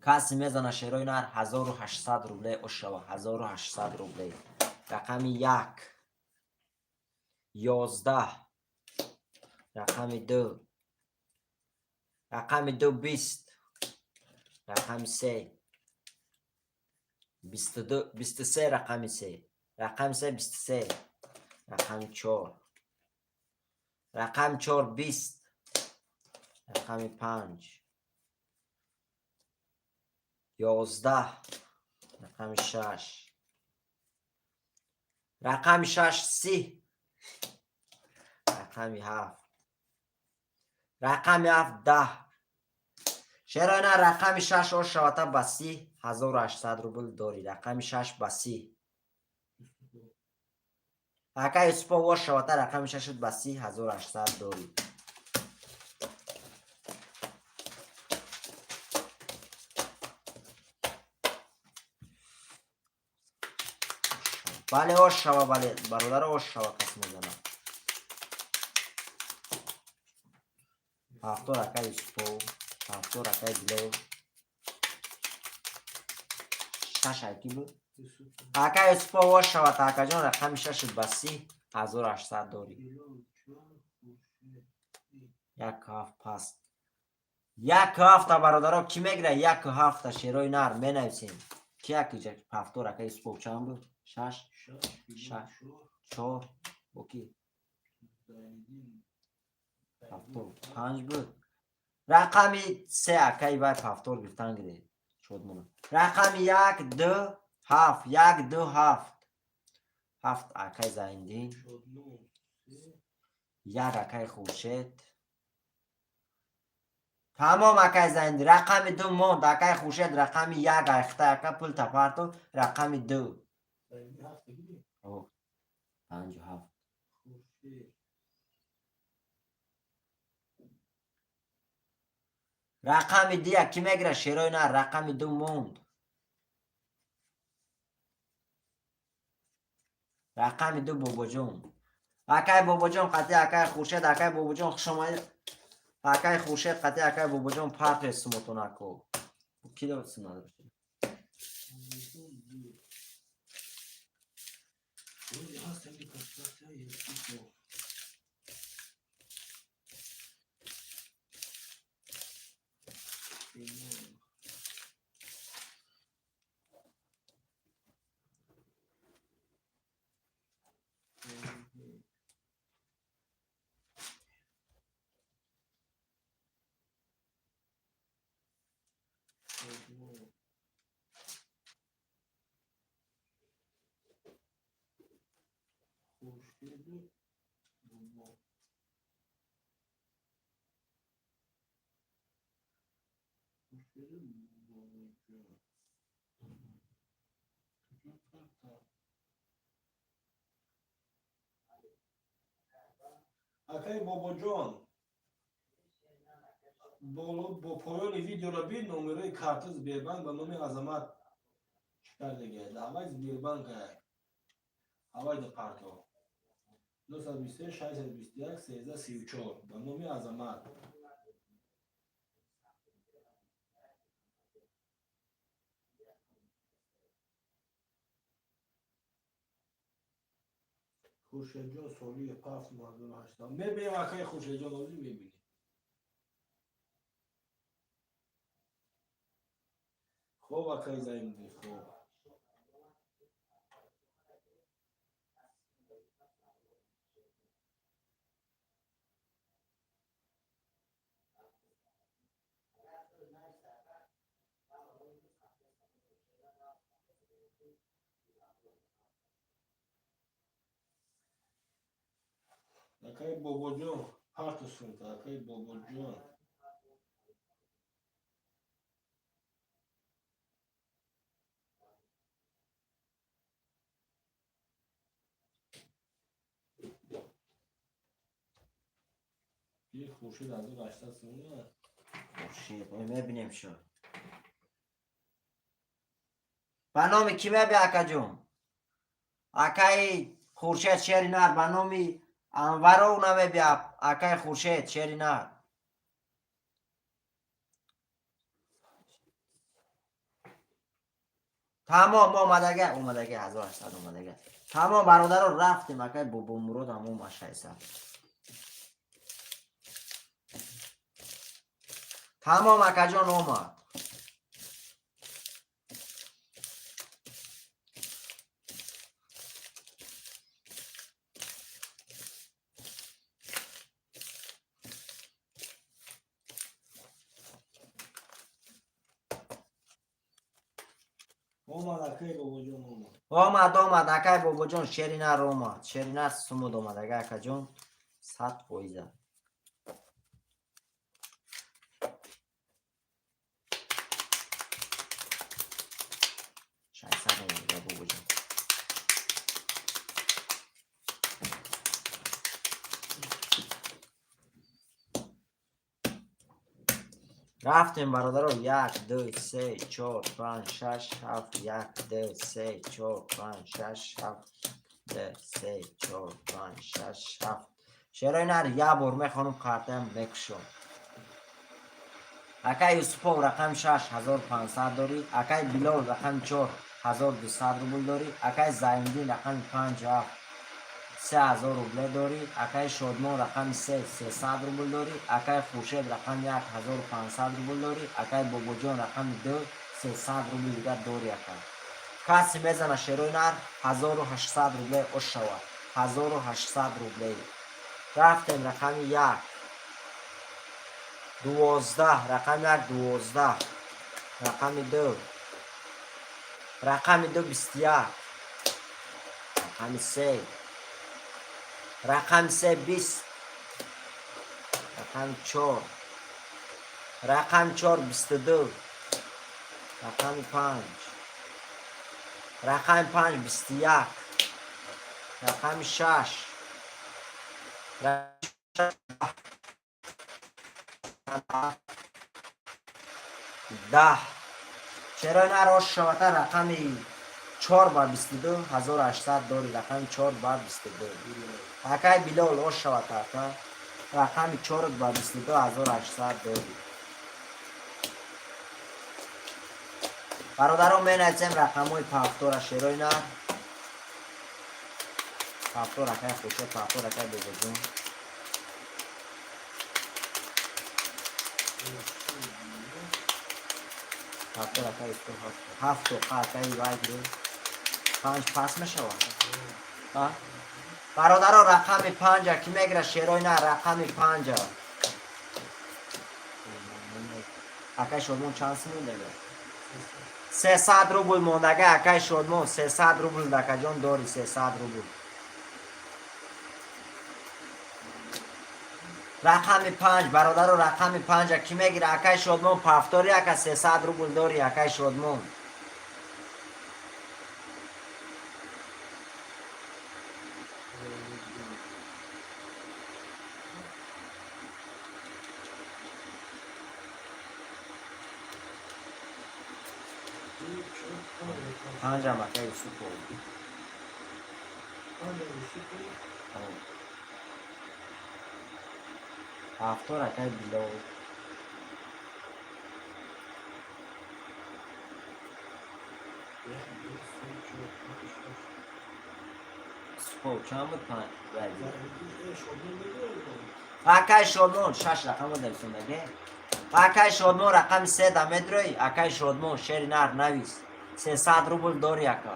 کسی میزنه شیرای نر 1800 روبله اوشوا 1800 روبله. رقم 1 11 رقم 2 رقم 2 20 رقم 3 22 23 رقم 3 رقم 3 23 رقم 4 رقم 4 20 رقم 5 11 رقم 6 رقم 6 30 رقم 7 رقم 7 10 شیراینا رقم 6 او شواتا بسی 1800 روبل داری. رقم 6 بسی اکای سپا و شواتا رقم 6 بسی 1800 داری. بله او شوا بله برادر او شوا کس میزنم. هفتو رکای سپو هفتو رکای بلو 6 ایکی بود. اکای سپا و شواتا اکا جان رقم 6 بسی 1800 داری. یک هفت پس یک هفته برادرها کی میگیره؟ یک هفته شیرای نر می نویسیم. کی یکی هفتو رکای سپو چند بود؟ 6 4 اوکی هفتو 5 بود. رقمی 3 اکای باید هفتو گفتن گیره شد منو. رقم 1 2 7 1 2 7 7 اکای زندین یک اکای خورشید تمام اکای زندین. رقم 2 موند اکای خورشید رقم 1 اخته اکا پل تپارتو رقم 2 5 و 7 رقم دیگه کی میگیره شیرای نه؟ رقم 2 موند. رقم 2 بابا جون اکای بابا جون قطعی اکای خورشید اکای بابا جون شما اکای خورشید قطعی اکای بابا جون پارت اسمتون اکو کی دو اسم نداره. اکای بابا جان با پایان ویدیو را بین نمره کارت سبیربانک با نام عظمت چکار دیگه دعوای سبیربانک هوای دپارتو 223 621 1334 با نام عظمت خورشید جان سالی 5 ماه 8 میبینیم اکای خورشید جان لازم میبینیم. خوب اکای زایندی خوب اکای بابا جان هارت سونت اکای بابا جان یه خورشید از اون 800 سونه خورشید میبینیم شو به نام کی میبی اکا جون؟ اکای خورشید شیر نر به نام انور اونمه بیا اکای خورشید شری نه تمام اومدگه 1800 اومدگه تمام برادر رو رفتیم اکای بابا مرود همون مشایسته تمام اکا جان اومد اومد اکای بابا جان اومد اومد اکای بابا جان شرینر اومد شرینر سمود اومدگه اکا جان 100%. شایسته اومدگه بابا جان رفتیم برادر رو 1 2 3 4 5 6 7 1 2 3 4 5 6 7 2 3 4 5 6 7 شرای نر یا برمه خانم کارتم بکشون اکای یوسفو رقم 6500 داری اکای بلال رقم 4200 روبل داری اکای زایندین رقم 50 3000 روبل داری اکای شادمان رقم 300 روبل داری اکای خورشید رقم 1500 روبل داری اکای بابوجان رقم 300 روبل دیگر داری اکای کسی میزنه شروع نر 1800 روبل او شود 1800 روبل رفتیم رقم 1 12 رقم 1 12 رقم 2 رقم 2 21 رقم 3 رقم 3 20 رقم 4 رقم 4 22 رقم 5 رقم 5 21 رقم 6 رقم 10 چرا نراش شوته رقم 4 بار 22 1800 داری رقم 4 بار 22 اکای بلال او شوته رقم 4 بار 22 1800 داری برادران من ازم رقم های پافتور شروع نه پافتور اکای خوشه پافتور اکای بگذون پافتور اکای استو هفت و اکای وایدرو 5 پاس میشود برادران رقم 5 کی میگیره شروع نه رقم 5 اکای شدمون چانس مونده 300 روبل موندگه اکای شدمون 300 روبل دکا جان داری 300 روبل رقم 5 برادر رقم 5 کی میگیره اکای شدمون پافتوری اکا 300 روبل داری اکای شدمون پنج هم اکای سوپر پافتور اکای بلو سوپر چند بود پنج اکای شدمون 6 رقم دلسون بگه اکای شدمون رقم 3 دمدروی اکای شدمون شیر نر نویس 300 روبل داری اکا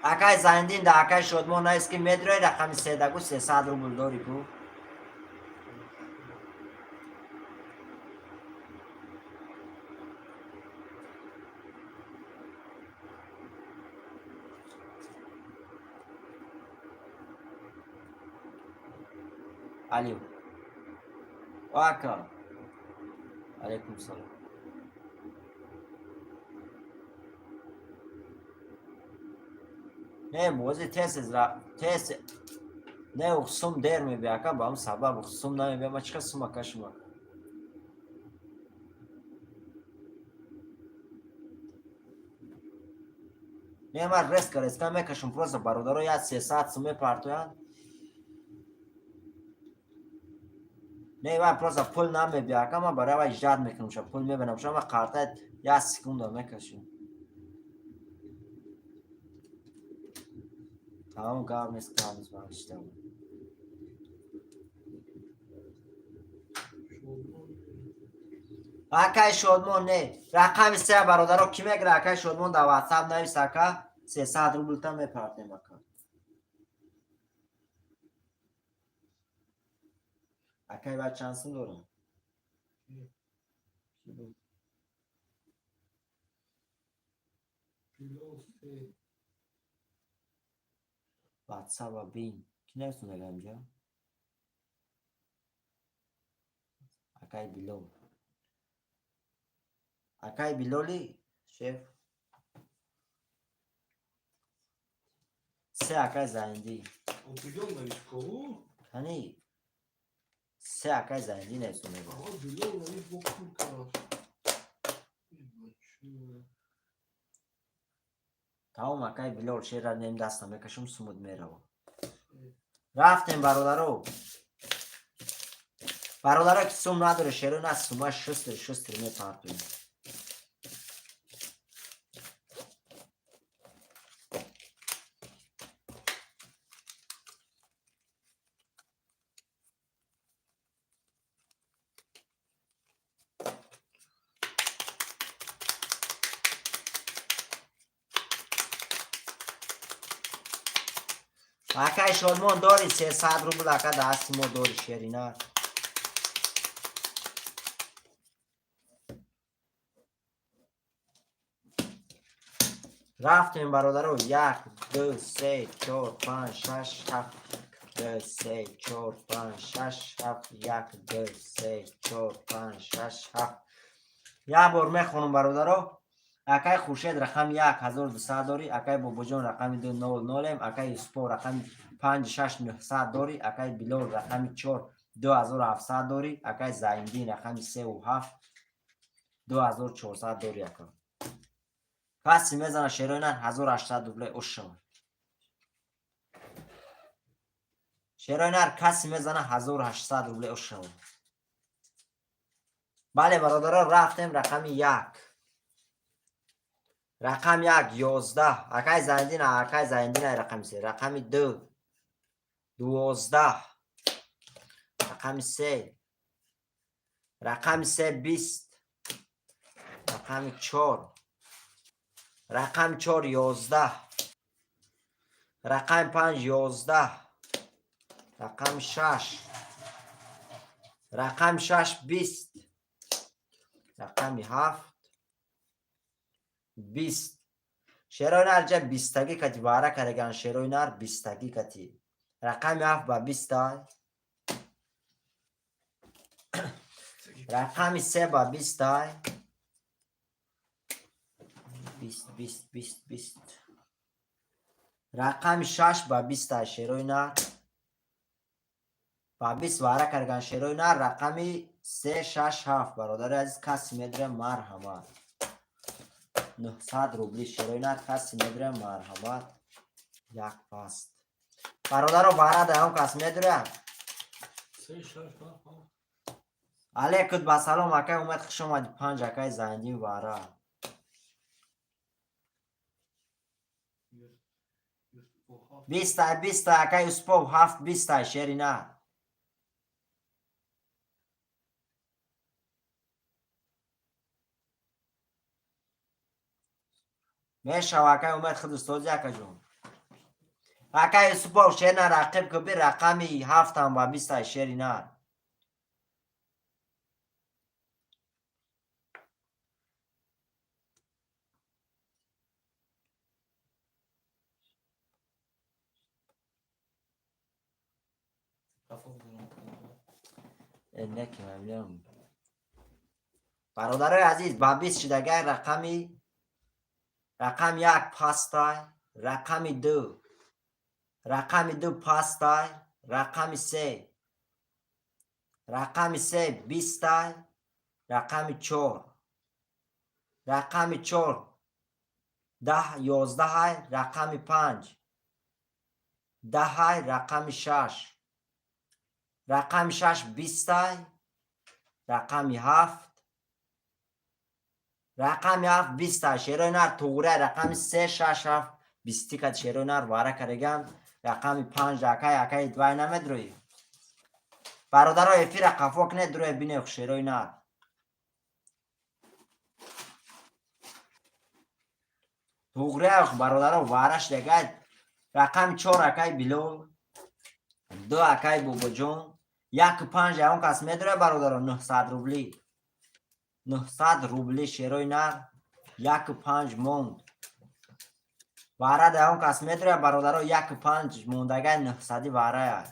اکای زندین ده اکای شدمون نویس که مدروی رقم 3 دگو 300 روبل داری کو علیو واکا علیکم سلام نه موزی تیس نه اخصوم دیر می بیا که با هم سبب اخصوم نمی بیا ما چکه سوما کشما نه من رسک میکشم پروز برادرو یا 300 سومه پارتویان نه من پروسا پول نمیبیاکم من برای وای جاد میکنم شما پول میبینم شما کارت یا سکوند میکشم تمام کار نیست کار نیست باشته اکای شادمان نه رقم سه برادرها کی میگه اکای شادمان در واتساپ نویس اکا 300 روبل تا میپردیم اکا اکای بعد چند سن دارم واتساپ بین کی نویس میگه اینجا اکای بیلو اکای بیلولی شیف سه اکای زندی Определенно кого? هنی سه اکای زندی نویس میگه Определенно бокурка. تمام اکای بیلول شیر را نیم دستم میکشم سمود میرو رفتیم برادرها که سوم نداره شیرون از سومه شستر میپردیم اکای شادمان داری 300 روبل اکا دستی ما داری شیرینه رفتیم برادرو 1 2 3 4 5 6 7 2 3 4 5 6 7 1 2 3 4 5 6 7 یا بار میخونم برادرو اکای خورشید رقم 1200 داری اکای باباجان رقم 200 اکای اسپو رقم 56900 داری اکای بیلول رقم 4 2700 داری اکای زایندین رقم 37 2400 داری اکا کسی میزنه شیرینن 1800 روبل اوش شود شیرینر کسی میزنه 1800 روبل اوش شود بله برادرها رفتیم رقم 1 رقم 1 11 اکای زایندین رقم 3 رقم 2 12 رقم 3 رقم 3 20 رقم 4 رقم 4 11 رقم 5 11 رقم 6 رقم 6 20 رقم 7 20 شیرینر جا 20 کتی باره کرگان شیرینر 20 کتی رقم 7 با 20 رقم 3 با 20 20 رقم 6 با 20 شیرینر با 20 باره کرگان شیرینر رقم 3 6 7 برادر عزیز کسی میدره مرحمت 900 روبلی شیرینر کسی میدره مرحمت یک پاست برادر رو باره ده هم کسی میدره علیکت با سلام اکای اومد خوش اومدی 5 اکای زندی باره 20 اکای اسپو 7 20 شیرینر میشه اکای اومد خود استوزی اکا جون اکای اسپو شیرینر رقیب که بی رقمی 7 هم با 20 شیرینر اینه که ممنون برادرای عزیز با 20 شدگه رقمی رقم 1 پاستای رقم 2 پاستای رقم 3 20 رقم 4 10 11 رقم 5 10 رقم 6 رقم 6 20 رقم 7 رقم 7 20 شیروی نر توگره رقم 3 6 7 20 کد شیروی نر واره کرگم رقم 5 اکای دوای نمید روی برادرای فیر قفو کنه دروی بینه شیروی نر توگره برادرها وارش دیگه رقم 4 اکای بلو 2 اکای بوبو جون 1 5 اون کس میدره برادرها 900 روبلی 900 روبلی شیروی نر 1 5 موند واره ده اون کس میدره برادرها 1 5 موندگه 900 واره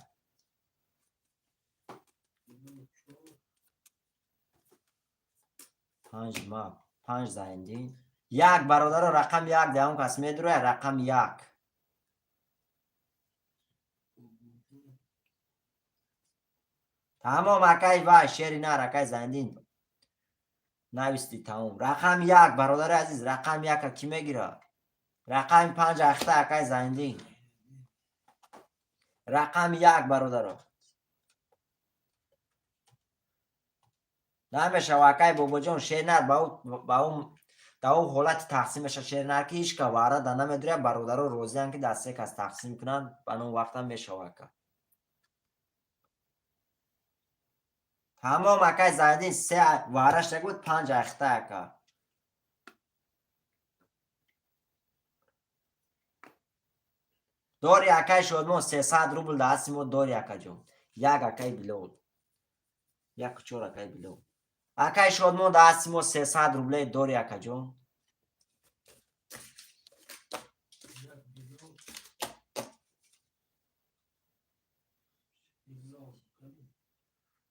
5 ما 5 زایندین 1 برادرها رقم 1 ده اون کس میدره رقم 1 تمام اکای وای شیری نر اکای زایندین نویستی تمام رقم 1 برادر عزیز رقم 1 کی میگیره رقم 5 اخته اکای زایندین رقم 1 برادر نمیشه واقعی بابا جان شیر نر با اون حالت تقسیمش شیر نر که هیچ که واره ده نمیدونه برادر رو روزی هم که دسته که از تقسیم کنن با اون وقت هم میشه واقع تمام اکای زایدین 3 وارش بود 5 اخته اکا دوری اکای شد 300 روبل دستیمو دوری اکا جون 1 اکای بلود 1 4 اکای بلود اکای شد دستیمو 300 روبل دوری اکا جون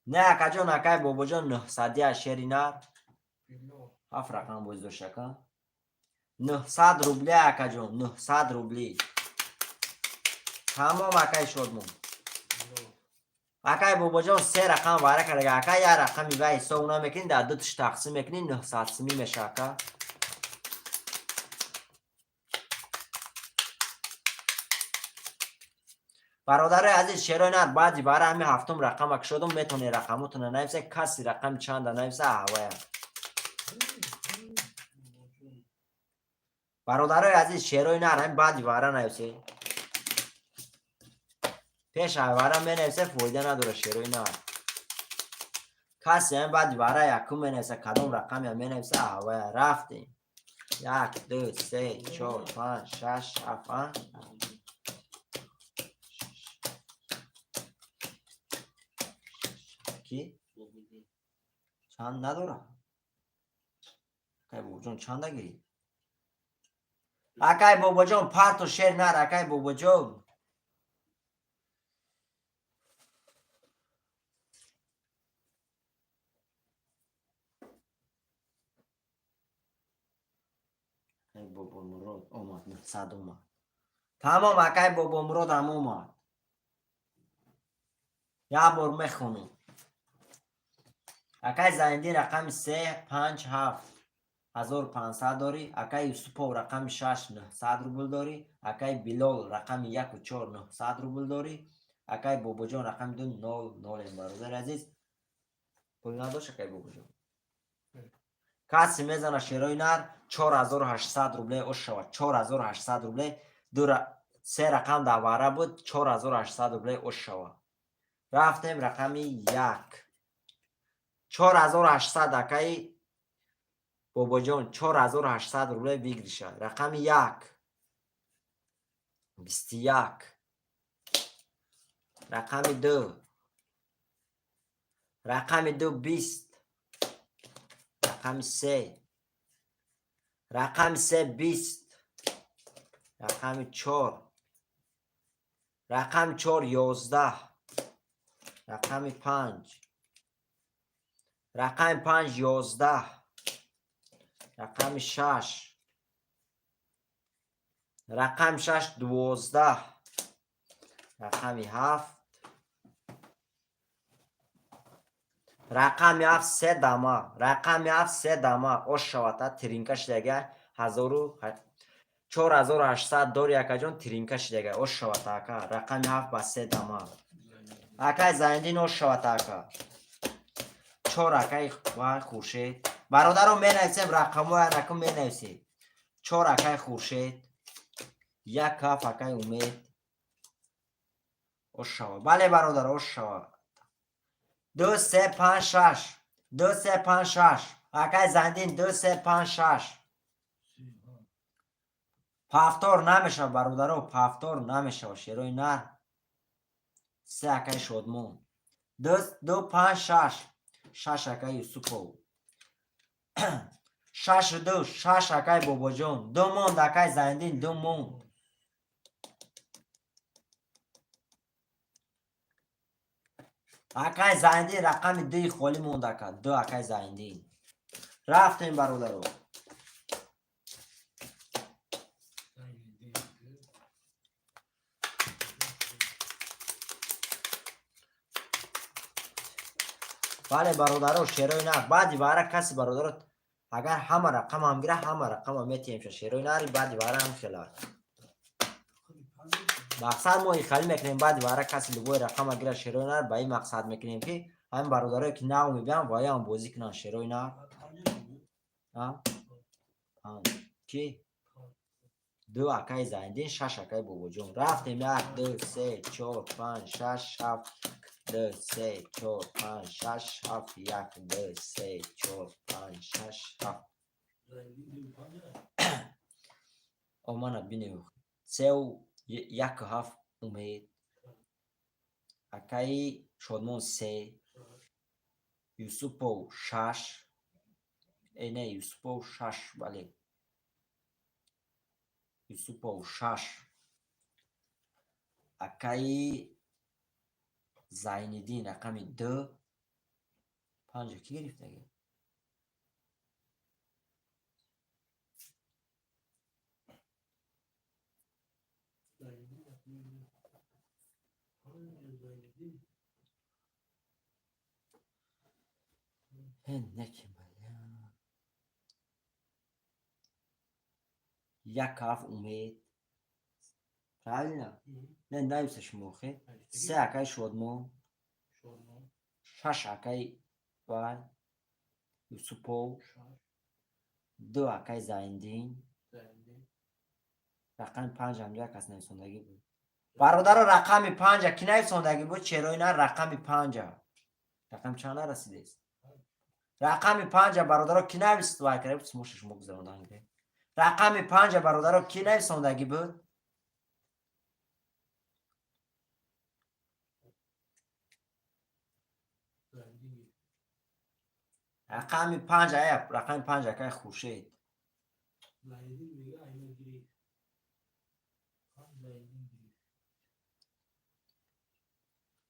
نه اکا جون اکای بابا جون 900 شیری نر 7 رقم بوزدو شکا 900 روبلی اکا جون 900 روبلی تمام اکای شد اکای بابا جان 3 رقم واره کرده اکای یه رقمی وای حساب اونا میکنین در دو تش تقسیم میکنین 900 سمی میشه اکا برادر عزیز شیرای نر بعدی باره همین هفتم رقم اک شدم میتونه رقمتون نویسه کسی رقم چند نویسه هواه برادر عزیز شیرای نر همین بعدی باره نویسه پیش هواره می نویسه فایده نداره شیرای نر کسی همین بعدی باره یکم می نویسه کدام رقم هم می نویسه هواه رفتیم 1 2 3 4 5 6 7 کی؟ چند نداره اکای بابا جان چند گیری اکای بابا جان پرت و شیر نر اکای بابا جان اکای بابا مراد اومد 900 اومد تمام اکای بابا مراد هم اومد یه بار میخونم اکای زایندی رقم 3 5 7 1500 داری اکای یوسپو رقم 6 900 روبل داری اکای بلال رقم 1 و 4 900 روبل داری اکای بابا جان رقم 2 0 0 برادر عزیز پول نداشت اکای بابا جان کسی میزنه شیرای نر 4800 روبله او شود 4800 روبله 3 رقم در واره بود 4800 روبله او شود رفتیم رقم 1 4800 اکای بابا جان 4800 روبله بگیرشه رقم 1 21 رقم 2 رقم 2 20 رقم 3 رقم 3 20 رقم 4 رقم 4 11 رقم 5 رقم 5 11 رقم 6 رقم 6 12 رقم 7 رقم 7 3 دما رقم 7 3 دما او شواتا ترینکش دیگه 4800 داری اکا جان ترینکش دیگه او شواتا اکا رقم 7 با 3 دما اکای زایندین او شوات اکا 4 اکای خورشید برادرم مینویسیم رقم و رقم مینویسیم 4 اکای خورشید 1 کاف اکای امید او شوا بله برادر او شوا 2 3 5 6 2 3 5 6 اکای زایندین 2 3 5 6 پافتور نمیشه برادرو پافتور نمیشه شیروی نر 3 اکای شدمون 2 5 6 6 اکای یوسفو 6 2 6 اکای بابا جون 2 موند اکای زایندین 2 موند اکای زایندین رقم 2 خالی موند اکا 2 اکای زایندین رفتیم برادرو بله برادرو شیروی نر بعدی باره کسی برادرو اگر همه رقم هم گیره همه رقم هم میتیم شد شیروی نری بعدی باره هم خلال مقصد ما خالی میکنیم بعد باره کسی لگوی رقم اگر شیروی نر به این مقصد میکنیم که همین برادرایی که نو میبین وای هم بازی کنن شیروی نر کی 2 اکای زایندین 6 اکای بابا جون رفتیم 1 2 3 4 5 6 7 2 3 4 5 6 7 1 2 3 4 5 6 7 اومانا بینیم سه 1 7 امید اکای شدمون 3 یوسفو 6 نه یوسفو 6 بله یوسفو 6 اکای زایندین رقم 2 5 کی گرفت دیگه نکی بله 1 هفت امید فعلی نه نیستش موخه 3 اکای شدمون 6 اکای بای یوسفو 2 اکای زایندین رقم 5 هم یک کس نویسندگی بود برادر رقم 5 کی نویسندگی بود چرا نه رقم 5 رقم چند رسیده است رقم 5 برادر کی نویسید وای کرده بود سموشش مگذروندن رقم 5 برادر کی نویسندگی بود رقم 5 رقم 5 که خورشید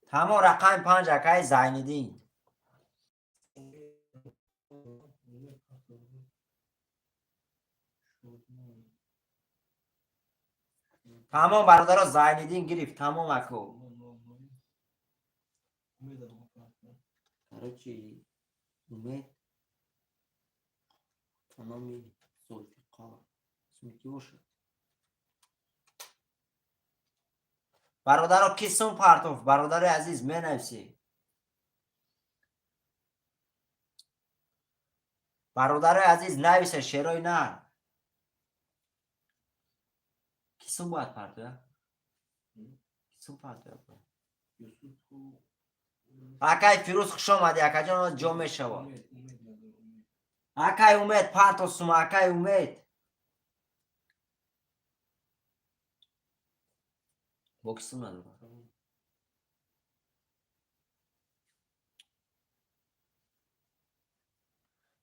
تمام رقم 5 که زایندین تمام برادر زایندین گرفت تمام اکو چی امید تمامی سلفقا اسمی کی باشه برادر کسون پارتوف برادر عزیز منویسی برادر عزیز نویسه شیروی نه کسون باید پارتوف کسون پارتوف اکای فیروز خوش آمدی اکا جان جمعه شوا اکای امید پارتو سوم اکای امید بکسون ندارم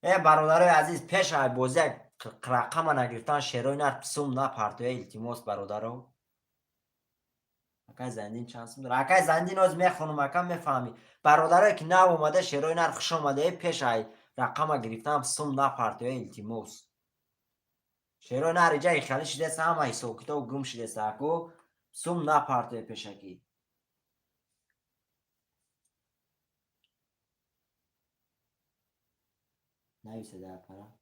ای برادر عزیز پیش های بوزی رقم نگرفتن شیروی نه سوم نه پارتوی التیموس برادرو اکای زندین چند سوم داره اکای زندین از میخونم اکا میفهمی برادرایی که نو اومده شیروی نه خوش آمده پیش های رقم گرفتن سوم نه پارتوی التیموس شیروی نه رجای خالی شده است همه ایسوکتا و گم شده است اکو سوم نه پارتوی پیشکی نویسه در پرا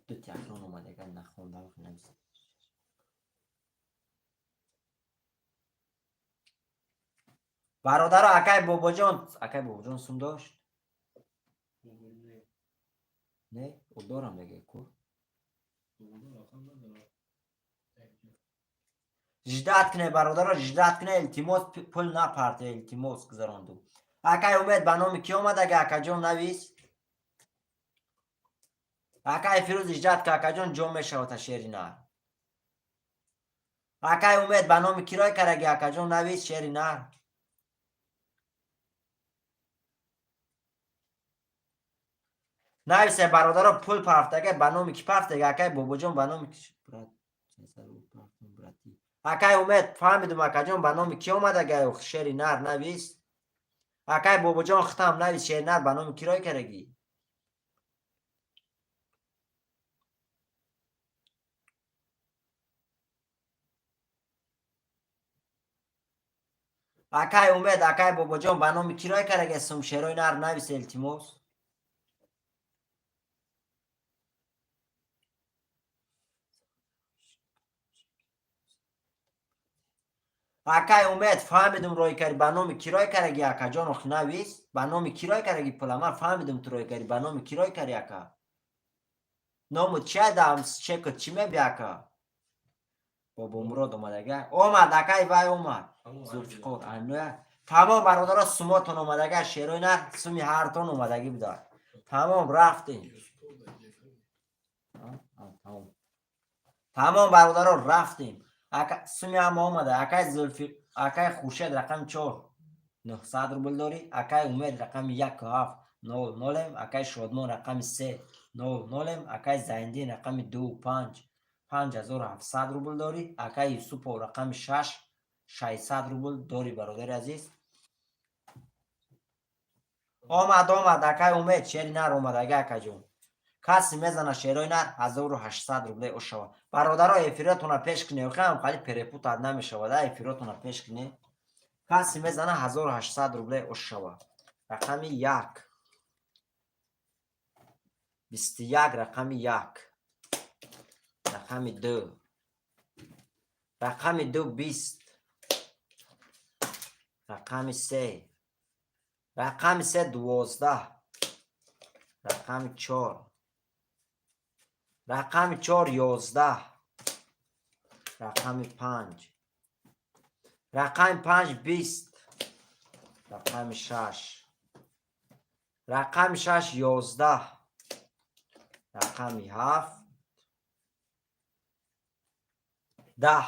دو تیاکرون اومده که نخونده و نویسه برادر اکای بابا جان سوم داشت نه او دارم دیگه کو 18 کنه برادر 18 کنه التماس پول نپرته التماس گذراندو اکای امید به نام کی اومد اگه اکا جان نویس اکای فیروز 18 که اکا جان جمع میشه تا شعری نر اکای امید به نام کی رای کرده اگه اکا جان نویس شعری نر نویسه برادر پول پرفتگه به نام کی پرفتگه اکای بابا جان به نام اکای امید فهمیدم اکا جان به نام کی اومد اگه شعری نر نویس اکای بابا جان ختم نویس شعری نر به نام کی رای کردگی اکای امید اکای بابا جان به نام کی رای کردگی سم شعرهای نر نویس التماس اکای امید فهمیدم روی کردی به نام کی رای کردگی اکا جان اخ نویس به نام کی رای کردگی پلمر فهمیدم تو روی کردی به نام کی رای کردی اکا نام چه دام شکل چی می بیاکا بابا مراد اومدگه اومد اکای وای اومد زلفقار انویا تمام برادرها سوماتون اومدگه شیروی نه سومی هر تون اومدگی بدار تمام رفتیم تمام برادرها رفتیم سومی هم اومده اکای زلفی اکای خورشید رقم 4 900 روبل داری اکای امید رقم 17 00 اکای شادمان رقم 3 00 اکای زایندین رقم 25 5700 روبل داری اکای یوسف رقم 6 600 روبل داری برادر عزیز آمد اکای امید شعری نر اومد اکا جون کسی میزنه شعرهای نر 1800 روبل او شود برادرها افیراتون پیش کنی خیلی خالی پریپوت نمیشود افیراتون پیش کنی کسی میزنه 1800 روبل او شود رقم 1 21 رقم 1 رقم 2 رقم 2 20 رقم 3 رقم 3 12 رقم 4 رقم 4 11 رقم 5 رقم 5 20 رقم 6 رقم 6 11 رقم 7 10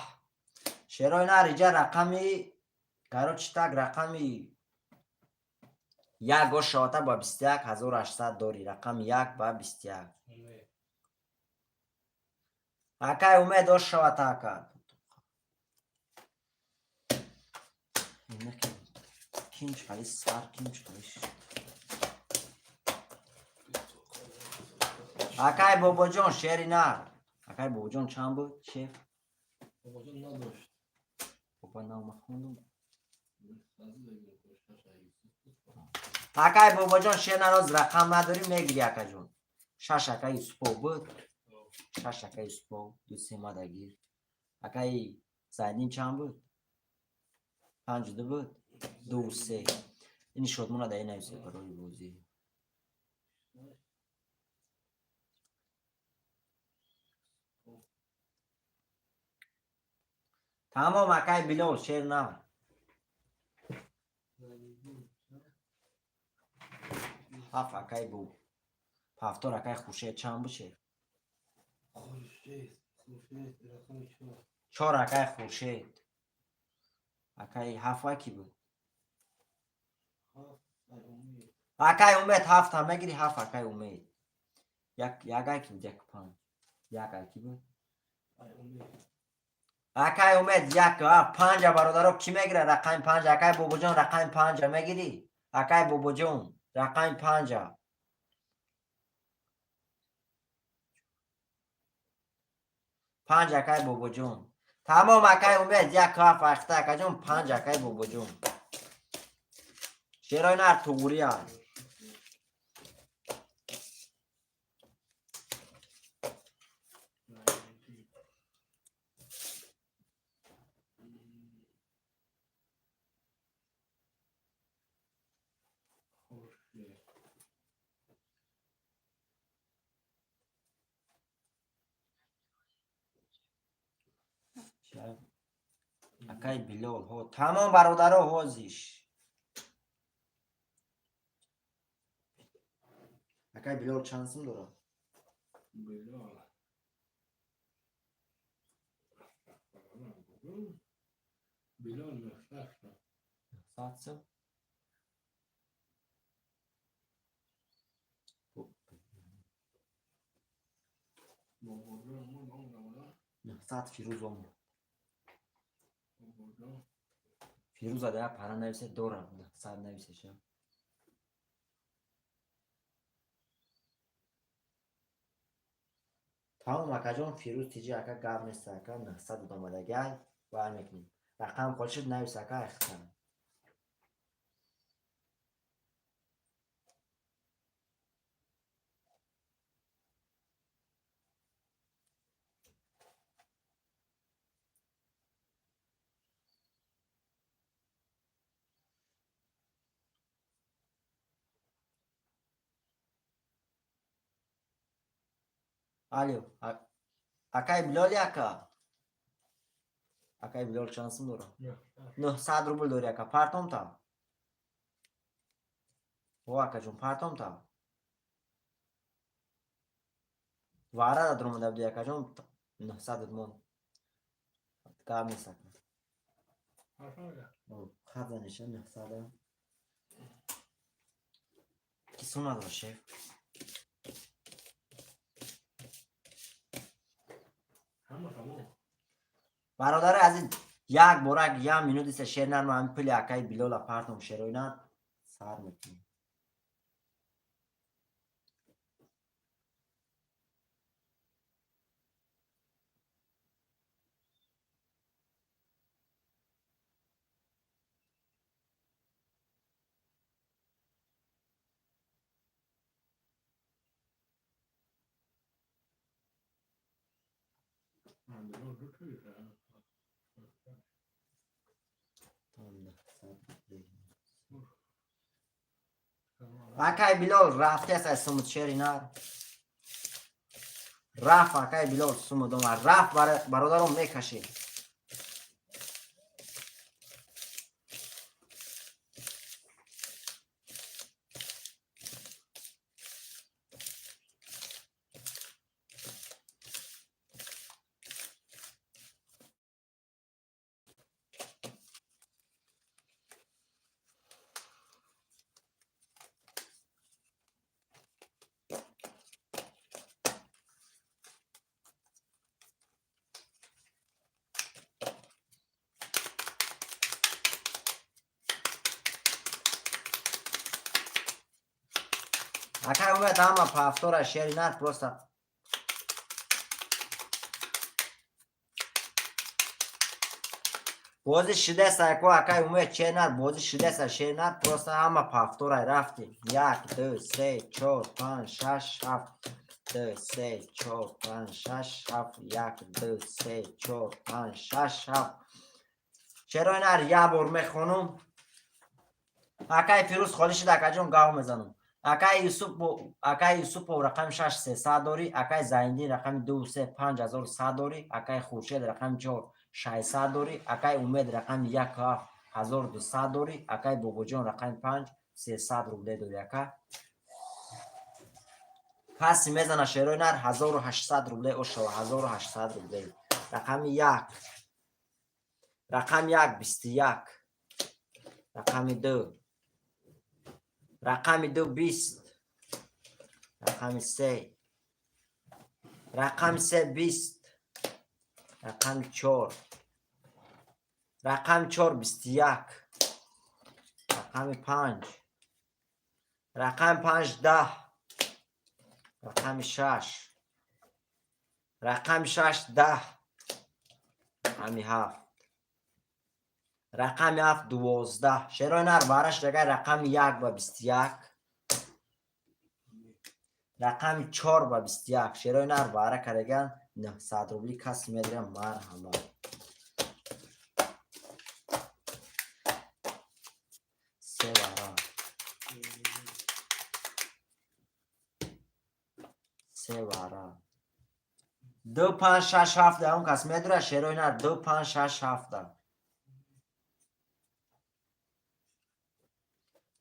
شعرهای نر اینجا رقمی کاروچ تک رقمی 1 گوش شاته با 21 1800 داری رقم 1 با 21 اکای امید او شاته اکا kinch خالی سر kinch خالیش اکای بابا جان شعری نر اکای بابا جان چند بود شیف بابا جان نداشت بابا نام خوندم اکای بابا جان شعر نر از رقم نداری میگیری اکا جون 6 اکای یوسفو بود 6 اکای یوسفو 2 3 مادگیر اکای زایدین چند بود 5 2 بود 2 3 این شدمونه در این نویسه برای بوزی تمام اکای بلول شعر نه هفت اکای بود هفتار اکای خوشه چند بشه خورشید رقم 4 4 اکای خورشید اکای هفت کی بود اکای امید هفت هم میگیری هفت اکای امید یک اکی بود یک 5 یک اکی بود اکای امید یک 5 برادرها کی میگیره رقم 5 اکای بابا جان رقم 5 میگیری اکای بابا جان رقم 5 5 اکای بابا جان تمام اکای امید یک هفت اخته اکای جان 5 اکای بابا جان شعرهای نر توگوری هم акай Билолҳо тамом бародаро ҳозиш. Акай Билол чанд сум дорад? Билол. Билол мехташта. 100 сум. Сад фирӯзом. Фирӯза да пара нависе дорам. Сад нависеша. Тамом акаҷон фирӯз тиҷи ака гап нест ака 900 омадагай бар мекунем. Рақам холшид навис ака ахтам. Алё, акай Билоли ака. Акай Билол чанд сум дорад? 900 рубл дори ака. Партом та? О акаҷон партом та? Вара да дромада буди акаҷон 900 мон. Гап нест ака. Хат заниша 900. Ки сум надор шеф? бародари азиз, як борак як минут иса шер нарм ҳами пили акай Билола партом шероинад сар мекунем. акай Билол рафтест аз сумут шери нар. рафт акай Билол сумут омад. рафт бародаром мекашед. акай умед ҳама пафтора шери нар просто бози шидеста яко акай умед шер нар бози шидеста шер нар просто ҳама пафторай рафтем. 1 2 3 4 5 6 7 2 3 4 5 6 7 1 2 3 4 5 6 7 шерои нар як бор мехонум. акай фирӯз холӣ шид акаҷон гав мезанам. акай Юсупов рақами 6 300 дори. акай Зайниддин рақами 2 3 5100 дори. акай Хуршед рақами 4 600 дори. акай Умед рақами 1 1200 дори. акай Бобоҷон рақами 5 300 рубле дори ака. каси мезана шерои нар 1800 рубле ошава 1800 рубле. рақами 1 рақами 1 21 рақами 2 рақами 2 20 рақами 3 рақами 3 20 рақами 4 рақами 4 21 рақами 5 рақами 5 10 рақами 6 рақами 6 10 рақами 7 рақами 7 12 шерои нар бараш дагар рақами 1 ба 21 рақами 4 ба 21 шерои нар бара караган 900 рубли каси медирам марҳамат. се бара се бара 2 5 6 7 он кас медира шерои нар 2 5 6 7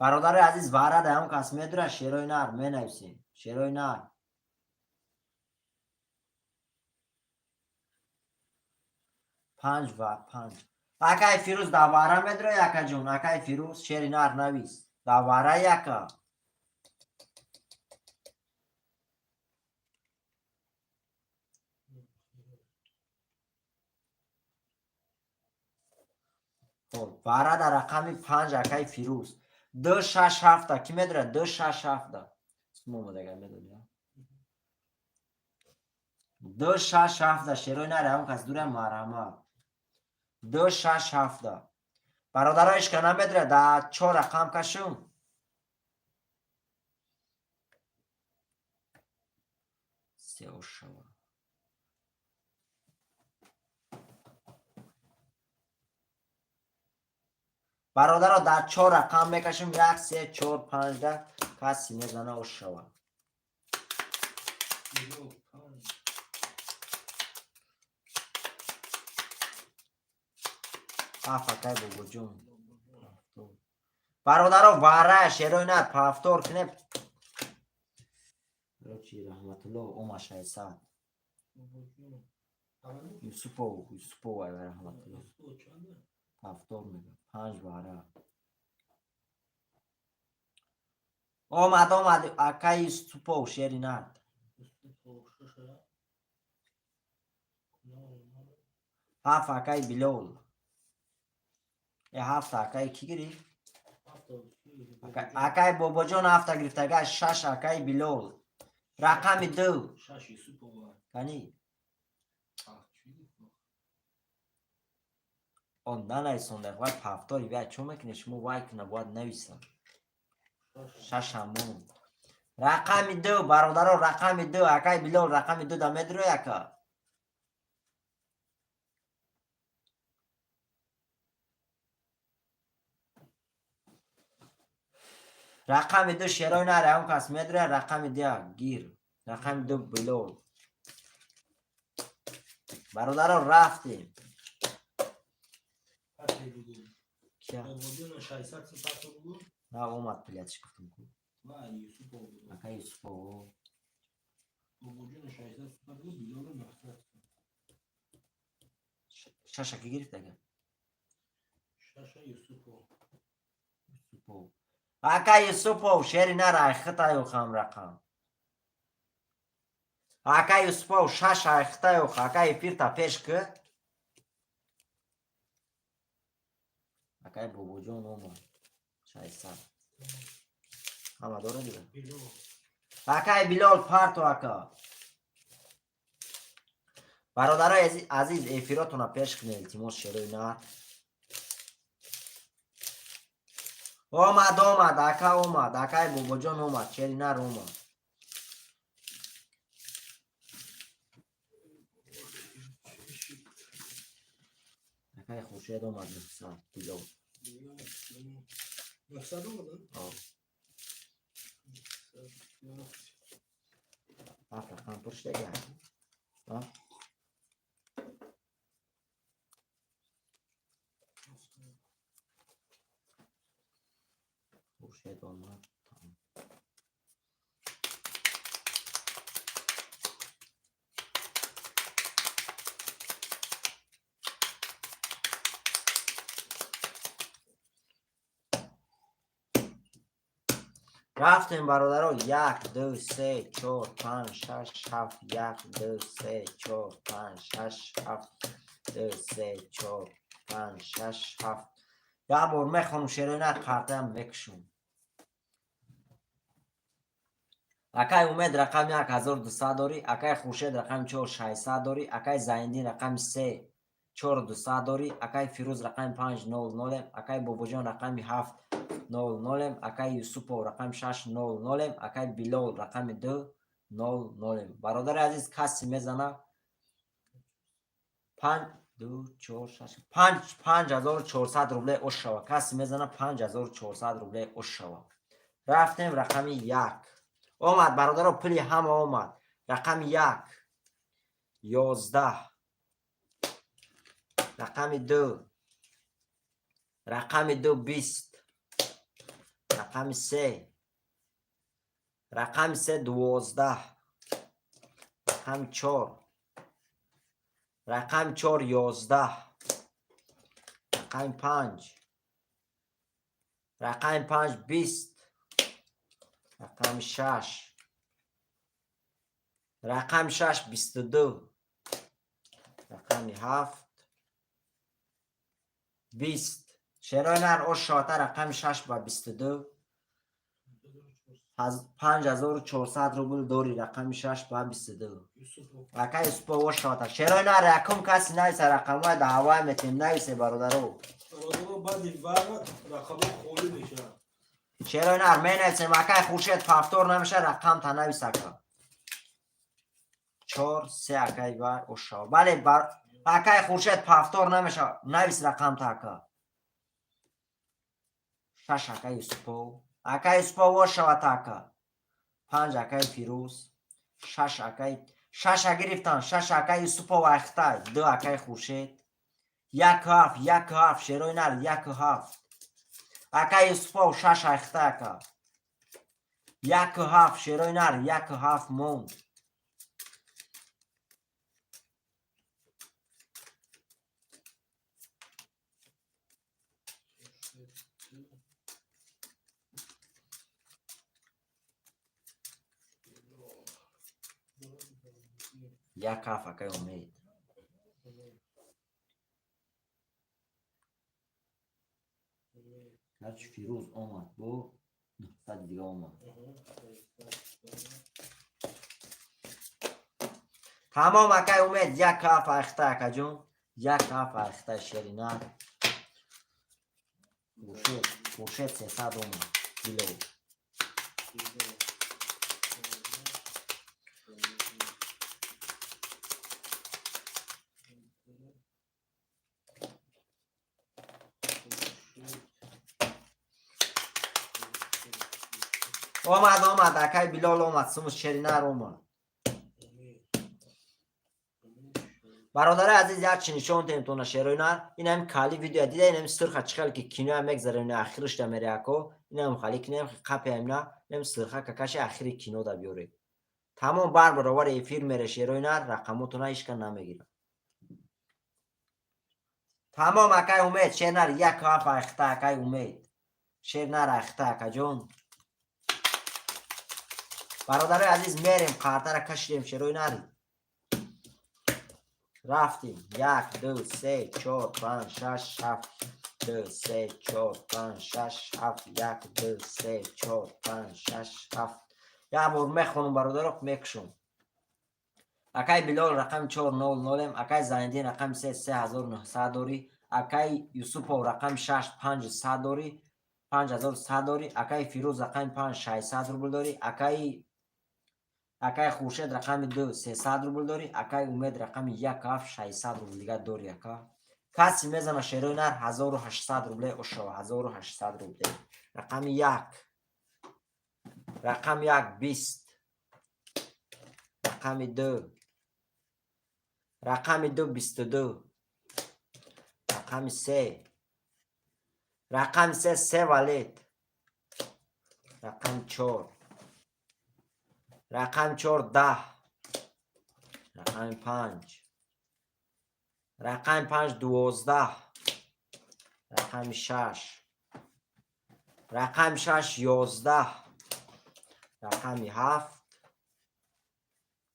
برادر عزیز وارد هم کس میدونه شیروی نر می نویسیم شیروی نر پنج و پنج اکای فیروز دا واره میدره یکا جون اکای فیروز شیری نر نویس دا واره یکا خب واره در رقم 5 اکای فیروز 2 6 7 کی میدره 2 6 7 اسمو دیگه میدونی 2 6 7 شیروی نره هم کس دوره مرحمت 2 6 7 برادرایش که نمیدره دا 4 رقم کشون سه و شما برادر رو در 4 رقم میکشیم 1 3 4 5 10 کسی میزنه و شما افکای بگو جون برادر رو واره شیروی نه پافتور کنه چی رحمت الله اوما شایستان یوسفو وای رحمت الله پافتور میگه 5 واره اومد اکای یوسفو شیری نرد 7 اکای بلول 7 اکای کی گری؟ اکای بابا جان 7 گرفته 6 اکای بلول رقم 2 کنی اون ننویسونده باید پافتوری باید چون میکنه شما وای کنه باید نویسم 6 همون رقم 2 برادر رقم 2 اکای بلول رقم 2 دمه درو یکا رقم 2 شیروی نره اون کس میدره رقم 2 گیر رقم 2 بلول برادر رفتیم کیا؟ نه اومد پلیتش گفتم کن اکا یوسفو شش اکی گرفت اگه یوسفو اکا یوسفو شیری نره خطا یو خام رقم اکا یوسفو شش خطا یو خام اکا پیرتا پیش که اکا بابو جون اومد شایستان اما دوره دیگه اکای بلال پارتو اکا برادرای عزیز ایفیراتونا پیش کنه التماس شروع نه اومد اکا اومد اکای بابا جان اومد شری نر اومد اکای خوشید اومد نفسا بلال رقم پشت دیگه خوشید اومد رفتیم برادرها 1 2 3 4 5 6 7 1 2 3 4 5 6 7 2 3 4 5 6 7 یا مرمه خانم شیرینه قرطه هم بکشون اکای امید رقم 1200 داری اکای خوشید رقم 4600 داری اکای زایندین رقم 3 4200 داری اکای فیروز رقم 500 اکای بابوجان رقم 700 اکای یوسفو رقم 600 اکای بلال رقم 200 برادر عزیز کسی میزنه 5 2 4 6 5400 روبله اوش شوا کسی میزنه 5400 روبله اوش شوا رفتیم رقم 1 اومد برادر پلی هم اومد رقم 1 11 رقم 2 20 رقم 3 رقم 3 12 رقم 4 رقم 4 11 رقم 5 رقم 5 20 رقم 6 رقم 6 22 رقم 7 20 شیرای نر او شاته رقم 6 با 22 5400 روبل دوری رقم 6 با 22 اکای سپا و شاته شیرای نر رقم کسی نیسه رقم های ده هوای میتیم نیسه برادرو بعد این وقت رقم خوری میشه شیرای نر می نیسیم اکای خورشید پافتور نمیشه رقم تا نویسه که 4 3 اکای بر او شا بله اکای خورشید پافتور نمیشه نویس رقم تا که 6 اکای سپا و شاته که 5 اکای فیروز 6 اکای 6 گرفتن 6 اکای سپا و اختای 2 اکای خورشید 1 هفت شیرای نر 1 هفت اکای سپا و 6 اختای که 1 هفت شیرای نر 1 هفت موند یک هفت اکای امید هرچی فیروز اومد بو 900 دیگه اومد تمام اکای امید 1 هفت اخته اکا جون 1 هفت اخته شیرینه خورشید 300 اومد کیلو اومد اکای بلال اومد سموز شیرینه اومد برادر عزیز یک چی نشون تیمتون شیرای نر این هم کالی ویدیو دیده این هم سرخه چخل که کینو هم مگذاریم اخیرش دا میره اکو این هم خالی کنیم قپی هم نه این هم سرخه که کش اخیری کینو دا بیوره تمام بر برابر ای فیلم میره شیرای نر رقموتون ایش کن نمیگیرم تمام اکای امید شیر نر 1 هفت اخته اکای امید شیر نر اخته اکا جون برادر عزیز میریم قرطه را کشیدیم شیرای نری رفتیم 1 2 3 4 5 6 7 2 3 4 5 6 7 1 2 3 4 5 6 7 یه بار میخونم برادر میکشم اکای بلال رقم 400 اکای زایندین رقم 3900 داری اکای یوسف رقم 6 500 داری 5100 داری اکای فیروز رقم 5 600 روبل داری اکای خورشید رقم 2 300 روبل داری اکای امید رقم 1 هفت 600 روبل دیگه داری اکا کسی میزنه شیرای نر 1800 روبل اوشو 1800 روبل رقم 1 رقم 1 20 رقم 2 رقم 2 22 رقم 3 رقم 3 ولید رقم 4 رقم 4 10 رقم 5 رقم 5 12 رقم 6 رقم 6 11 رقم 7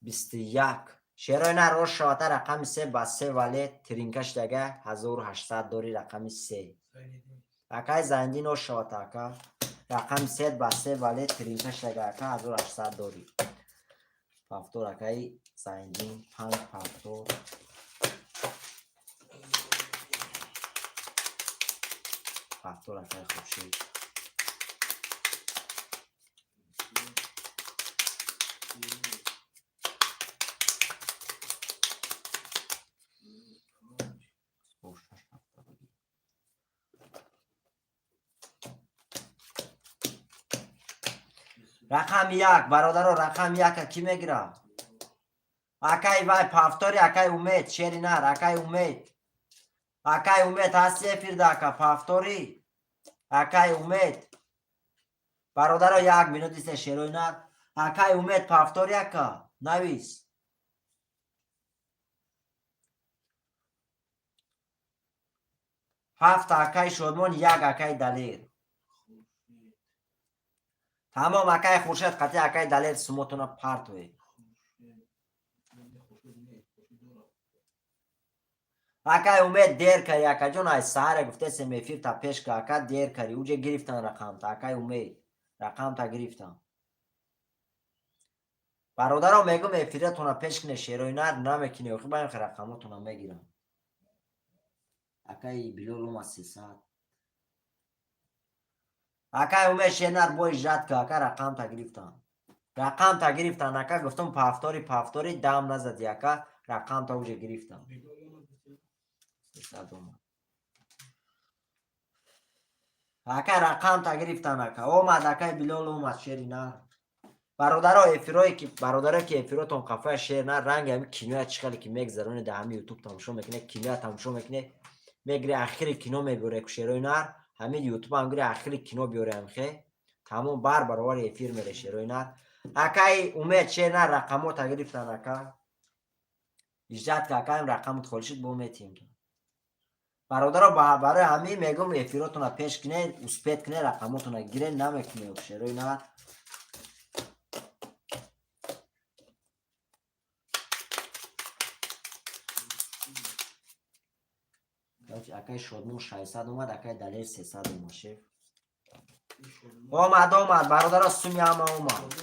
21 شیرای نر شاته رقم 3 با 3 ولید ترینکش دیگه 1800 داری رقم 3 اکای زندین و شاته اکا رقم 3 با 3 ولید ترینکش دیگه اکا 1800 داری پافتور اکای زندین 5 پافتور پافتور اکای خوشید رقم 1 برادر رقم 1 کی میگیره اکای وای پافتوری اکای امید شیری نر اکای امید هستی فرد اکا پافتوری اکای امید برادرها 1 minut است شیروی نر. اکای امید پافتور یکا نویس. هفت اکای شدمون 1 اکای دلیر. تمام اکای خورشید قطعی اکای دلیر سموتونا پارتوی. اکای امید دیر کری اکا جون ای سهره گفته سمیفیر تا پیش که اکا دیر کری اوجه گرفتن رقم تا اکای امید رقم تا گرفتن. برادرها میگم افیرتونا پیش کنه شیروی نر نمیکنه اخی بایم خیلی رقمتونا میگیرم. اکای بلولوم از 300. اکای امید شیرنر بوی جد که اکا رقم تا گرفتن. رقم تا گرفتن اکا گفتم پافتوری دام نزد اکا رقم تا اوجه گرفتن. 300 اومد. اکا رقم تا گرفتن اکا اومد اکای بلول اومد شیری نر. برادرها که افیروتون قفای شیر نه رنگ همین کیمیا چقدر که میگذرونه در همین یوتیوب تماشا میکنه کیمیا تماشا میکنه میگیره آخر کینو میبره که شیروی نر همین یوتیوب هم گیره آخر کینو بیاره همخه تمام برابر افیر میره شیروی نر. اکای امید شیر نر رقمو تا گرفتن اکا اجازت که اکا هم رقمت خالشید با امید تیم. برادرها برای همین میگم افیروتون پیش کنه اسپیت کنه رقمتون گیره نمیکنه شیروی نر. اکای شدمون 600 اومد اکای دلیر 300 اومد شیف. اومد برادرها سومی همه اومد.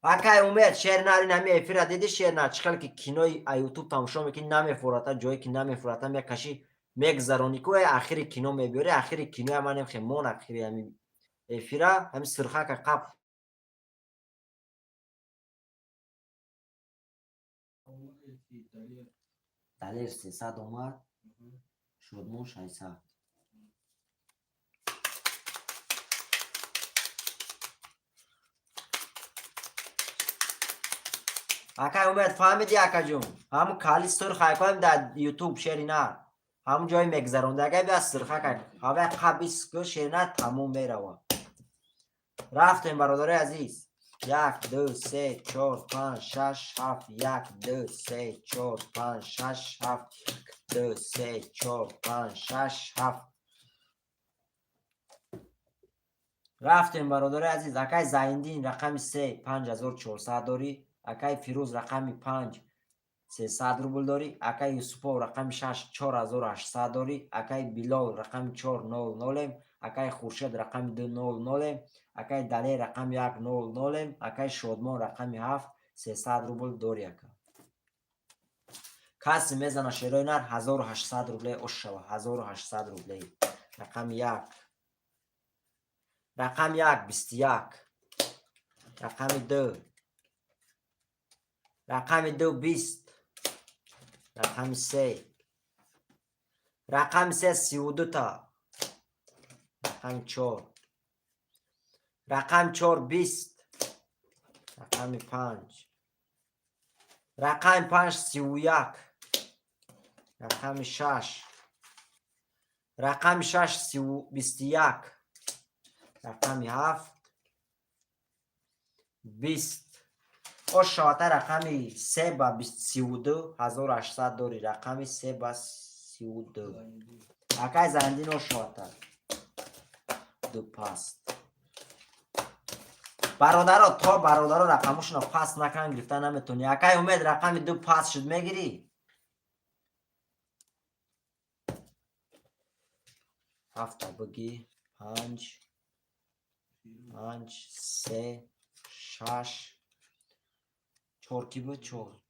اکای امید شیر ناری نمی افیره دیدی شیر نار چقدر که کینوی یوتیوب تماشا میکنی نمیفورتا جایی که نمیفورتا میکشی میگذرونی که آخر کینو میبیوری آخر کینو هم نیم خیمون آخری همین افیره همین سرخه که قب دلیر 300 اومد شدمون 600. اکای امید فهمیدی اکا جون همون کالی سرخ اکایم در یوتیوب شیری نه همون جای میگذرونده اگه بیا سرخه که هوا قبیس که شیری نه تموم میروا. رفتیم برادر عزیز 1 2 3 4 5 6 7 1 2 3 4 5 6 7 2 3 4 5 6 7. رفتیم برادر عزیز اکای زایندین رقم 3 5400 داری. اکای فیروز رقم 5 300 روبل داری. اکای یوسفو رقم 6 4800 داری. اکای بیلال رقم 400. اکای خورشید رقم 200. اکای دلی رقم 100. اکای شادمان رقم 7 300 روبل داری. اکا کسی میزنه شیروی نر 1800 روبله اشوا 1800 روبله. رقم 1 رقم 1 21. رقم 2 رقم 2 20. رقم 3 رقم 3 32 تا. رقم 4 رقم 4 20. رقم 5 رقم 5 31. رقم 6 رقم 6 21. رقم 7 20. او شاته رقم 3 با 32 1800 داری. رقم 3 با 32 اکای زندین او شاته دو پاست. برادرها تا برادرها رقمشون پاس نکنن گرفتن نمیتونی. اکای امید رقم 2 پاس شد میگیری 7 بگی 5 3 6 4 کی بود 4.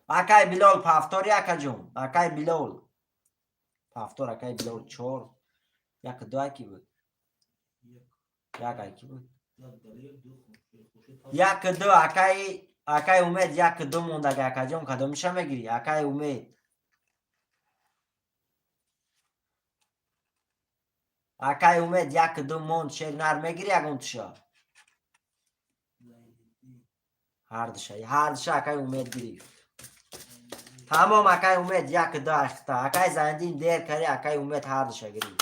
اکای بلال پافتور اکا جون اکای بلال پافتور اکای بلال 4 یک دو کی بود یک کی بود 1 2 اکای امید 1 2 مونده اکا جون کدوم میشه میگیری اکای امید اکای امید 1 2 موند شیر نر میگیری اگون تشا هر دشه اکای امید گرفت تمام. اکای امید 1 2 اختا اکای زندین دیر کری اکای امید هر دشه گرفت.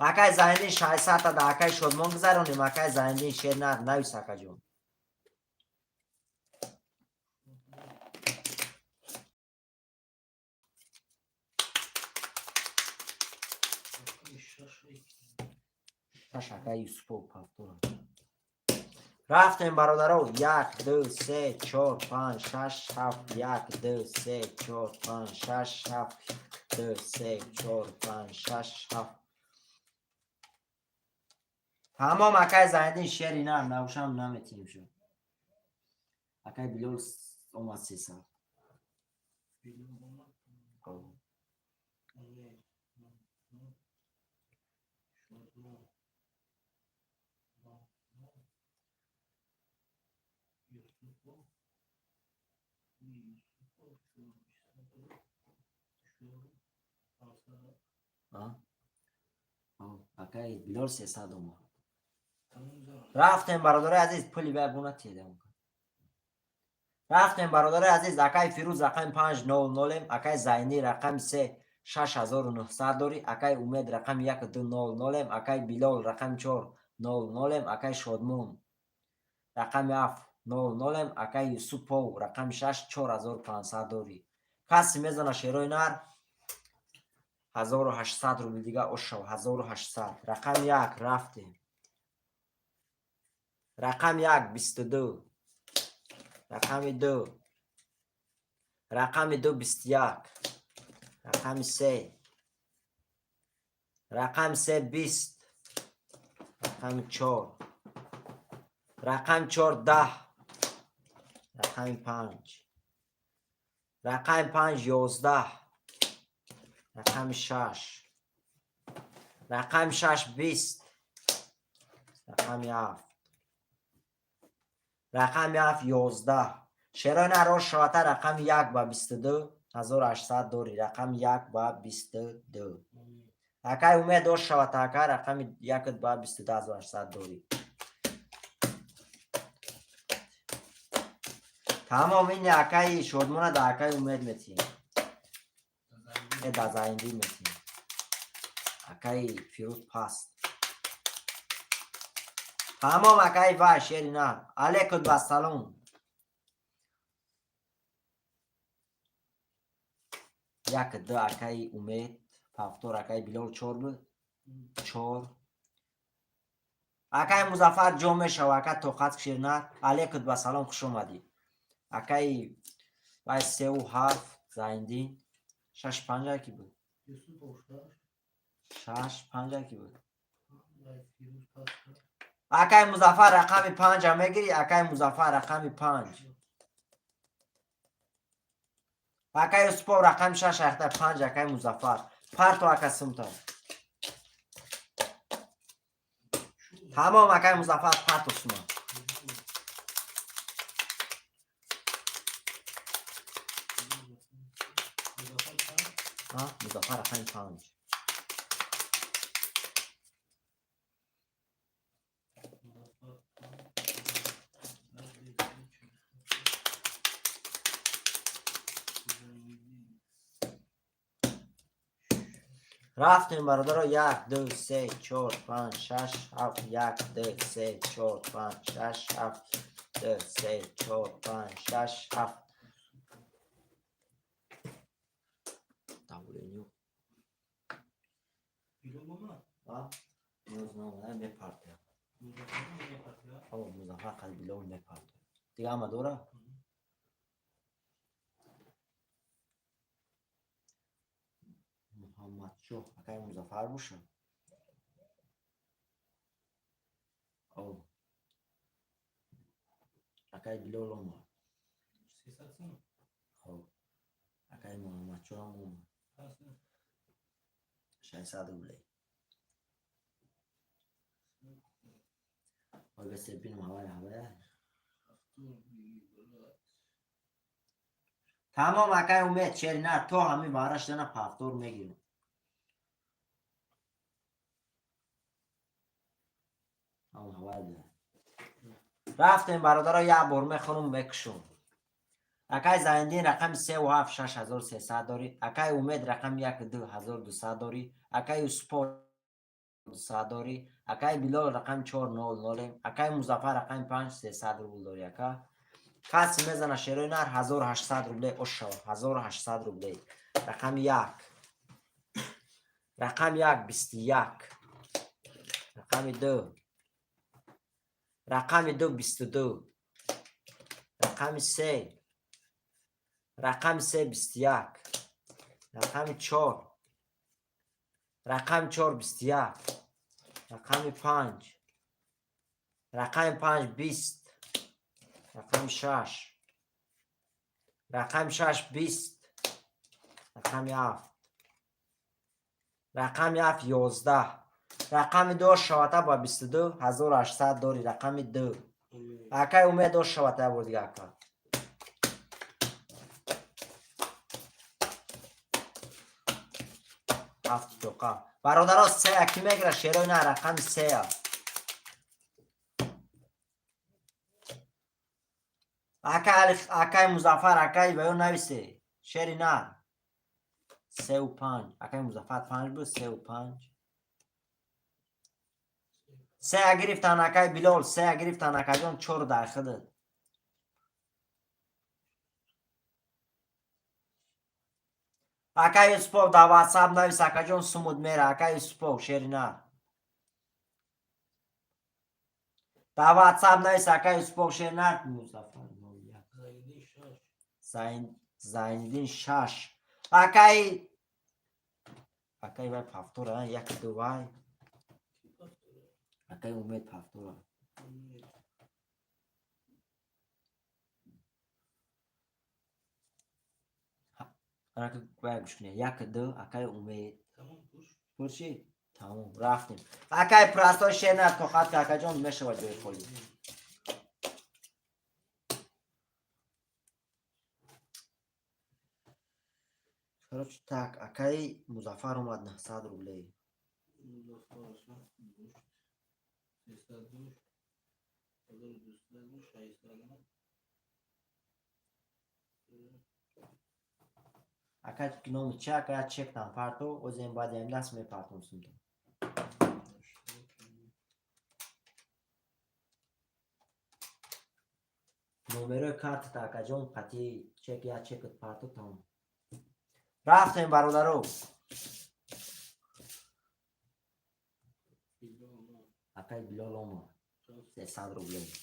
اکای زایندین 600 تا دا اکای شدمان گذارونیم اکای زایندین شیر نر نویس اکا جون. شش اکای یوسفو پافتور. رفتیم برادرو 1 2 3 4 5 6 7 1 2 3 4 5 6 7 2 3 4 5 6 7 تمام اکای زایندین شیر نر نوشم نمیتیم شد. اکای بلول اومد 300. اکای بلول 300 اومد. رفتیم برادر عزیز پولی بگونه تیدم. رفتیم برادر عزیز اکای فیروز رقم 500 اکای زاینی رقم 3 6900 داری اکای امید رقم 1200 اکای بلال رقم 400 اکای شادمون رقم 700 اکای یوسفو رقم 6 4500 داری. کسی میزنه شیروی نر 1800 رو دیگه اوشو 1800. رقم 1 رفتیم. رقم 1 22. رقم 2 رقم 2 21. رقم 3 رقم 3 20. رقم 4 رقم 4 10. رقم 5 رقم 5 11. رقم 6 رقم 6 20. رقم 7 رقم 7 11. شیرای نرو شاته رقم 1 با 22 1800 دوری. رقم 1 با 22 اکای امید دو شاته اکای رقم 1 با 22 1800 دوری. تمام این اکای شدمونه دا اکای امید میتیم دا زایندی میتیم اکای فیروز پاست. تمام اکای وای شیری نه علیکم بسلام. یک دو اکای امید پافتور اکای بلال 4 بود 4 اکای مظفر جمعه شو اکای توقت شیر نه علیکم بسلام خوش اومدی. اکای وای 3 و 7 زایندی 6 5 کی بود 6 5 کی بود. اکای مظفر رقم 5 میگیری اکای مظفر رقم 5 اکای اسپو رقم 6 اخته 5 اکای مظفر پرتو اکا سمتا تمام اکای مظفر پرتو سما مظفر رقم 5 رفتیم برادر 1 2 3 4 5 6 7 1 2 3 4 5 6 7 2 3 4 5 6 7 تاولینیو میپرده مظفر قلبی لون میپرده دیگه همه دوره محمد شو اکای مظفر باشه او اکای بلال اومد خب اکای محمد شو هم اومد 600 بله وای به سپین هوای تمام اکای امید چری نه تو همین بارش دنه پافتور میگیرم. همون هوای ده رفتیم برادر یا برمه خونم بکشون. اکای زایندین رقم 3 و 7 6300 داری اکای امید رقم 1 2200 داری اکای اسپور 300 داری. اکای بلال رقم 400. اکای مظفر رقم 5 300 روبل داری. اکا کسی میزنه شیروی نر 1800 روبل اوشا 1800 روبل. رقم 1 رقم 1 21. رقم 2 رقم 2 22. رقم 3 رقم 3 21. رقم 4 رقم 4 21. رقم 5 رقم 5 20. رقم 6 رقم 6 20. رقم 7 رقم 7 11. رقم 2 شواته با 22 1800 داری. رقم 2 اکای امید 2 شواته بود دیگه اکا. هفت توقع برادرها 3 کی میگیره شیروی نه رقم 3. اکای مظفر اکای بیان نویسه شیری نه 3 و 5. اکای مظفر 5 بود 3 و 5. 3 گرفتن اکای بلال 3 گرفتن اکای جان 4 داخل. اکای اسپو دا واتساپ نویس اکای جان سمود میره. اکای اسپو شیری نه دا واتساپ نویس اکای اسپو شیری نه مظفر زایندین 6. اکای وای پافتوره یک دو وای اکای امید پافتوره. اکای وای گوش کنی یک دو اکای امید پرچی تمام رفتیم. اکای پرستای شیر نه تو خط که اکای جان میشه و جای خالی. چرا تک اکای مظفر اومد 900 روبلی. اکای نام چه اکای چک تن پرتو و زین باید این دست می پرتون سونتو. نومره کارت تا اکای جان قطعی چک یا چکت پرتو تمام. رفتیم برادرو. اکای بلال اومد 300 روبلی.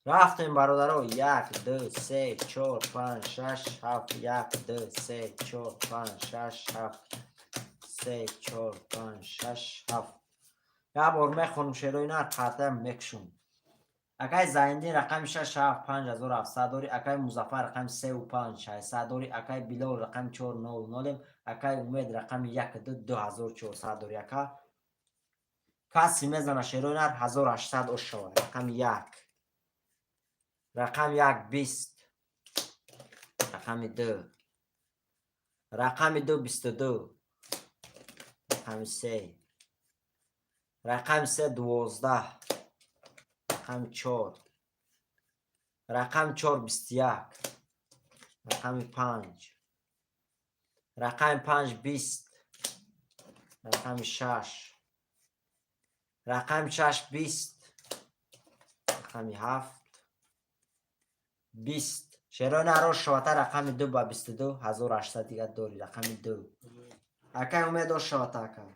رفتیم برادرو 1 2 3 4 5 6 7 1 2 3 4 5 6 7 3 4 5 6 7. یا بار میخونم شیروی نه قطعا میکشم. اکای زایندین رقم 6 7 5700 داری. اکای مظفر رقم 3 و 5 600 داری. اکای بلال رقم 400. اکای امید رقم 1 2 2400 داری. اکا کسی میزنه شیروی نه 1800 اوشا. رقم 1 رقم 1 20. رقم 2 رقم 2 22. رقم 3 رقم 3 12. رقم 4 رقم 4 21. رقم 5 رقم 5 20. رقم 6 رقم 6 20. رقم 7 20. شیرای نر شواتر رقم 2 با 22 1800 دیگه داری رقم 2 اکای امید دو شواتر اکا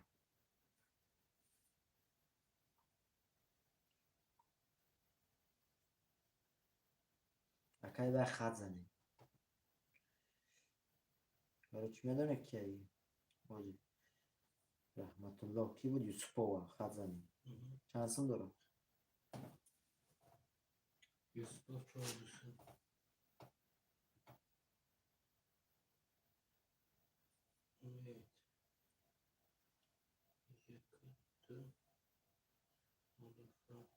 اکای باید خط زنی برای چی میدونه که ای آجی رحمت الله کی بود یوسفو خط زنی چند سن دارم یوسف 4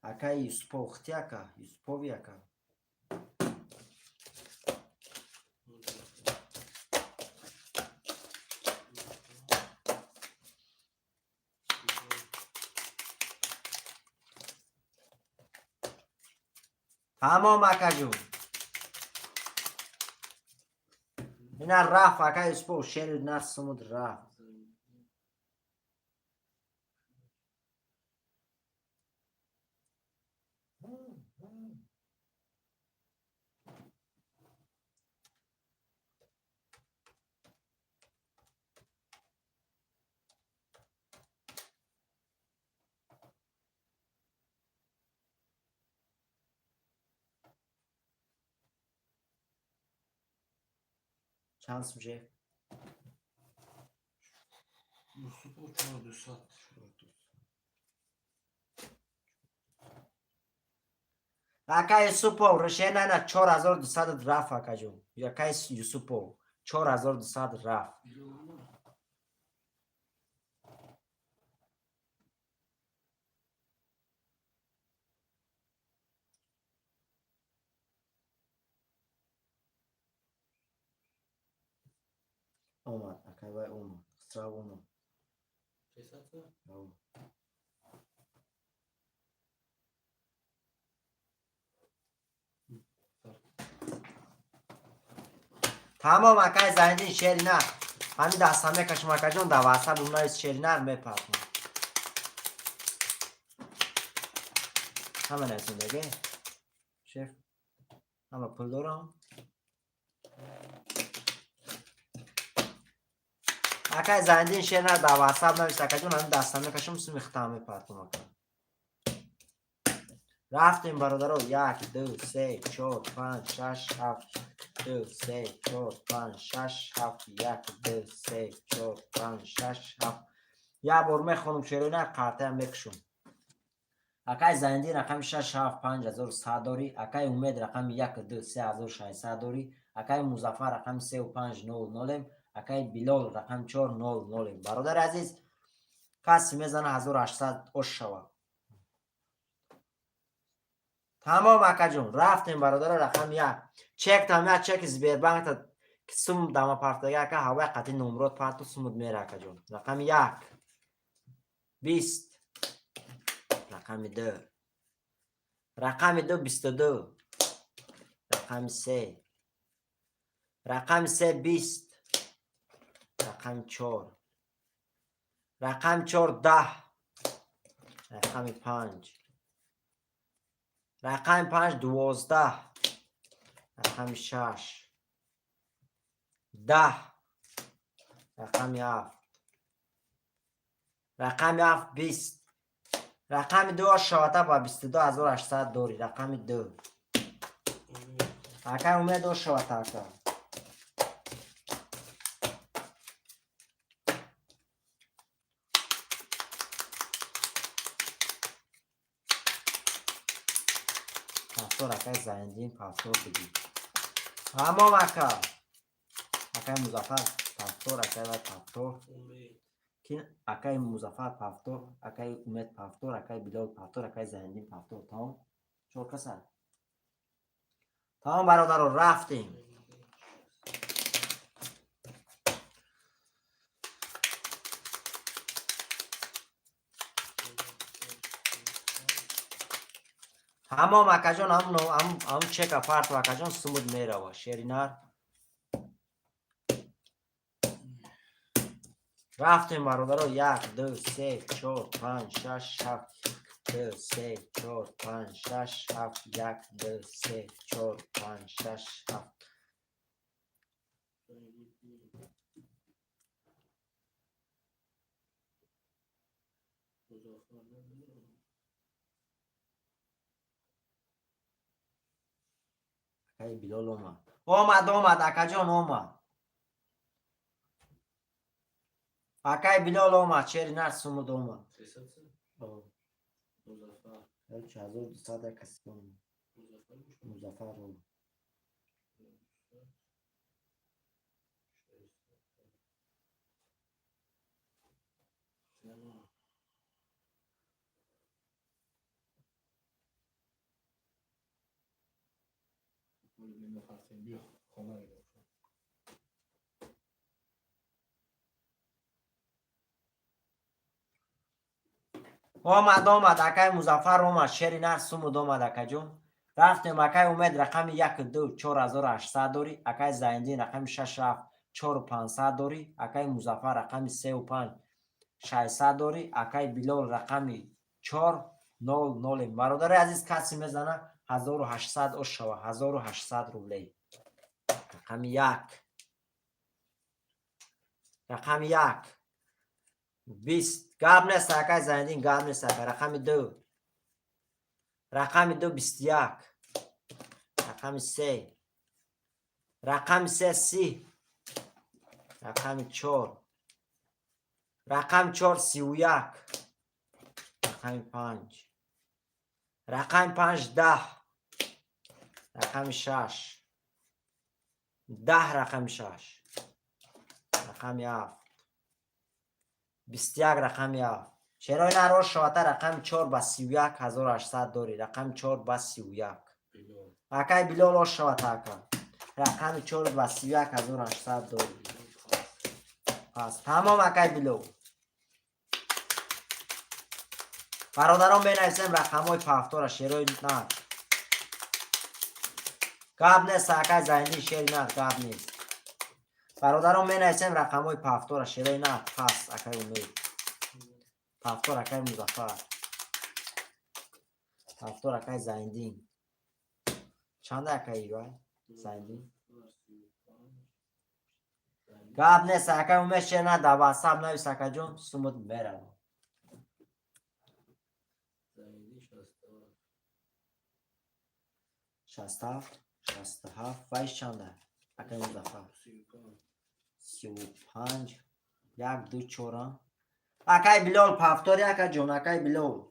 اکای یوسفو اختی اکا یوسفوی اکا تمام اکا جون اینا رفت اکا یوسفو شیر نسمود رفت چند میشه یوسف 4200 اکا یوسفو رشه نه 4200 رفت اکا جون اکا یوسفو 4200 رفت اومد اکا باید اومد خسرا اومد اومد. تمام اکای زندین شیری نه همین دست همه کشم اکا جون در واسه اونای شیری نه میپرد همه نسیم دیگه شیف همه پول دارم اکای زندین شیری نه در واسه نویست اکا جون همین دست همه کشم سو میختم میپرد اکا رفتیم برادرو 1 2 3 4 5 6 7 2 3 4 5 6 7 1 2 3 4 5 6 7 یا بار میخونم شروع نه قاطع هم بکشم اکای زندین رقم 6 7 5100 داری اکای امید رقم 1 2 3600 داری اکای مظفر رقم 3500 اکای بلال رقم 400 برادر عزیز کسی میزنه 1800 اش شوه تمام اکا جون رفتیم برادر رقم 1 چک تام چک سبیربانک تا سوم دما پارتگا اکا هوا قطعی نمرات پارتو سومود میره اکا جون رقم 1 20 رقم 2 رقم 2 22 رقم 3 رقم 3 20 رقم 4 رقم 4 10 رقم 5 رقم 5 12 رقم 6 10 رقم 7 رقم 7 20 رقم 2 شاته با 22800 داری رقم 2 اکا اومد دو شاته اکا پاسور اکا زندین پاسور بدی تمام اکا اکا مظفر پاسور اکا و پاسور اکای مظفر پافتور اکای امید پافتور اکای بلال پافتور اکای زندین پافتور تمام چور کسر تمام برادر رو رفتیم تمام اکا جان هم چک اپارت و اکا جان سمود میره و شیرینار رفتیم برادر رو 1 2 3 4 5 6 7 2 3 4 5 6 7 1 2 3 4 5 6 7 اکای بلال اومد اکا جان اومد اکای بلال اومد شیر نر سمود اومد چه 1200 کسی اومد مظفر اومد اومد اکای مظفر اومد شیر نر سمود اومد اکا جون رفتیم اکای امید رقم 1 2 4800 داری اکای زایندین رقم 6 7 4500 داری اکای مظفر رقم 3 و 5 600 داری اکای بلال رقم 4 0 0 برادر عزیز کسی میزنه 1800 او شوا 1800 روبلی رقم 1 رقم 1 20 گاب نیست اکای زایندین گاب نیست اکای رقم 2 رقم 2 21 رقم 3 رقم 3 30 رقم 4 رقم 4 31 رقم 5 رقم 5 10 رقم 6 10 رقم 6 رقم 7 21 رقم 7 چرا نرو شواته رقم 4 با 31800 داری رقم 4 با 31 اکای بلال او شواته اکا رقم 4 با 31800 داری پس تمام اکای بلال برادران بنویسیم رقم های پفتار شیرای نه گاب نیست اکای زایندین شیر نه گاب نیست برادران بنویسیم رقم های پفتار شیرای نه پس اکای امید پفتار اکای مظفر پفتار اکای زایندین چند اکای ایوای زایندین گاب نیست اکای امید شیر نه دو واتساپ نویس اکا جون سمود میره 67 67 وایش چنده اکای مظفر 35 1 2 4 اکای بلال پفتاری اکا جون اکای بلال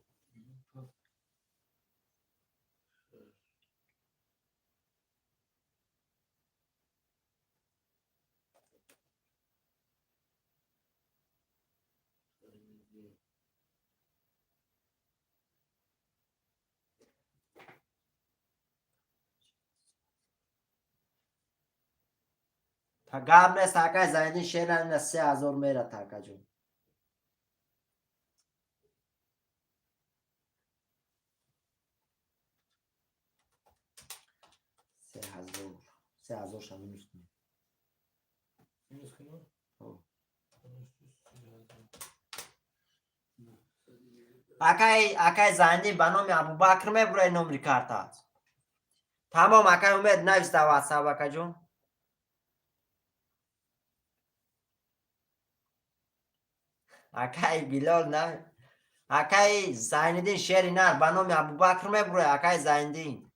تا گاب نیست اکای زایندین شیر نه 3000 میره تا اکا جون 3000 شما نیست اکای زایندین به نام ابوبکر میبره نمری کارت تمام اکای امید نویس در واتساپ اکا جون اکای بلال نه اکای زایندین شیر نه به نام ابوبکر میبره اکای زایندین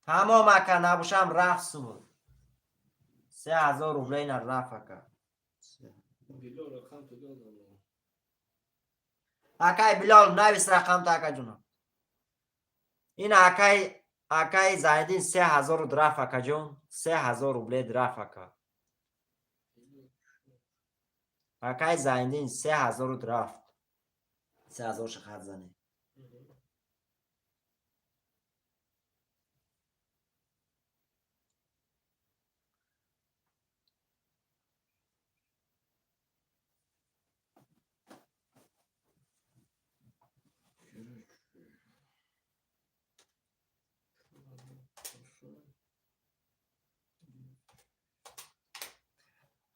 تمام اکا نباشم رفت سمود 3000 روبلی نه رفت اکا اکای بلال نویس رقم تا اکا جون این اکای زایندین 3000 درف اکا جون 3000 روبلی درف اکا اکای زایندین 3000 درفت 3000 شخص زنی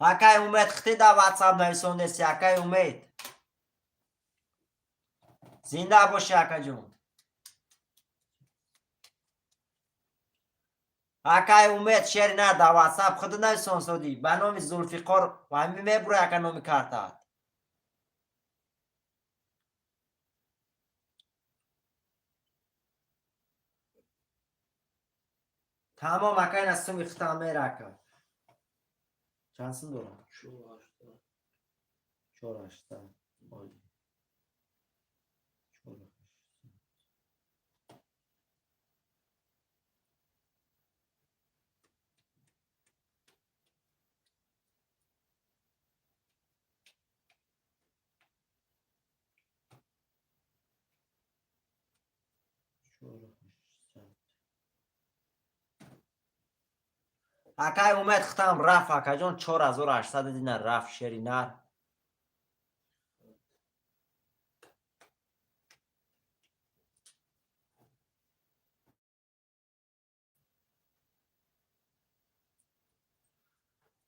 اکای امید خطی در واتساپ نویسونده سی اکای امید زنده باشی اکا جون акай умед шери нар да ватсап худ нависон соди ба номи зулфиқор ва ҳами мебура яка номи картаат тамом акай на суми хитам мерака чанд сум дорам 480 акай умед хитам раф акаҷон 4800 динар раф шери нар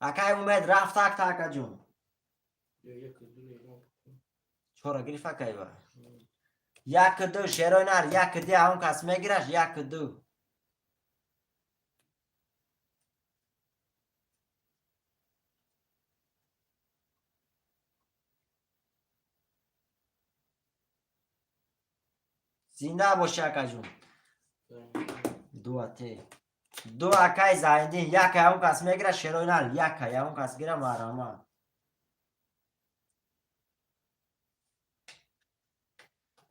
акай умед рафт акта акаҷон чора гириф акай ба 1-2 шерои нар 1-2 ҳамон кас мегираш 1-2 зинда боши акаҷон ду акай заҳидин яка ҳамон кас мегираш шерои нар яка ҳамон кас гира марҳама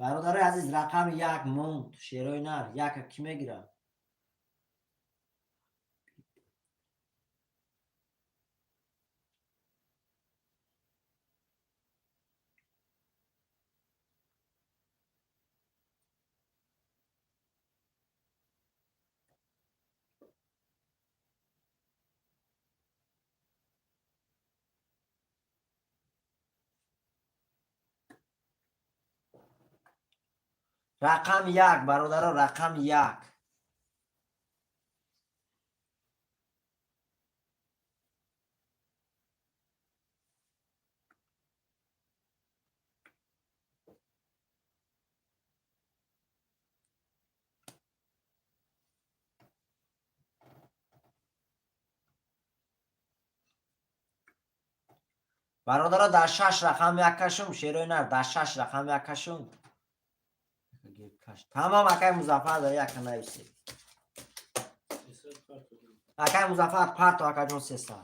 бародари азиз рақами 1 монд шерои нар яка ки мегира рақами 1 бародаро рақами 1 бародаро дар 6 рақами 1 кашум шерои нар дар 6 рақами 1 кашум тамом акай музаффар дар яка нависед акай музаффар парто акаҷон 300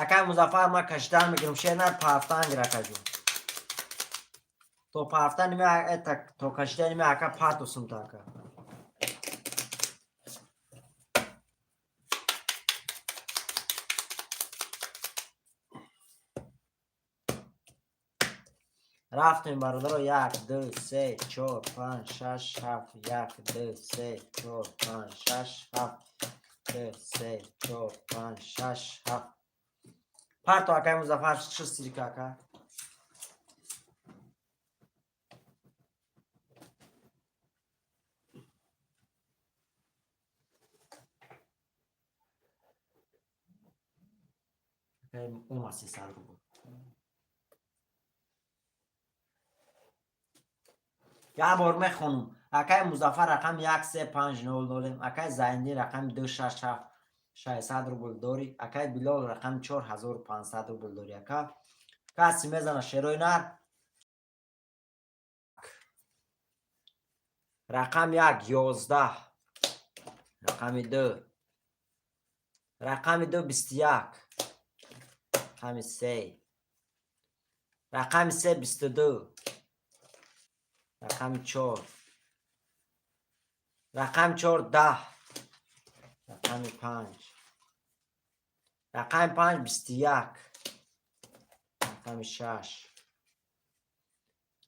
акай музаффар ма кашидан мегирам шери нар пафтан гир акаҷон то пафтан ниме это то кашидан ниме ака парто сумта ака рафтем бародаро 1 2 3 4 5 6 7 1 2 3 4 5 6 7 2 3 4 5 6 7 парто акай музаффар шистирика ака ума 300 рубл я бор мехонум акай музаффар рақами 13500 акай заинди рақами 267 600 рубл дори акай билол рақами 4500 рубл дори ака каси мезана шерои нар рақами 1 11 рақами 2 рақами 2 21 рақами 3 рақами 3 22 рақами 4 рақами 4 10 рақами 5 рақами 5 21 рақами 6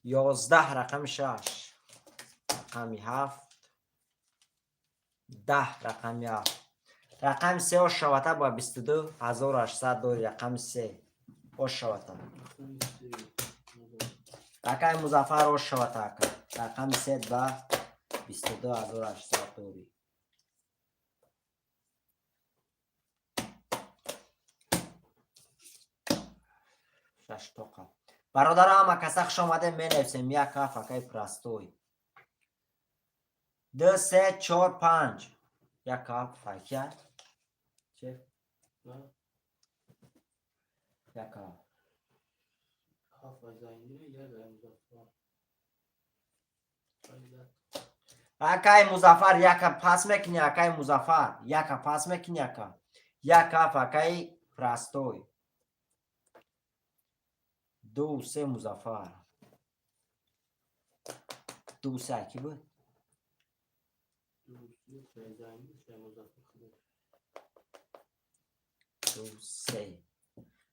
11 рақами 6 рақами 7 10 рақами 7 рақами 3 ош шавата ба 22 1800 дори рақами 3 ош шавата акай музаффар ош шавата ака рақами 3 ба 22 1800 дори 6 توقع برادر همه کسا خوش آمده می نویسیم یک کف اکای پرستوی 2 3 4 5 یک کف فکر چه نه یک کف کاف زاینده یا در مزافر اکای مظفر یک کف پاس میکنی اکای مظفر یک کف پاس میکنی یک کف اکای پرستوی 2 3 مظفر 2 3 کی بود 2 3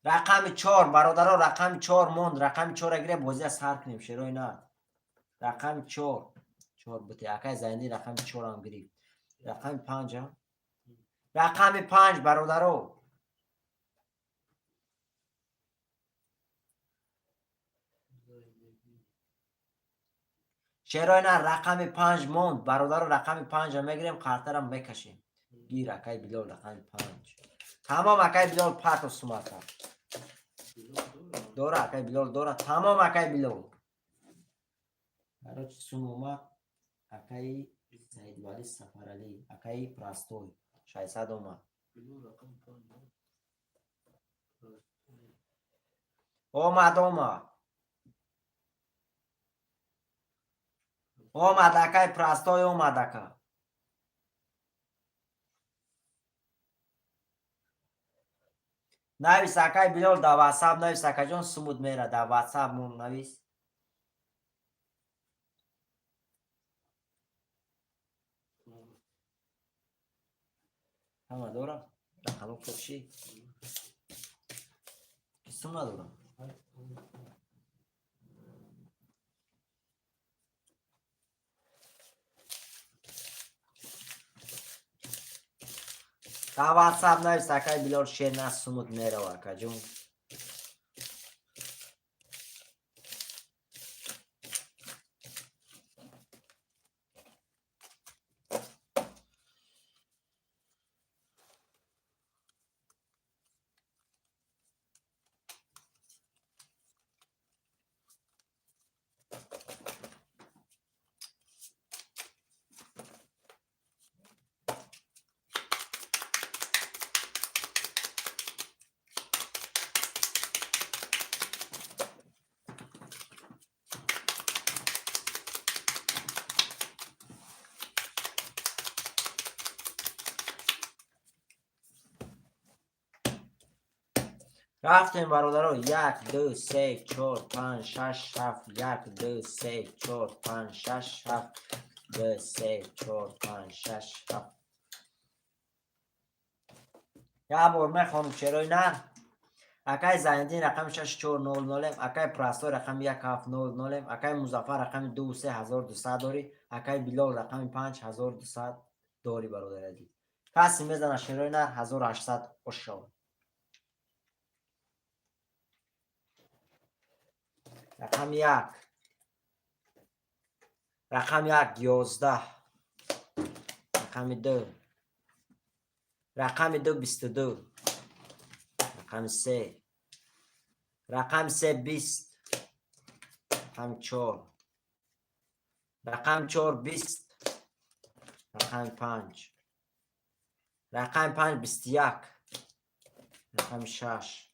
رقم 4 برادرها رقم 4 موند رقم 4 اگه بازی از هر کنیم شروع نه رقم 4 بوده اکای زندی رقم 4 هم گرفت رقم 5 هم رقم 5 برادرها شروع نه رقم 5 موند برادرها رقم 5 هم میگیریم خاطر هم میکشیم گیر اکای بلال رقم 5 تمام اکای بلال پات و سماتا دوره اکای بلال دوره تمام اکای بلال برای سموما اکای سعید والی سفر علی اکای پراستوی 600 اومد اومد اکای پراستوی اومد اکا نویس اکای بلال در واتساپ نویس اکا جان سمود میره در واتساپ مون نویس همه دوره رقم کفشی کسیم ندوره در واتساپ نویس اکای بلال شیر نه سمود میره اکا جون رفتیم برادرها 1 2 3 4 5 6 7 1 2 3 4 5 6 7 2 3 4 5 6 7 یا بار میخوام چرای نه اکای زایندین رقم 6400 اکای پراستو رقم 1700 اکای مظفر رقم 23200 داری اکای بلال رقم 5200 داری برادر عزیز کسی میزنه شروع نه 1800 اشار رقم 1 رقم 1 11 رقم 2 رقم 2 22 رقم 3 رقم 3 20 رقم 4 رقم 4 20 رقم 5 رقم 5 21 رقم 6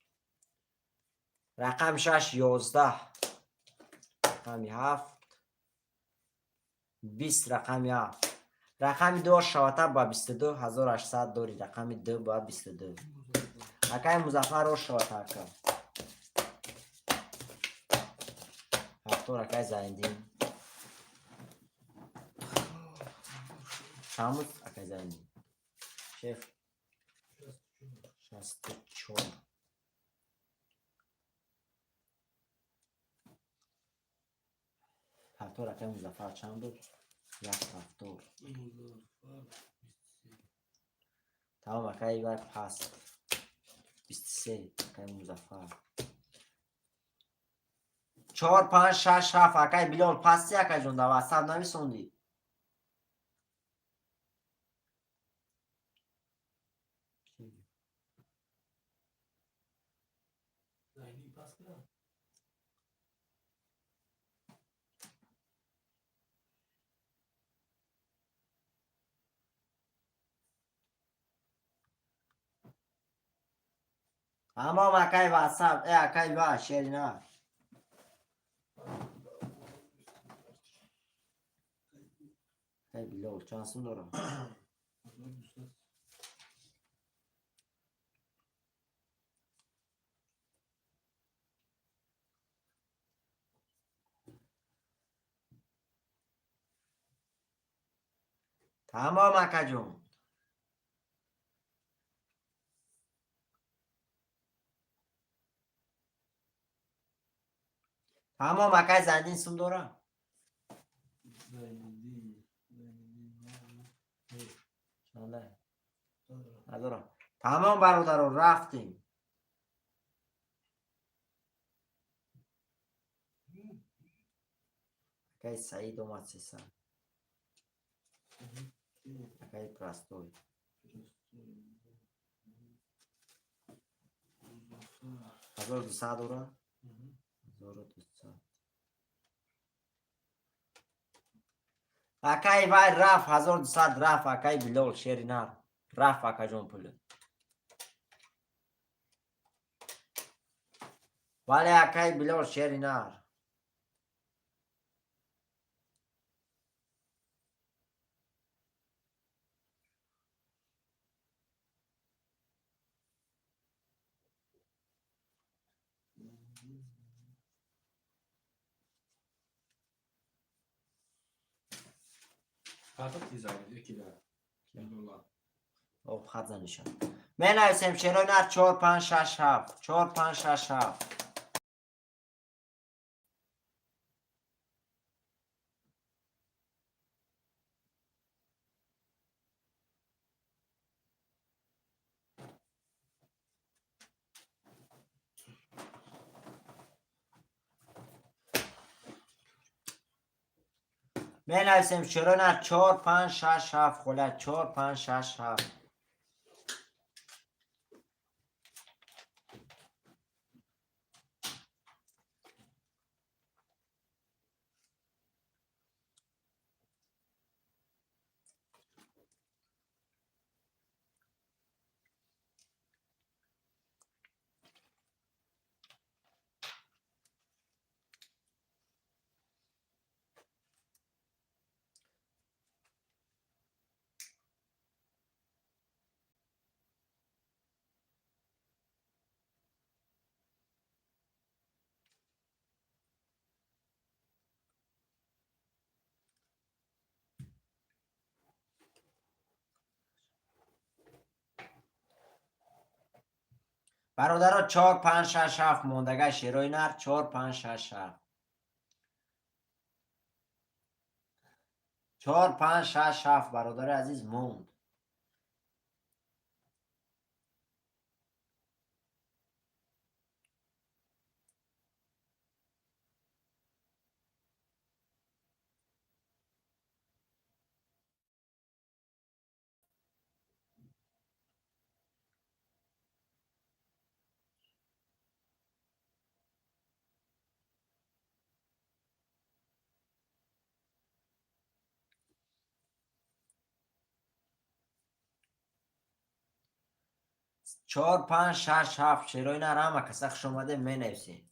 رقم 6 11 رقم 7 20 رقم 7 رقم 2 شواته با 22 1800 داری رقم 2 با 22 اکای مظفر رو شواته اکا هفتور اکای زایندین شامود اکای زایندین شیف 64 هفتور اکای مظفر چند بود؟ 1 هفتور تمام اکای باید پس 23 اکای مظفر 4 5 6 7 اکای بلال پس اکای جون در واتساپ نمیسوندی زاینده پاس کنم تمام اکای واتساپ اکای با شرینا ای بلو چانسون دارم تمام اکا جون تمام اکای زندین سم دارم چاله ندارم تمام برادر رفتیم اکای سعید اومد سیستم اکای پرستوی 1200 دارم 1200 اکای وای رفت 1200 رفت اکای بلول شرینا رفت اکا جون پول ولی اکای بلول شرینا Kartı tizaydı 2 lira. $2. او خط زنشان می نویسیم شروع 4 5 6 7 4 5 6 7 می نویسیم شروع 4 5 6 7 خلا 4 5 6 7 برادر 4 5 6 7 موندگه شروع 4 5 6 7 4 5 6 7 برادر عزیز موند چهار پنج شش هفت شروع همه کسک شماده می نویسیم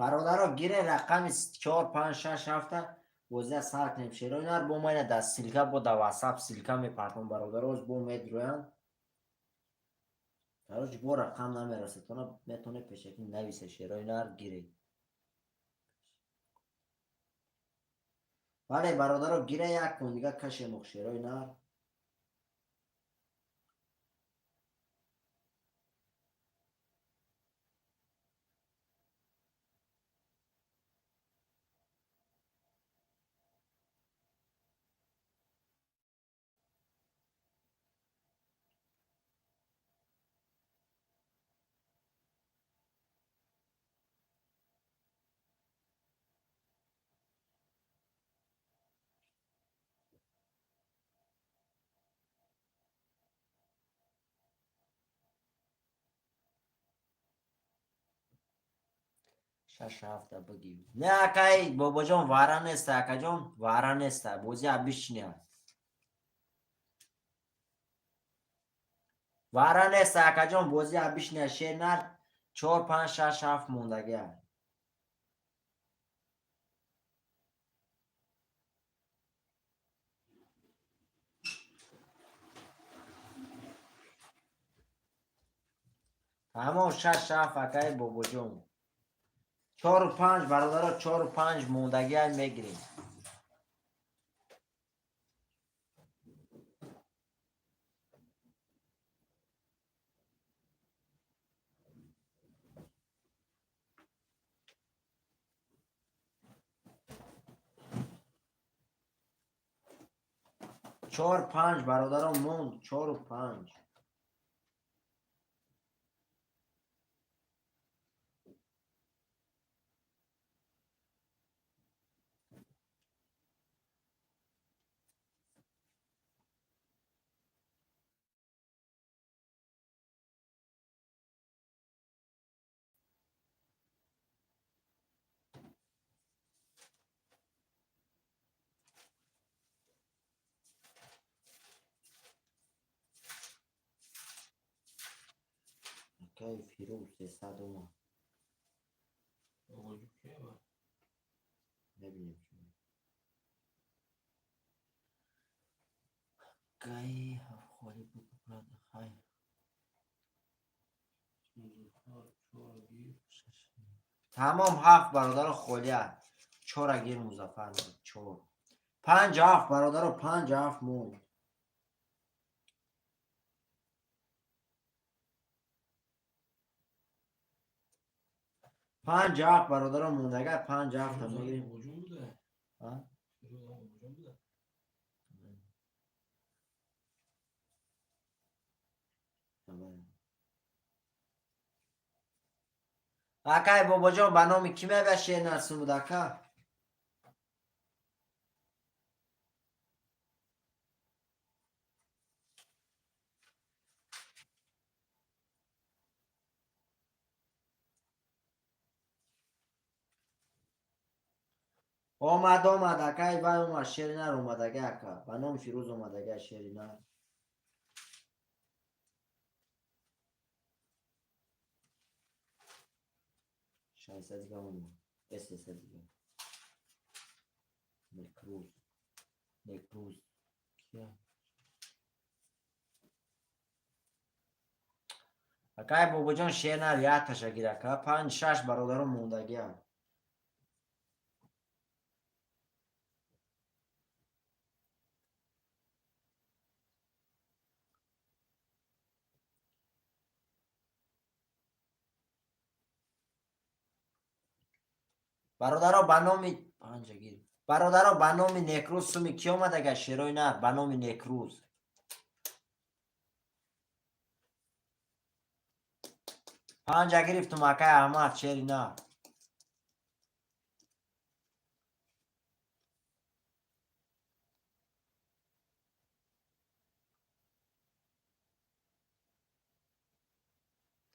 برادر گیره رقم 4 5 6 7 وزه سر کنیم شروع با ما در سیلکا با در واتساپ سیلکا میپرتم برادر از با میدرویان تراج با رقم نمیرسه تو میتونه پیشکی نویسه شروع گیره ولی برادر گیره یک کن دیگه کش مخ شروع 6 7 بگی نه اکای بابا جان وارا نیست اکا جان وارا نیست بازی بیشنه وارا نیست اکا جان بازی بیشنه شیر نر 4 5 6 7 موندگی همون 6 7 اکای بابا جان 4 و 5 برادر 4 و 5 موندگی میگیریم 4 5 برادرم موند 4 و 5 اکای فیروز 300 ما بابا جو که با ببینیم اکای خالی بکنم خیلی تمام 7 برادر خالیه 4 اگیر مزفر بود 4 5 7 برادر و 5 7 موند 5 7 برادر موند اگر 5 7 هم میگیریم بابا جون بوده ها فیروز بابا جون بوده اکای بابا جان به نام کی میگه شیر نرسون بود اکا آمد اکای وای اومد شیر نر اومد اگه اکا به نام فیروز اومد اگه شیر نر 600 دیگه اون اس اس دیگه نکروز کیا اکای بابا جان شیر نر یاد تشکر اکا 5 6 برادر موندگی هم برادرها به نام 5 گیر برادرها به نام نکروز سومی کی اومد اگه شیروی نه به نام نکروز 5 گرفتم اکای احمد شیر نه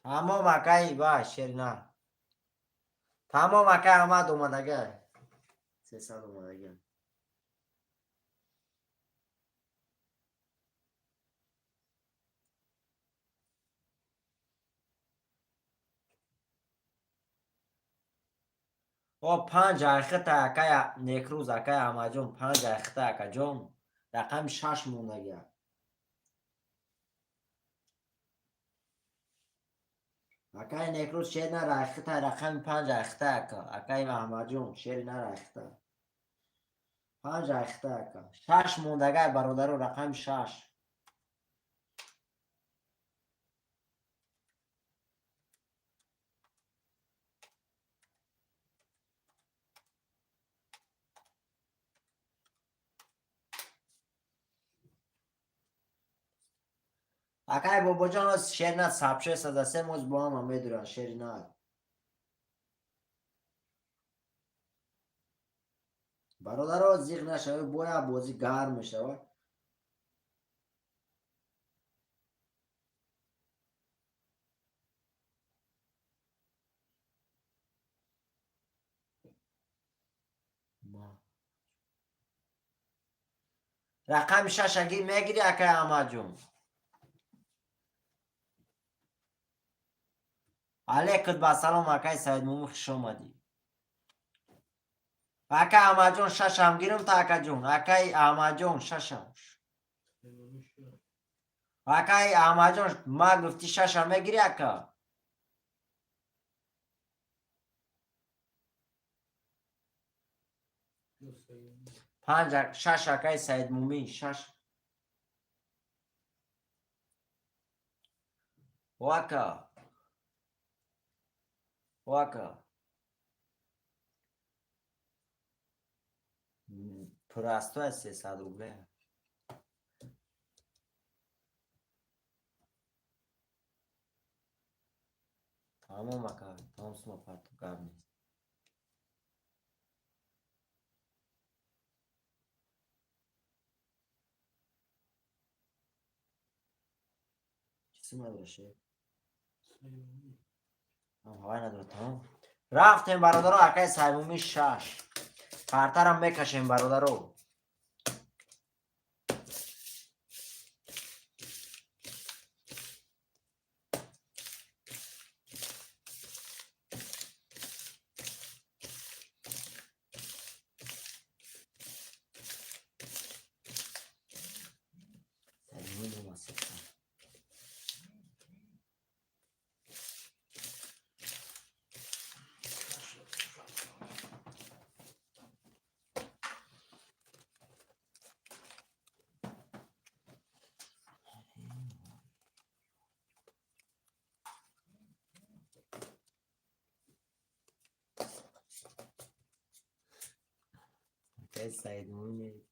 تمام اکای با شیر نه تمام اکای احمد اومد اگه 300 اومد اگه او 5 اخت اکای نکروز اکای احمد جون 5 اخت اکا جون رقم 6 موندگی اکای نکروز شیر نه اخت رقم 5 اخت اکا اکای احمد جون شیر نه اخت 5 اخت اکا 6 موندگی برادر رقم 6 اکای بابا جان از شیر نه سبشه سده سه موز با هم میدونن شیر نه برادر ها زیغ نشوه باید بازی گرم میشوه رقم 6 اگه میگیری اکای احمد جون. علیکم با سلام اکای سعید مومی خوش اومدی. اکای احمد جون 6 هم گیرم تا اکای جون. اکای احمد جون 6 هم. اکای احمد جون ما گفتی 6 هم میگیری اکا. 5 6 اکای سعید مومی 6. واکا واکا پر از تو 300 روبله. تمام اکا تمام سما پرتو کردم. چیزی نداره هوای نداره تمام. رفتیم برادرو اکای سعید مومی 6. پرترم میکشیم برادرو. اکای سعید مومی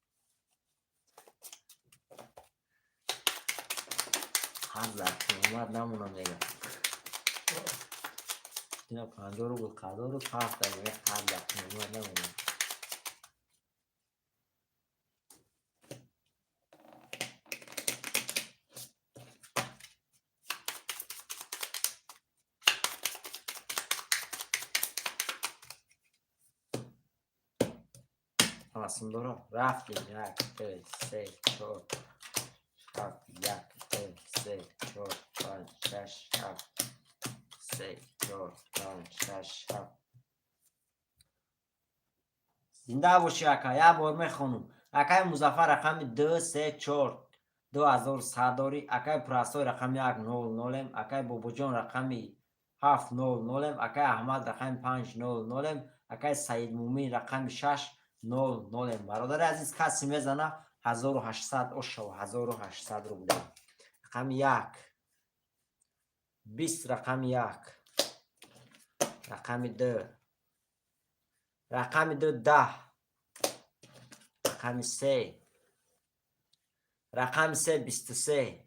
هر لحظه اومد نمونم دیگه. اینا 50 رو بود قدار رو پاک داریم هر لحظه اومد نمونم. رسم دارم رفتیم 1 2 3 4 7 1 2 3 4 5 6 7 3 4 5 6 7. زنده باشی اکا. یه بار میخونم. اکای مظفر رقم 2 3 4 2100 داری. اکای پرستوی رقم 100. اکای بابوجان رقم 700. اکای احمد رقم 500. اکای سعید مومی رقم 600. برادر عزیز کسی میزنه 1800 اوشو 1800 رو بوده. رقم 1 20. رقم 1 رقم 2 رقم 2 10. رقم 3 رقم 3 23.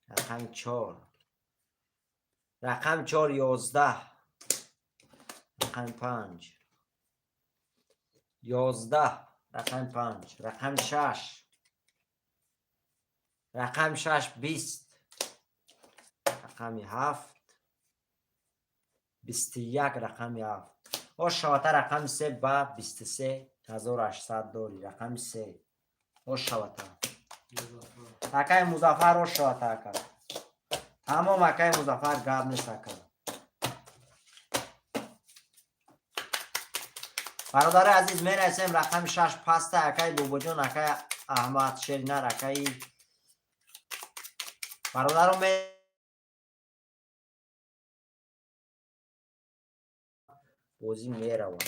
رقم 4 رقم 4 11. رقم 5 11. رقم 5 رقم 6 رقم 6 20. رقم 7 21. رقم 7 او شوات رقم 3 با 23 1800 داری. رقم 3 او شوات اکای مظفر او شوات اکا تمام اکای مظفر گاب نیست اکا. برادر عزیز می نویسیم رقم 6 پسته اکای بوبوجون اکای احمد شرینر اکای برادر رو می بوزی می روان.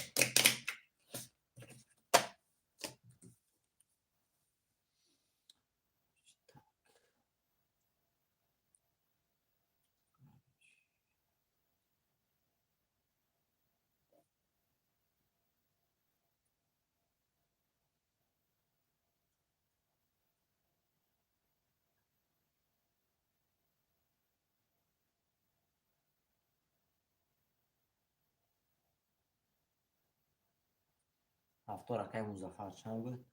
هفتار اکای مظفر چند بود؟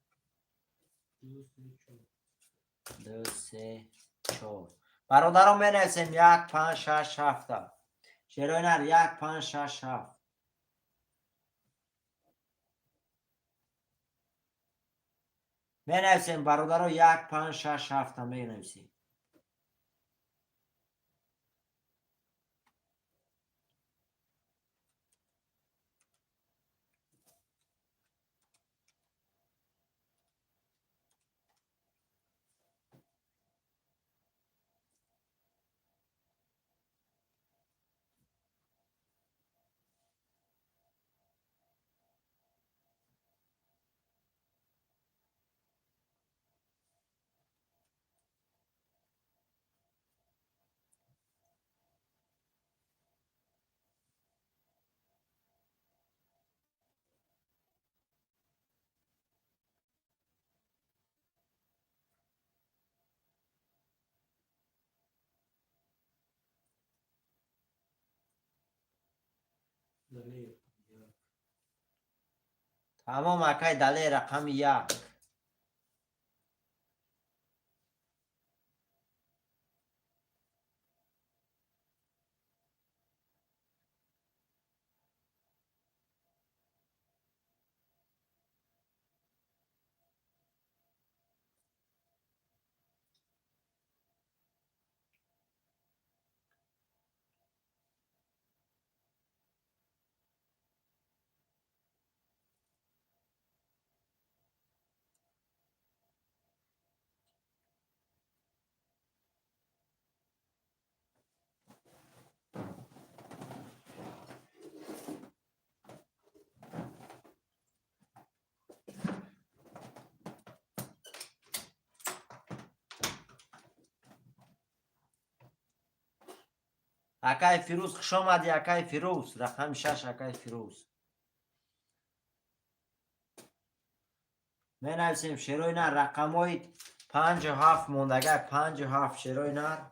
2 3 4. برادر رو می نویسیم 1 5 6 7. شیروینر 1 5 6 7. بنویسیم برادر رو 1 5 6 7 هم بنویسیم. دلیل. تمام اکای دلیل رقم 1. اکای فیروز خوش آمدی اکای فیروز. رقم 6 اکای فیروز. بنویسیم شیروی نر رقم های 5 و 7 موندگه. 5 و 7 شیروی نر.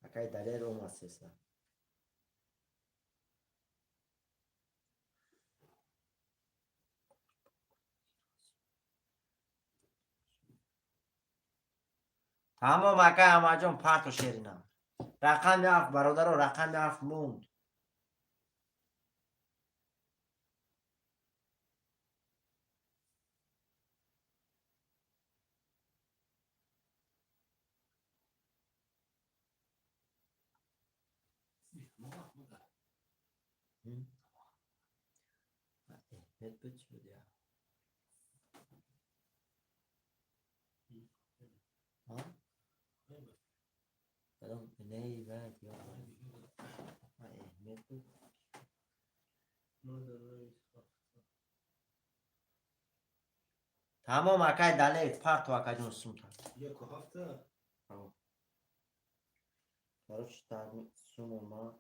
اکای دلیل رو مستیسته. تمام اکای همه جان پرت و شیرینم. رقم 7 برادر رو رقم 7 موند. تمام اکای دلیل پرت و اکای جون سومتا. 1 و 7. براش سوم اومد.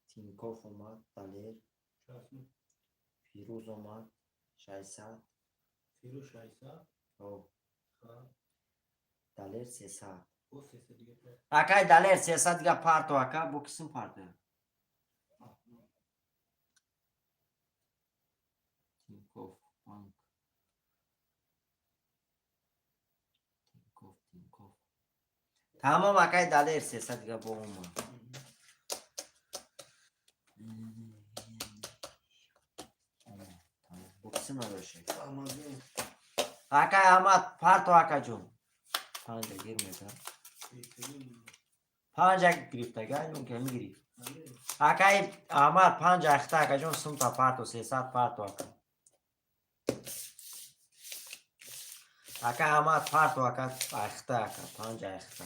تینکوف اومد. دلیل فیروز اومد. 600. فیروز 600. او ها. دلیل 300. او 300 دیگه. اکای دلیل 300 دیگه پرت و اکا بو کسیم پرته. تینکوف بانک. تینکوف. تمام اکای دلیل 300 دیگه بو اومد. بو کسیم نداشه. اکای احمد پرت و اکا جون. 5 گیر میتر. 5 گرفته گه اون که میگیری. اکای احمد 5 اخته اکا جون سومتا پرت و 300 پرت و اکا. اکا احمد پرت و اکا اخته اکا 5 اخته.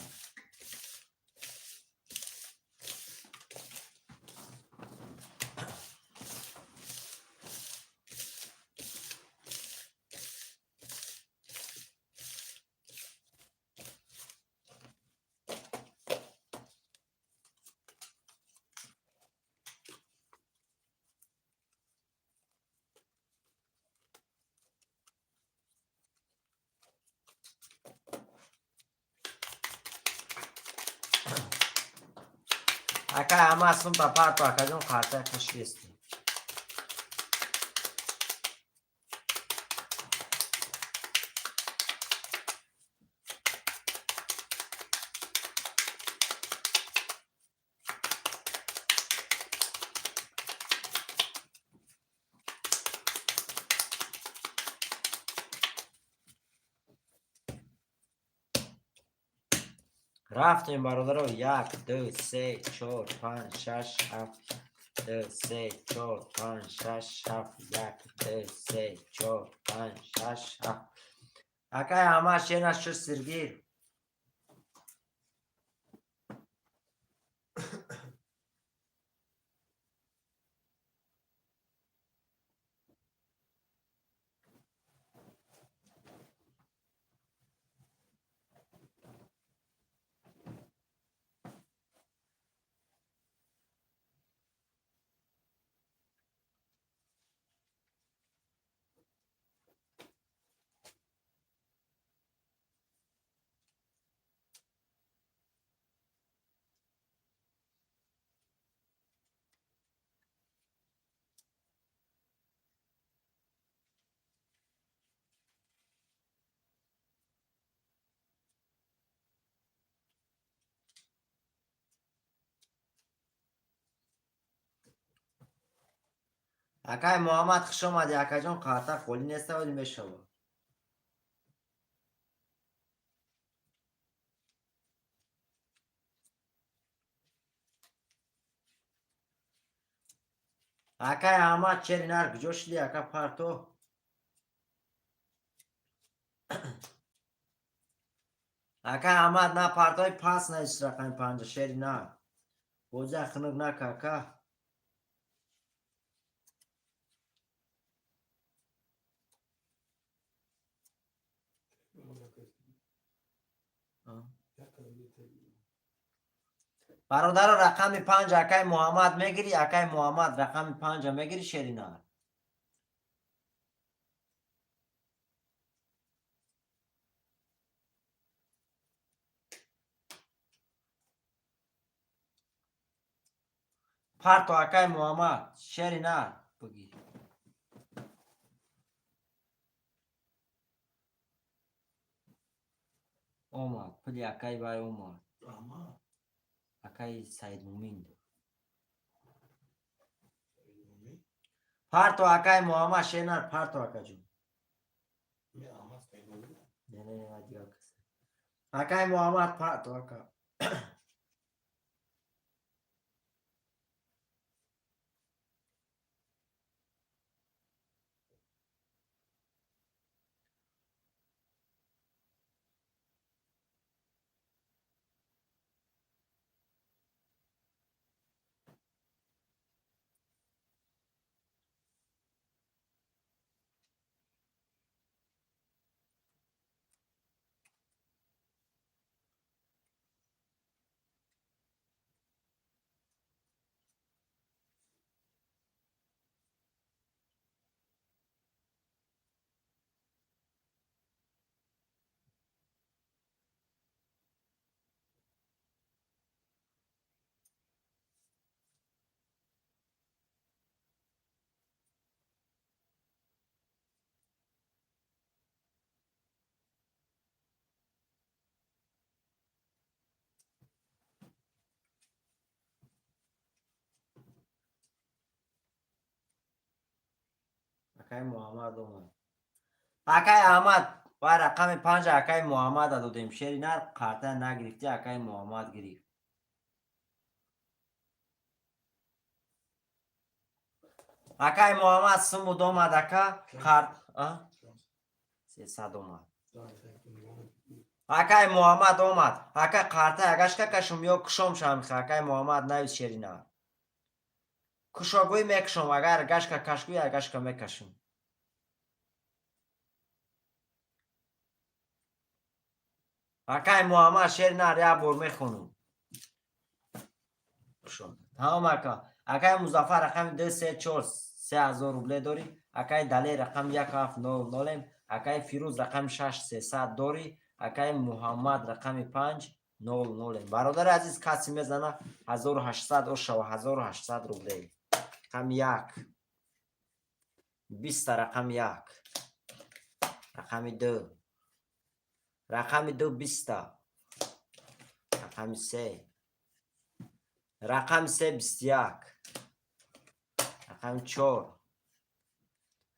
اکا احمد سومتا پرت و اکا جون خارطه کشیستی. رفتیم برادر. 1 2 3 4 5 6 7 2 3 4 5 6 7 1 2 3 4 5 6 7 اکای همه شیرین شش سرگیر. اکای محمد خوش آمدی. اکای جان قاطع خالی نیست ولی میشود. اکای احمد چری نر کجاش دی اکا پارتو. اکای احمد نه پارتوی پاس نیست رقم 5 شری نه. بوزه خنک نه کاکا. برادر رقم 5 اکای محمد میگیری. اکای محمد رقم 5 میگیری شری نه. پارتو اکای محمد شری نه بگیر. اومد پلی اکای بای اومد. اکای سید مومین دو. پارتو اکای محمد شری نه. پارتو اکای جون. نه نه دیگه کسی. اکای محمد پارتو اکا. اکای محمد اومد. اکای احمد با رقم 5 اکای محمد دادیم شری نه. قاطع نگرفتی اکای محمد گرفت. اکای محمد سمود اومد اکا قاطع 300 اومد. اکای محمد اومد. اکا قاطع اگش که کشم یا کشم شم. اکای محمد نوید شری نه. کشاگوی میکشم اگر گش که کشگوی اگش که میکشم. اکای محمد شری نه ریا بور میخونم. تمام اکا. اکای مظفر رقم 2 3 4 3000 روبله داری. اکای دلی رقم 1700. اکای فیروز رقم 6 300 داری. اکای محمد رقم 5 00. برادر عزیز کسی میزنه 1800 او شو 1800 روبله. رقم 1 20 رقم 1 رقم 2 رقم 2 20 رقم 3 رقم 3 21 رقم 4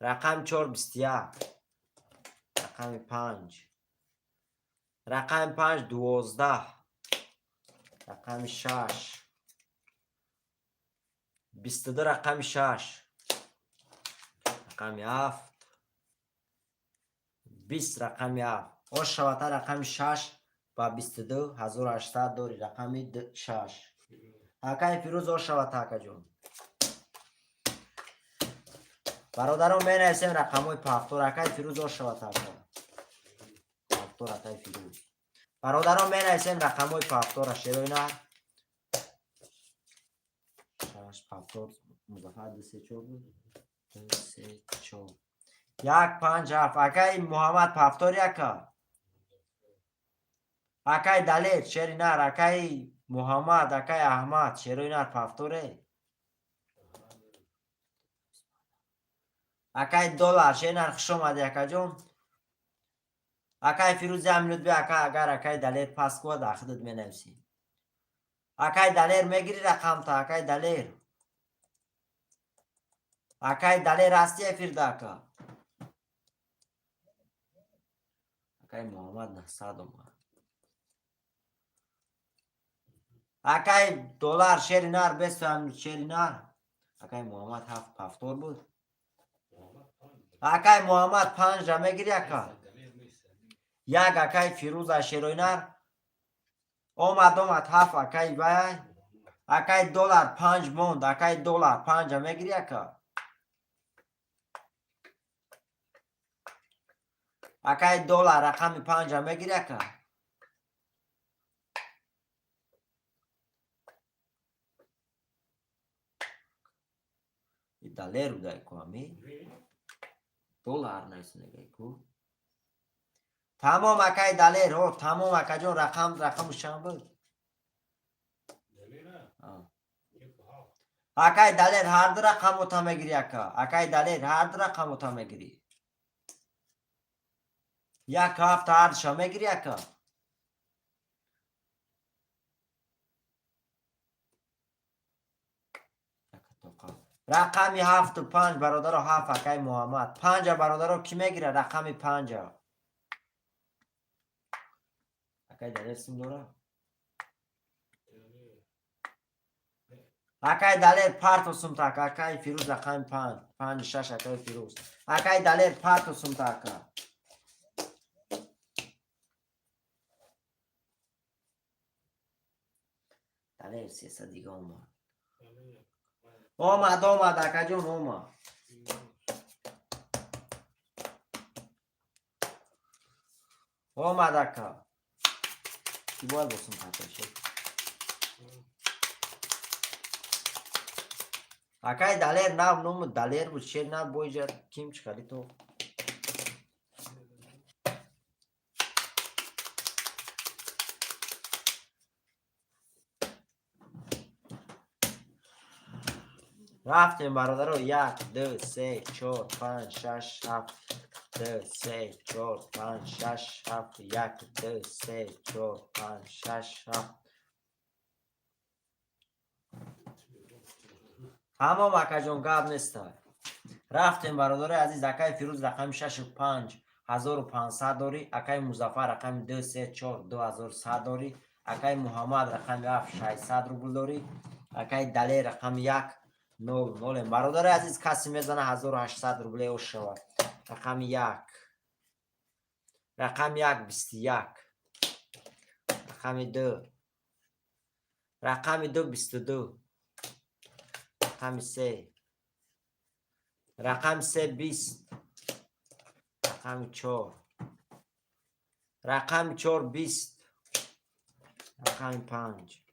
رقم 4 21 رقم 5 رقم 5 12 رقم 6 22 رقم 6 رقم 7 20 رقم 7 او شواتا رقم 6 با 22 1800 داری رقم 6 اکای فیروز او شواتا اکا جون برادران می نویسیم رقم های پافتور اکای فیروز او شواتا اکا پافتور اکای فیروز برادران می نویسیم رقم های پافتور شیروی نه 6 پافتور مظفر 2 3 4 بود 2 3 4 1 5 7 اکای محمد پافتور اکا اکای دلیر شیری نر اکای محمد اکای احمد شیروی نر پافتوره اکای دلار شیر نرخ شما دی اکا جون اکای فیروزی امینود بی اکا اگر اکای دلیر پس کوا داخلت می نویسی اکای دلیر میگیری رقم تا اکای دلیر هستی افیر داکا اکای محمد 900 اومد اکای دلار شیر نر بست امینود شیر نر اکای محمد 7 پافتور بود اکای محمد 5 را میگیری اکا یک اکای فیروز شیروی نر اومد 7 اکای وای اکای دلار 5 موند اکای دلار 5 میگیری اکا اکای دلار رقم 5 میگیری اکا دلار بودای کو امی دلار نیست نگای کو تمام اکای دلار هو تمام اکا جون رقم شام بود اکای دلار هر دو رقم تا میگیری اکا اکای دلار هر دو رقم تا میگیری یک هفت هر شا میگیری اکا رقمی 7 و 5 برادر 7 اکای محمد 5 برادر کی میگیره رقم 5 اکای دلار سیم دورا اکای دلار پارت و سم تاکا اکای فیروز رقم 5 6 اکای فیروز اکای دلار پارت و سم تاکا دلار 300 دیگه اومد اکا جون اومد اکا کی باید بسم تاکا شد اکای دلار نام دلار بود شیر نه بویجر کیم چکاری تو رفتیم برادر رو 1 2 3 4 5 6 7 2 3 4 5 6 7 1 2 3 4 5 6 7 تمام اکا جون گاب نیسته رفتیم برادر عزیز اکای فیروز رقم 6 و 5 1500 داری اکای مظفر رقم 2 3 4 2100 داری اکای محمد رقم 7 600 روبل داری اکای دلار رقم 1 0 برادر عزیز کسی میزنه 1800 روبل او شود رقم 1 رقم 1 21 رقم 2 رقم 2 22 رقم 3 رقم 3 20 رقم 4 رقم 4 20 رقم 5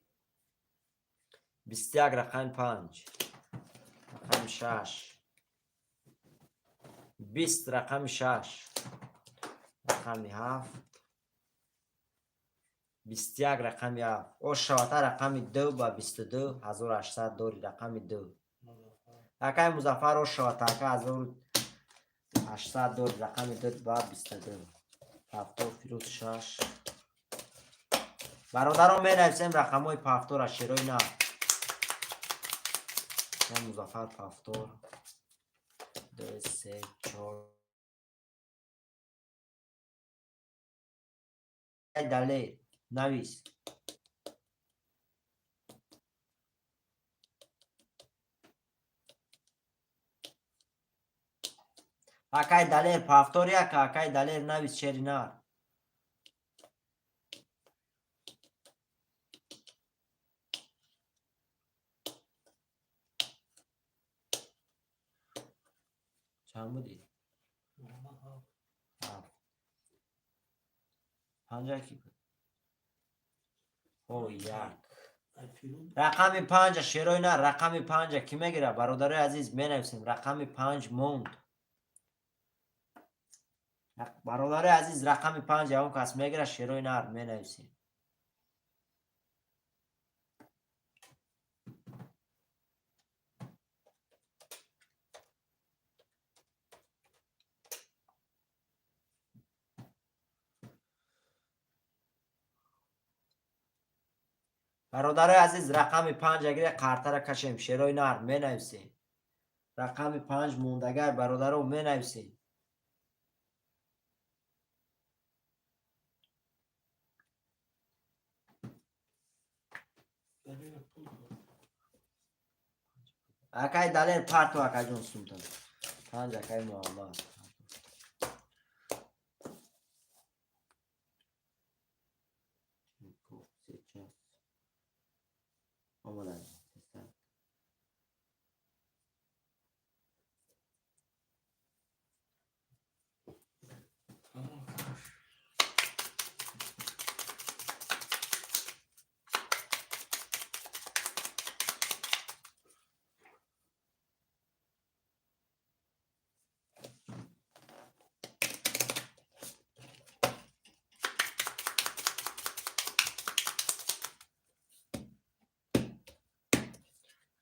21 رقم 5 رقم 6 20 رقم 6 رقم 7 21 رقم 7 او شواتا رقم 2 با 22 1800 داری رقم 2 اکای مظفر او شواتا اکا 1800 داری رقم 2 با 22 پافتور فیروز 6 برادران می نویسیم رقم های پافتور از شیروی نه مظفر پافتور 2 3 4 دلار نویس Акай далер повтори ака, акай далер навис шеринар. چند بودی؟ پنجاه کی بود؟ او یک. رقم 5 شیروی نه، رقم 5 کی میگیره؟ برادر عزیز مینویسیم رقم 5 موند. برادر عزیز رقم 5 اون کس میگیره شیروی نه مینویسیم. برادر عزیز رقم 5 اگر کارتا را کشیم شیروی نار مینویسیم. رقم 5 موندگار برادر رو مینویسیم. اکای دلیر پارتو اکای جون سومتن 5 اکای محمد آمدن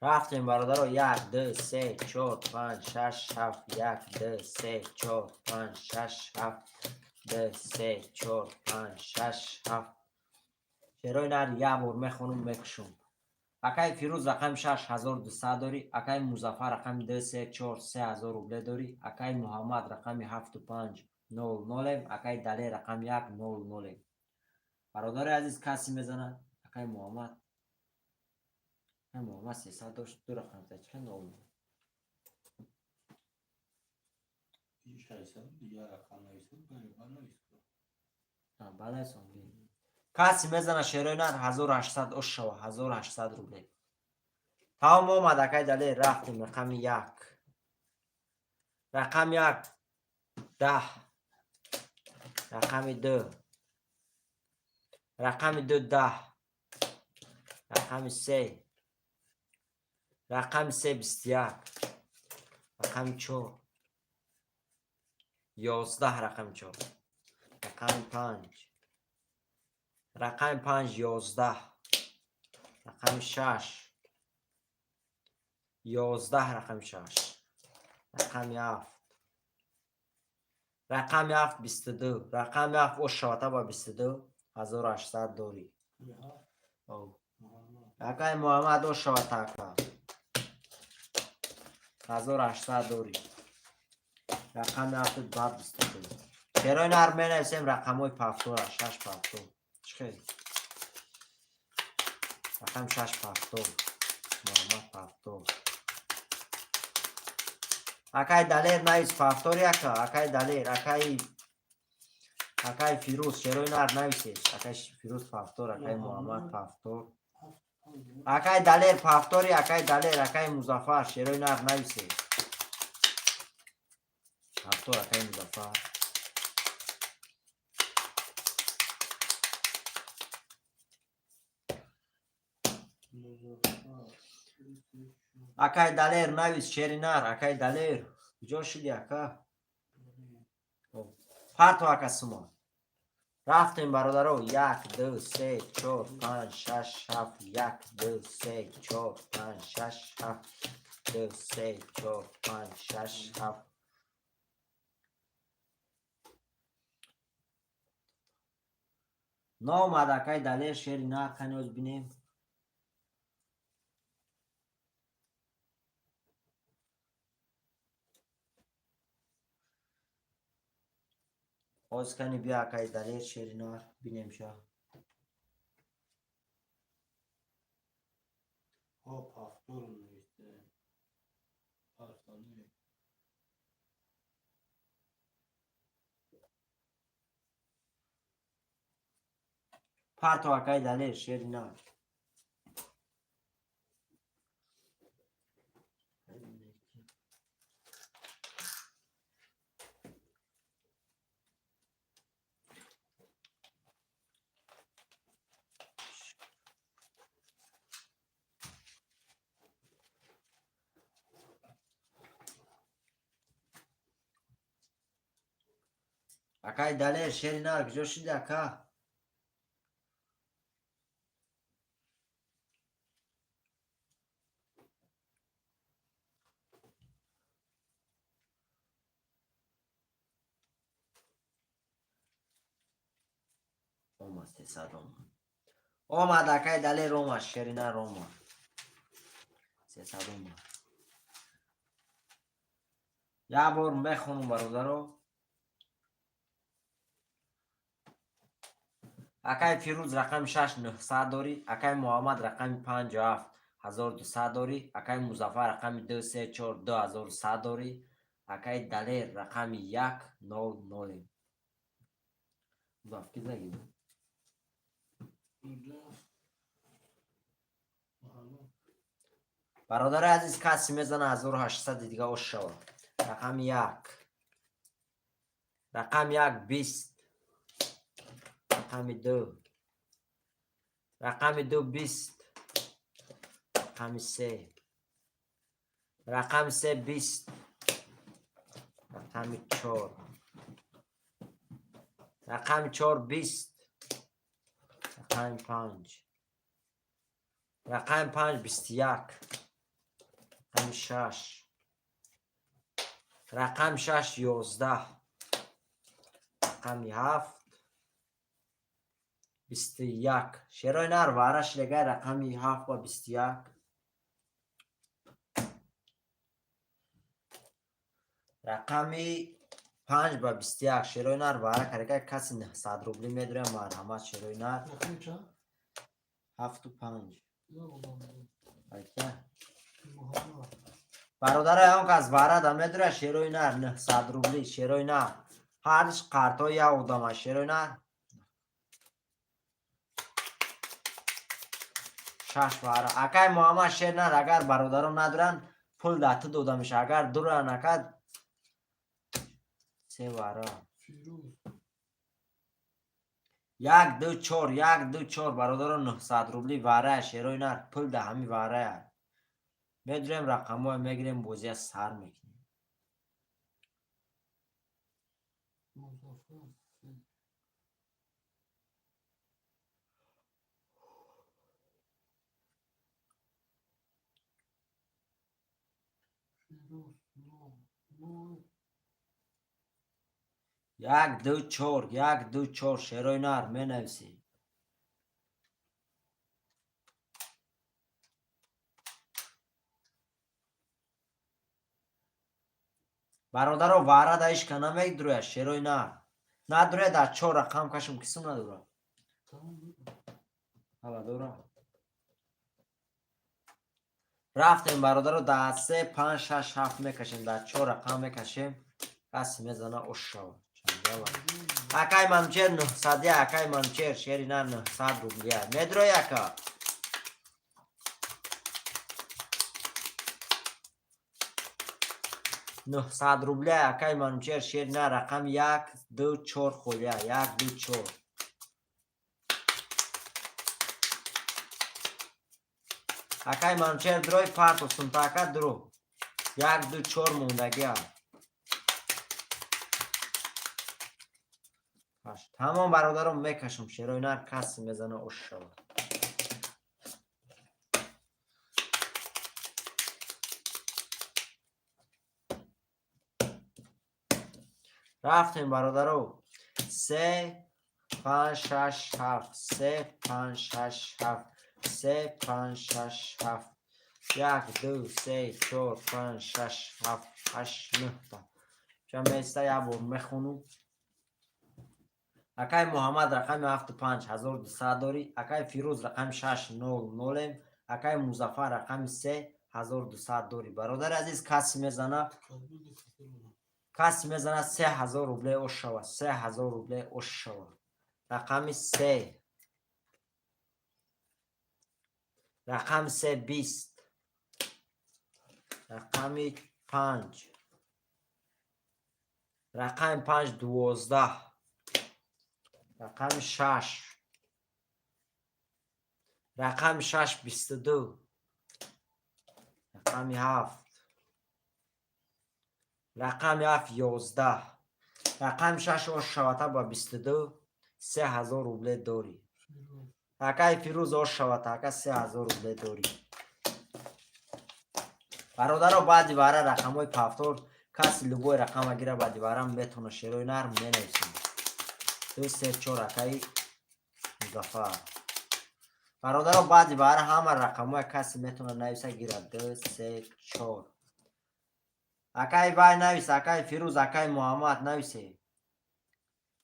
رفتیم برادر رو 1 2 3 4 5 6 7 1 2 3 4 5 6 7 2 3 4 5 6 7 شروع نر یه بار میخونم میکشم. اکای فیروز رقم 6200 داری. اکای مظفر رقم 2 3 4 3000 روبله داری. اکای محمد رقم 75 00. اکای دلی رقم 1 00. برادر عزیز کسی میزنه؟ اکای محمد 300 داشت دو رقم زد چه 00. بله سوندی کسی میزنه شیروی نر 1800 اش شوا 1800 روبله تمام اومد. اکای دلی رفتیم رقم 1 رقم 1 10 رقم 2 رقم 2 10 رقم 3 رقم 3 21 رقم 4 11 رقم 4 رقم 5 رقم 5 11 رقم 6 11 رقم 6 رقم 7 رقم 7 22 رقم 7 او شاته با 22 1800 داری. او اکای محمد او شاته که 1800 داری. رقم 7 بعد 22 چرا نر مینویسیم رقم های پفتور 6 پفتور چخیلی رقم 6 پفتور محمد پفتور اکای دلیر نویس پفتور یکا اکای دلیر اکای فیروز چرا نر نویسیش اکای فیروز پفتور اکای محمد پفتور اکای دلیر پفتوری اکای دلیر اکای مظفر چرا نر نویسیش پفتور اکای مظفر اکای دلیر نویس شیری نر اکای دلیر کجا شدی اکا پرتو اکا سما رفتیم برادرو 1 2 3 4 5 6 7 1 2 3 4 5 6 7 2 3 4 5 6 7 نامد اکای دلیر شیری نر کنیوز بینیم باز کنی بیا اکای دلیر شیری نر بینیم شا پفتور نوشته پفتانی پرتو اکای دلیل شیرینار اکای دلیل شیرینار کجا شدی اکا اومد 300 اومد اکای دلیل اومد شیرینار اومد 300 اومد یا بار بخونم برادرو اکای فیروز رقم 6900 داری اکای محمد رقم 57200 داری اکای مظفر رقم 2342100 داری اکای دلیل رقم 100 ضاف کده گیدم برادر عزیز کسی میزنه 1800 دیگه اوش شود رقم 1 رقم 1 20 رقم 2 رقم 2 20 رقم 3 رقم 3 20 رقم 4 رقم 4 20 رقم 5 رقم 5 21 رقم 6 رقم 6 11 رقم 7 21 شیرای نر وارش لگه رقم 7 و 21 رقم 5 و 21 شیرای نر واره کرده کسی 900 روبلی میدره مرحمت شیرای نر 7 و 5 برادر هم که از واره دا میدره شیرای نر 900 روبلی شیرای نر هرش قرطای یا اودامه شیرای نر 6 واره اکای محمد شیر نر اگر برادرم ندارن پول داتو دوده میشه اگر دورن اکد 3 واره 1 2 4 1 2 4 برادران 900 روبلی واره شیرای نر پول ده همی واره میدریم رقم های میگیریم بوزی سر میکنیم یک دو چور یک دو چور شیرای نر می نویسی برادر رو واره دایش که نمیدروی شیرای نر ندروی در 4 رقم کشم کسیم ندوره هوا دوره رفتیم برادر رو در 3 5 6 7 میکشیم در 4 رقم میکشیم کسی میزنه اوش شود اکای منچر 900 اکای منچر شیری نه 900 روبلیه میدرو یکا نه روبلیه اکای منچر شیری نه رقم 1 2 4 خولیه 1 2 4 اکای منچر دروی پارت و سنتاکا درو 1 2 4 موندگی ها تمام برادرم میکشم شیرای نر کسی میزنه اوش شود رفتیم برادرو 3 5 6 7 3 5 6 7 3 5 6 7 1 2 3 4 5 6 7 8 9 تا میسته یا بور میخونم اکای محمد رقم 75 1200 داری اکای فیروز رقم 600 اکای مظفر رقم 3200 داری برادر عزیز کسی میزنه 3000 روبله اوش شود 3000 روبله اوش شود رقم 3 رقم 3 20. رقم 5. رقم 5 12. رقم 6. رقم 6 22. رقم 7. رقم 7 11. رقم 6 آش شوته با 22 3000 روبله داری. اکای فیروز آش شوته اکا 3000 روبله داری. برادر بعدی باره رقم های پفتور کسی لبوی رقم اگیره بعدی باره میتونه شیروی نرم مینویسیم. 2 3 4 اکای مظفر. برادر بعدی باره همه رقم های کسی میتونه نویسه گیره. 2 3 4 اکای بای نویسه. اکای فیروز اکای محمد نویسه.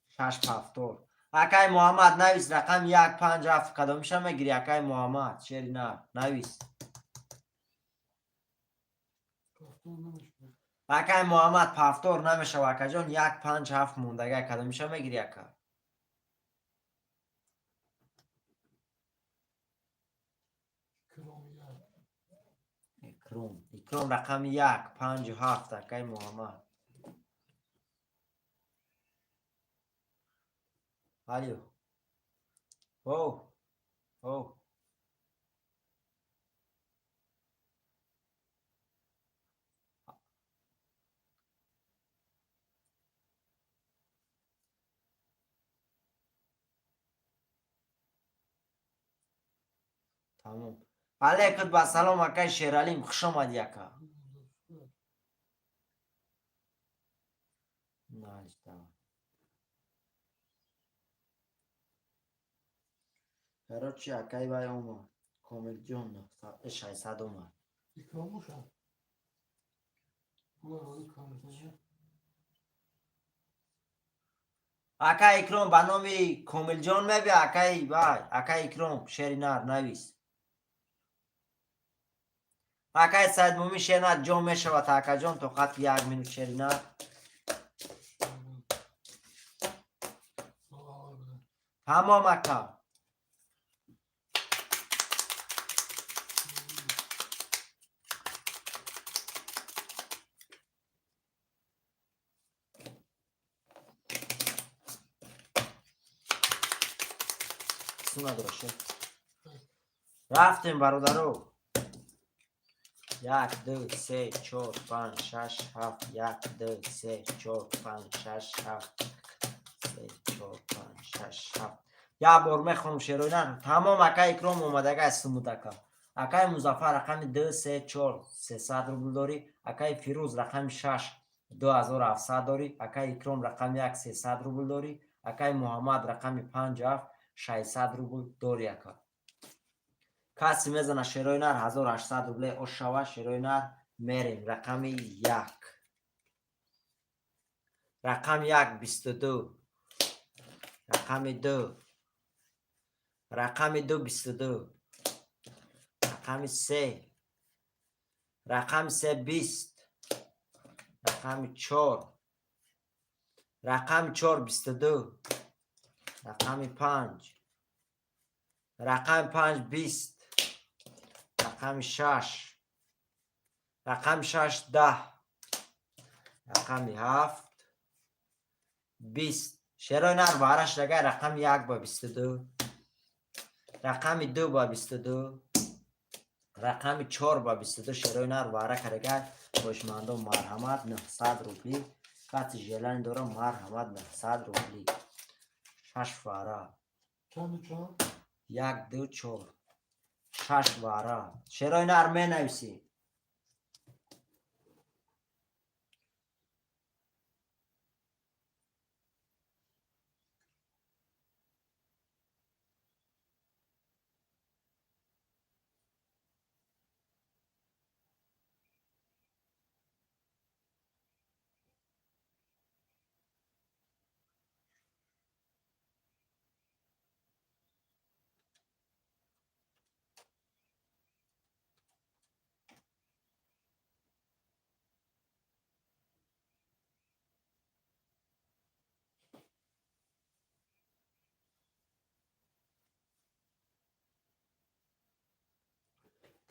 6 پفتور. اکای محمد نویس رقم 1 5 7 کدومشه میگیری اکای محمد شیری نه نویس. اکای محمد پفتور نمیشه اکا جان 1 5 7 موندگه کدومشه میگیری اکا. اکرام رقم 1 5 7 اکای محمد. الو او او تمام. علیکم با سلام اکای شیرالیم خوش آمدی اکا. نه تمام. برای چی اکای بای اومد کامل جون 600 اومد. اکای اکرام به نام کامل جان میبی اکای بای اکای اکرام شیری نر نویس. اکای سید مومی شیرنر جان میشود اکا جان تو خط 1 مینوت شیری نر. تمام اکا. سونا درشه رفتیم برادرو. 1 2 3 4 5 6 7 1 2 3 4 5 6 7 3 4 5 6 7 یا بار میخونم شیروی نه. تمام اکای اکرام اومدگه استمود اکا. اکای مظفر رقم 2 3 4 300 روبل داری. اکای فیروز رقم 6 2700 داری. اکای اکرام رقم 1 300 روبل داری. اکای محمد رقم 5 7 600 روبل داری اکا. کسی میزنه شیروی نر 1800 روبله اوش شوه شیروی نر میریم. رقم 1 رقم 1 22. رقم 2 رقم 2 22. رقم 3 رقم 3 20. رقم 4 رقم 4 22. رقم 5 رقم 5 20. رقم 6 رقم 6 10. رقم 7 20. شیروی نر بارش دگه رقم 1 با 22. رقم 2 با 22. رقم 4 با 22 شیروی نر باره کرده خوشمندم مرحمت 900 روبلی. کتی جلن دارم مرحمت 900 روبلی. 6 فاره 1 2 4 6 فاره شیروی نر می نویسی.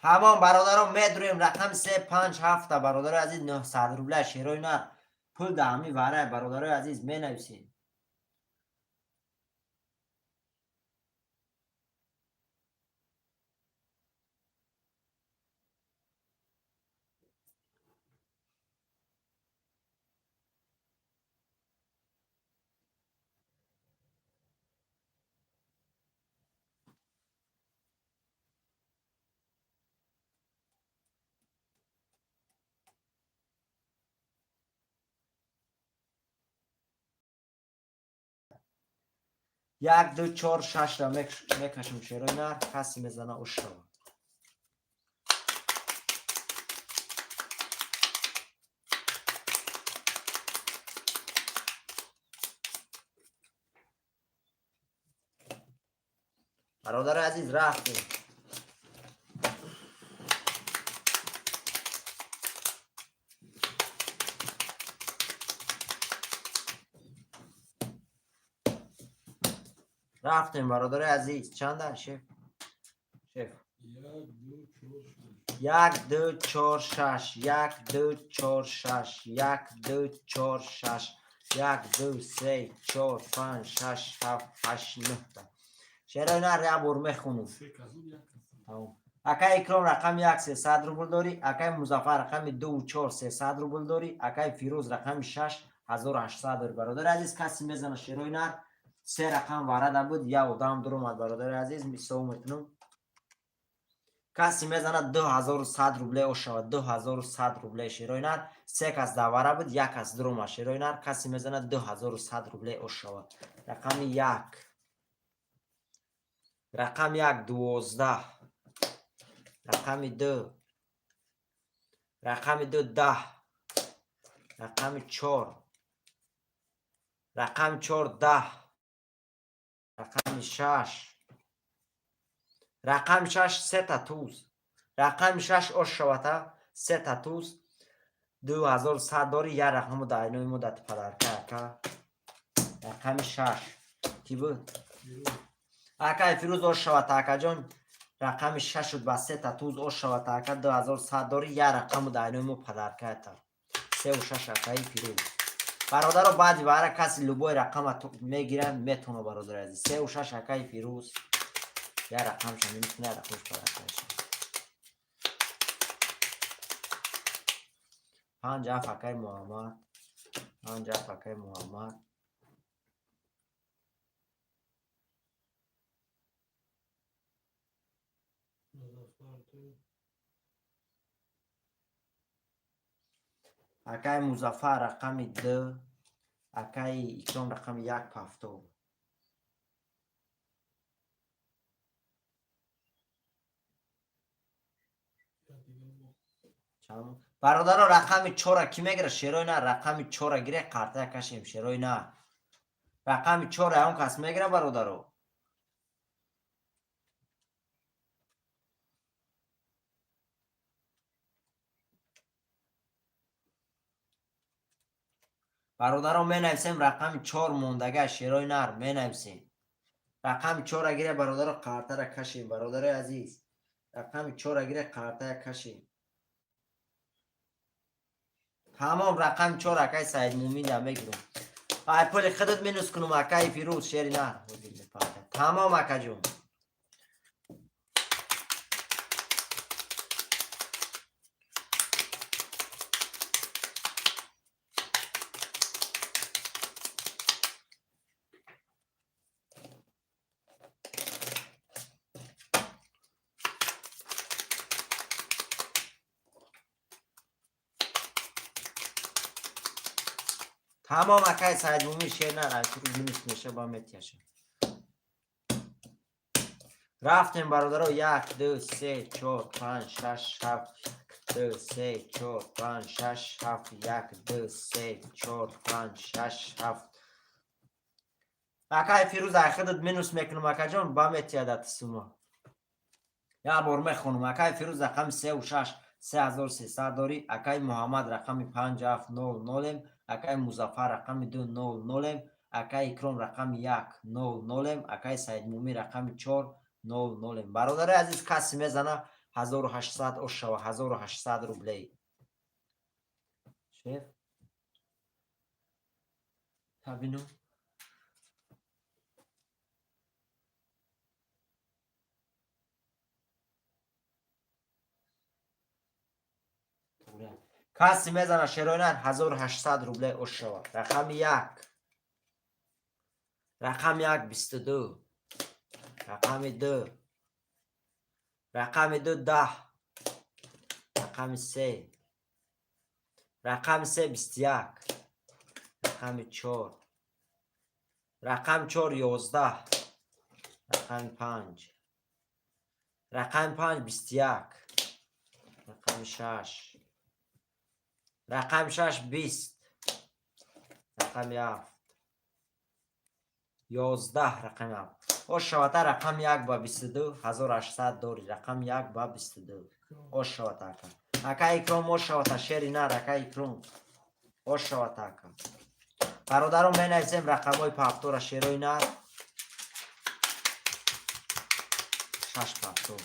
تمام برادران میدرویم رقم 357 برادر عزیز 900 روبله شیروی نر پول دهمی واره برادر عزیز می نویسین. یک دو چهار شش را میکشم شیروی نر کسی میزنه اوش شود. برادر عزیز رفتیم. رفتیم برادر عزیز چند شف؟ شف یک دو چهار شش یک دو چهار شش یک دو چهار شش یک دو سه چهار پنج شش هفت هشت نه شیروی نر یک بار میخونم. اکای اکرام رقم 1 300 روبل داری. اکای مظفر رقم 2 و 4 300 روبل داری. اکای فیروز رقم 6 1800 داری. برادر عزیز کسی میزنه شیروی نر سه رقم وارد بود یا دام درآمد برادر عزیز میسو میتونم کسی میزنه 2100 روبله او شود. 2100 روبله شیروی نر سه کس دواره بود یک کس درآمد شیروی نر کسی میزنه 2100 روبله او شود. رقم 1 رقم 1 12 رقم 2 رقم 2 10 رقم 4 رقم 4 10 رقم 6 رقم 6 3 تا توز رقم 6 او شوته 3 تا توز 2100 داری یک رقم داینوی مدت پدرکه که رقم 6 کی بود؟ اکای فیروز او شوته اکا جان رقم 6 شد با 3 تا توز او شوته اکا 2100 داری یک رقم داینوی مو پدرکه تا 3 و 6 اکای فیروز. برادر رو بعدی برای کسی لبوی رقم میگیرن میتونه برادر عزیز 3 و 6 اکای فیروز یا رقم شما میتونه رقمش پدرکه شد. 5 اکای محمد 5 اکای محمد اکای مظفر رقم 2 اکای اکرام رقم 1 پفتو. برادر رقم 4 کی میگیره شیروی نه رقم 4 گیره قرطه کشیم شیروی نه رقم 4 اون کس میگیره برادر رو. برادران می نویسیم رقم 4 موندگه شیروی نر می نویسیم رقم 4 اگه برادر قرطه را کشیم برادر عزیز رقم 4 اگه قرطه کشیم. تمام رقم 4 اکای سعید مومین دا میگیرم ای پول خودت مینوس کنم اکای فیروز شیری نر تمام اکا جون. تمام اکای سعید مومین شیر نر ای فیروز مینوس میشه با میتیشه. رفتیم برادر 1 2 3 4 5 6 7 2 3 4 5 6 7 1 2 3 4 5 6 7 اکای فیروز ای خودت مینوس میکنم اکا جان با میتیادت سوما یا بار میخونم. اکای فیروز رقم 3 و 6 3300 داری. اکای محمد رقم 5700 اکای مظفر رقم 200 اکای اکرام رقم 100 اکای سعید مومی رقم 400. برادر عزیز کسی میزنه 1800 ошава 1800 рублей. شايف تابینو کسی میزنه شیروینر 1800 روبله ошава. رقم یک، رقم یک 22، رقم دو، رقم دو 10، رقم سه، رقم سه 21، رقم چهار، رقم چهار 11، رقم پنج، رقم پنج 21، رقم شش، رقم شش 20، رقم هفت 11، رقم هفت ошавата رقم یک با 22 1800 داری. رقم یک با 22 ошавата ака ака икром ошавата шери нар ака икром ошавата ака. бародарон менависем рақамҳои пафтора шерои нар 6 пафтор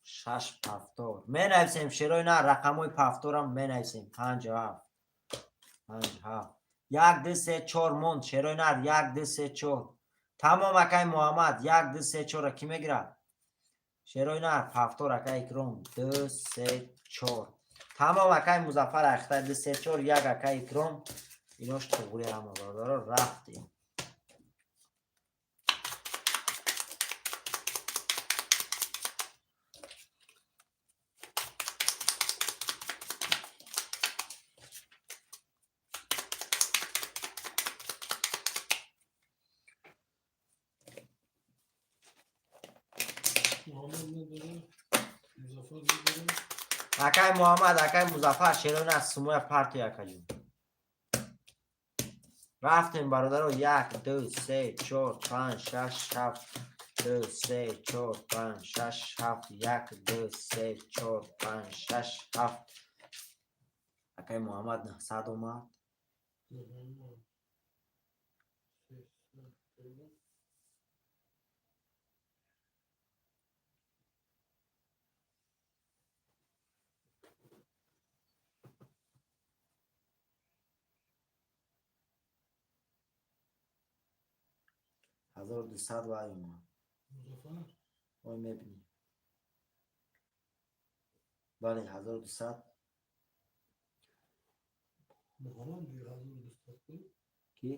6 пафтор менависем шерои нар рақамҳои пафторам менависем 57 57 1 2 3 4 монд шерои нар 1 2 3 4 тамом акай муҳаммад 1 2 3 4 ки мегирад шерои нар пафтор акай икром 2 3 4 тамом акай музаффар ахта 2 3 4 1 акай икром инош туғри ҳама бародаро рафтем. акай муҳаммад акай музаффар шерои нар сумоя партия акаҷон рафтем бародаро 1 2 3 4 5 6 7 2 3 4 5 6 7 1 2 3 4 5 6 7 акай муҳаммад 900 омад. ҳазору дусад вай омад. ой мебинӣ бале 1200 ки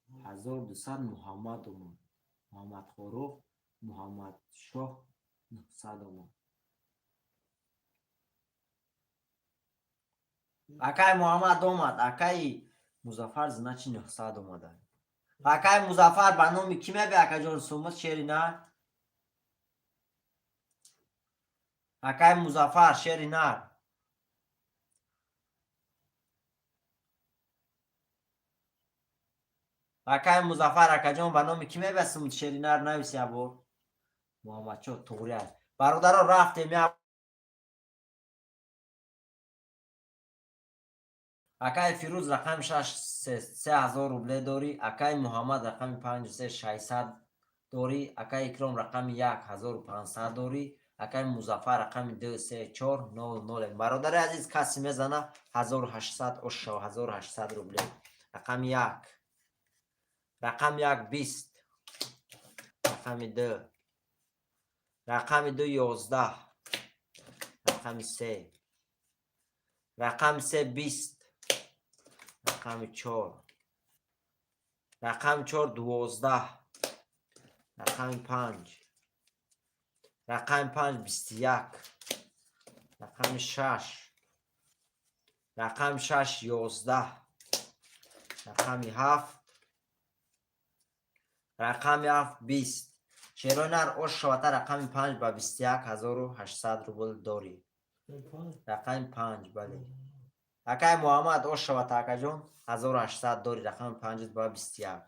1200 муҳаммад омад. муҳаммад хорух муҳаммад шоҳ 900 омад. акай муҳаммад омад акай музаффар значи 900 омада. акай музаффар ба номи ки мебе акаҷон суммат шери нар акай музаффар шери нар акай музаффар акаҷон ба номи ки мебе суммат шери нар нависи абор муҳаммадчо туғри аст. бародаро рафтем акай фирӯз рақами 3000 рубле дорӣ. акай муҳаммад рақами 5600 дорӣ. акай икром рақами 1500 дорӣ. акай музаффар рақами 23400. бародари азиз каси мезана 1800 ошава 1800 рубле. рақами 1 рақами 1 20, рақами 2 рақами 2 11, рақами 3 рақами 3 20, рақами 4 рақами 4 12, рақами 5 рақами 5 21, рақами 6 рақами 6 11, рақами 7 рақами 7 20. шерои нар ошавата рақами 5 ба 21800 рубл дорӣ. рақами 5 бале. акай муҳаммад ошавата акаҷон 1800 дорӣ. рақами 5 ба 21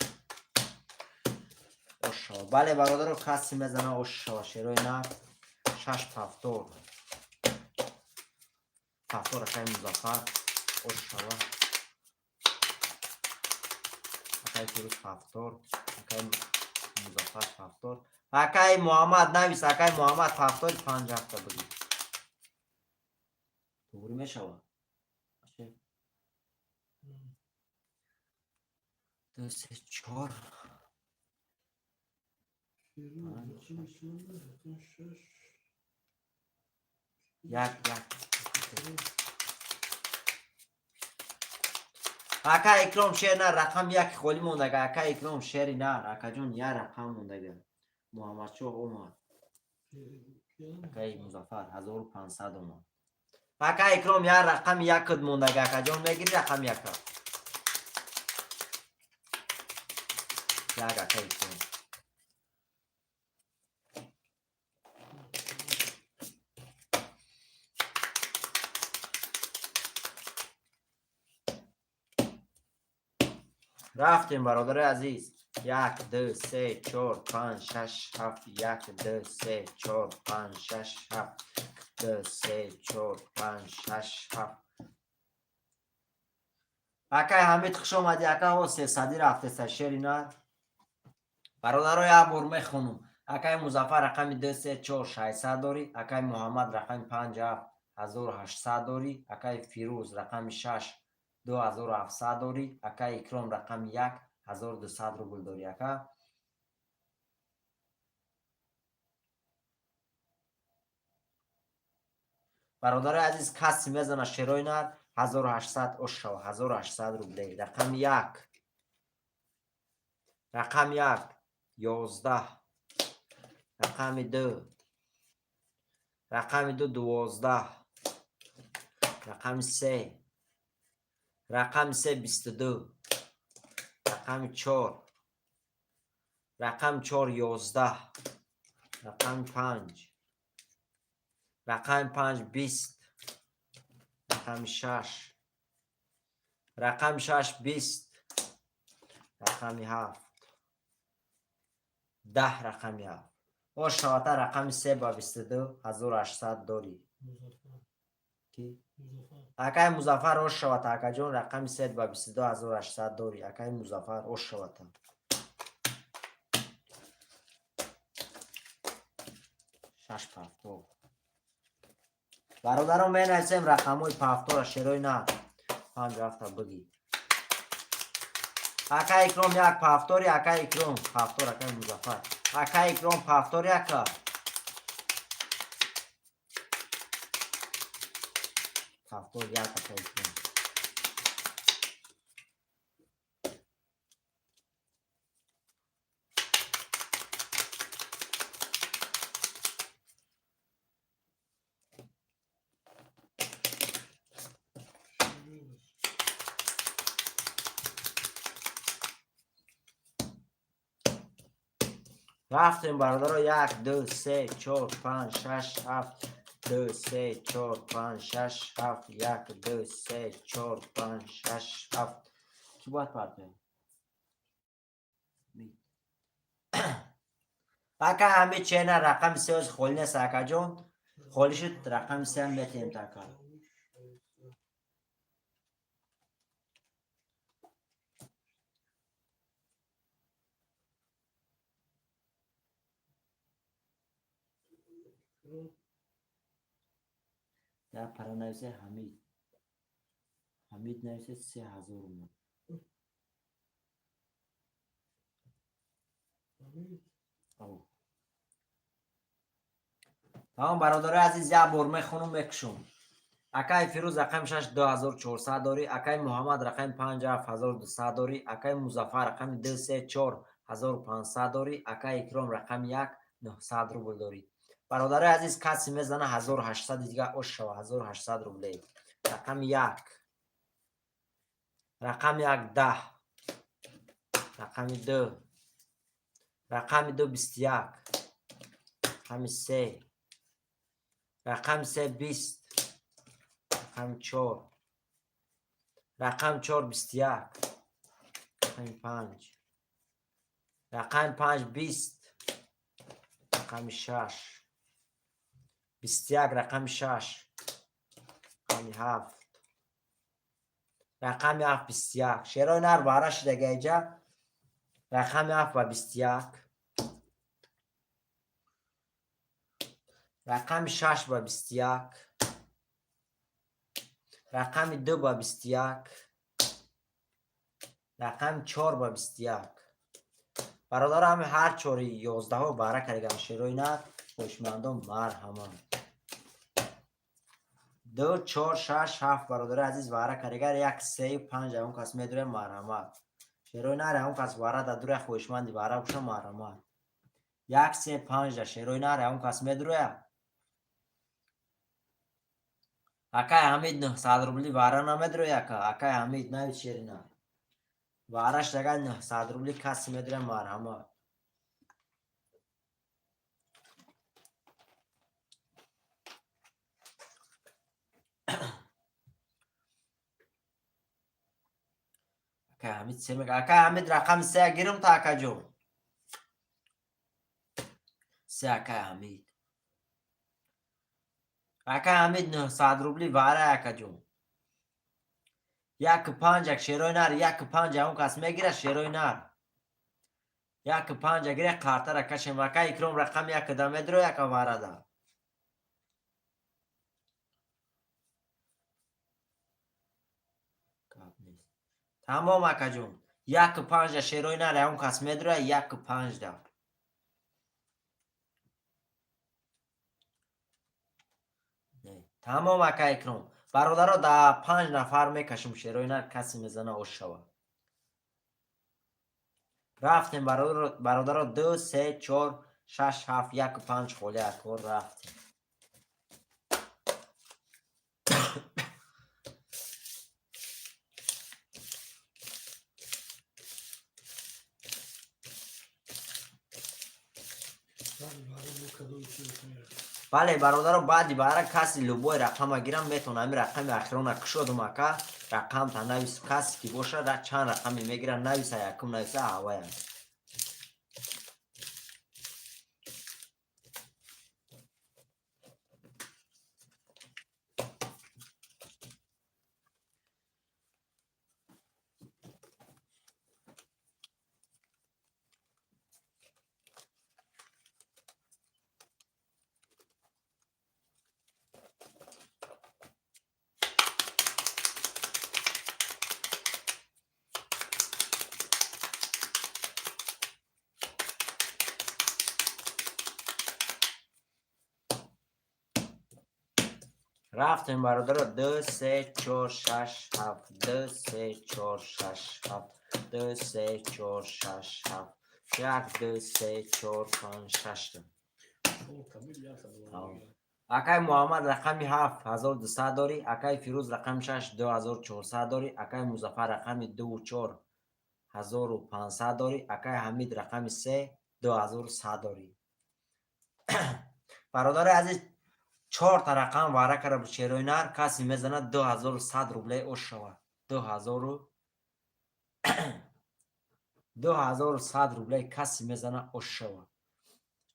ошава. бале бародаро каси мезана ошава шерои нар 6 пафтор пафтор акай музаффар ошава акай фирӯз пафтор акай музаффар пафтор اکای محمد نویس اکای محمد پفتاری 50 تا بگی دوری میشوه دو سه چهار یک اکا اکرام شیر نه رقم یک خالی موندگه اکا اکرام شیری نه اکا جون یه رقم موندگه محمد شو اومد اکای مظفر 1500 اومد اکا اکرام یه رقم یک کد موندگه اکا جون میگیری رقم یک اکا اکرام رفتیم برادر عزیز 1 2 3 4 5 6 7 1 2 3 4 5 6 7 2 3 4 5 6 7 اکای حمید خوش اومدی اکا و 300 رفته سشری نه برادر یه بار میخونم اکای مظفر رقم 2 3 4 600 داری اکای محمد رقم 5 7 1800 داری اکای فیروز رقم 6 2700 داری اکای اکرام رقم 1 1200 روبل داری اکا برادر عزیز کسی میزنه شروع نر 1800 اشو 1800 روبلی رقم 1 رقم 1 11 رقم 2 رقم 2 12 رقم 3 رقم 3 22 رقم 4 رقم 4 11 رقم 5 رقم 5 20 رقم 6 رقم 6 20 رقم 7 10 رقم 7 و شواته رقم 3 با 22 1800 داری کی؟ اکای مظفر او شواته اکا جون رقم 3 با 22 1800 داری اکای مظفر او شواته شش پفتو برادرم می نویسیم رقم های پفتو را شروع نه 5 هفته بگی اکا اکرام یک پفتوری اکا اکرام پفتور اکا مظفر اکا اکرام پفتوری اکا پفتور یک اکا اکرام رفتیم برادر 1 2 3 4 5 6 7 2 3 4 5 6 7 1 2 3 4 5 6 7 کی باید پرده اکا همه چینه رقم 3 از خالی نیست اکا جون خالی شد رقم 3 هم میتیم تکا در پرانویسه حمید نویسه 3000 اومد تمام برادر عزیز یه بار میخونم بکشم اکای فیروز رقم 6 2400 داری اکای محمد رقم 5 7200 داری اکای مظفر رقم 2 3 4 1500 داری اکای اکرام رقم 1 900 روبل داری برادر عزیز کسی میزنه 1800 دیگه اش شو 1800 روبل رقم 1 رقم 1 10 رقم 2 رقم 2 21 رقم 3 رقم 3 20 رقم 4 رقم 4 21 رقم 5 رقم 5 20 رقم 6 21 رقم 6 رقم 7 رقم 7 21 شیرای نر بارش دیگه اینجا رقم 7 و 21 رقم 6 با 21. رقم 2 با 21. رقم 4 با 21. برادر همه هر چوری 11 و باره کردگم شیروی نه خوشمندم مرحمت. 2 4 6 7 برادر عزیز باره کردگر 1 3 5 اون کس میدوره مرحمت. شیروی نه اون کس باره در دوره خوشمندی باره بشه مرحمت. 1 3 5 شیروی نه اون کس میدوره. اکای حمید 900 روبلی باره نمیدوره اکای حمید نه شیری نه. بارش دیگر 900 روبلی کسی میدوره مرحمت. اکای حمید سه میگه اکای حمید رقم 3 گیرم تا اکا جون. 3 اکای حمید. اکای حمید 900 روبلی باره اکا جون. 1 5 شیروی نر 1 5 اون کس میگیره شیروی نر. 1 5 گیره کارتا را کشیم اکای اکرام رقم 1 دمه درو 1 باره ده. تمام اکا جون. 1 5 شیروی نر اون کس میدره 1 5 ده. تمام اکا اکرام. برادرها ده 5 نفر میکشم شیروی نر کسی میزنه اوش شوه. رفتیم برادرها 2 3 4 6 7 1 5 خوله اکور رفتیم. بله برادرها بعدی باره کسی لوبای رقم گیرم میتونه همین رقم اخیران کشودم اکا رقم تا نویس کسی که باشه چند رقمی میگیره نویسه یکم نویسه هوای هست. رفتیم برادر 2 3 4 6 7 2 3 4 6 7 2 3 4 6 7 1 2 3 4 5 6 اکای محمد رقمی 7 1200 داری اکای فیروز رقم 6 2400 داری اکای مظفر رقمی 2 4 1500 داری اکای حمید رقمی 3 2100 داری. برادر عزیز 4 تا رقم واره کرده بود شیروی نر کسی میزنه 2100 روبله اوش شود. 2100 روبله کسی میزنه اوش شود.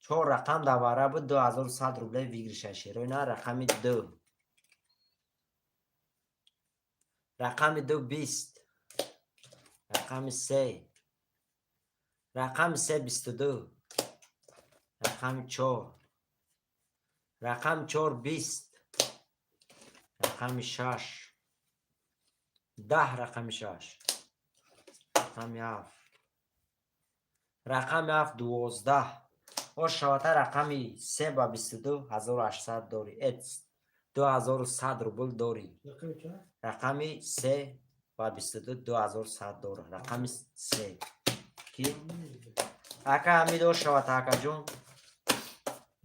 4 رقم در واره بود 2100 روبله ویگریشه شیروی نر رقمی 2. رقم 2 20. رقم 3. رقم 3 22. رقم 4. رقم 4 20. رقم 6. 10 رقم 6. رقم 7. رقم 7 12. او شواته رقمی 3 با 22 1800 داری. ایتس 2100 روبل داری. رقمی 3 با 22 2100 داره. رقمی 3 کی؟ اکا همید او شواته اکا جون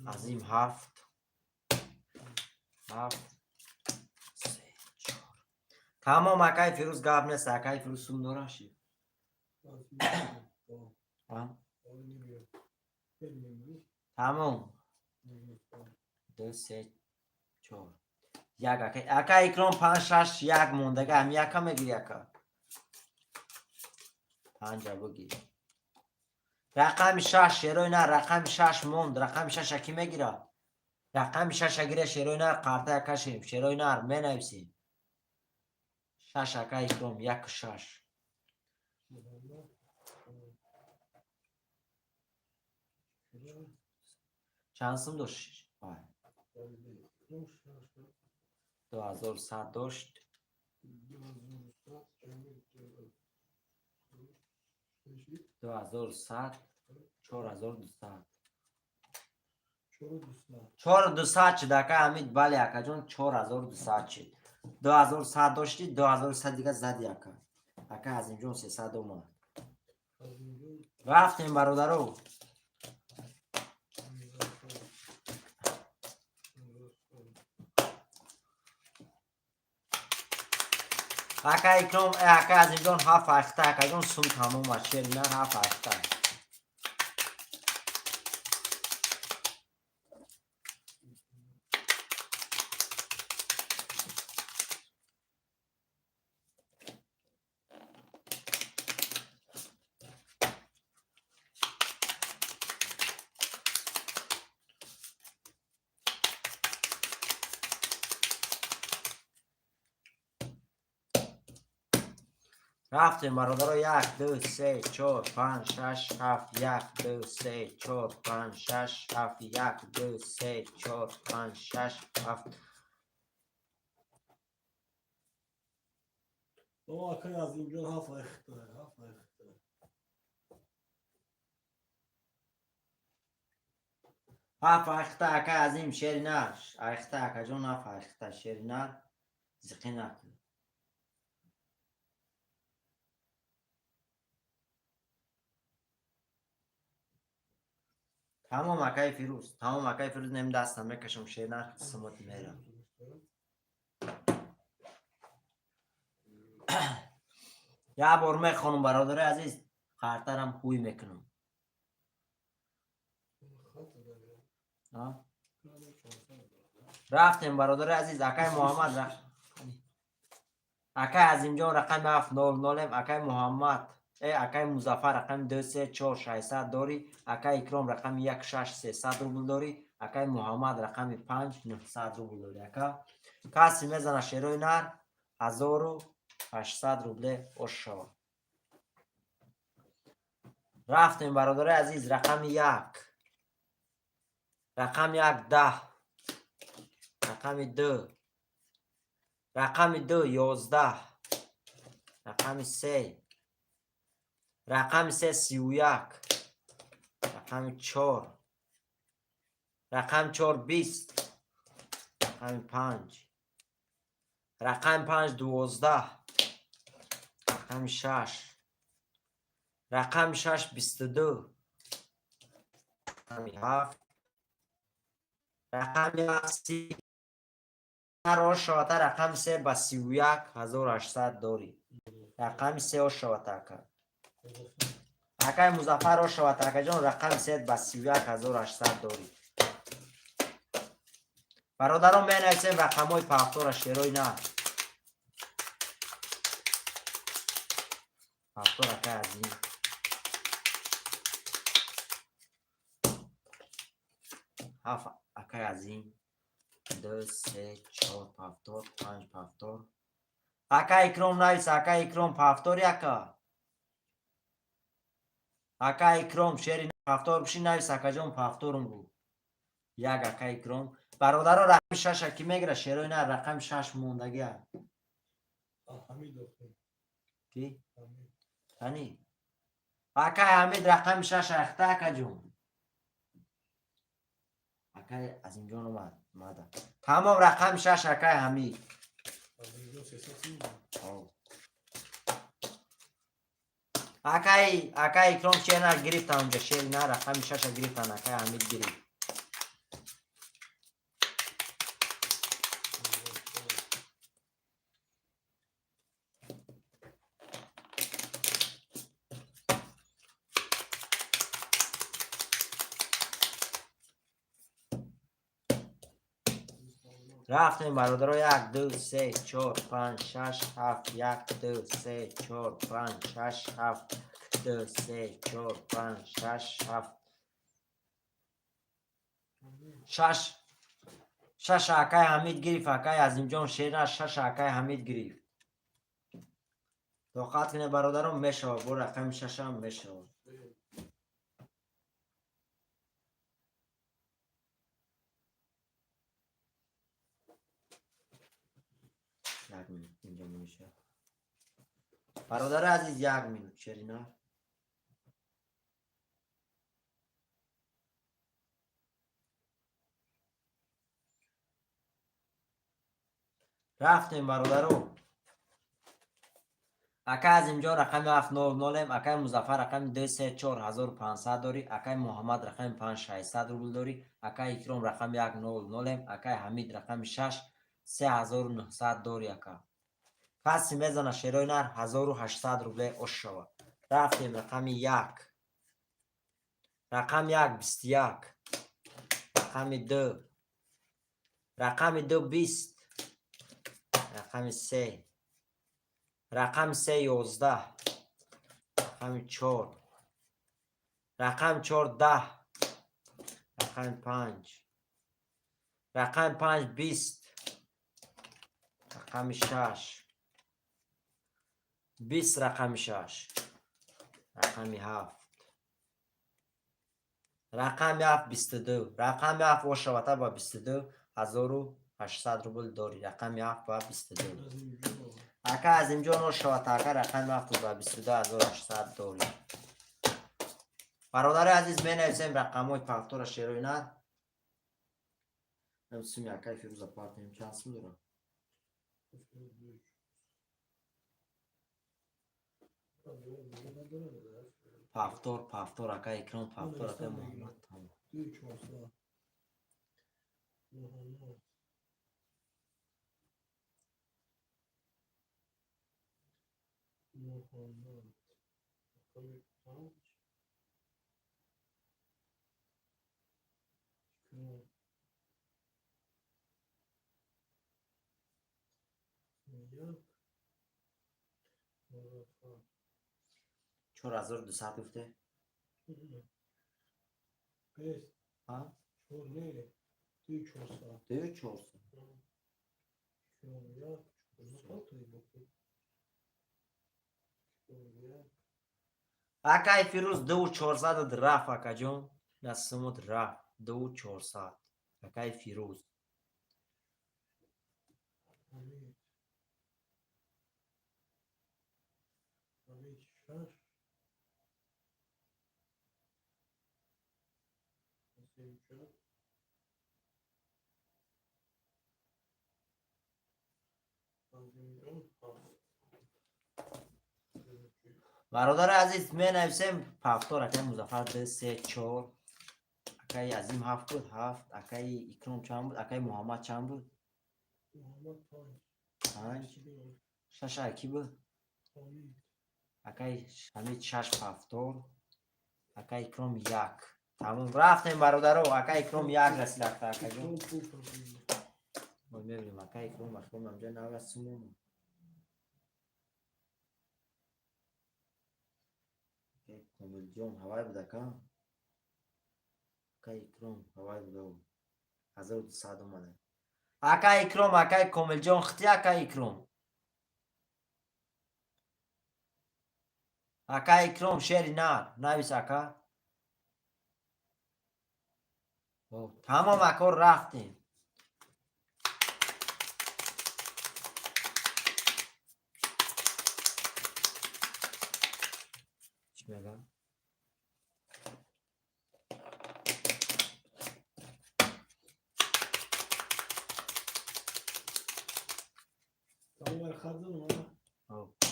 عظیم 7 3 4 تمام اکای فیروز گاب نیست اکای فیروز سوم داراشی تمام 2 3 4 یک اکا اکرام 5 6 1 موندگه هم یکا میگیری اکا 5 بگیر. رقم 6 شیروی نه رقم 6 موند رقم 6 اکی میگیره رقم 6 اگیره شیروی نه قرطه کشیم شیروی نه می نویسیم 6 اکا اکرام 1 6 چند سم داشت 2100 داشت. 2100 4200 4200 شد اکا حمید. بله اکا جون 4200 شد. 2100 داشتی 2100 دیگه زدی اکا. اکا از این جون 300 اومد. رفتیم برادرو. اکا اکرام اکا از این جون 7 اخته اکا جون سوم تموم از شیر نه 7 اخته. رفتیم برادر. 1 2 3 4 5 6 7 1 2 3 4 5 6 7 1 2 3 4 5 6 7. بابا اکای از اینجا هفت اخته هفت اخته. هفت اخته اکا از این شیر نش اخته اکا جون هفت اخته شیر نه زقی نکن. تمام اکای فیروز تمام اکای فیروز نیم دستم میکشم شیر نه سمت میرم. یا بار میخونم برادر عزیز خاطرم خوی میکنم. رفتیم برادر عزیز اکای محمد رفت. اکای از اینجا رقم 700 اکای محمد اکای مظفر رقم 234 داری. اکای اکرام رقم 16300 روبل داری. اکای محمد رقم 5900 روبل داری. اکا کسی میزنه شیروی نر 1800 روبل اوش شود. رفتیم برادر عزیز رقم 1 رقم 1 10 رقم 2 رقم 2 11 رقم 3 رقم 3 31 رقم 4 رقم 4 20 رقم 5 رقم 5 12 رقم 6 رقم 6 22 رقم 7 رقم 30 رو شواته رقم 3 با 31800 داری. رقم 3 رو شواته کرد اکای مظفر رو شواته که جان رقم 3 با 31800 داری. برادران می نویسیم رقم های پافتور شیروی نه پافتور اکای از این هفت اکای از این 2 3 4 پافتور 5 پافتور. اکای اکرام نویس اکای اکرام پافتور یکا اکای اکرام شیری پافتور بشی نویس اکا جان پافتورم بود. یک اکای اکرام برادر رقم 6 کی میگره شیروی نه رقم 6 موندگی هست. کی؟ هنی اکای حمید رقم 6 اخته اکا جون اکای از اینجا اومده تمام رقم 6 اکای حمید. اکای اکرام چه نه گرفت اونجا شیری نه رقم 6 گرفتن اکای حمید گرفت. رفتیم برادر. 1 2 3 4 5 6 7 1 2 3 4 5 6 7 2 3 4 5 6 7 6 اکای حمید گرفت اکای از اینجا شیر 6 اکای حمید گرفت. توقعات کنه برادرم میشه با رقم 6 هم میشه. برادر عزیز 1 مینوت شرینا. رفتیم برادرو. اکا از اینجا رقم 700 اکای مظفر رقم 234 داری، اکای محمد رقم 5600 روبل داری، اکای اکرام رقم 100، اکای حمید رقم 6 3900 داری. اکا کسی میزنه شیرای نر 1800 روبل اش شود. رفتیم رقم 1 رقم 21 رقم 2 رقم 2 20 رقم 3 رقم 3 11 رقم 4 رقم 4 10 رقم 5 رقم 5 20 رقم 6 20 رقم 6 رقم 7 رقم 7 22 رقم 7 و شوته با 22 1800 روبل داری. رقم 7 با 22 اکا از اینجا نو شوته اکا رقم 7 با 22 1800 داری. برادر عزیز می نویسیم رقم های پفتور شیروی نر. نمیسیم یکای فیروز اپارت نیم چند سم دارم. پفتور اکای اکرام پفتور اکای محمد تمام. چور 1200 گفته؟ ها؟ 2400 اکای فیروز 2400 رفت اکا جون نسمت رفت 2400 اکای فیروز برادر عزیز می نویسیم پفتور اکای مظفر 2 3 4 اکای عظیم 7 بود 7 اکای اکرام چند بود اکای محمد چند بود 5 6 اکی بود اکای حمید 6 پفتور اکای اکرام 1 تمام. رفتیم برادرو اکای اکرام 1 رسید اکا جون ما میبینیم اکای اکرام اکرام همجا نرسیم کامل جون هوای بوده کن اکای اکرام هوای بوده 1200 اومده اکای اکرام اکای کامل جون خطی اکای اکرام اکای اکرام شیری نر نویس اکا تمام اکا رفتیم چی میگم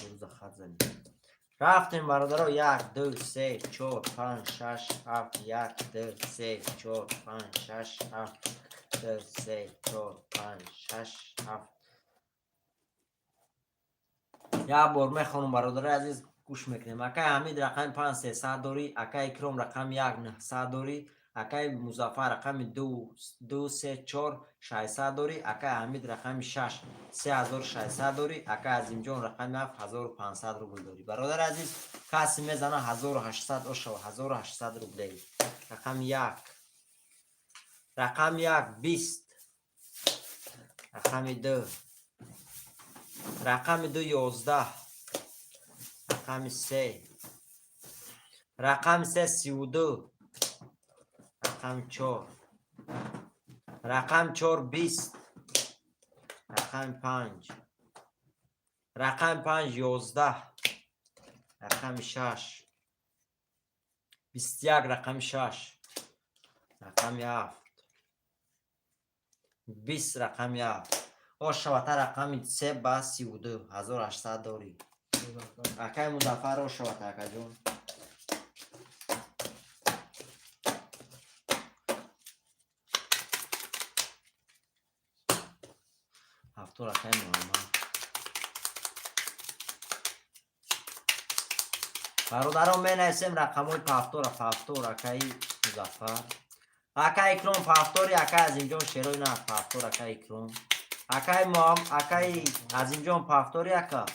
روز خط زنیم رفتیم برادرها 1 2 3 4 5 6 7 1 2 3 4 5 6 7 2 3 4 5 6 7 یا بار میخونم برادر عزیز گوش میکنیم اکای حمید رقم 5 300 داری اکای اکرام رقم 1 900 داری اکای مظفر رقم 2 3 4 600 داری اکای حمید رقم 6 3600 داری اکای عظیم جان رقم 7 1500 روبل داری. برادر عزیز کسی میزنه 1800 اوشو 1800 روبل رقم 1 رقم 1 20 رقم 2 رقم 2 11 رقم 3 رقم 3 32 رقم 4 رقم 4 20 رقم 5 رقم 5 11 رقم 6 21 رقم 6 رقم 7 20 رقم 7 شواتر رقم 3 با 32 1800 داری اکای مظفر شواتر اکا جون هفتور اکای محمد برادران می نویسیم رقم های پفتور اکای مظفر اکای اکرام پفتوری اکای از اینجا شیروی نه پفتور اکای اکرام اکای از اینجا پفتوری اکا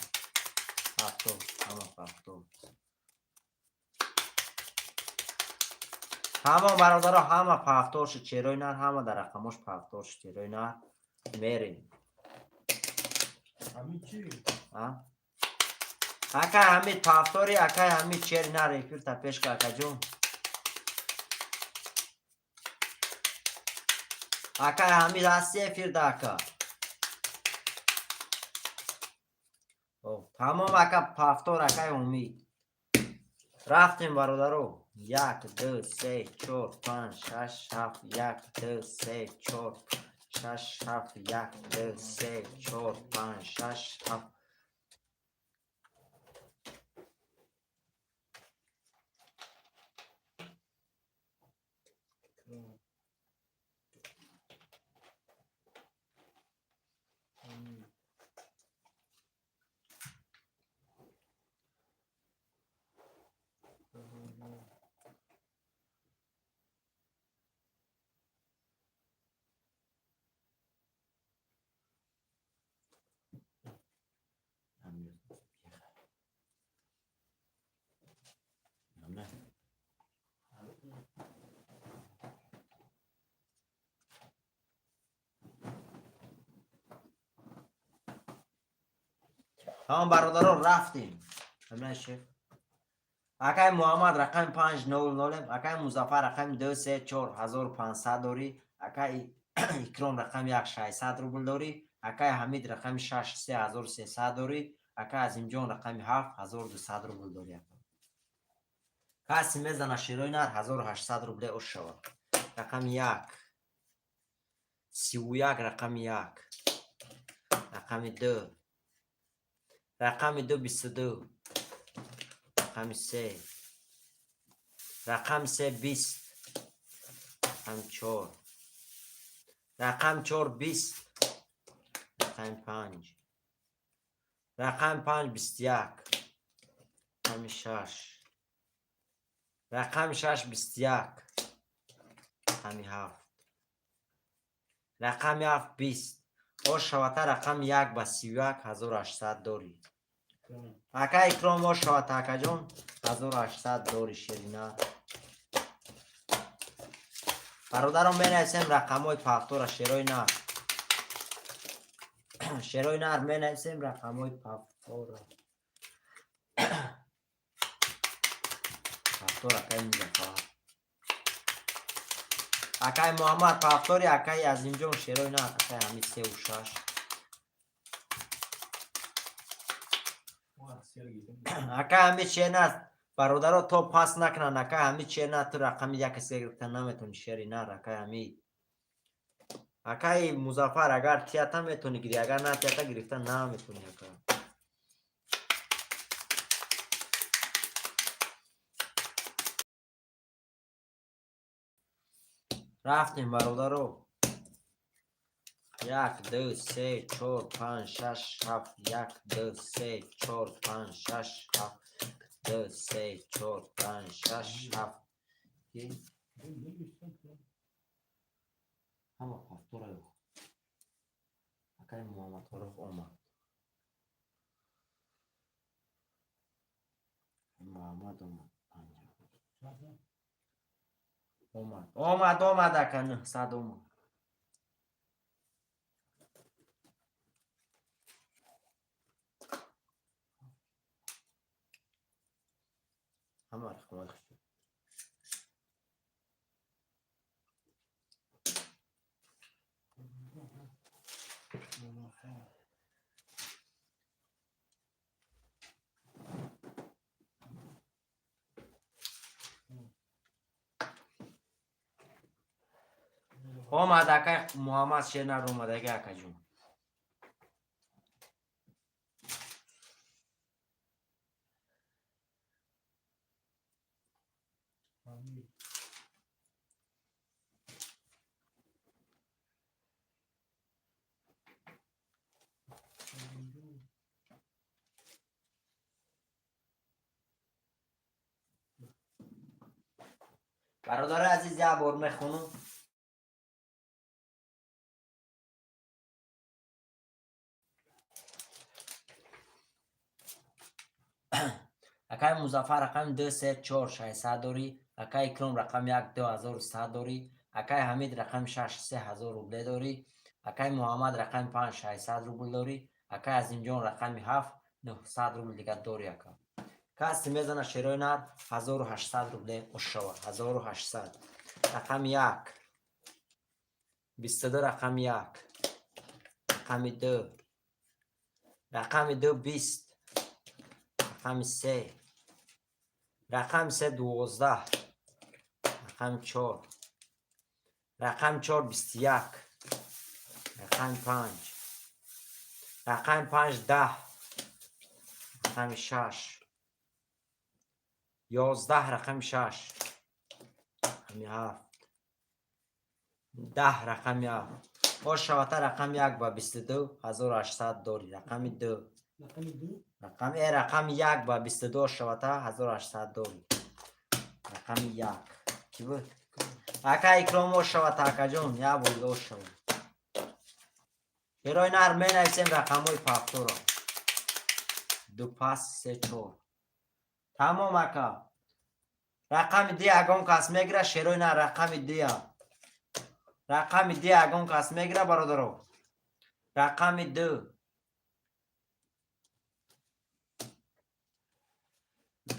پفتور همه پفتور همه برادران همه پفتور شد چیروی نه همه در رقمش پفتور شد چیروی نه میریم همین چی؟ اکای همید پفتوری اکای همید چیری نه ریپیر تا پیش که اکا جون اکای همید هستی فیر دا اکا تمام اکا پفتور اکای امید رفتیم برادرو 1 2 3 4 5 6 7 1 2 3 4 6 7 1 2 3 4 5 6 7 هم برادران رفتیم همه شف اکای محمد رقم 500 اکای مظفر رقم 234 1500 داری اکای اکرام رقم 1600 روبل داری اکای حمید رقم 6 3300 داری اکای عظیم جان رقم 7 1200 روبل داری کسی میزنه شیروی نر 1800 روبل او شود رقم 1 31 رقم 1 رقم 2 رقم 2 22 رقم 3 رقم 3 20 رقم 4 رقم 4 20 رقم 5 رقم 5 21 رقم 6 رقم 6 21 رقم 7 رقم 7 20 او شواتر رقم 1 با 31 1800 داری اکا اکرام او شواتر اکا جون 1800 داری شیرینه برادران بنویسیم رقم های پفتور شیروی نر شیروی نر بنویسیم رقم های پفتور پفتور اکای مظفر اکای محمد پفتوری اکای از اینجا شیروی نر اکای همین 3 و 6 اکای همین چه نه برادران تو پاس نکنن اکای همین چه نه تو رقم یک کسی گرفتن نمیتونی شیری نر اکای همین اکای مظفر اگر تیاتا میتونی گیری اگر نه تیاتا گرفتن نمیتونی اکای رفتیم برادرو 1 2 3 4 5 6 7 1 2 3 4 5 6 7 2 3 4 5 6 7 همه پفتور رو اکای محمد حروف اومد محمد اومد اکا نه 100 اومد همه رقم خشد اومد اکای محمد شیرنر اومد اکا جون. برادر عزیز یه بار میخونم. اکای مظفر رقم 234 داری. اکای اکرام رقم 12100 داری. اکای حمید رقم 63000 روبل داری. اکای محمد رقم 5600 روبل داری. اکای عظیم جان رقم 7900 روبل دیگه داری. اکا کسی میزنه شیرای نر 1800 روبل اشوا 1800. رقم 1 22 رقم 1 رقم 2 رقم 2 20 رقم 3 رقم 3 12 رقم 4 رقم 4 21 رقم 5 رقم 5 10 رقم 6 11 رقم 6 رقم 7 10 رقم 1 باش شواتر رقم 1 با 22 1800 داری. رقم 2 رقم 1 با 22 شواتر 1800 داری. رقم 1 کی بود؟ اکا اکرام و شواتر اکا جون یا بولدو شو هیروی نر می نویسیم رقم های پافتو را 2 5 3 4 تمام اکا. رقم دی اگون کس میگره شیروی نر رقم دی رقم دی اگون کس میگره برادرو. رقم 2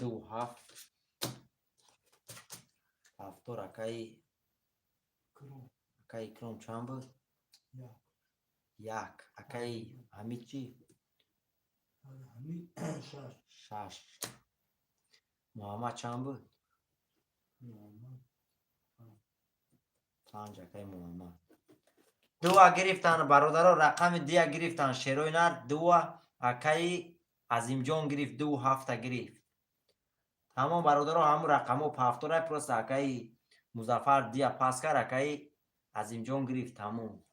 2 7 هفتو اکای اکرام چند بود؟ 1 اکای حمید چی؟ 6 محمد چند بود؟ 5 اکای محمد. 2 گرفتن برادرها. رقم دیگه گرفتن شیروی نر 2 اکای عظیم جان گرفت 2 7 گرفت. تمام برادرها همون رقم ها پافتو رای پرست اکای مظفر دیگه پاس کرد اکای عظیم جان گرفت. تمام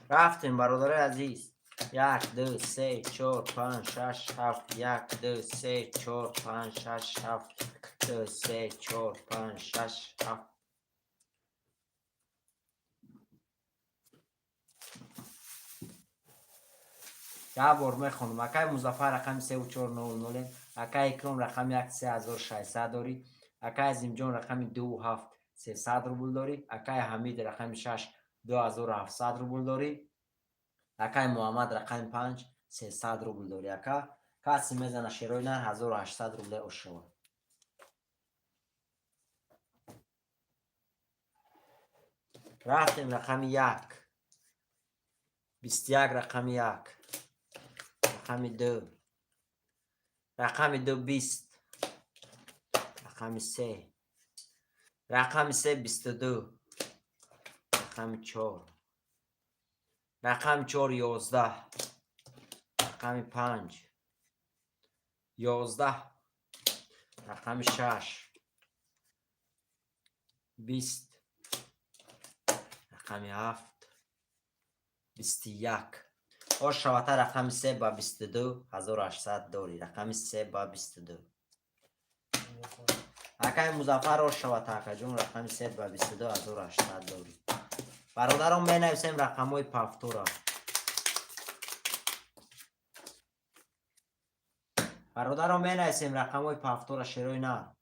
رفتیم برادر عزیز. 1 2 3 4 5 6 7 1 2 3 4 5 6 7 2 3 4 5 6 7 یه بار میخونم. اکای مظفر رقم 3400 اکای اکرام رقم 13600 داری. اکای عظیم جان رقم 27300 روبل داری. اکای حمید رقم 6 2700 روبل داری. اکای محمد رقم 5 300 روبل داری. اکا کسی میزنه شیروی نر 1800 روبل اشوا. رفتیم رقم 1 21 رقم 1 رقم 2 رقم 2 20 رقم 3 رقم 3 22 رقم 4 رقم 4 11 رقم 5 11 رقم 6 20 رقم 7 21 باش شواتر رقم 3 با 22 1800 داری. رقم 3 با 22 اکای مظفر روش شود تاکا جون رقم 322,800 داری. برادران می نویسیم رقم های پافتورا. برادران می نویسیم رقم های پافتورا شیروی نه.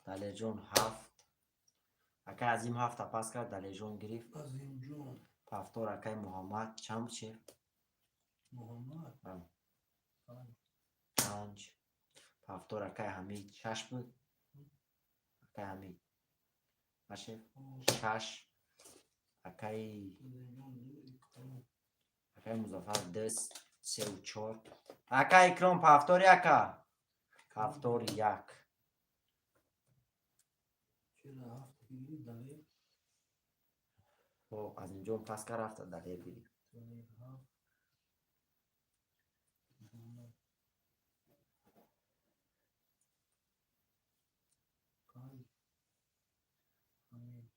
دلیل جون 7. اکای از این 7 پاس کرد دلیل جون گرفت. از این جون پافتور اکای محمد چند چه؟ محمد 5. پافتور اکای حمید 6 بود. اکای حمید باشه 6. اکای مظفر 10 3 و 4. اکای اکرام پافتور اکا پافتور 1. چرا هفت بگیری دلیل خب از اینجا پس کرد رفت دلیل گیری. دلیل هفت پنج همین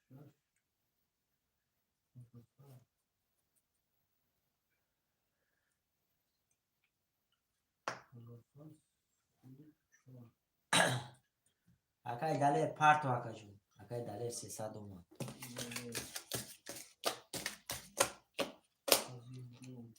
6 مظفر مظفر 4 اکای دلیل پارتو اکا جون اکای دلیل 300 اومد. دلیل از این جون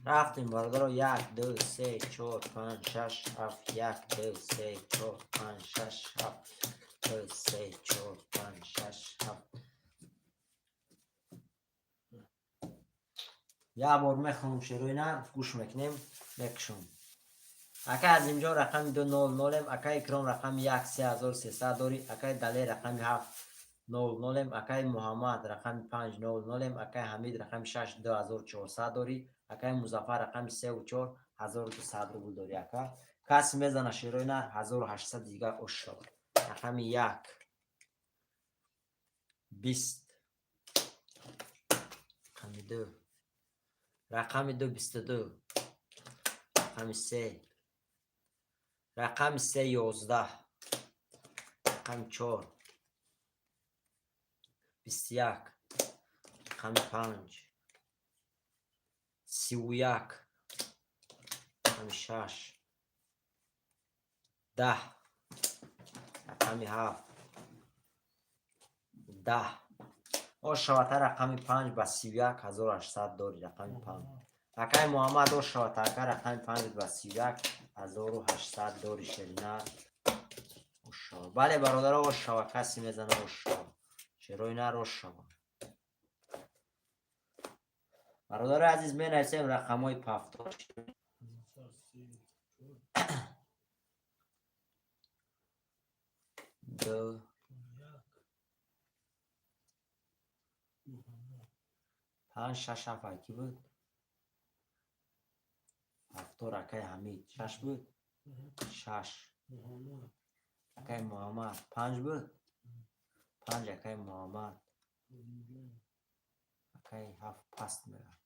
رفتیم برادر 1 2 3 4 5 6 7 1 2 3 4 5 6 7 2 3 4 5 6 7. یا بار میخونم شروع نه گوش میکنیم بکشم. اکای از اینجا رقم 200 اکای اکرام رقم 1 3300 داری. اکای دلیل رقم 7 00 اکای محمد رقم 500 اکای حمید رقم 6 2400 داری. اکای مظفر رقم 3 و 4 1200 روبل داری. اکا کسی میزنه شیروی نه 1800 دیگه اوش شد. رقم 1 20 رقم 2 رقم 2 22 رقم 3 رقم 3 11 رقم 4 21 رقم 5 31 رقم 6 10 رقم 7 10 او شواتر رقم 5 با 31800 داری. رقم 5 اکای محمد او شواتر رقم 5 با 31800 داری شرینه اوشا. بله برادر او شوا کسی میزنه اوشا شروع نه روشا. برادر عزیز می نویسیم رقم های پافتور. دو 5 6 7 کی بود؟ پافتور اکای حمید 6 بود. 6 اکای محمد 5 بود. 5 اکای محمد اکای 7 پست میره.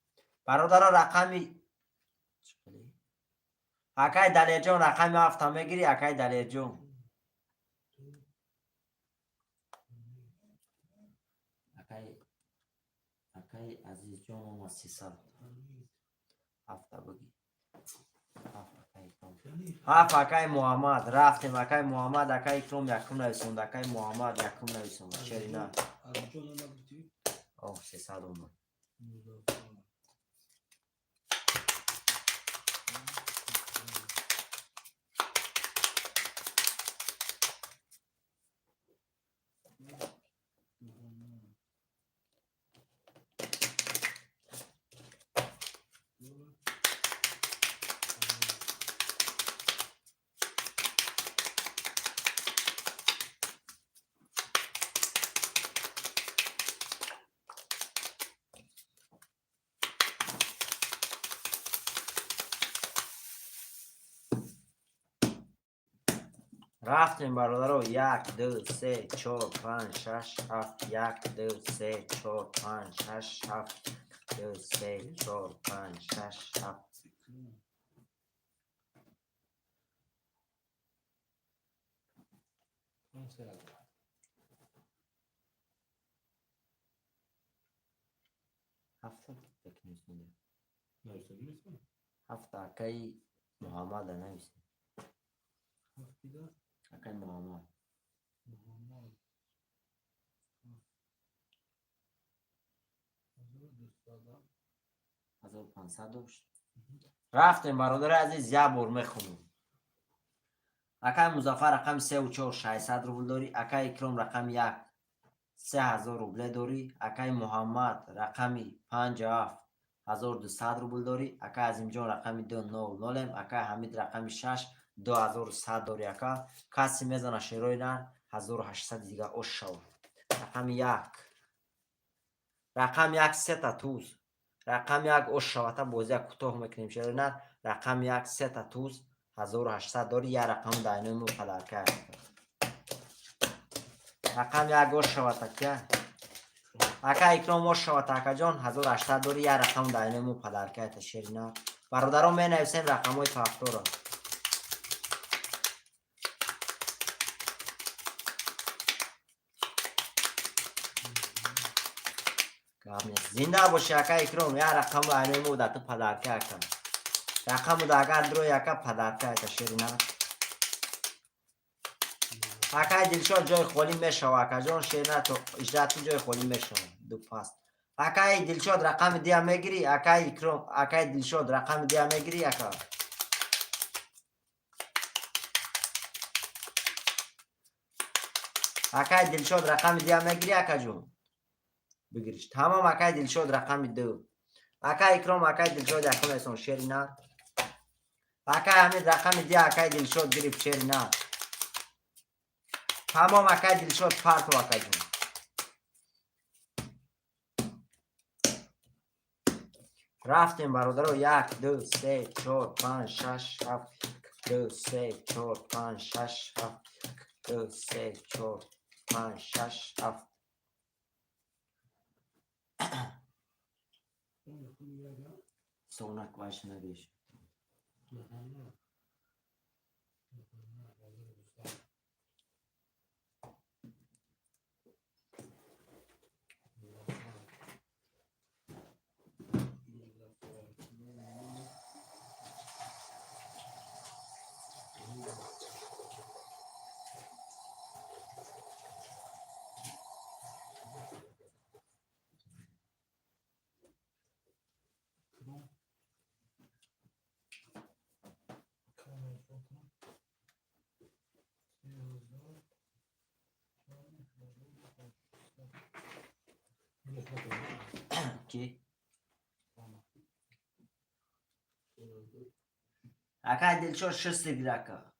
برادر رقمی اکای دلیل جون رقم 7 میگیری. اکای دلیل جون اکای عزیز جون ما 300 7 بگی 7 اکای محمد رفتیم. اکای محمد اکای اکرام یکم نویسوند. اکای محمد یکم نویسوند چری نه اوه 300 اومد. رفتیم برادرو. 1 2 3 4 5 6 7. 1 2 3 4 5 6 7. 2 3 4 5 6 7. هفته فکر می‌کنم. هفته اکی محمد نمیشه. اکی محمد 1500 داشت. رفتیم برادر عزیز. یه بار میخونیم. اکی مظفر رقم 3 و 4 600 روبل داری. اکی اکرام رقم 1 3000 روبل داری. اکی محمد رقمی 57 1200 روبل داری. اکی عظیم جان رقمی 200. اکی حمید رقمی 6 2100 داری. اکی کسی میزنه شیروی نه 1800 دیگه اوش شود. رقم 1 رقم 1 3 تا توز. رقم 1 اوش شود. بازی کوتاه میکنیم شیروی نه. رقم 1 3 تا توز 1800 داری. یه رقم داینامو پلرکه. رقم 1 اوش شود که اکا اکرام اوش شود اکا جان 1800 داری. یه رقم داینامو پلرکه تا شیرینا. برادران می نویسیم رقم های فاکتور را. زنده باشه اکا اکرام. یه رقم داینامو داتو پلرکه اکا. رقم داگر دروی اکا پلرکه تا شیرینا. اکا دلشاد جای خالی میشه اکا جان شیرینا تو اجرات جای خالی میشه. دو پاس اکا دلشاد رقم دیگه میگیری. اکا اکرام اکا دلشاد رقم دیگه میگیری اکا. اکا دلشاد رقم دیگه میگیری اکا جون بگیرش. تمام اکا دلشاد رقم 2. اکا اکرام اکا دلشاد اکرام ایسان شیرینا. اکا حمید رقم دیگه اکا دلشاد گرفت شیرینا. تمام اکا دلشاد پارت و اکا جون. رفتیم برادرو. 1 2 3 4 5 6 7. 2 3 4 5 6 7. 2 3 4 5 6 7. سونک باش ندیش. کی اکا دلشاد شست گیرکا.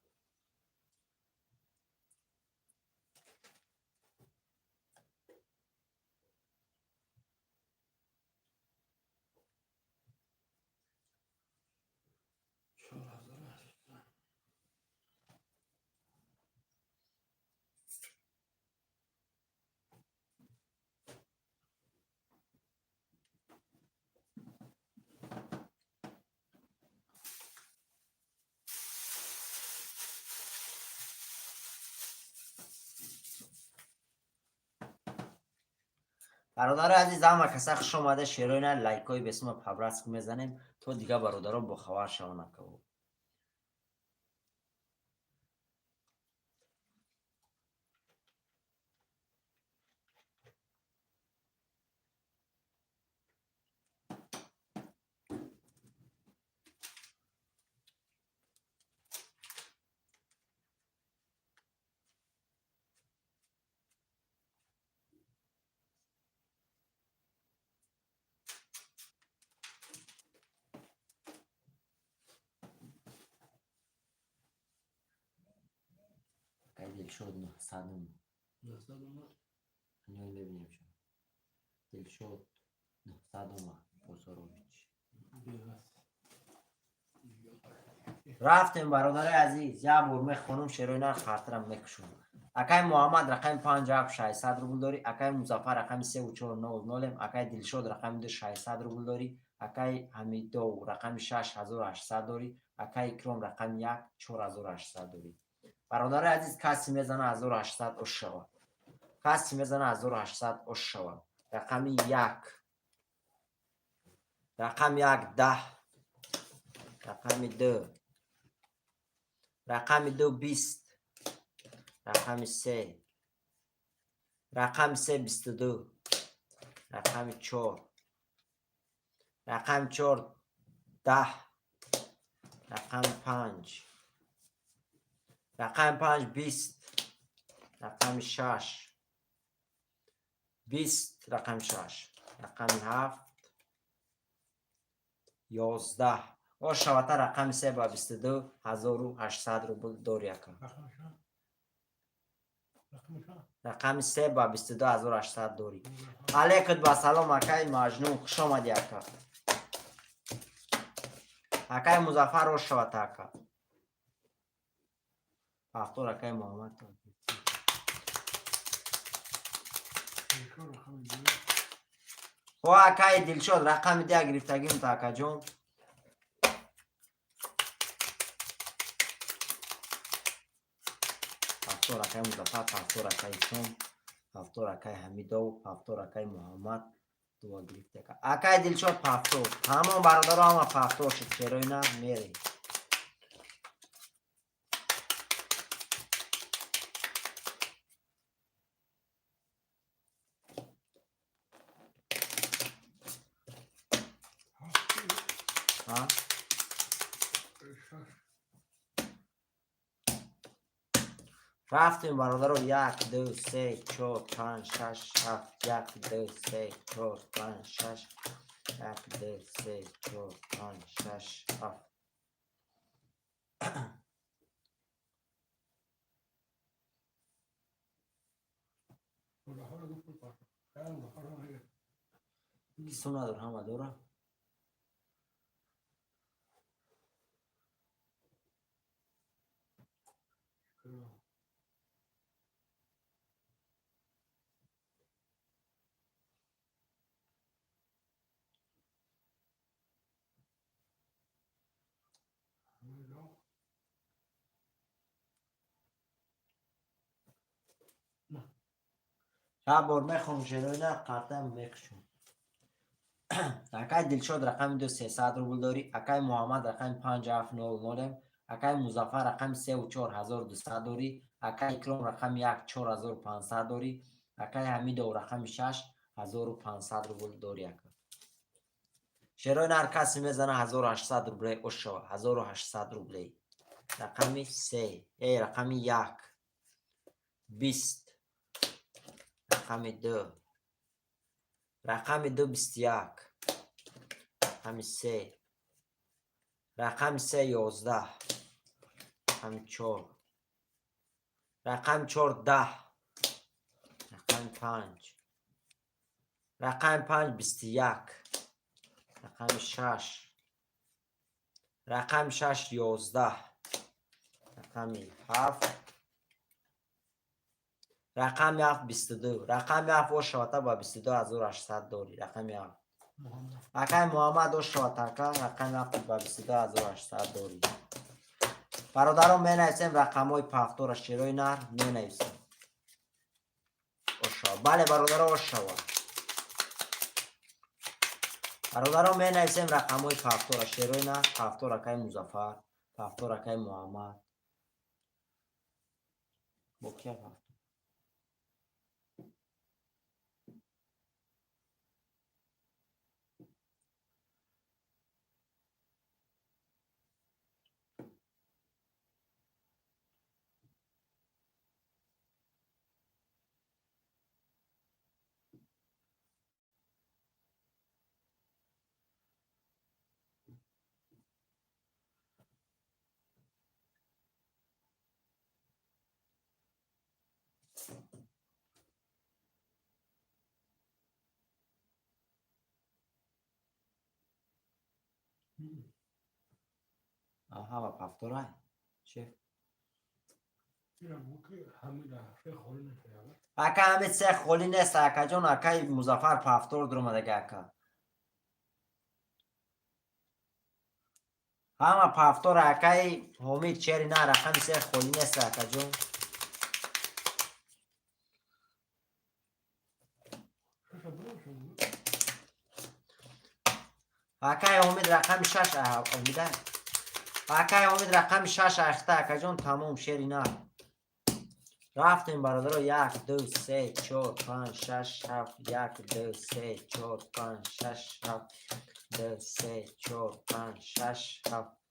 برادر عزیز هم کسا خوش اومده. شیروین لایک های به اسم پابرسک میزنیم تو دیگه برادران با خبر شوانه که دلشاد 900 اینو ببینیم شما. دلشاد 900 بازارویچ رفتیم برادر عزیز یا برمه خانم شیروی نر خاطرم میکشون. اکای محمد رقم 5600 روبل داری، اکای مظفر رقم 3490، اکای دلشاد رقم 2600 روبل داری، اکای حمیدو رقم 6800 داری، اکای اکرام رقم 4800 داری. برادر عزیز کسی میزنه 1800 اش شود. کسی میزنه 1800 اش شود. رقم 1 رقم 1 10 رقم 2 رقم 2 20 رقم 3 رقم 3 22 رقم 4 رقم 4 10 رقم 5 رقم 5 20 رقم 6 20 رقم 6 رقم 7 11 و شواتر رقم 3 با 22 1800 روبل داری اکا. رقم 3 با 22 1800 داری. علیکت با سلام اکای مجنون خوش آمدی اکا. اکای مظفر رو شوات اکا. هفتور اکای محمد و اکای دلشاد رقم 10 گرفتگیم تا اکا جون. هفتور اکای مظفر، هفتور اکای چون، هفتور اکای حمیدو، هفتور اکای محمد دو گرفته اکا. اکای دلشاد هفتور. همون برادر همه هفتور شد. چرای نه میری. رفتیم برادر رو 1 2 3 4 5 6 7 1 2 3 4 5 6 1 2 3 4 5 6 7 کسو ندار همه داره. شب بار میخوام شروع نه قطعا میخشون. اکای دلشاد رقم 2 300 روبل داری، اکای محمد رقم 5700، اکای مظفر رقم 3 و 4200 داری، اکای اکرام رقم 1 4500 داری، اکای حمید و رقم 6500 روبل داری اکا. شروع هر کسی میزنه 1800 روبل اوشا 1800 روبل. رقم 3 رقم 1 20 رقم 2 رقم 2 21 رقم 3 رقم 3 11 رقم 4 رقم 4 10 رقم 5 رقم 5 21 رقم 6 رقم 6 11 رقم 7 رقم 7 22 رقم 7 و شاته با 22800 داری. رقم 7 رقم محمد و شاته رقم 7 با 22800 داری. برادرم می نویسیم رقم های پفتور شیروی نر می نویسیم. بله برادرم شوا. برادرم می نویسیم رقم های پفتور شیروی نر، پفتور اکای مظفر، پفتور اکای محمد. بکیه پفتور همه پافتورای شیف اکا همه سه خولی نیست اکا جان اکای مظفر پافتور درم دیگه اکا همه پافتور اکای امید چری نه رقم سه خولی نیست اکا جان اکای امید رقم 6 امیده اکای امید رقم 6 اخته اکا جان تمام شری نه رفتیم برادر 1 2 3 4 5 6 7 1 2 3 4 5 6 7 2 3 4 5 6 7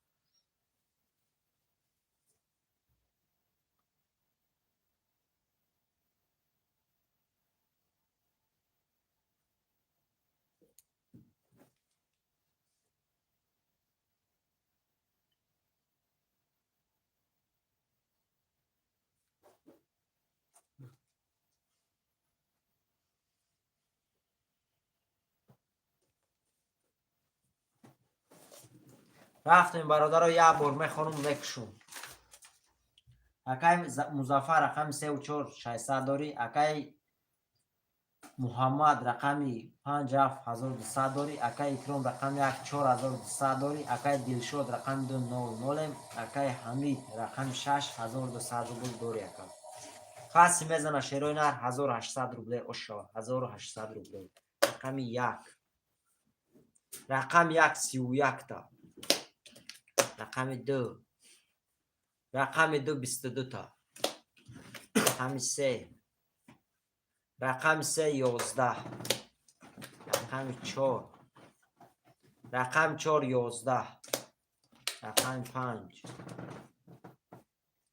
رفتیم برادر رو یه بار میخونم بکشون اکای مظفر رقم 3 و 4 600 داری اکای محمد رقمی 57200 داری اکای اکرام رقم 1 4200 داری اکای دلشاد رقم 290 اکای حمید رقم 6200 روبل داری اکا خاصی میزنه شیروی نر 1800 روبل اشا 1800 روبل رقم 1 رقم 1 31 تا رقم 2 رقم 2 22 تا رقم 3 رقم 3 11 رقم 4 رقم 4 11 رقم 5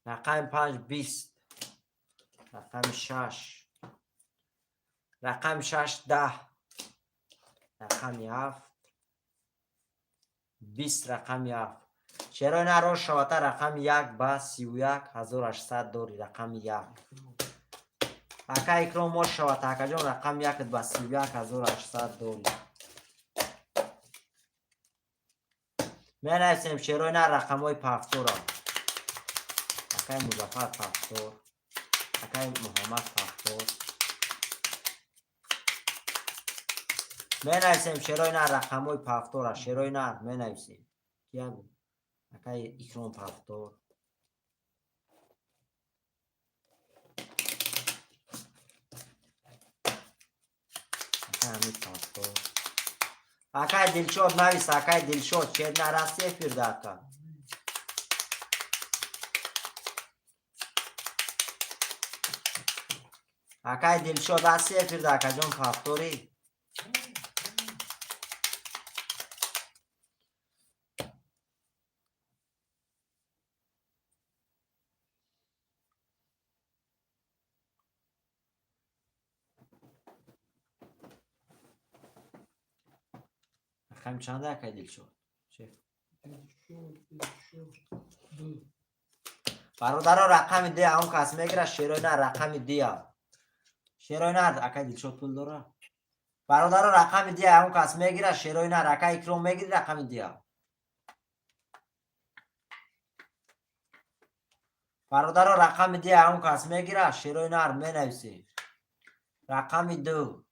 رقم 5 20 رقم 6 رقم 6 10 رقم 7 20 رقم 7 چرا نرو شواتر رقم 1 با 31800 داری رقم 1 اکا اکرام ما شواتر اکا جان رقم 1 با 31800 داری من نفسیم شیروی نه رقم های پافتور اکای مظفر پافتور اکای محمد پافتور من نفسیم شیروی نه رقم های پافتور شیروی نه من نفسیم کیا بود اکای اکرام پافتور اکای همید پافتور اکای دلشاد نویس اکای دلشاد چید نرسیه فرده اکا اکای دلشاد هستیه فرده اکا جان پافتوری رقم چنده اکای دلشاد برادر رقم ده اون کس میگیره شیروی نه رقم ده شیروی نه اکای دلشاد پول داره برادر رقم ده اون کس میگیره شیروی نه اکای اکرام میگیره رقم ده برادر رقم ده اون کس میگیره شیروی نه می نویسی رقم 2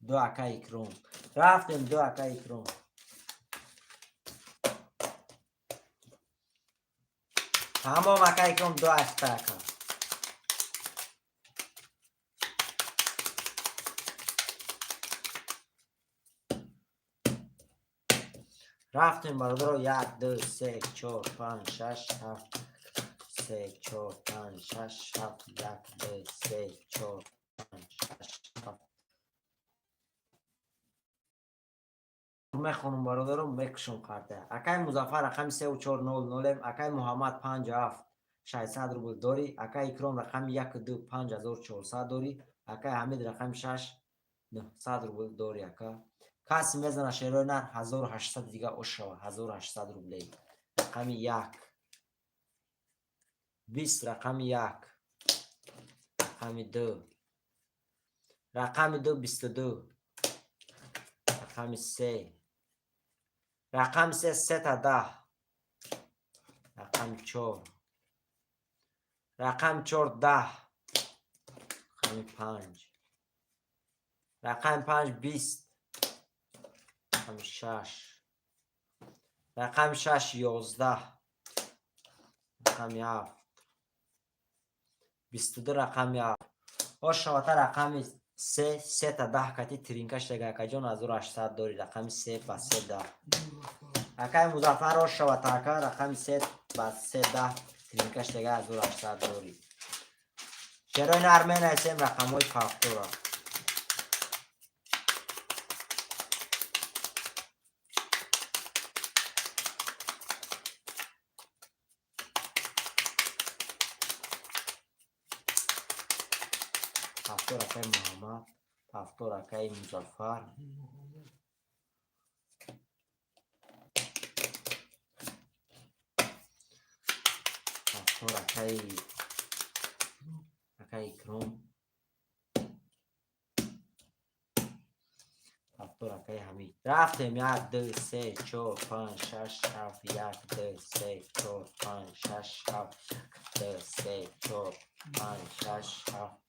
2 اکای اکرام رفتیم 2 اکای اکرام تمام اکای اکرام 2 اکتا اکا رفتیم برادر 1 2 3 4 5 6 7 3 4 5 6 7 1 2 3 4 5 6 7 میخونم برادرم میکشم کارته اکای مظفر رقم 3 و 400 اکای محمد 57 600 روبل داری اکای اکرام رقم 1 2 5400 داری اکای حمید رقم 6 900 روبل داری اکا کسی میزنه شیروی نر 1800 دیگه اشوا 1800 روبل رقم 1 20 رقم 1 رقم 2 رقم 2 22 رقم 3 رقم 3 3 تا 10. رقم 4. رقم 4 10. رقم 5. رقم 5 20. رقم 6. رقم 6 11. رقم 7 22. رقم 7. شواتا رقم 3 3 تا 10 کتی ترینکش دیگه اکا جان 1800 داری. رقم 3 با 3 10. اکای مظفر شواتا اکا رقم 3 با 3 10 ترینکش دیگه 1800 داری. شروع نرمه نیستیم رقم های فاکتورا. فاکتورا کای محمد. فاکتورا کای مظفر. فاکتورا کای اکرام. فاکتورا کای حمید. رفتیم 1 2 3 4 5 6 7 1 2 3 4 5 6 7 2 3 4 5 6 7.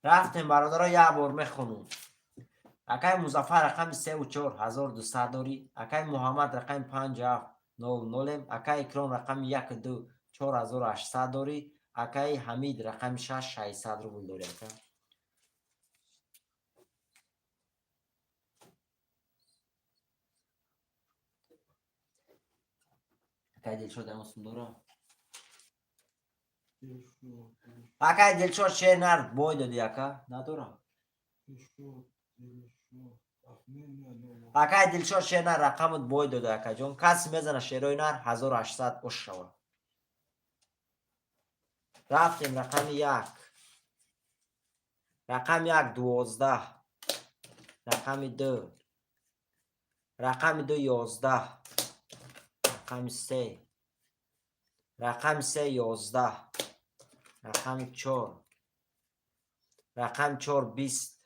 رفتیم برادرها یه بار میخونیم. اکای مظفر رقم 3 و 4 1200 داری. اکای محمد رقم 5 7 9 0. اکای اکرام رقم 1 2 4800 داری. اکای حمید رقم 6 600 رو داری. اکای دلشاد اموسون داره. اکای دلشاد شیر نر بای دادی اکا نداره. اکای دلشاد شیر نر رقمت بای داده اکا جون. کسی میزنه شیرای نر 1800 اش شوه. رفتیم رقم 1. رقم 1 12. رقم 2. رقم 2 11. رقم 3. رقم 3 11. رقم 4. رقم 4 20.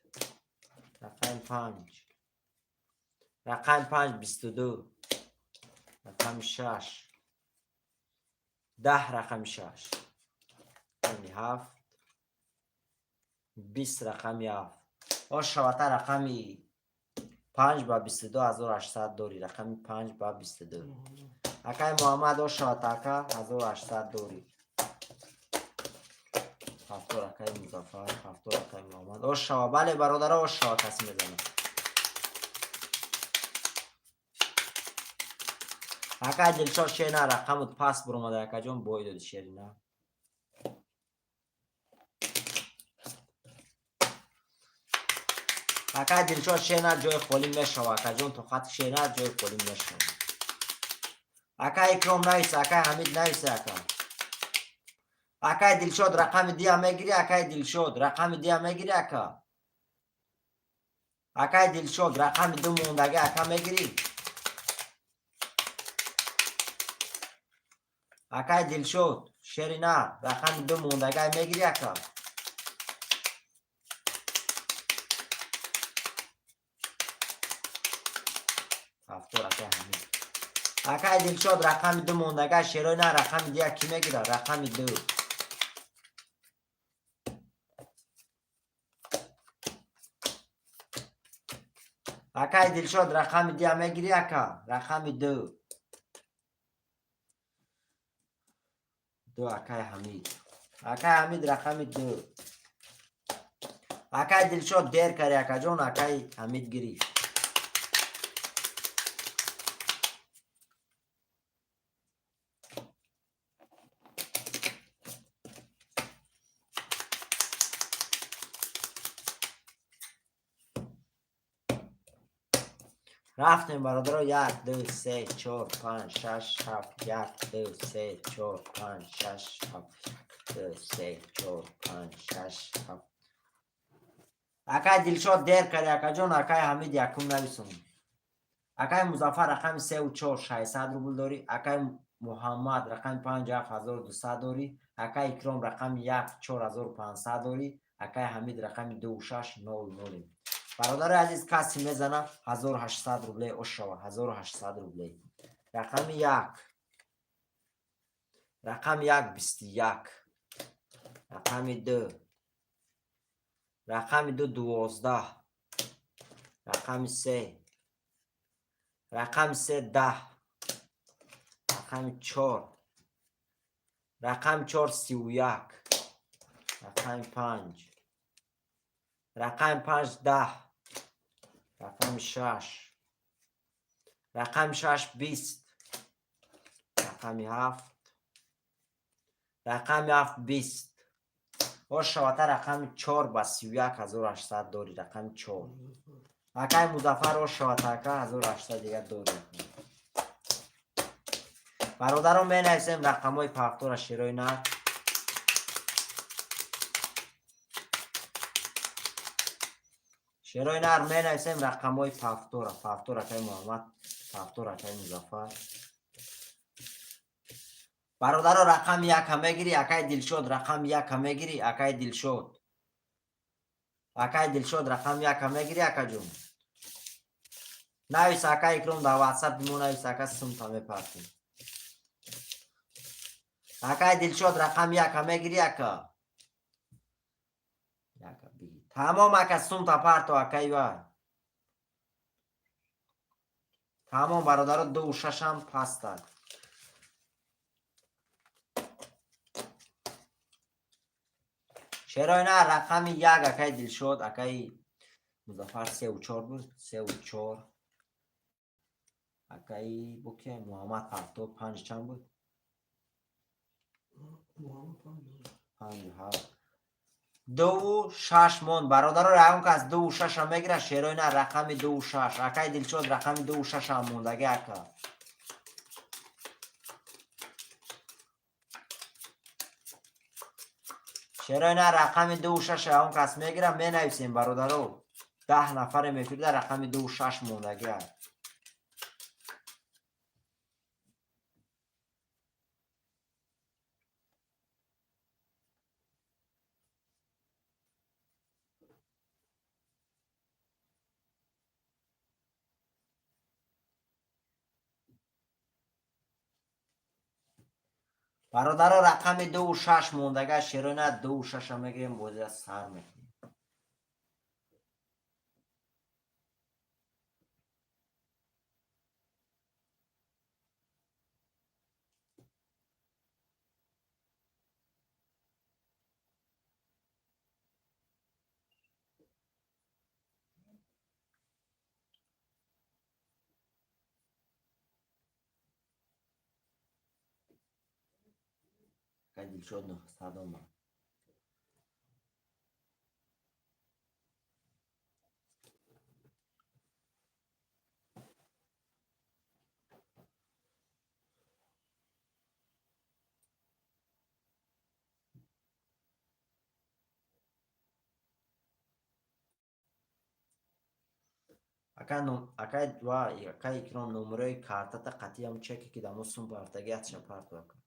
رقم 5. رقم 5 22. رقم 6 10. رقم 6 یعنی 7 20. رقم 7 شواتا رقمی 5 با 22 1800 داری. رقم 5 با 22. اکای محمد شواتا اکا 1800 داری. فاکتور اکای مظفر. فاکتور اکای محمد شوا. بله برادر شوا کسی میزنه. اکای دلشاد شیر نه رقمت پس برمده اکا جون بای دادی شیر نه. اکای دلشاد شیر نه جای خالی میشوه اکا جون. تو خط شیر نه جای خالی میشوه. اکای اکرام نیست. اکای حمید نیست اکا. اکای دلشاد رقم دیا میگیری. اکای دلشاد رقم دیا میگیری اکا. اکای دلشاد رقم 2 موندگی اکا میگیری. اکای دلشاد شیر نه رقم 2 موندگی میگیری اکا. فاکتور اکای حمید. اکای دلشاد رقم 2 موندگی شیرای نه رقم دیا کی میگیره. رقم 2. اکای دلشاد رقم دیا میگیری اکا. رقم 2. 2 اکای حمید. اکای حمید رقم 2. اکای دلشاد دیر کردی اکا جون. اکای حمید گیری. رفتیم برادر. 1 2 3 4 5 6 7 1 2 3 4 5 6 7 2 3 4 5 6 7 اکای دلشاد دیر کرد اکا جان. اکای حمید یکم نویسون. اکای مظفر رقم 3 و 4 600 روبل داری. اکای محمد رقم 57200 داری. اکای اکرام رقم 1 4500 داری. اکای حمید رقم 2600. برادر عزیز کسی میزنه 1800 روبله اوشوا. 1800 روبله. رقم 1 رقم 1 21. رقم 2 رقم 2 12. رقم 3 رقم 3 10. رقم 4 رقم 4 31. رقم 5 رقم 5 10. رقم 6 رقم 6 20. رقم 7 رقم 7 20. و شواته رقم 4 با 31800 داری. رقم 4 اکای مظفر و شواته که 1800 دیگه داری. برادران می نویسیم رقم های پفتور شیرای نر. شیرای نر می نویسیم رقم های پفتور. پفتور اکای محمد، پفتور اکای مظفر. برادر رقم 1 همه گیری. اکای دلشاد رقم 1 همه گیری. اکای دلشاد رقم 1 همه گیری. اکا جون نویس. اکای اکرام در واتساپ بیمون نویس. اکا سمت همه پرتیم. اکای دلشاد رقم 1 همه گیری. اکا تمام اکا سمت پرتو. اکای وای تمام برادر 2 و 6 هم پستن. شیرای نه رقم 1 اکای دلشاد. اکای مظفر 3 و 4 بود. 3 و 4. اکای بوکه محمد پرتو 5 چند بود. 5 7 2 و 6 مون. برادر رقم که از 2 و 6 هم میگیره. شیرای نه رقم 2 و 6. اکای دلشاد رقم 2 و 6 هم موندگه. اکا شیرای نه رقم 2 و 6 هم کس میگیره. می نویسیم برادرو 10 نفر میفرده. رقم 2 و 6 موندگه. برادر رقم 2 و 6 موندگه. شیرای نه 2 و 6 هم میگیریم. بازی از سر میکنیم. اکای دلشاد 900 هم. اکای دوا اکای اکرام نمره کارتا قطعی هم چکی که دمو سون پرتگی ات شپارت وکن.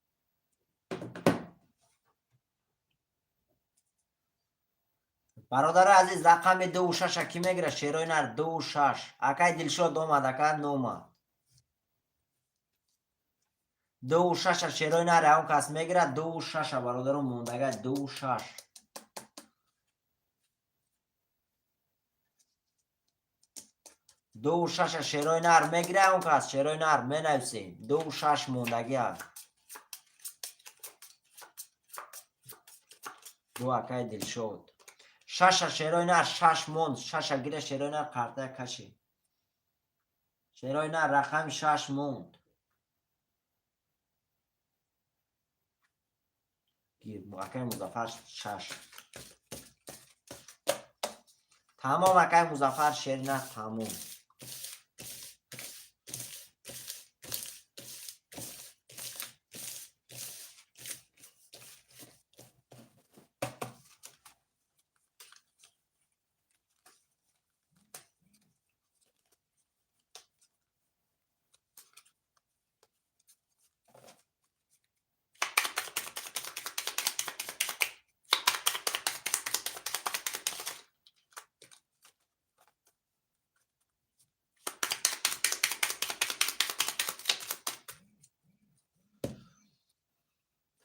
برادر عزیز رقم 2 و 6 کی میگیره. شیرای نر 2 و 6. اکای دلشاد اومد. اکای نومد 2 و 6 شیرای نر هم کس میگیره. 2 و 6 برادرم موندگه. 2 و 6 2 و 6 شیرای نر میگیره. هم کس شیرای نر می نویسیم. 2 و 6 موندگی هست. 2 اکای دلشاد. 6 شیرای نر 6 موند. 6 گیره شیرای نر کارتا کشی. شیرای نر رقم 6 موند. اکای مظفر 6. تمام اکای مظفر شیر نه تمام.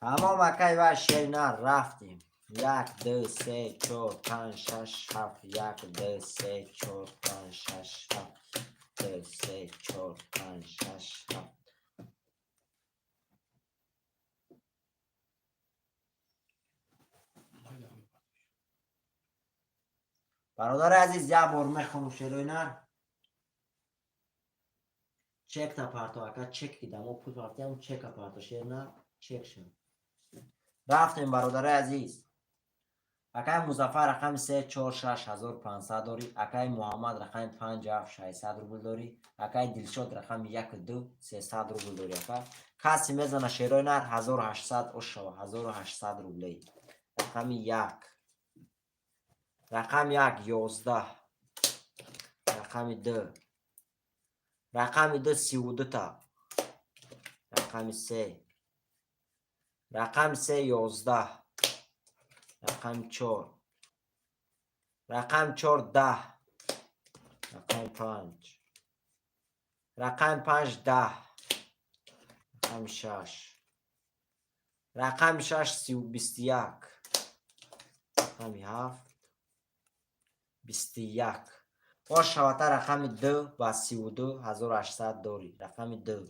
تمام اکای و شیرینر رفتیم. 1 2 3 4 5 6 7 1 2 3 4 5 6 7 2 3 4 5 6 7 برادر عزیز یه بار میخونم شیرینر چک تا پارتو اکا چک دیدم و پول پارتی هم چک پارتو شیرینر چک شد. رفتیم برادر عزیز. اکای مظفر رقم 346,500 داری. اکای محمد رقم 57,600 روبل داری. اکای دلشاد رقم 12300 روبل داری. اکا کسی میزنه شیرینر 1800 اشوا 1800 روبلی. رقم 1 رقم 1 11 رقم 2 رقم 2 32 تا رقم 3 رقم 3 11 رقم 4 رقم 4 10 رقم 5 رقم 5 10 رقم 6 رقم 6 21 رقم 7 21 باش شواتر رقم 2 و 32,800 داری. رقم 2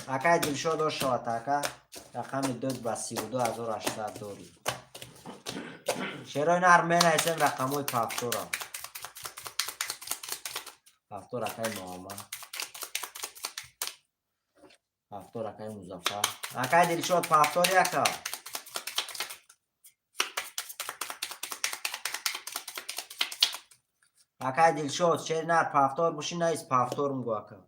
اکای دلشاد باش شواتر رقم 2 و 32,800 داری. شیرینر می نایسیم رقم های پافتورا پافتور اکای محمد پافتور اکای مظفر اکای دلشاد پافتور یکا اکای دلشاد شیرینر پافتور بوشی نایس پافتور مگو اکا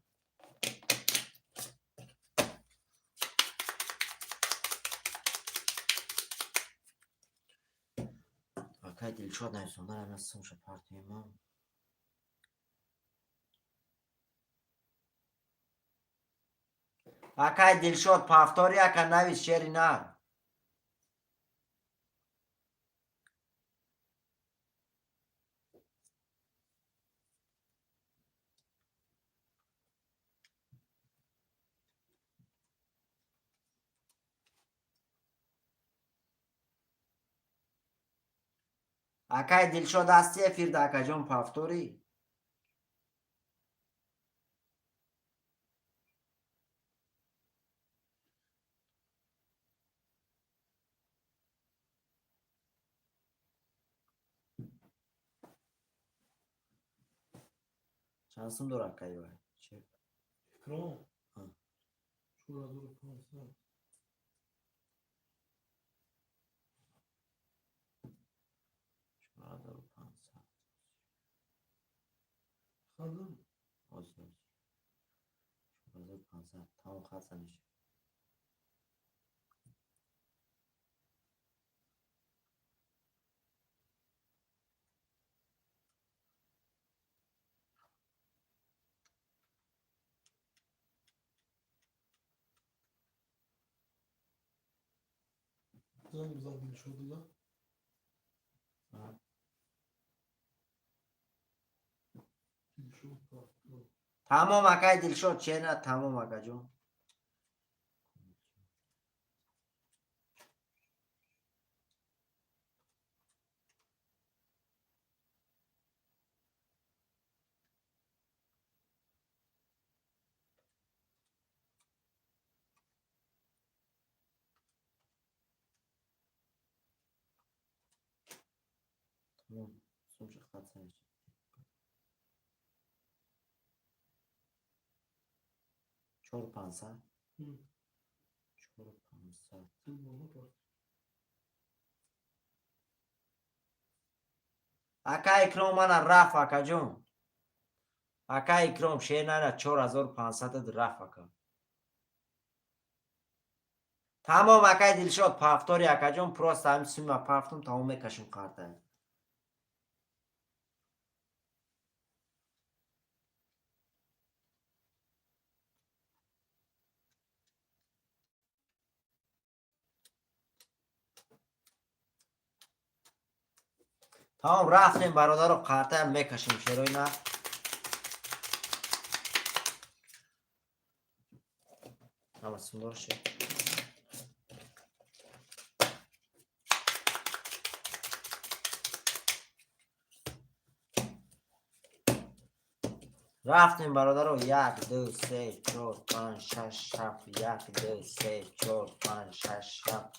اکای دلشاد نایسون دارم نستم شد پارتی ما اکای دلشاد پافتور یکا نویس شیرینر اکای دلشاد هستی فیرد اکا جان پافتوری شانسم دور اکای وای چه اکرام ها 4500 4500 خانم آزاد 4500 تمام خاصه میشه زنگ بزن دلشاد دیگه ها. دلشاد پافتور تمام اکای دلشاد چه نه تمام اکا جان تمام سمش خاصه میشه 4500 4500 اکای اکرام من رفت اکا جان اکای اکرام شیر نه 4500 رفت اکا تمام اکای دلشاد پافتوری اکا جان پروست هم سیما پافتم تمام میکشم کارتا تمام رفتیم برادر رو کارتا هم میکشیم شیروی نه اما سندور شد رفتیم برادرو 1 2 3 4 5 6 7 1 2 3 4 5 6 7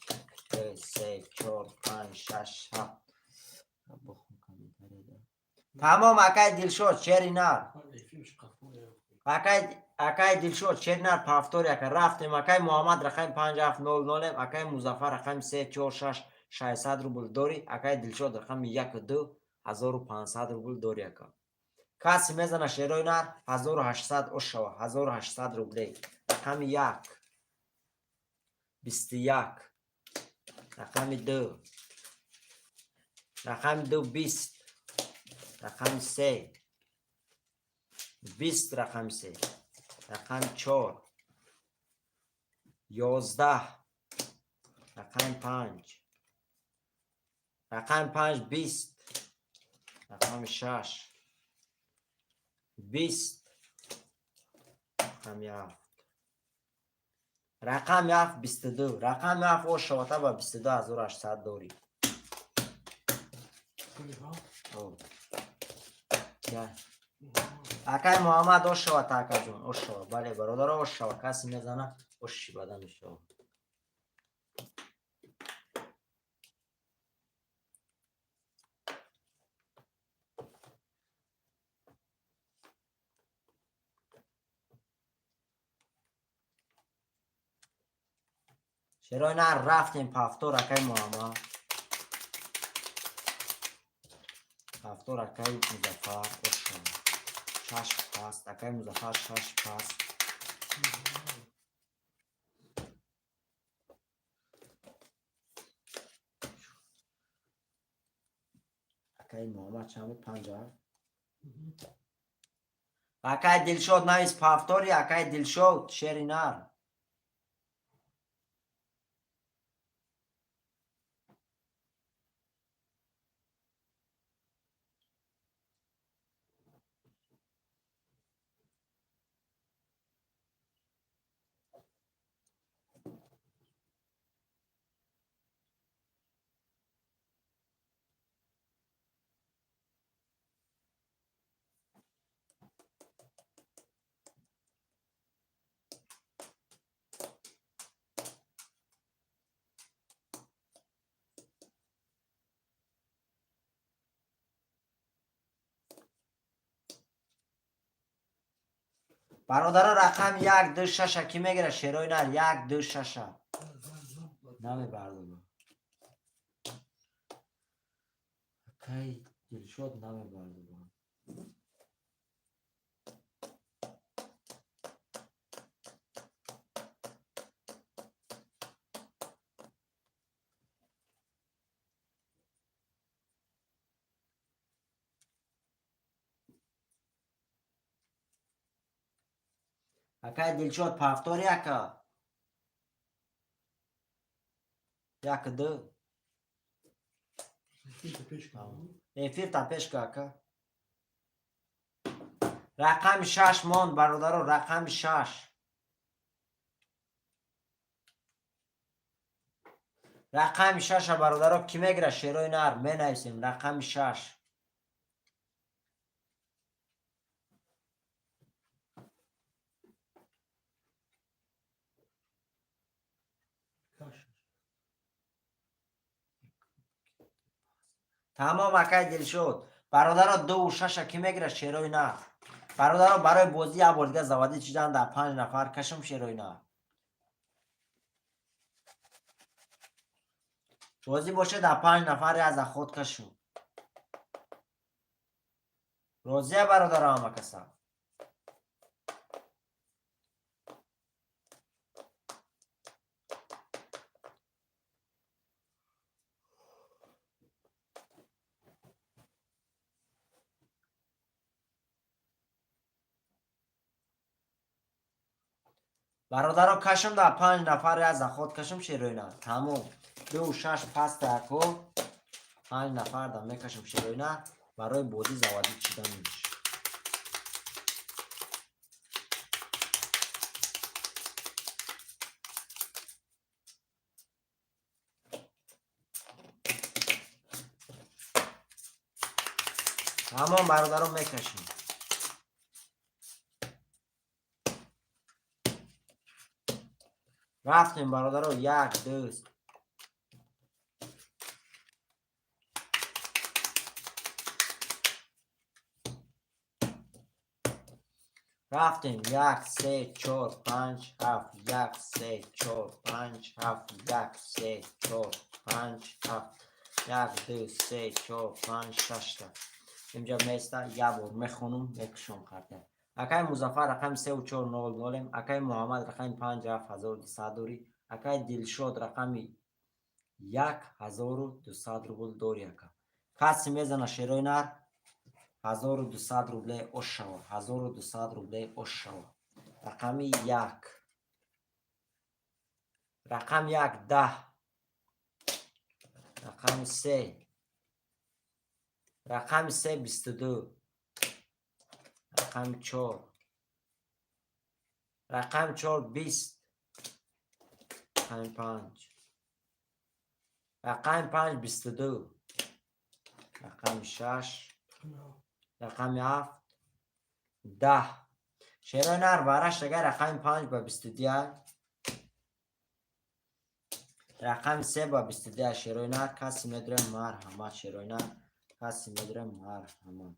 2 3 4 5 6 7 تمام اکای دلشد شعری نر اکای دلشد شعری نر پافتوری اکا رفتیم اکای محمد رقم 5700 اکای مظفر رقم 346 600 روبل داری اکای دلشد رقم 12,500 روبل داری اکا کسی میزنه شعرهای نر 1800 اش شوه 1800 روبلی رقم 1 21 رقم 2 رقم 2 20 رقم 3 20 رقم 3 رقم 4 11 رقم 5 رقم 5 20 رقم 6 20 رقم 7 رقم 7 22 رقم 7 او شوته با 22,800 داری اکای محمد او شوته اکا جون او شوه بله برادر او شوه کسی میزنه او شی بدن شوه شعرهای نر رفتیم پافتور اکای محمد پافتور اکای مظفر او شوه 6 پاست اکای مظفر 6 پاست اکای محمد چند بود 50 اکای دلشد نویس پافتوری اکای دلشد شعری نر برادر رقم 1 2 6 کی میگیره شعرهای نر 1 2 6 نمی بردارم اکای دلشد نمی بردارم اکای دلشد پافتوری اکا 1 2 افیر تا پیش که اکا رقم 6 ماند برادر رقم 6 رقم 6 برادر کی میگیره شعرهای نر می نویسیم رقم 6 تمام اکای دلشد برادر 2 و 6 کی میگیره شعرهای نر برادر برای بازی ابوالگه زوادی چیزان در 5 نفر کشم شعرهای نر بازی باشه در 5 نفر از خود کشم روزیه برادر همه کسا برادر کشم در 5 نفر از خود کشم شعرهای نر تمام 2 و 6 پس تاکو 5 نفر در میکشم شعرهای نر برای بازی زوادی چیدن میشه تمام برادرم میکشیم رفتیم برادرها. 1 2 رفتیم. 1 3 4 5 7 1 3 4 5 7 1 3 4 5 7 1 2 3 4 5 6 تا اینجا میسته. یه بار میخونم میکشم خطه. اکای مظفر رقم 3400 اکای محمد رقم 5200 اکای دلشاد رقم 1200 روبل داری اکا. کسی میزنه شیرای نر 1200 روبله اشوا. 1200 روبله اشوا. رقم 1 رقم 1 10 رقم 3 رقم 3 22 رقم 4 رقم 4 20 رقم 5 رقم 5 22 رقم 6 رقم 7 10 شیرای نر برش اگر رقم 5 با 22 رقم 3 با 22 شیرای نر کسی میدره مرحمت. شیرای نر کسی میدره مرحمت.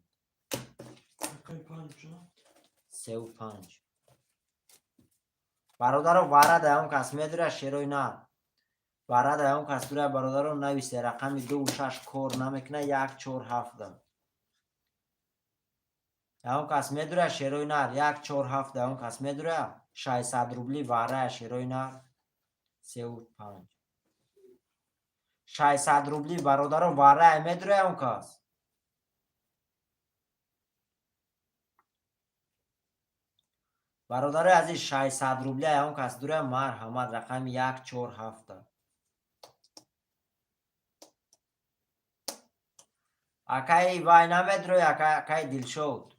رقم 5 3 و 5 برادر وارد هم کس میدره شیرای نر وارد هم کس دوره برادر رو نویسه. رقم 2 و 6 کور نمیکنه. 1 4 7 ده هم کس میدره شیرای نر 1 4 7 ده هم کس میدره 600 روبلی واره شیرای نر 3 و 5 600 روبلی برادر رو واره میدره هم کس برادر از این 600 روبلی هم کس دوره مرحمت. رقم 1 4 7 ده اکای وای نمیدره اکای دلشود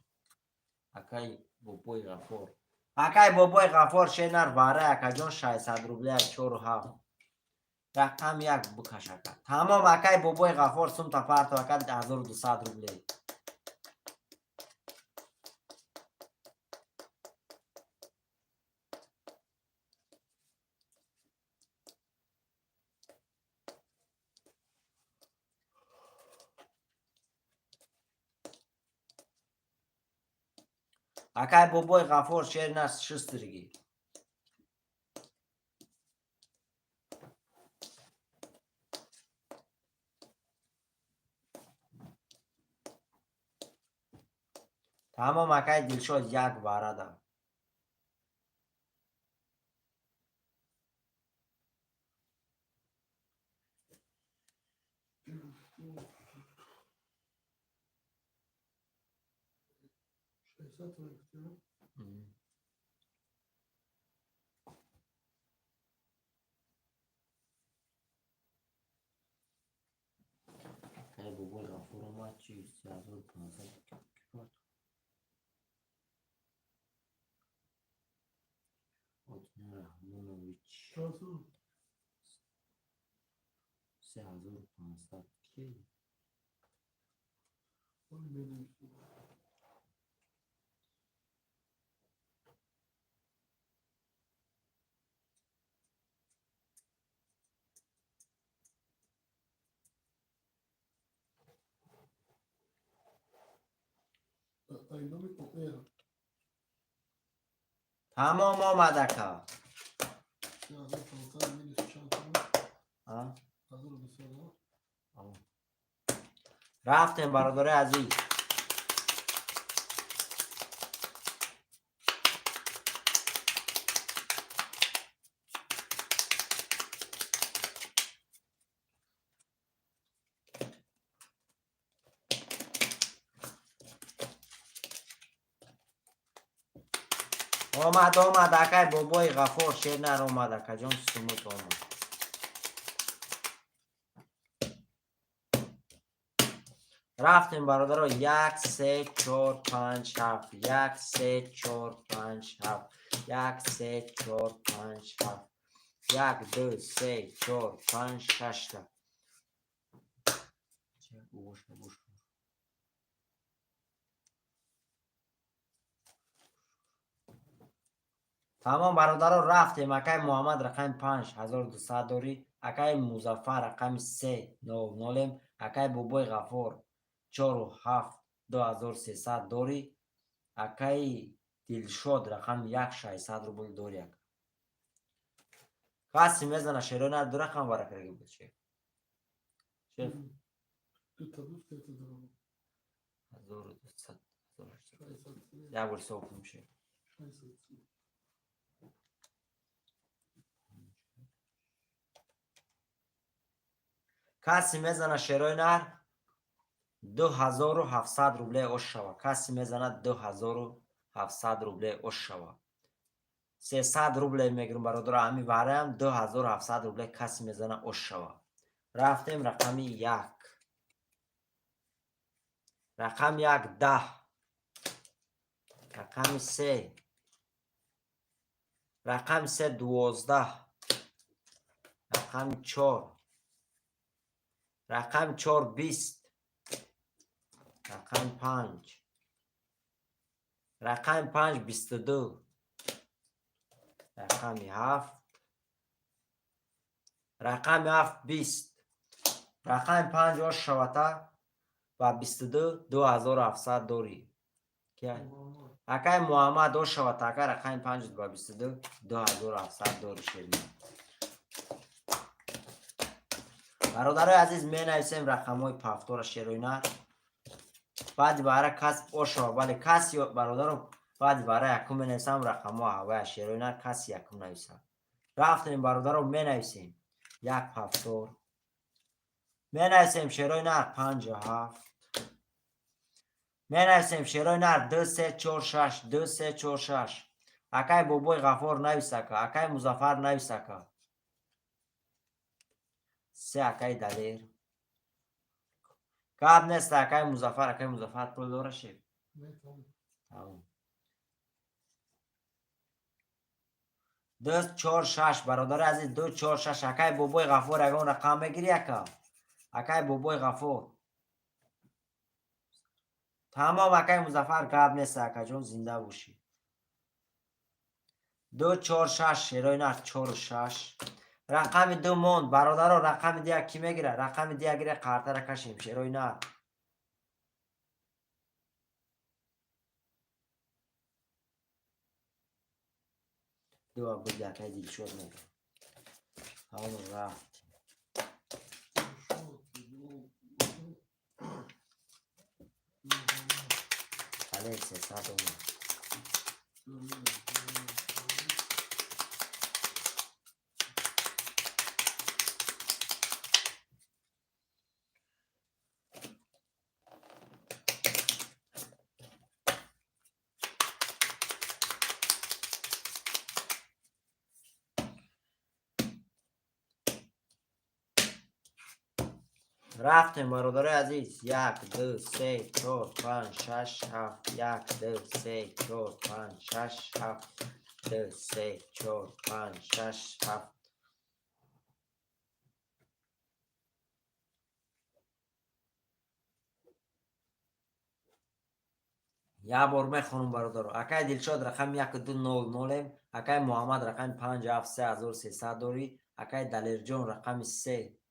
اکای بابای غفور اکای بابای غفور شینر واره اکا جان 600 روبلی 4 و 7 رقم 1 بکش اکا تمام. اکای بابای غفور سوم تا پرت اکا 1200 روبلی. اکای بابای غفور شینر شسترگی تمام. اکای دلشاد 1 واره ده اکای بابای غفور اومد چی 3500 رحمانویچ 3500 کی تمام آمد اکا رفتیم برادر عزیز. آمد اکای بابای غفور شینر آمد اکا جان سموت آمد. رفتیم برادر 1 3 4 5 7 1 3 4 5 7 1 3 4 5 7 1 2 3 4 5 6 تا تمام برادران رفتیم. اکای محمد رقم 5200 داری. اکای مظفر رقم 300. اکای بوبوی غفور 4 و 7 2300 داری. اکای دلشاد رقم 1600 روبل داری. کسی میزنه شیرونه دو رقم ورقه بود چه؟ شف 1200 یا بول سوق میشه. کسی میزنه شیرای نر 2700 روبله اوش شوا. کسی میزنه 2700 روبله اوش شوا. 300 روبله میگیرم برادر امی برایم 2700 روبله کسی میزنه اوش شوا. رفتیم رقمی 1 رقم 1 10 رقم 3 رقم 3 12 رقم 4 رقم 4 20 رقم 5 رقم 5 22 رقم 7 رقم 7 20 رقم 5 اوش شواتا و 22 2700 داری. اکای محمد اوش شواتا اکای رقم 5 و 22 2700 داری شیرین. برادرای عزیز می نویسیم رقم های پفتور شیروینه. بعد برای کسب اوشا ولی کسی برادر بعد برای یکم می نویسم رقم ها هوای شیروینه کسی یکم نویسم. رفتیم برادر رو می نویسیم 1 پفتور می نویسیم شیروینه 57 می نویسیم شیروینه 2 3 4 6 2 3 4 6. اکای بوبوی غفور نویسه که اکای مظفر نویسه که 3 اکای دلیر کاب نیست. اکای مظفر پول داره شید. تمام 2 4 6 برادر عزیز 2 4 6 اکای بوبوی غفور اگه اون رقم بگیری اکای بوبوی غفور تمام. اکای مظفر کاب نیست اکا جون زنده باشی. 2 4 6 شیرای نه 4 6 رقم 2 موند برادر. رقم دیگه کی میگیره؟ رقم دیگه گیره قرطه را کشیم شیرای نه دو بود اکای دیل شد میگه. تمام رفت بله 300 اومد. رفتیم برادر عزیز 1 2 3 4 5 6 7 1 2 3 4 5 6 7 2 3 4 5 6 7 یا بار میخونم برادر. اکای دلشاد رقم 1200 اکای محمد رقم 57300 داری. اکای دلیرجان رقم 300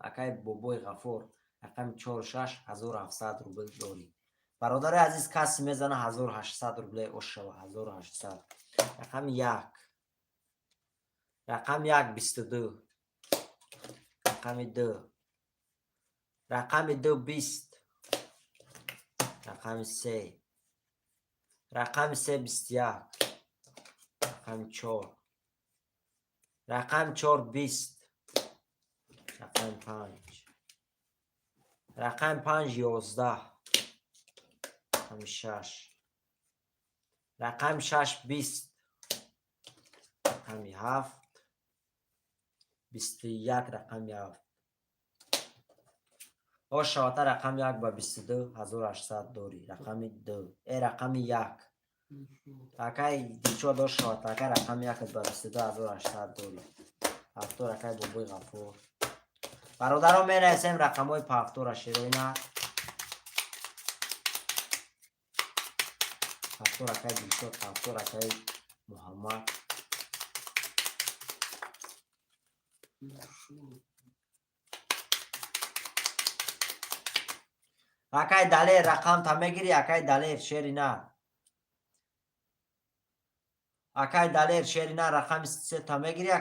اکای بوبوی غفور رقم 46700 روبل داری. برادر عزیز کسی میزنه 1800 روبل اوشوا 1800. رقم 1 رقم 1 22 رقم 2 رقم 2 20 رقم 3 رقم 3 21 رقم 4 رقم 4 20 رقم 5 رقم 5 11 رقم 6 رقم 6 20 رقم 7 21 رقم 7 او شاته رقم 1 با 22 1800 داری. رقم 2 ای رقم 1 اکای دیچو دو شاته اکای رقم 1 با 22 1800 داری. هفتور اکای بوبوی غفور برادر رو می نویسیم رقم های پفتور شیروی نه هفتور اکای دیچو هفتور اکای محمد اکای دلیر رقم تا میگیری اکای دلیر شیری نه اکای دلیر شیری نه رقم سه تا میگیری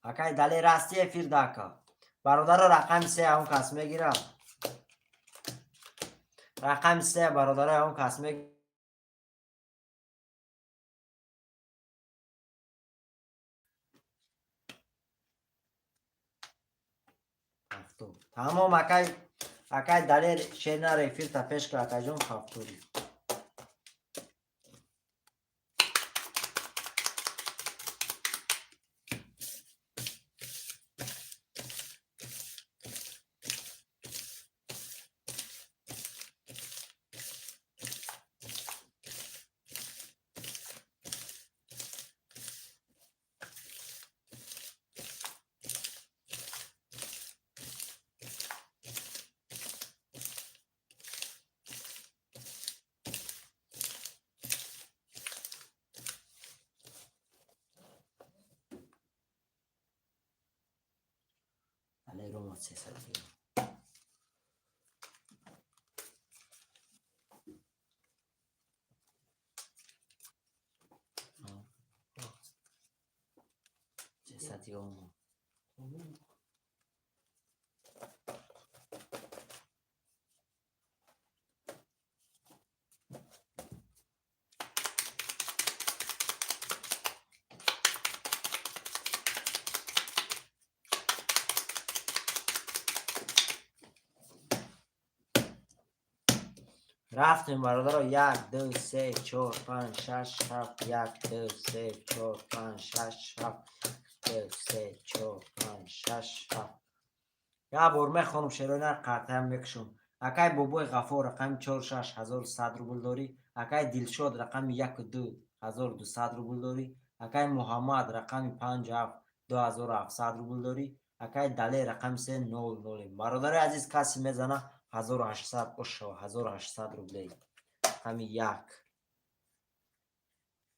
اکای دلیر هستی فیر داکا برادر رقم سه اون کس میگیره رقم سه برادر اون کس میگیره تمام اکای دلیر شیر نره فیر تا پیش که اکای جون خفتوری دلیر رو ما 300 گیرم رفتیم برادر رو 1 2 3 4 5 6 7 1 2 3 4 5 6 7 2 3 4 5 6 7 یا برمه خانم شیرونه قطعه هم میکشم اکای بابای غفور رقم 4 6 1100 روبل داری اکای دلشاد رقم 1 2 1200 روبل داری اکای محمد رقم 5 7 2700 روبل داری اکای دلی رقم 3 0 0 برادر عزیز کسی میزنه 1800 باشه 1800 روبل رقم 1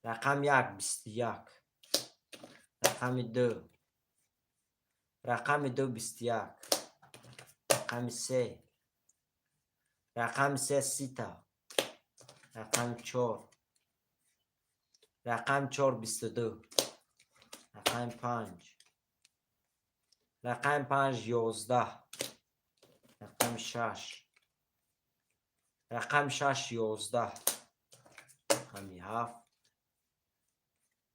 رقم 1 21 رقم 2 رقم 2 21 رقم 3 رقم 3 سیتا رقم 4 رقم 4 22 رقم 5 رقم 5 11 رقم 6 رقم 6 11 رقم 7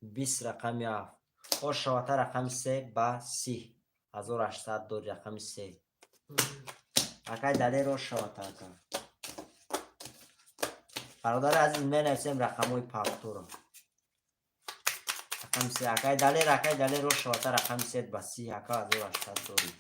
20 رقم 7 او شواته رقم 3 با 30 1800 دو رقم 3 اکای دلی رو شواته کن برادر عزیز می نویسیم رقم های پاکتو رو رقم 3 اکای دلی رو شواته رقم 3 با 30 اکا 1800 دوری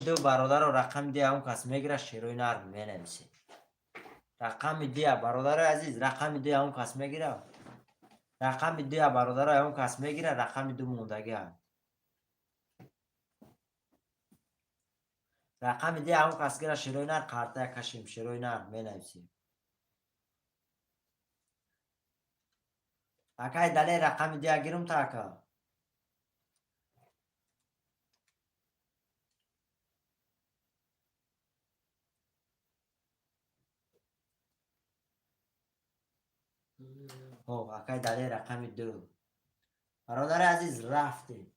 دو برادر و رقم دی اون کس میگیره شیروی نرم می نویسه رقم دی برادر عزیز رقم دی اون کس میگیره رقم دی برادر اون کس میگیره رقم دو موندگی رقم دی اون کس گیره شیروی نر کارته کشیم شیروی نر می نویسیم اکای دلی رقم دی گیرم تاکا او اکای دلی رقم 2 برادر عزیز رفتیم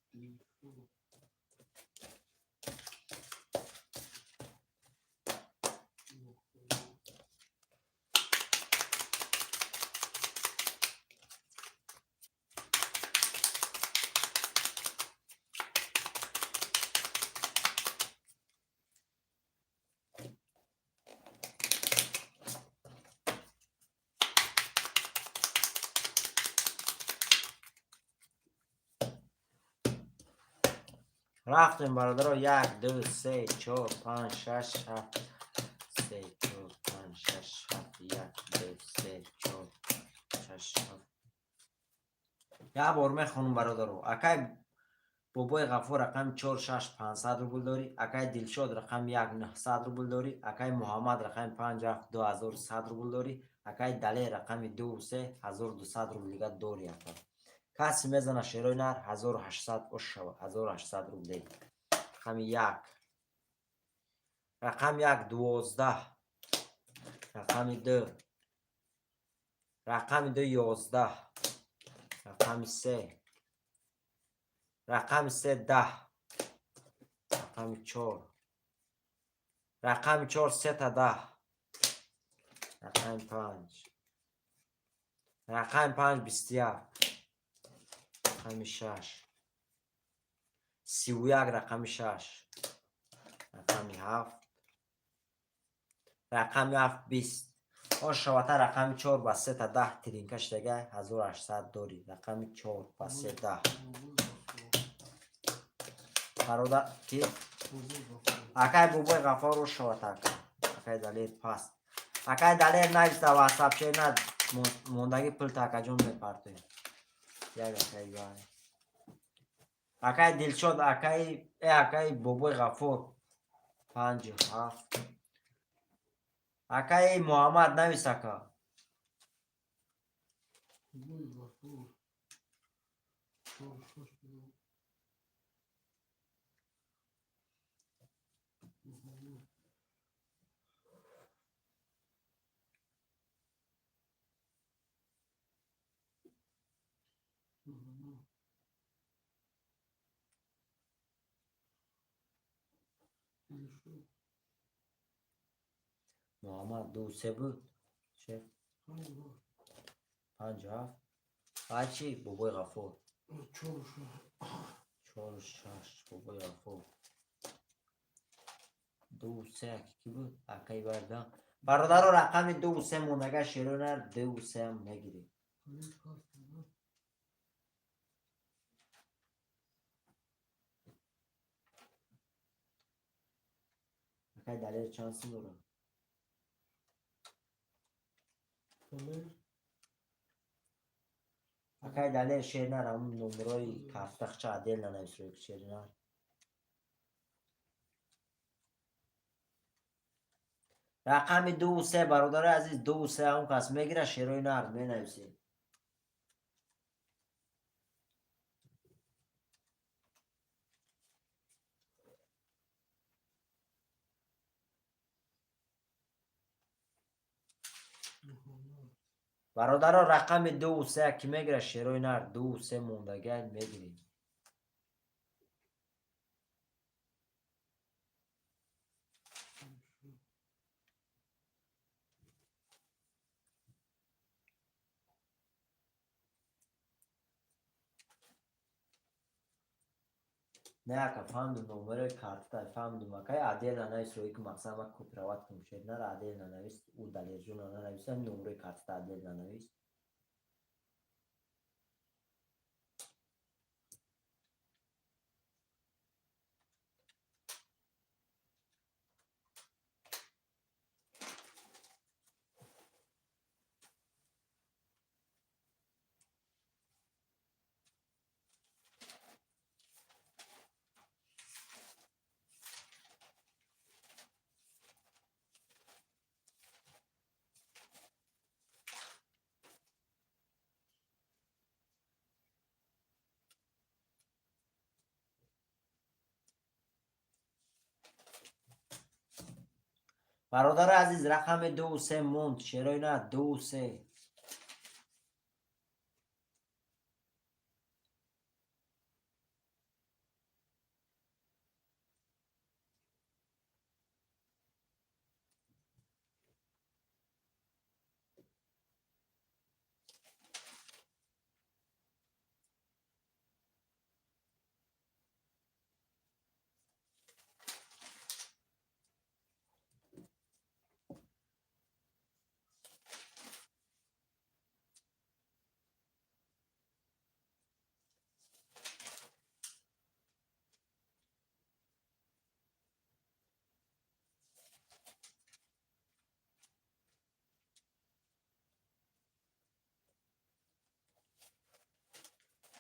رفتیم برادر. 1 2 3 4 5 6 7 3 4 5 6 7 1 2 3 4 6 7. یا بار میخونم برادر. اکای بابای غفور رقم 4 6 500 روبل داری. اکای دلشاد رقم 1 900 روبل داری. اکای محمد رقم 5 7 2100 روبل داری. اکای دلی رقم 2 3 1200 روبل دیگه داری. کسی میزنه شیرای نر 1800 اش شود. 1800 روبل. رقم 1 رقم 1 12 رقم 2 رقم 2 11 رقم 3 رقم 3 10 رقم 4 رقم 4 3 تا 10 رقم 5 رقم 5 21 رقم 6 31 رقم 6 رقم 7 رقم 7 20 آن شواتر رقم 4 با 3 تا 10 ترینکش دیگه 1800 داری. رقم 4 با 3 10 برادر کی؟ اکای بوبای غفار رو شواتر اکای دلیر پاس اکای دلیر نایسته واسپ چه نه موندگی پل تاکا جون میپرده. یک اکای بای اکای دلشاد اکای بوبای غفور 57 اکای محمد نویسه که محمد 2 3 بود چه 57 بچی بوبای غفور 4 6 بوبای غفور 2 3 کی بود اکای بردم برادر رو رقم 2 3 مونگه شیرونه 2 3 هم نگیری. اکای دلیل چانسی دارم اکای دلیل شیر نر همون نمروی کفتخچه عدیل ننویس روی شیر نر رقم 2 3 برادر عزیز 2 3 هم کس میگیره شیروی نر می نویسی. برادر رقم 2 3 کی میگیره شیروی نر 2 3 موندگه میگیری. نه که فهمدم نمره کارت تا فهمدم اکای عدیل ننویس روی که مقصد ما کپروات کم شد نر عدیل ننویس او دلیل جون ننویس هم نمره کارت تا عدیل ننویس. برادر عزیز رقم 2 3 موند شیروی نر 2 3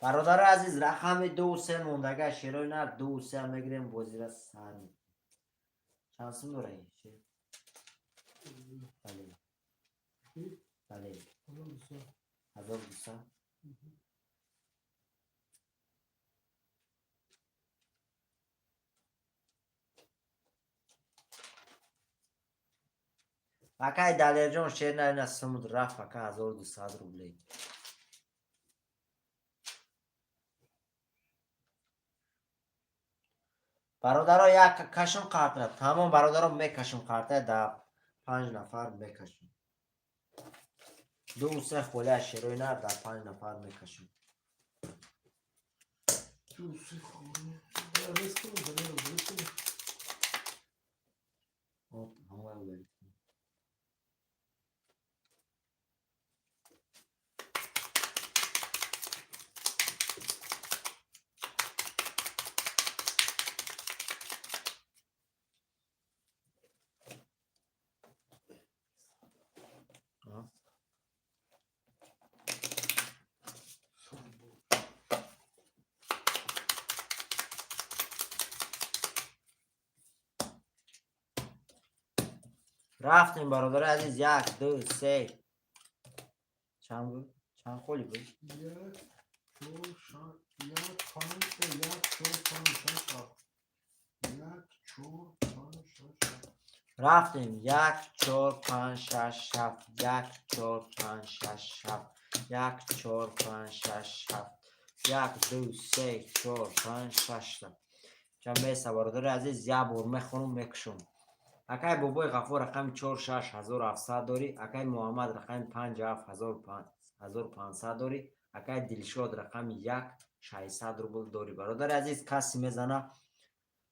برادر عزیز رقم 2 و 3 موندگه شیرای نر 2 و 3 هم بگیریم بازی را سر میکنیم. چانسون داره این چه؟ بله بله 1200 فکر دلیر جان شیر نرین از سمود رفت فکر 1200 روبلی برادرها یک کشم قرطه تمام برادرها میکشم قرطه در 5 نفر میکشم 2 و 3 خوله شیرای نر در 5 نفر میکشم رفتیم برادر عزیز 1 2 3 چند بود؟ چند خولی بود؟ 1 4 1 5 1 4 5 6 1 4 5 6 رفتیم 1 4 5 6 7 1 4 5 6 7 1 4 5 6 7 1 2 3 4 5 6 چند بیسته برادر عزیز یک بار میخونم میکشم اکای بابای غفور رقم 4 6 1700 داری اکای محمد رقم 5 7 1500 داری اکای دلشاد رقم 1 600 روبل داری برادر عزیز کسی میزنه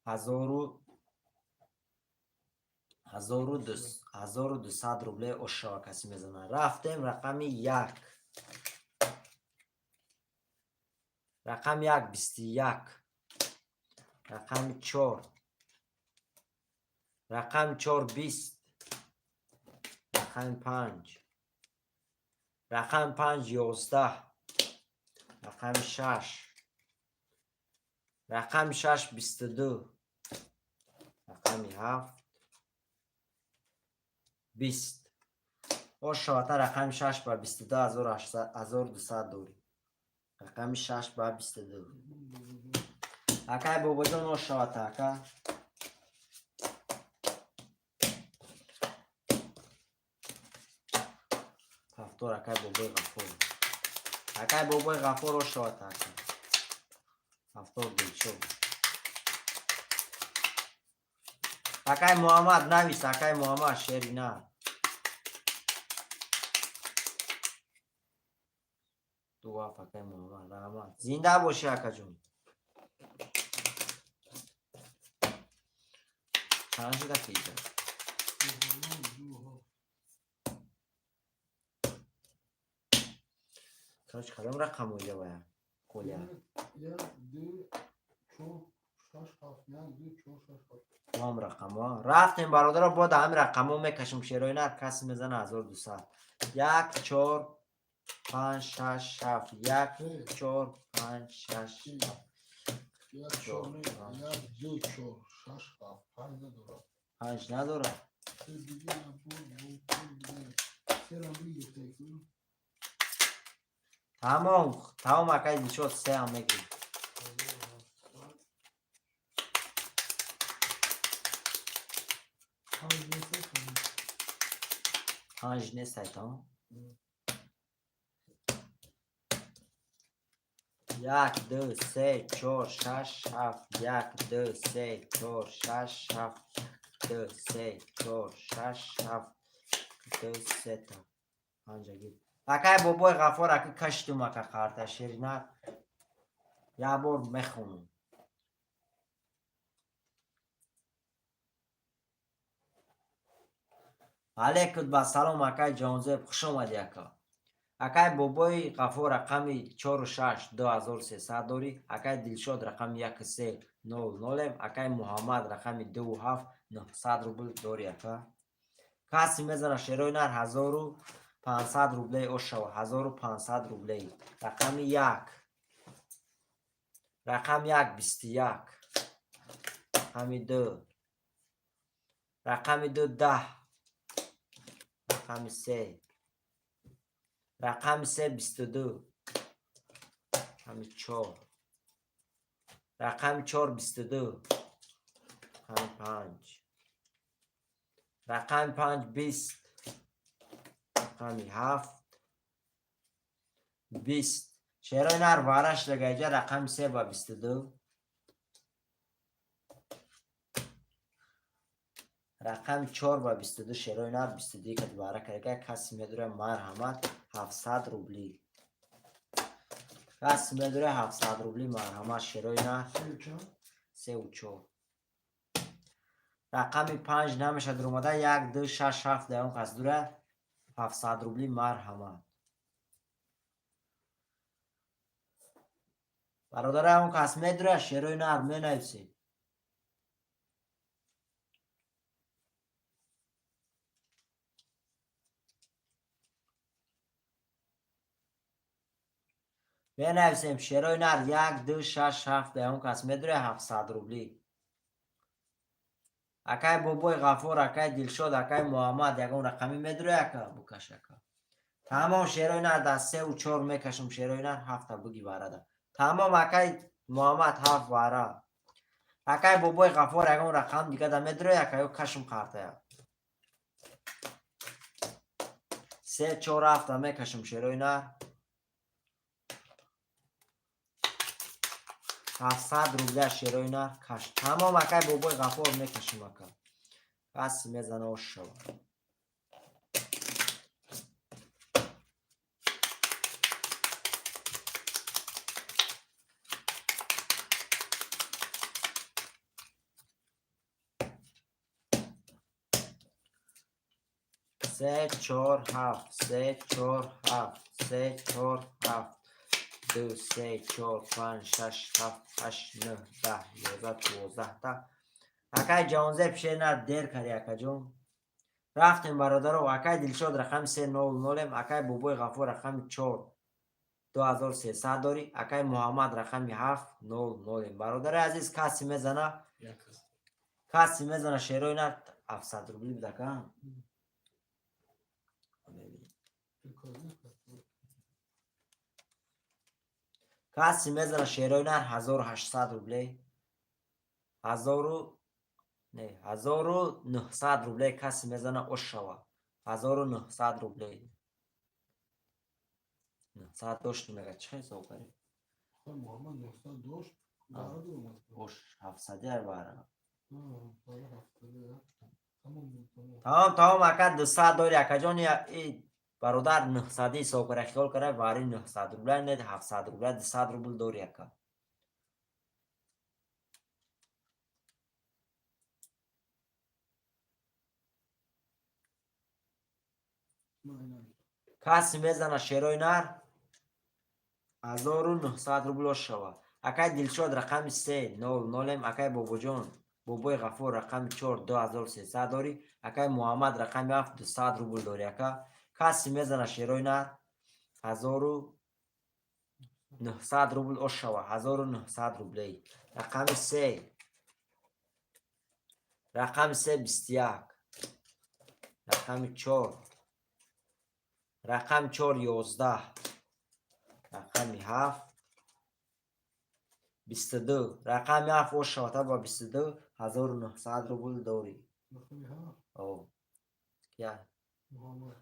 1200 روبله اشا کسی میزنه رفتیم رقم 1 رقم 1 21 رقم 4 رقم 4 20 رقم 5 رقم 5 11 رقم 6 رقم 6 22 رقم 7 20 اشاتا رقم 6 با 22 1200 داری رقم 6 با 22 اکای بابا جان اشاتا اکا هفتور اکای بابای غفور اکای بابای غفور اشاتا اکا هفتور دلشو اکای محمد نویس اکای محمد شیری نه دو هفت اکای محمد رحمت زنده باشی اکا جون چند شده فیجا کاش کدام رقم ہویا باید کلیا 1 2 4 6 7 1 2 4 6 7 تمام رقم ها رفتیم برادر با همین رقم ها میکشم شیرای نر کسی میزنه 1200 1 4 5 6 7 1 4 5 6 1 4 1 2 4 6 7 5 نداره 5 نداره دیگه نبود سرم دیگه تمام اکای دیشود 3 هم میگیریم 5 نیست ایتا 1 2 3 4 6 7 1 2 3 4 6 7 2 3 4 6 7 2 3 تا 5 گیر اکای بابای غفار اکی کشتم اکا خارتا شیر نه یا بار میخونم علیکم با سلام اکای جانزیب خوش آمدی اکا اکای بابای غفور رقم 4 6 2300 داری اکای دلشاد رقم 1 3 0 0 اکای محمد رقم 2 7 900 روبل داری اکا کسی میزنه شیرای نر 1500 روبله اشا 1500 روبله رقم 1 رقم 1 21. رقم 2. رقم 2 10. رقم 3. رقم 3 22. رقم 4. رقم 4 22. رقم 5. رقم 5 20. رقم 7 20. شعرهای نر وارش لگه اینجا رقم 3 و 22. رقم 4 و 22 شعرهای نر 22 که دوباره کرده کسی میدونه مرحمت 700 روبلی. کسی میدونه 700 روبلی مرحمت شعرهای نر 3 و 4. رقم 5 نمیشه در اومده 1 2 6 7 اون کس دوره 700 روبلی مرحمت. برادر اون کس میدونه شعرهای نر می نویسید. بنویسیم شعرهای نر 1 2 6 7 اون کس میدونه 700 روبلی. اکای بابای غفور، اکای دلشاد، اکای محمد یکون رقمی میدونه اکا بکش اکا. تمام شعرهای نر در 3 و 4 میکشم شعرهای نر 7 بگی وارده. تمام اکای محمد 7 واره. اکای بابای غفور یکون رقم دیگه در میدونه اکا کشم خارده. 3 4 7 میکشم شعرهای نر 700 روبله شعرهای نر کش. تمام اکای بابای غفور میکشم اکا. کسی میزنه و شو. سه چهار هفت 3 4 7 3 4 7 2 3 4 5 6 7 8 9 10 11 12 تا اکای جانزه پیش نر دیر کردی اکا جون. رفتیم برادر و اکای دلشاد رقم 3 0 0 اکای بابای غفور رقم 4 2300 داری. اکای محمد رقم 7 0 0 برادر عزیز کسی میزنه کسی میزنه شعرهای نر 700 روبلی بده کن. کسی میزنه شعرهای نر 1800 روبلی. 1900 روبلی کسی میزنه اش شوه. 1900 روبلی 900 داشت میگه چه حساب کنیم محمد 900 داشت بارا دو اومد اش 700 هر باره. بارا 700 تمام اکا 200 داری اکا جان برادر 900 حساب کنه خیال کنه واری 900 روبلی نه 700 روبلی 200 روبل داری اکا. کسی میزنه شعرهای نر 1900 روبل شوه. اکای دلشاد رقم 3 0 0 اکای بابا جان بابای غفور رقم 4 2300 داری. اکای محمد رقم 7 200 روبل داری اکا. کسی میزنه شعرهای نر 1900 روبل شوه. 1900 روبلی. رقم 3 رقم 3 21. رقم 4 رقم 4 11. رقم 7 22. رقم 7 و شاته با 22 1900 روبل داری. او کیا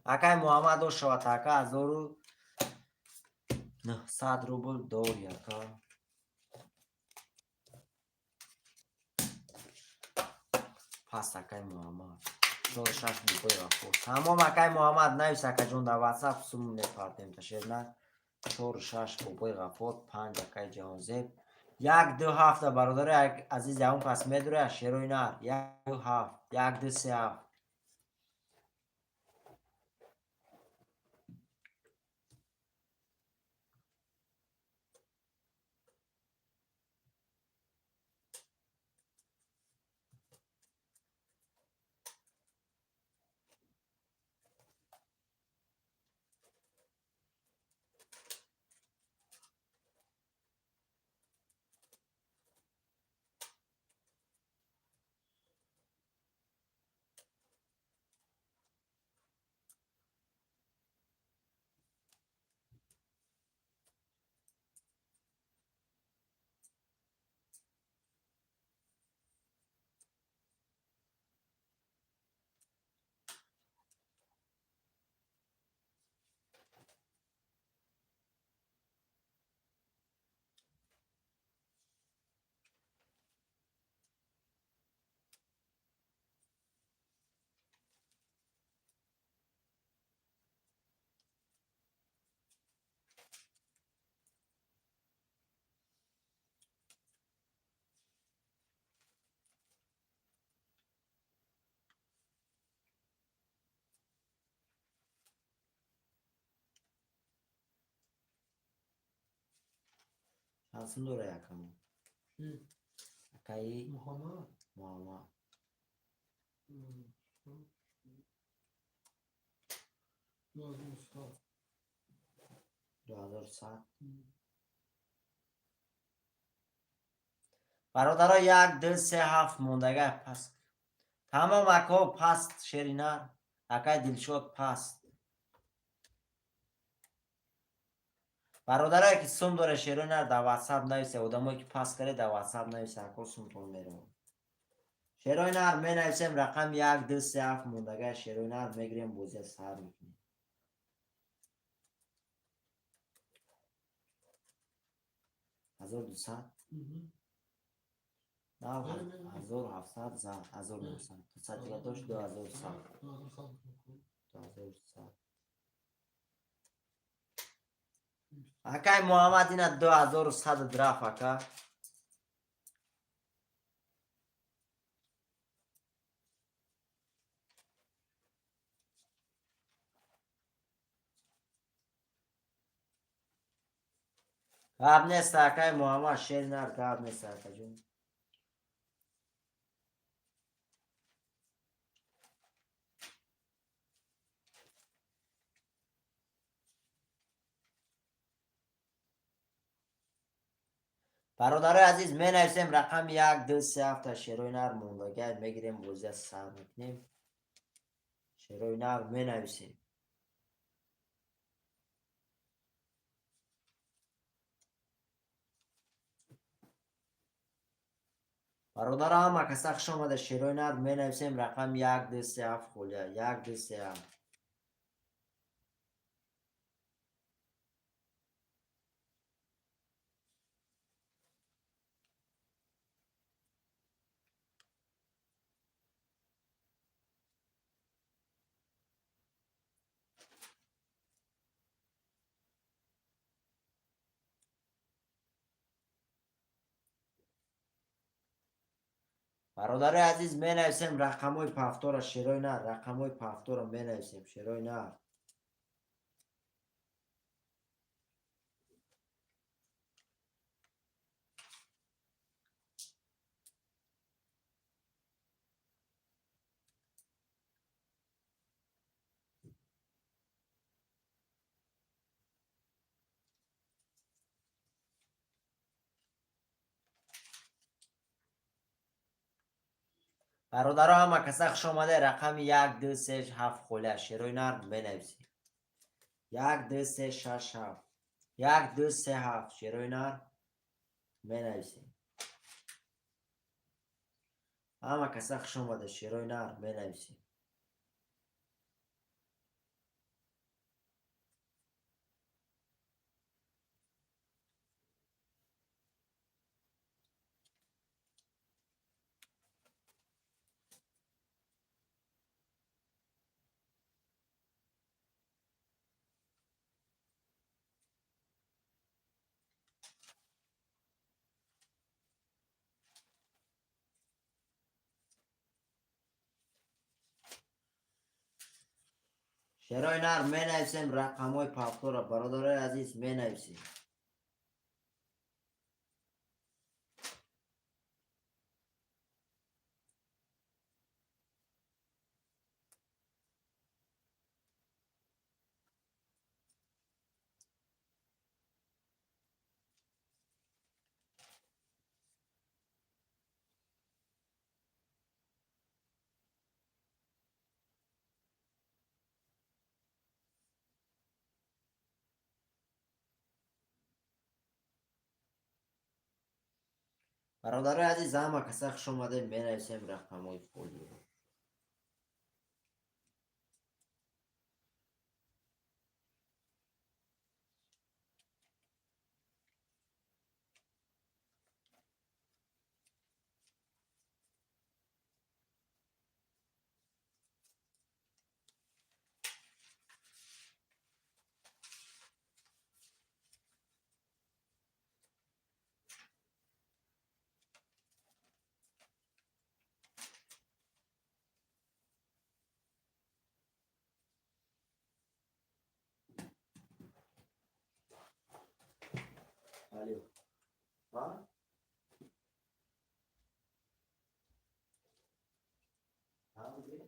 اکای محمد و شاته اکا 1900 روبل داری اکا. پس اکای محمد 4 6 بگوی غفور. تمام اکای محمد نویس اکا جون در واتساپ سوم میپردیم تشیر نه 4 6 بگوی غفور 5 اکای جانزیب 1 2 7 برادر عزیز اون پس میدوره شعرهای نر 1 2 7 1 2 3 7. Kalsın da oraya yakın. Ki Akayı Muhammed. Muamma. Yazdım sağ. 2000 saat. برادرها یک دو سه هفت موندگه پس تمام اکا پست شرینا اکای دلشاد پست برادرها که سوم داره شرینا در واتساپ نویسه ادامایی که پس کرده در واتساپ نویسه اکا سوم تون میره شرینا می نویسیم رقم یک دو سه هفت موندگه شرینا میگریم بوزه سر میکنیم 1200 نه 1700 زد 1900 تا دیگه داشت 2100 اکای محمد اینا 2100 درف اکا قاب نیست اکای محمد شیر نار قاب نیست اکا جون برادر عزیز می نویسیم رقم 1 2 3 7 تا شیروی نار موندگه میگیریم بوزه سر میکنیم شیروی نار می نویسیم برادر همه کسا خوش آمده شیروی نار می نویسیم رقم 1 2 3 7 خولیا 1 2 3 7 برادر عزیز می نویسیم رقم های پافتور شیروی نار رقم های پافتور می نویسیم شیروی نار برادر همه کسا خوش آمده رقم 1 2 3 7 خولیا شیروی نار می نویسیم 1 2 3 6 7 1 2 3 7 شیروی نار می نویسیم همه کسا خوش آمده شیروی نار می نویسیم شیروی نار می نویسیم رقم های پافتور برادر عزیز می نویسیم برادر عزیز همه کسا خوش آمده می نویسیم رقم های فولی الو ها؟ ها بگیر؟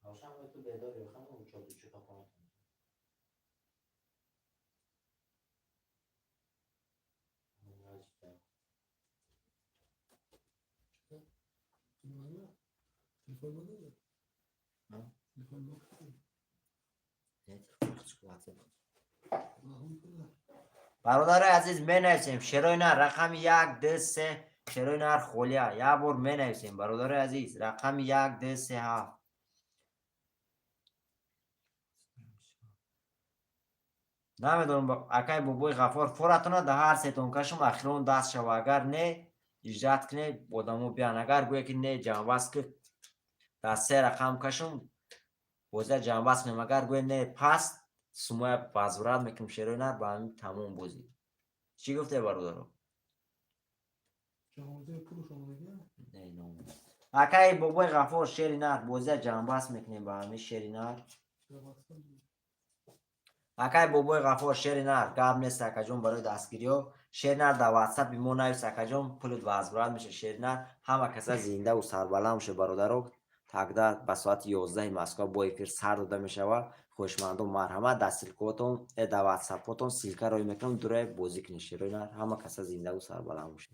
روشن باید تو بیداری بخوام اون چود چود کنم. برادر عزیز می نویسیم شروع نه رقم 1 2 3 شروع نه خولیا یا بار می نویسیم برادر عزیز رقم 1 2 3 7 نمیدونم اکای بابوی غفار فورتون ده هر سیتون کشم اخیرون دست شو اگر نه اجرات کنه بودمو بیان اگر گویا که نه جنباس که دست سه رقم کشم بوزه جنباس کنیم اگر گویا نه پس سموی بازورات میکنم شروع نه با همین تموم بوزی چی گفته برادر؟ اکای بابوی غفار شیری نار بوزه جنباس میکنیم با همین شیری نار اکای بابوی غفار شیر نار گاب نیست اکجون برای دستگیری و شیر نار در واتساپ بیمون نویس اکجون پولت وازبراد میشه شیر نار همه کسا زنده و سربلند میشه برادرو تقدر به ساعت 11 مسکو با افیر سر داده میشه و خوشمندم مرحمت دستیلکوتون در واتساپتون سیلکه روی میکنم دوره بازی کنی شیر نار همه کسا زنده و سربلند میشه